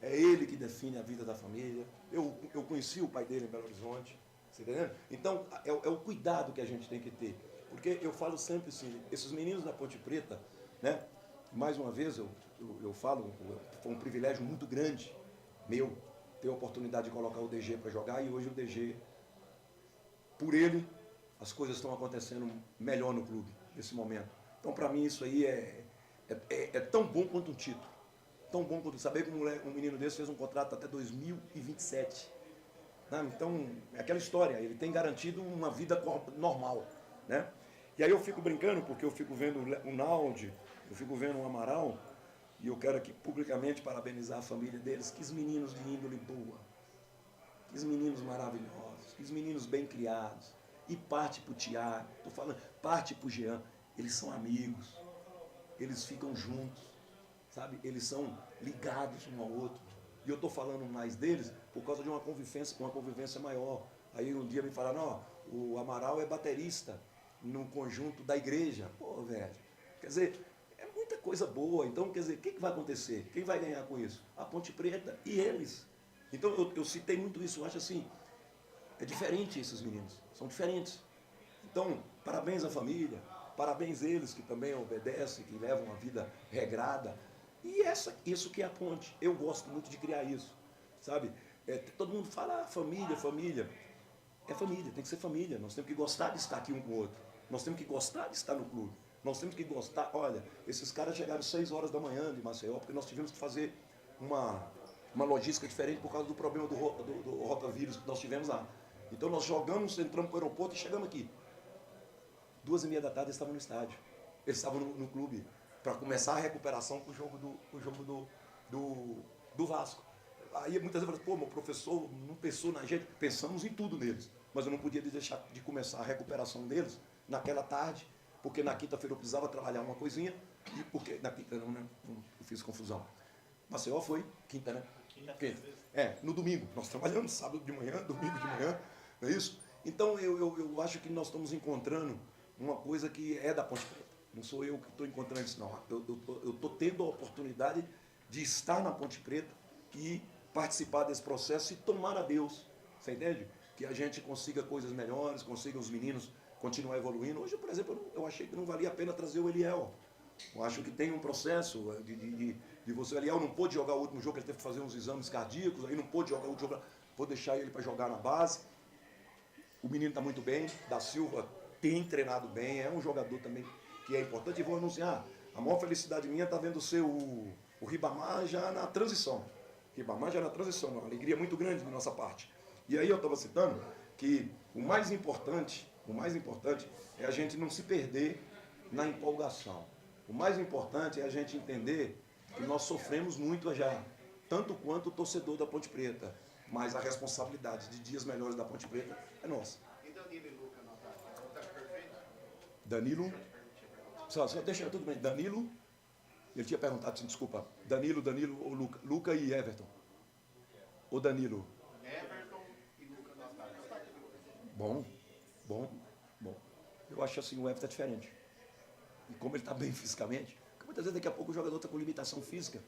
é ele que define a vida da família. Eu conheci o pai dele em Belo Horizonte, você entendeu? Então é o cuidado que a gente tem que ter, porque eu falo sempre assim, esses meninos da Ponte Preta, né? Mais uma vez eu falo, foi um privilégio muito grande meu ter a oportunidade de colocar o DG para jogar, e hoje o DG, por ele, as coisas estão acontecendo melhor no clube nesse momento. Então, para mim, isso aí é tão bom quanto um título. Tão bom quanto saber que um menino desse fez um contrato até 2027. Né? Então, é aquela história, ele tem garantido uma vida normal. Né? E aí eu fico brincando, porque eu fico vendo o Naldi, eu fico vendo o Amaral, e eu quero aqui publicamente parabenizar a família deles. Que os meninos de índole boa, que os meninos maravilhosos, que os meninos bem criados. E parte para o Thiago, estou falando, parte para o Jean. Eles são amigos, eles ficam juntos, sabe? Eles são ligados um ao outro. E eu estou falando mais deles por causa de uma convivência maior. Aí um dia me falaram, o Amaral é baterista no conjunto da igreja. Pô, velho, quer dizer, é muita coisa boa. Então, quer dizer, o que vai acontecer? Quem vai ganhar com isso? A Ponte Preta e eles. Então, eu citei muito isso. Eu acho assim, é diferente esses meninos. São diferentes. Então, parabéns à família. Parabéns eles que também obedecem, que levam uma vida regrada. E isso que é a Ponte. Eu gosto muito de criar isso. Sabe? Todo mundo fala família, família. É família, tem que ser família. Nós temos que gostar de estar aqui um com o outro. Nós temos que gostar de estar no clube. Nós temos que gostar. Olha, esses caras chegaram 6 horas da manhã de Maceió, porque nós tivemos que fazer uma logística diferente por causa do problema do rotavírus que nós tivemos lá. Então nós jogamos, entramos para o aeroporto e chegamos aqui. 2h30 da tarde eles estavam no estádio. Eles estavam no clube para começar a recuperação com o jogo do Vasco. Aí muitas vezes eu falo, pô, meu professor não pensou na gente. Pensamos em tudo neles. Mas eu não podia deixar de começar a recuperação deles naquela tarde, porque na quinta-feira eu precisava trabalhar uma coisinha, e porque na quinta não, né? Eu fiz confusão. Maceió foi quinta, né? Quinta. No domingo. Nós trabalhamos sábado de manhã, domingo de manhã, não é isso? Então eu acho que nós estamos encontrando uma coisa que é da Ponte Preta. Não sou eu que estou encontrando isso, não. Eu estou tendo a oportunidade de estar na Ponte Preta e participar desse processo e tomar a Deus, você entende? Que a gente consiga coisas melhores, consiga os meninos continuar evoluindo. Hoje, por exemplo, eu achei que não valia a pena trazer o Eliel. Eu acho que tem um processo de você. O Eliel não pôde jogar o último jogo, ele teve que fazer uns exames cardíacos, aí não pôde jogar o último jogo, vou deixar ele para jogar na base. O menino está muito bem, Da Silva tem treinado bem, é um jogador também que é importante. E vou anunciar, a maior felicidade minha está vendo ser o Ribamar já na transição. Ribamar já na transição, uma alegria muito grande da nossa parte. E aí eu estava citando que o mais importante é a gente não se perder na empolgação. O mais importante é a gente entender que nós sofremos muito já, tanto quanto o torcedor da Ponte Preta, mas a responsabilidade de dias melhores da Ponte Preta é nossa. E Danilo e Luca no ataque? O ataque perfeito? Danilo, só deixa tudo bem. Danilo, ele tinha perguntado, desculpa, Danilo ou Luca? Luca e Everton. Ou Danilo? Everton e Luca no ataque. Bom. Eu acho assim, o Everton é diferente. E como ele está bem fisicamente, porque muitas vezes daqui a pouco o jogador está com limitação física,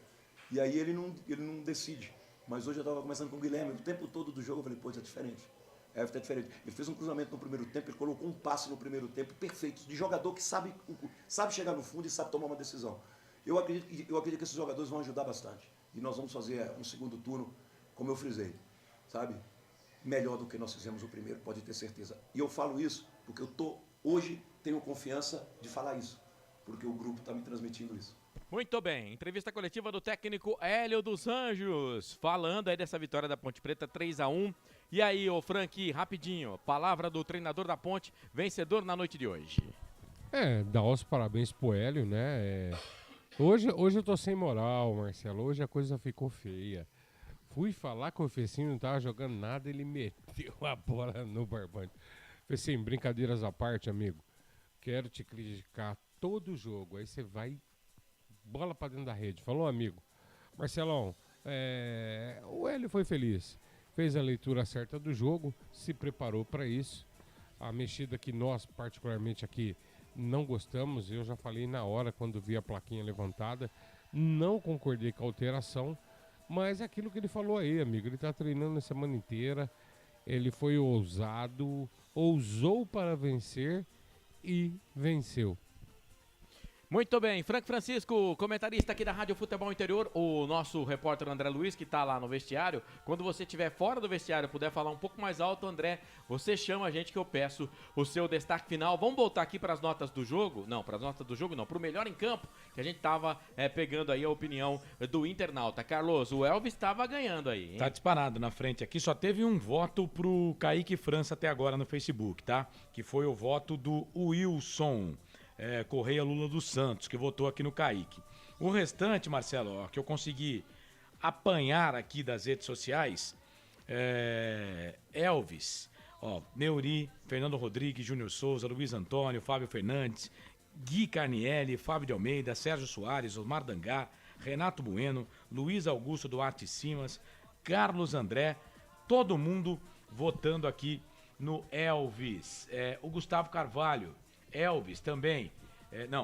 e aí ele não decide. Mas hoje eu estava conversando com o Guilherme, o tempo todo do jogo eu falei, pô, isso é diferente. Everton é diferente. Ele fez um cruzamento no primeiro tempo, ele colocou um passe no primeiro tempo perfeito, de jogador que sabe chegar no fundo e sabe tomar uma decisão. Eu acredito que esses jogadores vão ajudar bastante. E nós vamos fazer um segundo turno, como eu frisei, sabe? Melhor do que nós fizemos o primeiro, pode ter certeza. E eu falo isso porque hoje tenho confiança de falar isso, porque o grupo está me transmitindo isso. Muito bem, entrevista coletiva do técnico Hélio dos Anjos, falando aí dessa vitória da Ponte Preta 3-1. E aí, ô Frank, rapidinho, palavra do treinador da Ponte, vencedor na noite de hoje. Dar os parabéns pro Hélio, né? Hoje eu tô sem moral, Marcelo, hoje a coisa ficou feia. Fui falar com o Fecinho, não tava jogando nada, ele meteu a bola no barbante. Fecinho, brincadeiras à parte, amigo, quero te criticar todo jogo, aí você vai, bola pra dentro da rede. Falou, amigo? Marcelão, o Hélio foi feliz, fez a leitura certa do jogo, se preparou para isso. A mexida que nós, particularmente aqui, não gostamos, eu já falei na hora quando vi a plaquinha levantada, não concordei com a alteração, mas é aquilo que ele falou aí, amigo, ele tá treinando a semana inteira, ele foi ousado, ousou para vencer e venceu. Muito bem, Frank Francisco, comentarista aqui da Rádio Futebol Interior, o nosso repórter André Luiz, que tá lá no vestiário. Quando você estiver fora do vestiário, puder falar um pouco mais alto, André, você chama a gente que eu peço o seu destaque final. Vamos voltar aqui para as notas do jogo? Não, para as notas do jogo não, para o melhor em campo, que a gente tava pegando aí a opinião do internauta. Carlos, o Elvis estava ganhando aí, hein? Tá disparado na frente aqui, só teve um voto pro Kaique França até agora no Facebook, tá? Que foi o voto do Wilson Correia Lula dos Santos, que votou aqui no Kaique. O restante, Marcelo, que eu consegui apanhar aqui das redes sociais, Elvis, Neuri, Fernando Rodrigues, Júnior Souza, Luiz Antônio, Fábio Fernandes, Gui Carnielli, Fábio de Almeida, Sérgio Soares, Osmar Dangá, Renato Bueno, Luiz Augusto Duarte Simas, Carlos André, todo mundo votando aqui no Elvis. O Gustavo Carvalho, Elvis também.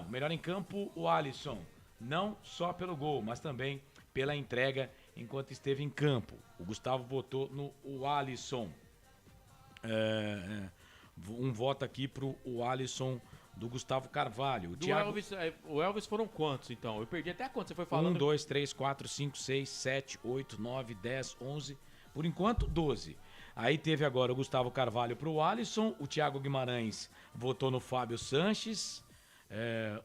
Melhor em campo, o Alisson. Não só pelo gol, mas também pela entrega enquanto esteve em campo. O Gustavo votou no Alisson. Um voto aqui pro Alisson do Gustavo Carvalho. O Elvis foram quantos, então? Eu perdi até quanto você foi falando. 1, 2, 3, 4, 5, 6, 7, 8, 9, 10, 11. Por enquanto, 12. Aí teve agora o Gustavo Carvalho para o Alisson, o Thiago Guimarães votou no Fábio Sanches,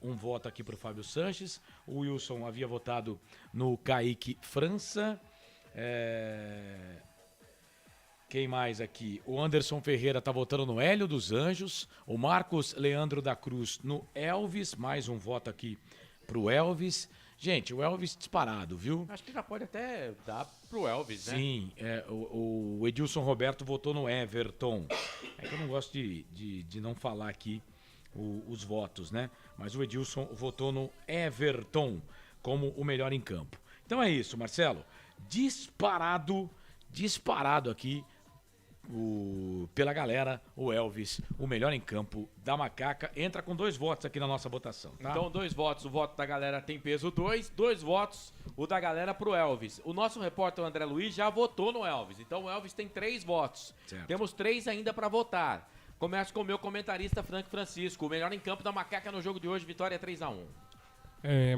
um voto aqui para o Fábio Sanches, o Wilson havia votado no Kaique França, quem mais aqui? O Anderson Ferreira tá votando no Hélio dos Anjos, o Marcos Leandro da Cruz no Elvis, mais um voto aqui pro Elvis. Gente, o Elvis disparado, viu? Acho que já pode até dar pro Elvis, né? Sim, o Edilson Roberto votou no Everton. É que eu não gosto de não falar aqui os votos, né? Mas o Edilson votou no Everton como o melhor em campo. Então é isso, Marcelo. Disparado aqui pela galera, o Elvis, o melhor em campo da Macaca, entra com 2 votos aqui na nossa votação, tá? Então 2 votos, o voto da galera tem peso 2, 2 votos, o da galera pro Elvis. O nosso repórter André Luiz já votou no Elvis, então o Elvis tem 3 votos. Certo. Temos 3 ainda para votar. Começo com o meu comentarista Frank Francisco, o melhor em campo da Macaca no jogo de hoje, vitória 3-1.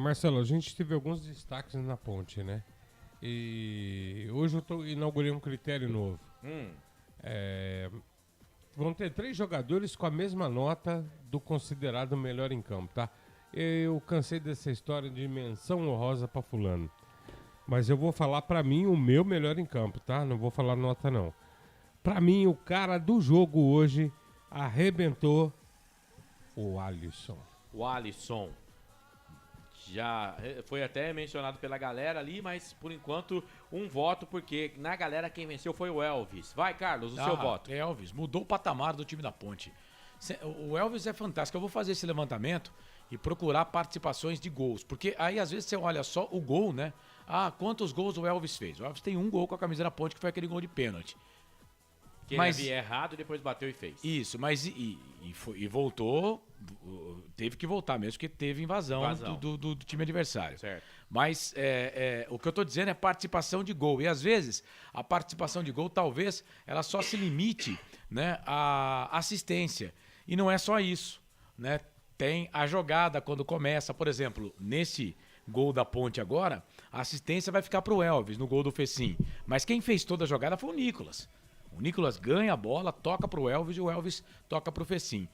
Marcelo, a gente teve alguns destaques na ponte, né? E hoje eu inaugurei um critério novo. Vão ter 3 jogadores com a mesma nota do considerado melhor em campo, tá? Eu cansei dessa história de menção honrosa pra fulano. Mas eu vou falar pra mim o meu melhor em campo, tá? Não vou falar nota não. Pra mim o cara do jogo hoje arrebentou o Alisson. O Alisson. Já foi até mencionado pela galera ali, mas por enquanto um voto, porque na galera quem venceu foi o Elvis. Vai, Carlos, o seu voto. Elvis, mudou o patamar do time da Ponte. O Elvis é fantástico. Eu vou fazer esse levantamento e procurar participações de gols, porque aí às vezes você olha só o gol, né? Quantos gols o Elvis fez? O Elvis tem um gol com a camisa da Ponte, que foi aquele gol de pênalti. Que ele havia errado e depois bateu e fez. Isso, mas voltou, teve que voltar mesmo, porque teve invasão. Do time adversário. Certo. Mas o que eu tô dizendo é participação de gol. E às vezes a participação de gol talvez ela só se limite, né, à assistência. E não é só isso, né? Tem a jogada quando começa, por exemplo, nesse gol da Ponte agora, a assistência vai ficar pro Elvis no gol do Fecim. Mas quem fez toda a jogada foi o Nicolas. O Nicolas ganha a bola, toca pro Elvis e o Elvis toca pro Fecim.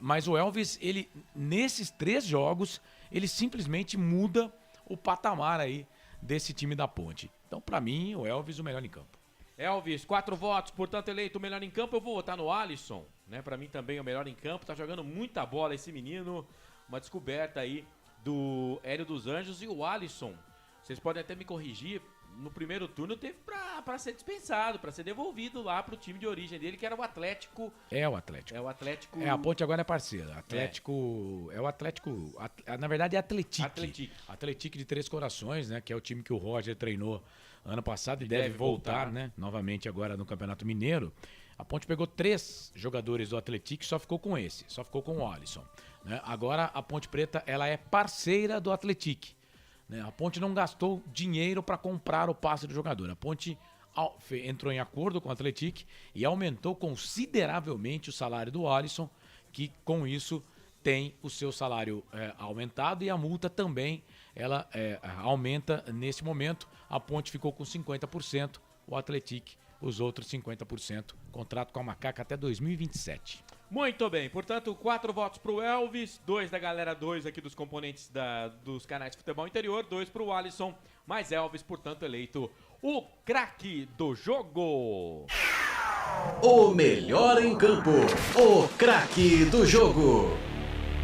Mas o Elvis, ele nesses 3 jogos, ele simplesmente muda o patamar aí desse time da Ponte. Então, pra mim, o Elvis o melhor em campo. Elvis, 4 votos, portanto eleito o melhor em campo. Eu vou votar no Alisson, né? Pra mim também o melhor em campo. Tá jogando muita bola esse menino. Uma descoberta aí do Hélio dos Anjos. E o Alisson, vocês podem até me corrigir, no primeiro turno teve pra ser dispensado, pra ser devolvido lá pro time de origem dele, que era o Atlético. É o Atlético. É o Atlético. A Ponte agora é parceira. Atlético. É o Atlético. Na verdade é Atletique. Atletique de Três Corações, né? Que é o time que o Roger treinou ano passado e deve voltar, né? Novamente agora no Campeonato Mineiro. A Ponte pegou 3 jogadores do Atletique e só ficou com esse. Só ficou com o Alisson, né? Agora a Ponte Preta, ela é parceira do Atletique. A Ponte não gastou dinheiro para comprar o passe do jogador. A Ponte entrou em acordo com o Atletique e aumentou consideravelmente o salário do Alisson, que com isso tem o seu salário aumentado e a multa também ela aumenta nesse momento. A Ponte ficou com 50%, o Atletique os outros 50%. Contrato com a Macaca até 2027. Muito bem, portanto, 4 votos pro Elvis, 2 da galera, 2 aqui dos componentes dos canais de futebol interior, 2 pro Alisson, mais Elvis, portanto, eleito o craque do jogo. O melhor em campo, o craque do jogo.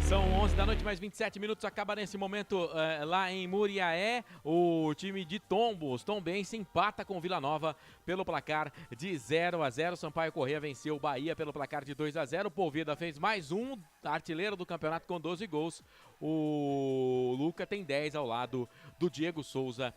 São 11 da noite, mais 27 minutos, acaba nesse momento lá em Muriaé, o time de Tombos, Tombense, empata com Vila Nova pelo placar de 0-0, Sampaio Corrêa venceu o Bahia pelo placar de 2-0, Poveda fez mais um, artilheiro do campeonato com 12 gols, o Luca tem 10 ao lado do Diego Souza,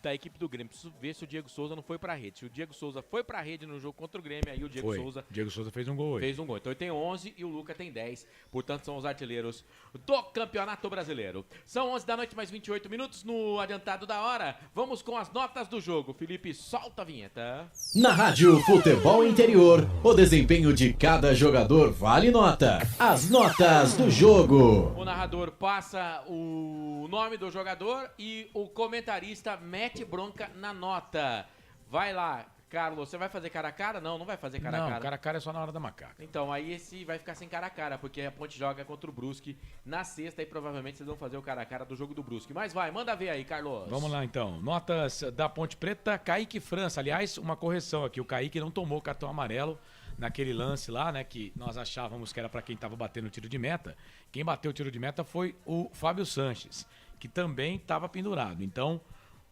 da equipe do Grêmio. Preciso ver se o Diego Souza não foi pra rede. Se o Diego Souza foi pra rede no jogo contra o Grêmio, aí o Diego Souza... Diego Souza fez um gol hoje. Fez um gol. Então ele tem 11 e o Luca tem 10. Portanto, são os artilheiros do Campeonato Brasileiro. São 11 da noite, mais 28 minutos no adiantado da hora. Vamos com as notas do jogo. Felipe, solta a vinheta. Na Rádio Futebol Interior, o desempenho de cada jogador vale nota. As notas do jogo. O narrador passa o nome do jogador e o comentarista mete bronca na nota. Vai lá, Carlos, você vai fazer cara a cara? Não vai fazer cara a Não, cara. cara a cara é só na hora da macaca. Então, aí esse vai ficar sem cara a cara, porque a Ponte joga contra o Brusque na sexta e provavelmente vocês vão fazer o cara a cara do jogo do Brusque. Mas vai, manda ver aí, Carlos. Vamos lá então. Notas da Ponte Preta, Kaique França. Aliás, uma correção aqui. O Kaique não tomou cartão amarelo naquele lance lá, né? Que nós achávamos que era para quem tava batendo o tiro de meta. Quem bateu o tiro de meta foi o Fábio Sanches, que também estava pendurado. Então,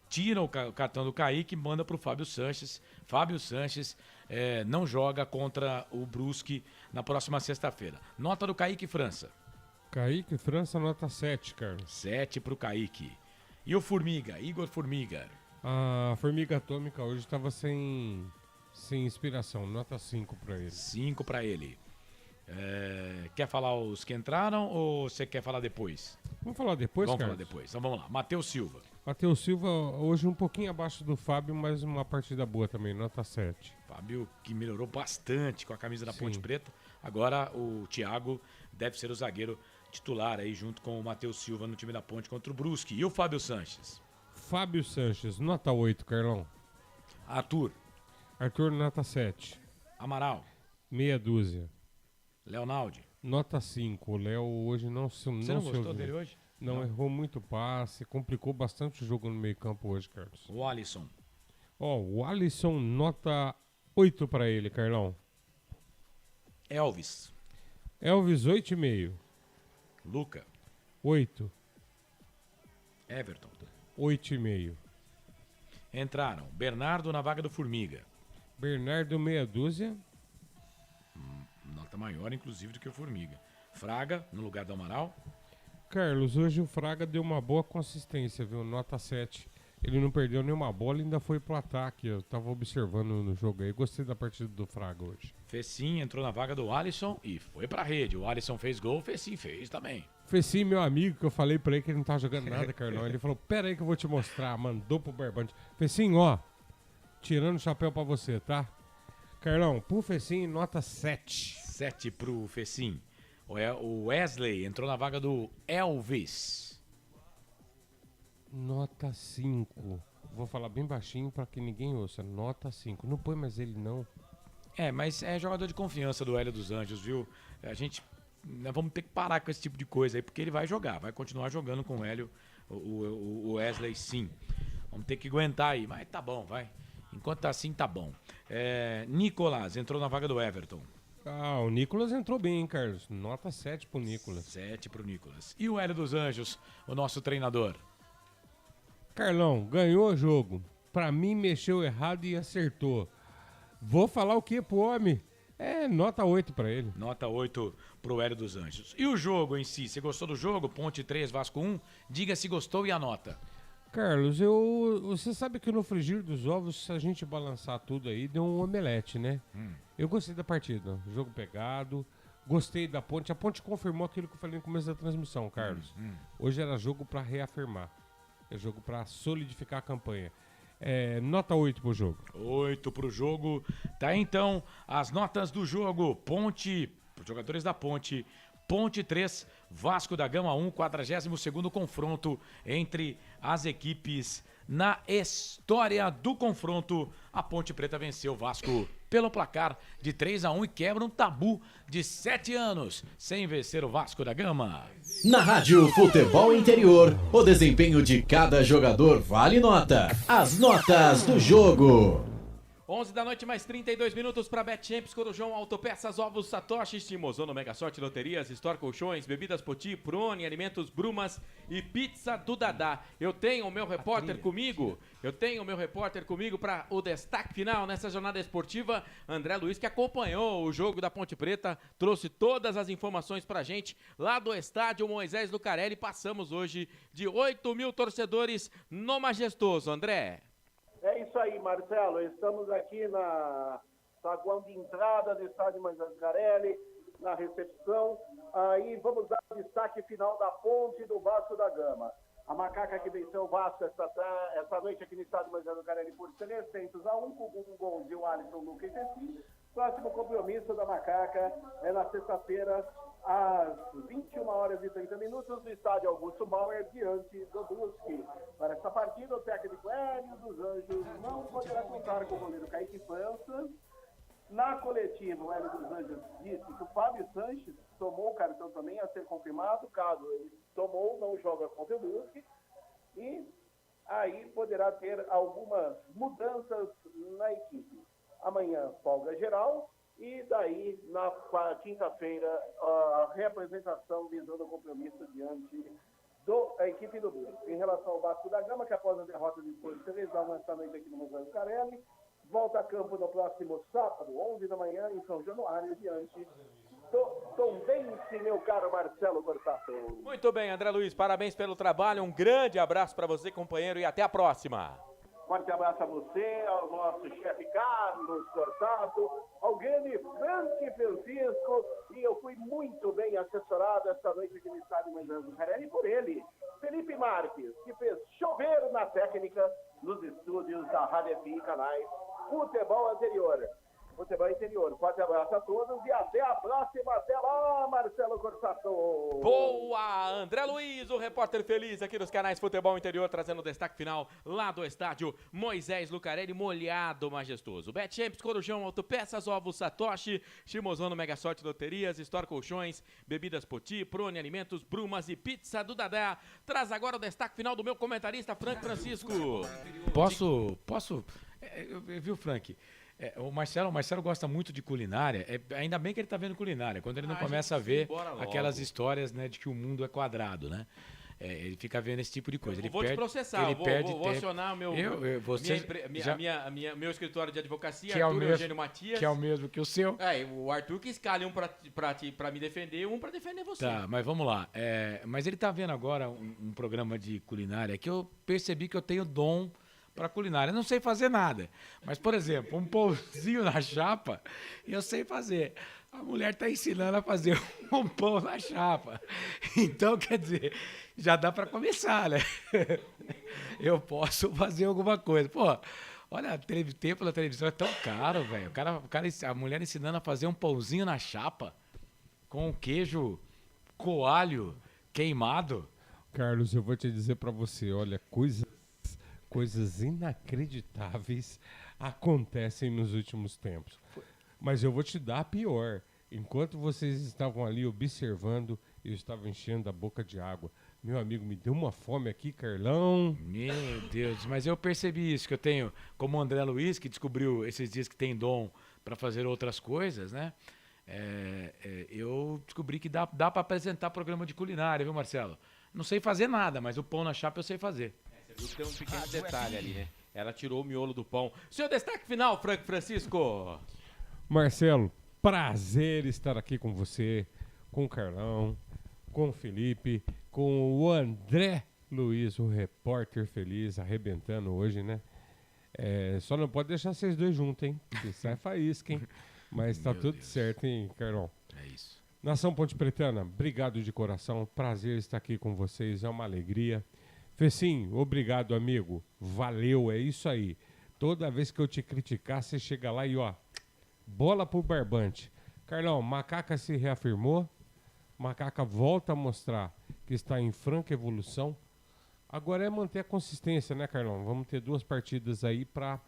tira o cartão do Kaique e manda pro Fábio Sanches. Fábio Sanches não joga contra o Brusque na próxima sexta-feira. Nota do Kaique França. Kaique França, nota 7, Carlos. 7 pro Kaique. E o Formiga, Igor Formiga. A Formiga Atômica hoje estava sem inspiração, nota 5 para ele. 5 para ele. Quer falar os que entraram ou você quer falar depois? Vamos falar depois, Vamos Carlos? falar depois. Então vamos lá. Matheus Silva. Matheus Silva hoje um pouquinho abaixo do Fábio, mas uma partida boa também, nota 7. Fábio que melhorou bastante com a camisa da Sim. Ponte Preta. Agora o Thiago deve ser o zagueiro titular aí junto com o Matheus Silva no time da Ponte contra o Brusque. E o Fábio Sanches? Fábio Sanches, nota 8, Carlão. Arthur, nota 7. Amaral, Meia dúzia. Leonaldi. Nota 5. O Léo hoje não se Você não gostou dele hoje? Não, errou muito passe, complicou bastante o jogo no meio campo hoje, Carlos. O Alisson. O Alisson, nota 8 para ele, Carlão. Elvis. Elvis, 8,5. Luca. 8. Everton. 8,5. Entraram Bernardo na vaga do Formiga. Bernardo, meia dúzia. Nota maior, inclusive, do que o Formiga. Fraga, no lugar do Amaral. Carlos, hoje o Fraga deu uma boa consistência, viu? Nota 7. Ele não perdeu nenhuma bola e ainda foi pro ataque. Eu tava observando no jogo aí. Gostei da partida do Fraga hoje. Fecim entrou na vaga do Alisson e foi pra rede. O Alisson fez gol, o Fecim fez também. Fecim, meu amigo, que eu falei pra ele que ele não tava jogando nada, Carlão. Ele falou, pera aí que eu vou te mostrar. Mandou pro Barbante. Fecim, ó, tirando o chapéu pra você, tá? Carlão, pro Fecim, nota 7. 7 pro Fecim. O Wesley entrou na vaga do Elvis. Nota 5. Vou falar bem baixinho pra que ninguém ouça. Nota 5. Não põe mais ele, não. Mas é jogador de confiança do Hélio dos Anjos, viu? Nós vamos ter que parar com esse tipo de coisa aí, porque ele vai jogar, vai continuar jogando com o Hélio, o Wesley, sim. Vamos ter que aguentar aí, mas tá bom, vai. Enquanto tá assim, tá bom. Nicolas entrou na vaga do Everton. O Nicolas entrou bem, hein, Carlos? Nota 7 pro Nicolas. 7 pro Nicolas. E o Hélio dos Anjos, o nosso treinador? Carlão, ganhou o jogo. Pra mim, mexeu errado e acertou. Vou falar o que pro homem? Nota 8 pra ele. Nota 8 pro Hélio dos Anjos. E o jogo em si? Você gostou do jogo? Ponte 3, Vasco 1? Diga se gostou e a nota. Carlos, você sabe que no frigir dos ovos, se a gente balançar tudo aí, deu um omelete, né? Eu gostei da partida. Jogo pegado. Gostei da Ponte. A Ponte confirmou aquilo que eu falei no começo da transmissão, Carlos. Hoje era jogo pra reafirmar. É jogo pra solidificar a campanha. Nota 8 pro jogo. 8 pro jogo. Tá então as notas do jogo. Ponte, os jogadores da Ponte. Ponte 3, Vasco da Gama 1, 42º confronto entre as equipes. Na história do confronto, a Ponte Preta venceu o Vasco pelo placar de 3-1 e quebra um tabu de 7 anos sem vencer o Vasco da Gama. Na Rádio Futebol Interior, o desempenho de cada jogador vale nota. As notas do jogo. 11 da noite, mais 32 minutos para Bet Champs, Corujão, Autopeças, Ovos Satoshi, Timozono, Mega Sorte, Loterias, Store Colchões, Bebidas Poti, Prone, Alimentos Brumas e Pizza do Dadá. Eu tenho o meu repórter comigo, para o destaque final nessa jornada esportiva, André Luiz, que acompanhou o jogo da Ponte Preta, trouxe todas as informações pra gente lá do estádio Moisés Lucarelli. Passamos hoje de 8.000 torcedores no Majestoso, André. É isso aí, Marcelo. Estamos aqui na saguão de entrada do estádio Moisés Lucarelli, na recepção. Aí vamos dar o destaque final da Ponte do Vasco da Gama. A Macaca que venceu o Vasco essa noite aqui no estádio Moisés Lucarelli por 300-1, com um gol de Alisson, Lucas e Fecim. Próximo compromisso da Macaca é na sexta-feira, às 21h 21h30, no estádio Augusto Bauer, diante do Brusque. Para essa partida, o técnico Hélio dos Anjos não poderá contar com o goleiro Kaique França. Na coletiva, o Hélio dos Anjos disse que o Fábio Sanches tomou o cartão também a ser confirmado. Caso ele tomou, não joga contra o Brusque. E aí poderá ter algumas mudanças na equipe. Amanhã, folga geral. E daí, na quinta-feira, a reapresentação visando o compromisso diante da equipe do Brusque. Em relação ao Vasco da Gama, que após a derrota de Porto Televisão nesta noite aqui no Museu Lucarelli, volta a campo no próximo sábado, 11 da manhã, em São Januário, diante do Tombense, meu caro Marcelo Borsato. Muito bem, André Luiz, parabéns pelo trabalho, um grande abraço para você, companheiro, e até a próxima. Forte abraço a você, ao nosso chefe Carlos Cortato, ao grande Francisco, e eu fui muito bem assessorado esta noite aqui no estádio Museu Lucarelli por ele, Felipe Marques, que fez chover na técnica nos estúdios da Rádio FI Canais Futebol Interior. Forte abraço a todos e até a próxima. Até lá, Marcelo Corsato. Boa, André Luiz, o repórter feliz aqui nos canais Futebol Interior, trazendo o destaque final lá do estádio Moisés Lucarelli, molhado majestoso. BetChamps, Corujão, Autopeças, Ovos Satoshi, Shimozono, Mega Sorte Loterias, Store Colchões, Bebidas Poti, Prone Alimentos, Brumas e Pizza do Dadá. Traz agora o destaque final do meu comentarista, Frank Francisco. Posso? Viu, Frank? O Marcelo gosta muito de culinária. Ainda bem que ele tá vendo culinária. Quando ele não começa a ver aquelas histórias, né, de que o mundo é quadrado, né? Ele fica vendo esse tipo de coisa. Ele vou perde, te processar, vou acionar o meu, meu escritório de advocacia, que Arthur Eugênio Matias. Que é o mesmo que o seu. O Arthur que escalha um pra me defender e um pra defender você. Tá, mas vamos lá. Mas ele tá vendo agora um programa de culinária que eu percebi que eu tenho dom para culinária. Eu não sei fazer nada. Mas, por exemplo, um pãozinho na chapa, eu sei fazer. A mulher está ensinando a fazer um pão na chapa. Então, quer dizer, já dá para começar, né? Eu posso fazer alguma coisa. Pô, olha, tempo da televisão é tão caro, velho. A mulher ensinando a fazer um pãozinho na chapa com queijo coalho queimado. Carlos, eu vou te dizer para você, olha, coisas inacreditáveis acontecem nos últimos tempos. Mas eu vou te dar a pior. Enquanto vocês estavam ali observando, eu estava enchendo a boca de água. Meu amigo, me deu uma fome aqui, Carlão. Meu Deus, mas eu percebi isso, que eu tenho, como o André Luiz, que descobriu esses dias que tem dom para fazer outras coisas, né? Eu descobri que dá para apresentar programa de culinária, viu, Marcelo? Não sei fazer nada, mas o pão na chapa eu sei fazer. Você viu que tem um pequeno detalhe ali, né? Ela tirou o miolo do pão. Seu destaque final, Frank Francisco. Marcelo, prazer estar aqui com você, com o Carlão, com o Felipe, com o André Luiz, o repórter feliz, arrebentando hoje, né? Só não pode deixar vocês dois juntos, hein? Porque sai faísca, hein? Mas tá tudo certo, hein, Carlão? É isso. Nação Ponte Pretana, obrigado de coração. Prazer estar aqui com vocês, é uma alegria. Fecinho, obrigado, amigo. Valeu, é isso aí. Toda vez que eu te criticar, você chega lá e, ó, bola pro barbante. Carlão, Macaca se reafirmou. Macaca volta a mostrar que está em franca evolução. Agora é manter a consistência, né, Carlão? Vamos ter 2 partidas aí pra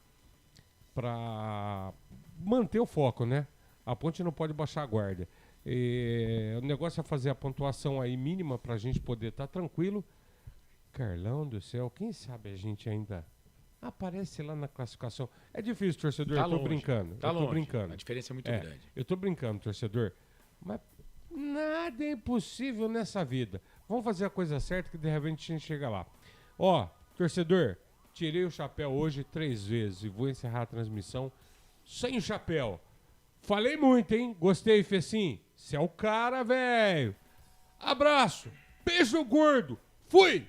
manter o foco, né? A Ponte não pode baixar a guarda. O negócio é fazer a pontuação aí mínima pra gente poder estar tranquilo. Carlão do céu, quem sabe a gente ainda aparece lá na classificação. É difícil, torcedor, eu tô brincando. Tá longe. A diferença é muito grande. Eu tô brincando, torcedor. Mas nada é impossível nessa vida. Vamos fazer a coisa certa que de repente a gente chega lá. Ó, torcedor, tirei o chapéu hoje 3 vezes e vou encerrar a transmissão sem chapéu. Falei muito, hein? Gostei, Fecim. Você é o cara, velho. Abraço. Beijo gordo. Fui!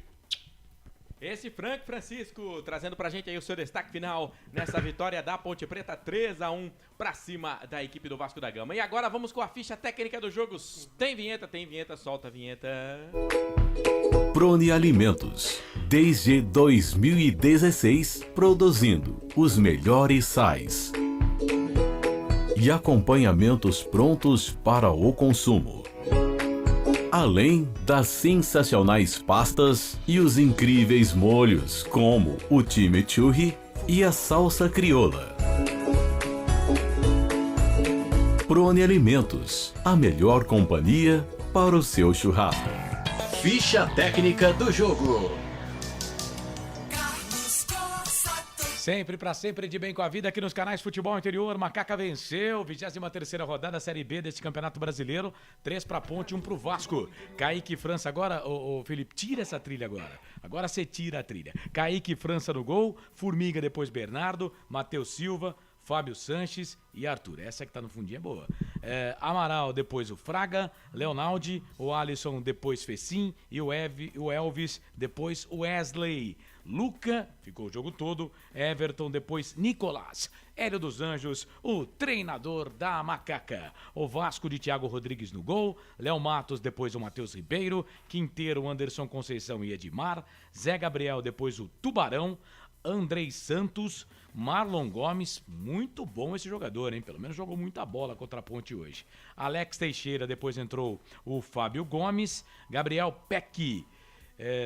Esse Frank Francisco trazendo pra gente aí o seu destaque final nessa vitória da Ponte Preta 3-1 pra cima da equipe do Vasco da Gama. E agora vamos com a ficha técnica dos jogos. Tem vinheta, solta a vinheta. Prone Alimentos, desde 2016, produzindo os melhores sais e acompanhamentos prontos para o consumo. Além das sensacionais pastas e os incríveis molhos, como o chimichurri e a salsa crioula. Prone Alimentos, a melhor companhia para o seu churrasco. Ficha técnica do jogo. Sempre pra sempre de bem com a vida aqui nos canais Futebol Interior. Macaca venceu, 23ª rodada Série B desse Campeonato Brasileiro. 3 pra Ponte, 1 pro Vasco. Kaique França agora, ô Felipe, tira essa trilha agora. Agora você tira a trilha. Kaique França no gol, Formiga depois Bernardo, Matheus Silva, Fábio Sanches e Arthur. Essa que tá no fundinho é boa. Amaral, depois o Fraga, Leonaldi, o Alisson, depois Fecim e o Elvis, depois o Wesley. Luca, ficou o jogo todo, Everton, depois Nicolás, Hélio dos Anjos, o treinador da Macaca. O Vasco de Thiago Rodrigues no gol, Léo Matos, depois o Matheus Ribeiro, Quinteiro, Anderson Conceição e Edmar, Zé Gabriel, depois o Tubarão, Andrei Santos, Marlon Gomes, muito bom esse jogador, hein? Pelo menos jogou muita bola contra a Ponte hoje. Alex Teixeira, depois entrou o Fábio Gomes, Gabriel Peck,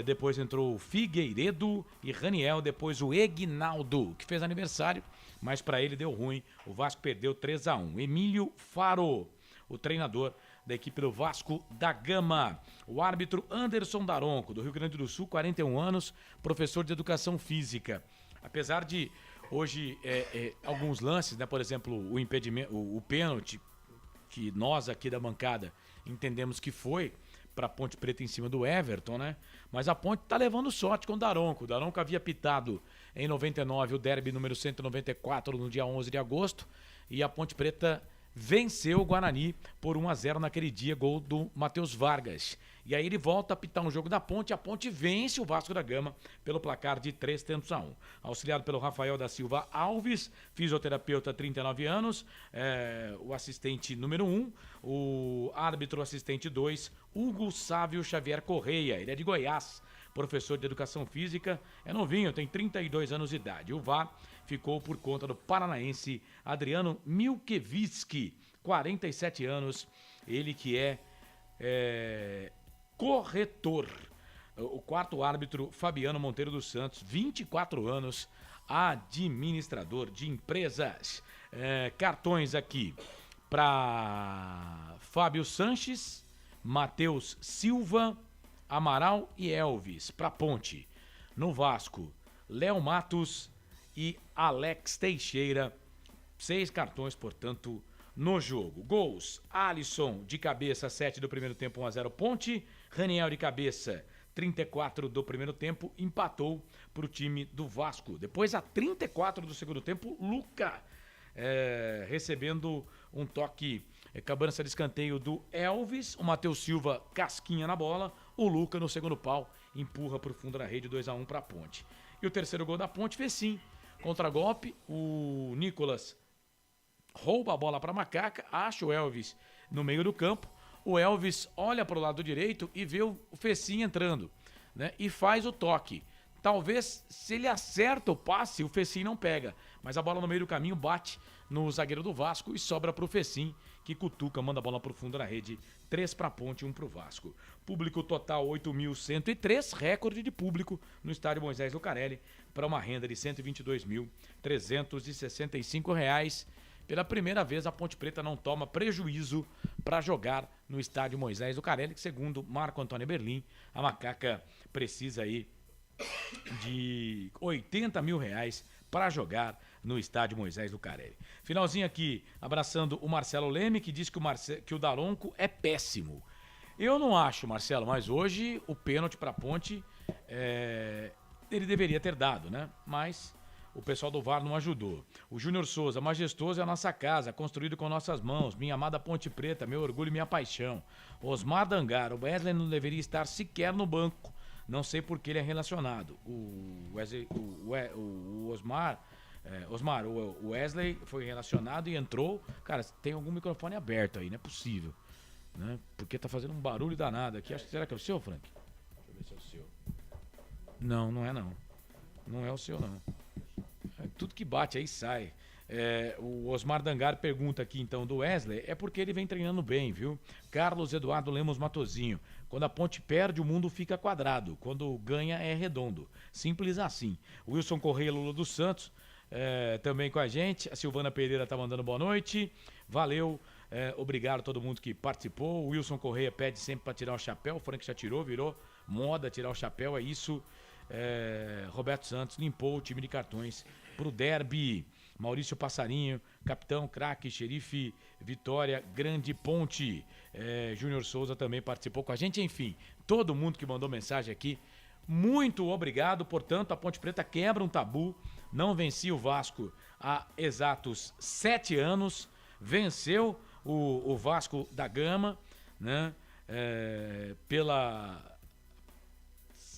depois entrou o Figueiredo e Raniel, depois o Egnaldo, que fez aniversário, mas para ele deu ruim. O Vasco perdeu 3-1. Emílio Faro, o treinador da equipe do Vasco da Gama. O árbitro Anderson Daronco, do Rio Grande do Sul, 41 anos, professor de educação física. Apesar de hoje alguns lances, né, por exemplo, o impedimento, o pênalti, que nós aqui da bancada entendemos que foi para Ponte Preta em cima do Everton, né? Mas a Ponte tá levando sorte com o Daronco. O Daronco havia pitado em 99 o derby número 194 no dia 11 de agosto e a Ponte Preta venceu o Guarani por 1-0 naquele dia, gol do Matheus Vargas. E aí ele volta a pitar um jogo da Ponte, a Ponte vence o Vasco da Gama pelo placar de 3-1. Auxiliado pelo Rafael da Silva Alves, fisioterapeuta, 39 anos, o assistente número 1, o árbitro assistente 2, Hugo Sávio Xavier Correia, ele é de Goiás, professor de educação física, é novinho, tem 32 anos de idade. O VAR ficou por conta do paranaense Adriano Milkevitsky, 47 anos, ele que é corretor. O quarto árbitro, Fabiano Monteiro dos Santos, 24 anos, administrador de empresas. Cartões aqui para Fábio Sanches, Matheus Silva, Amaral e Elvis. Para Ponte, no Vasco, Léo Matos e Alex Teixeira. 6 cartões, portanto, no jogo. Gols: Alisson de cabeça, 7 do primeiro tempo, 1-0 Ponte. Raniel de cabeça, 34 do primeiro tempo, empatou para o time do Vasco. Depois, a 34 do segundo tempo, Luca recebendo um toque, cobrança de escanteio do Elvis. O Matheus Silva, casquinha na bola. O Luca, no segundo pau, empurra para o fundo da rede, 2-1 para a Ponte. E o terceiro gol da Ponte fez sim. Contra-golpe, o Nicolas rouba a bola para Macaca, acha o Elvis no meio do campo. O Elvis olha para o lado direito e vê o Fecim entrando, né? E faz o toque. Talvez, se ele acerta o passe, o Fecim não pega. Mas a bola no meio do caminho bate no zagueiro do Vasco e sobra para o Fecim, que cutuca, manda a bola para o fundo da rede. 3 para a Ponte, 1 para o Vasco. Público total 8.103, recorde de público no estádio Moisés Lucarelli, para uma renda de R$ 122.365. Pela primeira vez, a Ponte Preta não toma prejuízo para jogar no estádio Moisés Lucarelli, que, segundo Marco Antônio Berlim, a Macaca precisa aí de R$80 mil para jogar no estádio Moisés Lucarelli. Finalzinho aqui, abraçando o Marcelo Leme, que diz que o Daronco é péssimo. Eu não acho, Marcelo, mas hoje o pênalti para a Ponte ele deveria ter dado, né? Mas o pessoal do VAR não ajudou. O Júnior Souza: majestoso é a nossa casa, construído com nossas mãos, minha amada Ponte Preta, meu orgulho e minha paixão. Osmar Dangar: o Wesley não deveria estar sequer no banco. Não sei por que ele é relacionado. O Wesley foi relacionado e entrou. Cara, tem algum microfone aberto aí, não é possível, né? Porque tá fazendo um barulho danado aqui. Será que é o seu, Frank? Deixa eu ver se é o seu. Não, não é não. Não é o seu, não. Tudo que bate aí sai. O Osmar Dangar pergunta aqui então do Wesley, é porque ele vem treinando bem, viu? Carlos Eduardo Lemos Matozinho, quando a Ponte perde o mundo fica quadrado, quando ganha é redondo, simples assim. Wilson Correia Lula dos Santos também com a gente, a Silvana Pereira tá mandando boa noite, valeu, obrigado a todo mundo que participou. O Wilson Correia pede sempre para tirar o chapéu, o Frank já tirou, virou moda tirar o chapéu, é isso. Roberto Santos limpou o time de cartões pro derby. Maurício Passarinho, capitão, craque, xerife, Vitória, Grande Ponte. Júnior Souza também participou com a gente. Enfim, todo mundo que mandou mensagem aqui, muito obrigado. Portanto, a Ponte Preta quebra um tabu. Não vencia o Vasco há exatos 7 anos. Venceu o Vasco da Gama, né? Pela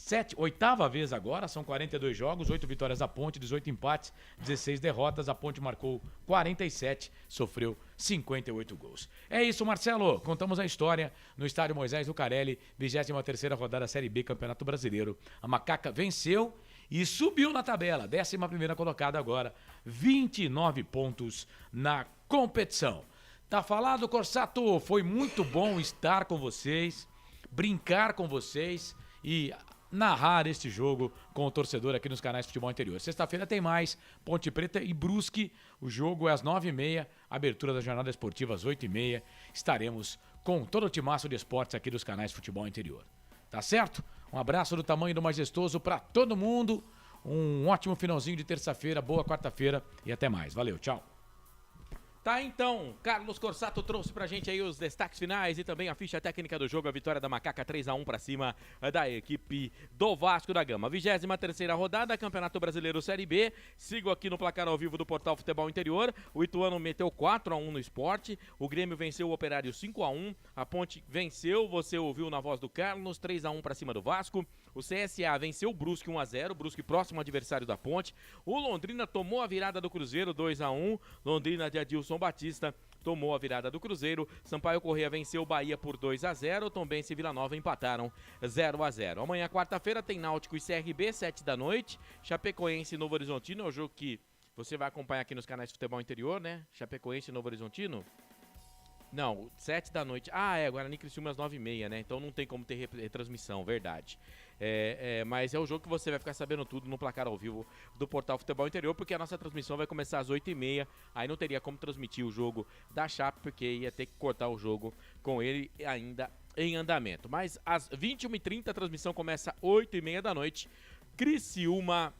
8ª vez agora, são 42 jogos, 8 vitórias da Ponte, 18 empates, 16 derrotas. A Ponte marcou 47, sofreu 58 gols. É isso, Marcelo. Contamos a história no estádio Moisés Lucarelli, 23ª rodada Série B, Campeonato Brasileiro. A Macaca venceu e subiu na tabela, 11ª colocada agora, 29 pontos na competição. Tá falado, Corsato? Foi muito bom estar com vocês, brincar com vocês e narrar este jogo com o torcedor aqui nos canais Futebol Interior. Sexta-feira tem mais, Ponte Preta e Brusque, o jogo é às 9h30, abertura da jornada esportiva às 8h30, estaremos com todo o timaço de esportes aqui dos canais Futebol Interior. Tá certo? Um abraço do tamanho do majestoso para todo mundo, um ótimo finalzinho de terça-feira, boa quarta-feira e até mais. Valeu, tchau. Tá, então, Carlos Corsato trouxe pra gente aí os destaques finais e também a ficha técnica do jogo, a vitória da Macaca 3-1 pra cima da equipe do Vasco da Gama. 23ª rodada, Campeonato Brasileiro Série B, sigo aqui no placar ao vivo do Portal Futebol Interior, o Ituano meteu 4-1 no Sport, o Grêmio venceu o Operário 5-1, a Ponte venceu, você ouviu na voz do Carlos, 3-1 pra cima do Vasco, o CSA venceu o Brusque 1-0, o Brusque próximo adversário da Ponte, o Londrina tomou a virada do Cruzeiro 2-1, Londrina de Adilson Batista tomou a virada do Cruzeiro, Sampaio Corrêa venceu o Bahia por 2-0, Tombense e Vila Nova empataram 0-0. Amanhã, quarta-feira, tem Náutico e CRB, 7h, Chapecoense e Novo Horizontino, é o jogo que você vai acompanhar aqui nos canais de Futebol Interior, né? Chapecoense e Novo Horizontino. Não, 7h. Guarani e Criciúma às 9h30, né? Então não tem como ter retransmissão, verdade. Mas é o jogo que você vai ficar sabendo tudo no placar ao vivo do Portal Futebol Interior, porque a nossa transmissão vai começar às 8h30. Aí não teria como transmitir o jogo da Chape, porque ia ter que cortar o jogo com ele ainda em andamento. Mas às 21h30 a transmissão começa às 8h30, Criciúma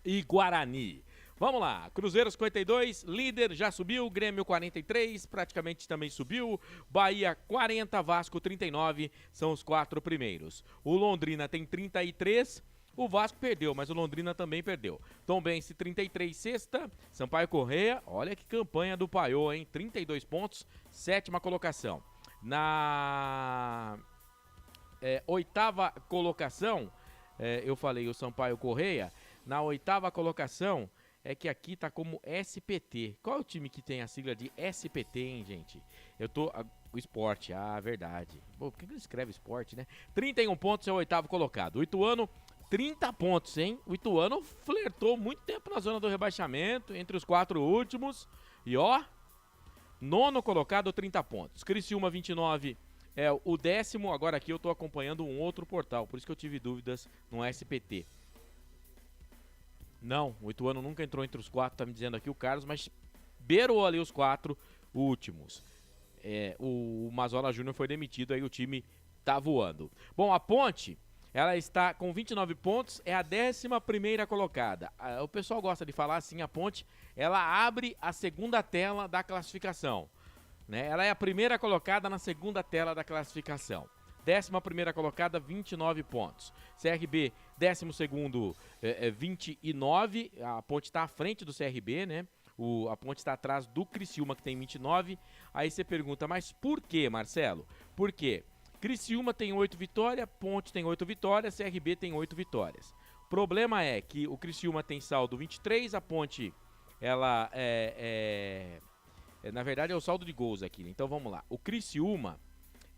e Guarani. Vamos lá, Cruzeiro 52, líder, já subiu, Grêmio 43, praticamente também subiu, Bahia 40, Vasco 39, são os 4 primeiros. O Londrina tem 33, o Vasco perdeu, mas o Londrina também perdeu. Tombense 33, sexta, Sampaio Corrêa, olha que campanha do Paiô, hein, 32 pontos, 7ª colocação. Na 8ª colocação, eu falei o Sampaio Corrêa, na 8ª colocação, é que aqui tá como SPT. Qual é o time que tem a sigla de SPT, hein, gente? O Sport, verdade. Pô, por que ele escreve Sport, né? 31 pontos é o 8º colocado. O Ituano, 30 pontos, hein? O Ituano flertou muito tempo na zona do rebaixamento, entre os 4 últimos. E ó, 9º colocado, 30 pontos. Criciúma, 29, é o 10º. Agora aqui eu tô acompanhando um outro portal, por isso que eu tive dúvidas no SPT. Não, o Ituano nunca entrou entre os 4, tá me dizendo aqui o Carlos, mas beirou ali os 4 últimos. O Mazola Júnior foi demitido, aí o time tá voando. Bom, a Ponte, ela está com 29 pontos, é a 11ª colocada. O pessoal gosta de falar assim, a Ponte, ela abre a segunda tela da classificação, né? Ela é a primeira colocada na segunda tela da classificação. 11ª colocada, 29 pontos. CRB, 12º, 29. A Ponte está à frente do CRB, né? A Ponte está atrás do Criciúma, que tem 29. Aí você pergunta, mas por que, Marcelo? Por quê? Criciúma tem 8 vitórias, Ponte tem 8 vitórias, CRB tem 8 vitórias. O problema é que o Criciúma tem saldo 23, a Ponte, ela na verdade é o saldo de gols aqui, né? Então vamos lá. O Criciúma,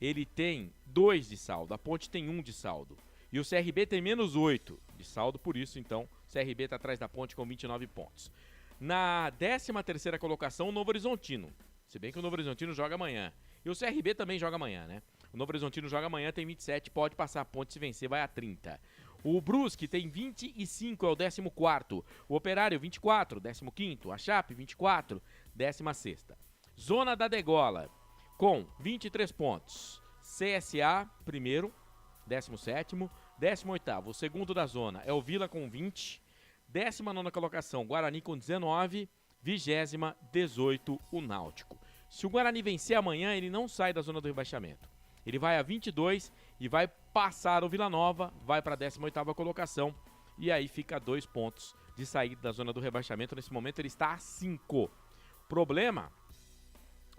ele tem 2 de saldo, a Ponte tem 1 de saldo. E o CRB tem menos 8 de saldo, por isso, então, o CRB está atrás da Ponte com 29 pontos. Na 13ª colocação, o Novo Horizontino. Se bem que o Novo Horizontino joga amanhã. E o CRB também joga amanhã, né? O Novo Horizontino joga amanhã, tem 27, pode passar a Ponte se vencer, vai a 30. O Brusque tem 25, é o 14º. O Operário, 24, 15º. A Chape, 24, 16ª. Zona da Degola, com 23 pontos. CSA, primeiro, 17º. 18º, o segundo da zona, é o Vila com 20. 19ª colocação, Guarani com 19. 20ª, 18, o Náutico. Se o Guarani vencer amanhã, ele não sai da zona do rebaixamento. Ele vai a 22 e vai passar o Vila Nova, vai para a 18ª colocação e aí fica 2 pontos de saída da zona do rebaixamento. Nesse momento ele está a 5. Problema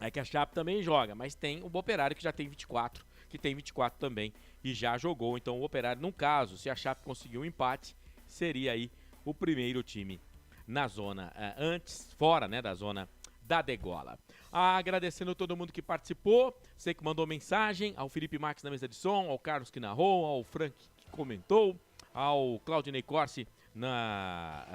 é que a Chape também joga, mas tem o Operário que já tem 24, que tem 24 também e já jogou. Então o Operário, no caso, se a Chape conseguir um empate, seria aí o primeiro time na zona, fora, né, da zona da Degola. Agradecendo todo mundo que participou, você que mandou mensagem, ao Felipe Marques na mesa de som, ao Carlos que narrou, ao Frank que comentou, ao Claudinei Corsi na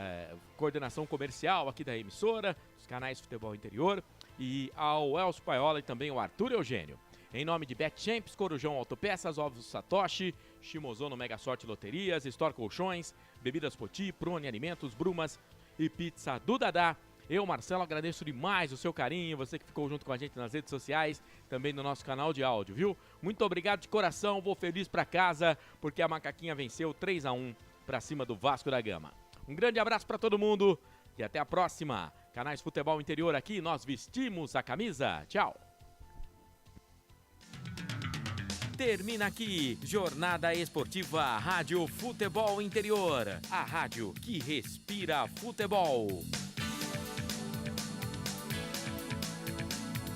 coordenação comercial aqui da emissora, dos canais Futebol Interior, e ao Elcio Paiola e também ao Arthur Eugênio. Em nome de BetChamps, Corujão Autopeças, Ovos Satoshi, Shimozono Mega Sorte Loterias, Store Colchões, Bebidas Poti, Prone Alimentos, Brumas e Pizza do Dadá. Eu, Marcelo, agradeço demais o seu carinho, você que ficou junto com a gente nas redes sociais, também no nosso canal de áudio, viu? Muito obrigado de coração, vou feliz pra casa, porque a Macaquinha venceu 3-1 pra cima do Vasco da Gama. Um grande abraço pra todo mundo e até a próxima. Canais Futebol Interior aqui, nós vestimos a camisa. Tchau. Termina aqui, Jornada Esportiva Rádio Futebol Interior, a rádio que respira futebol.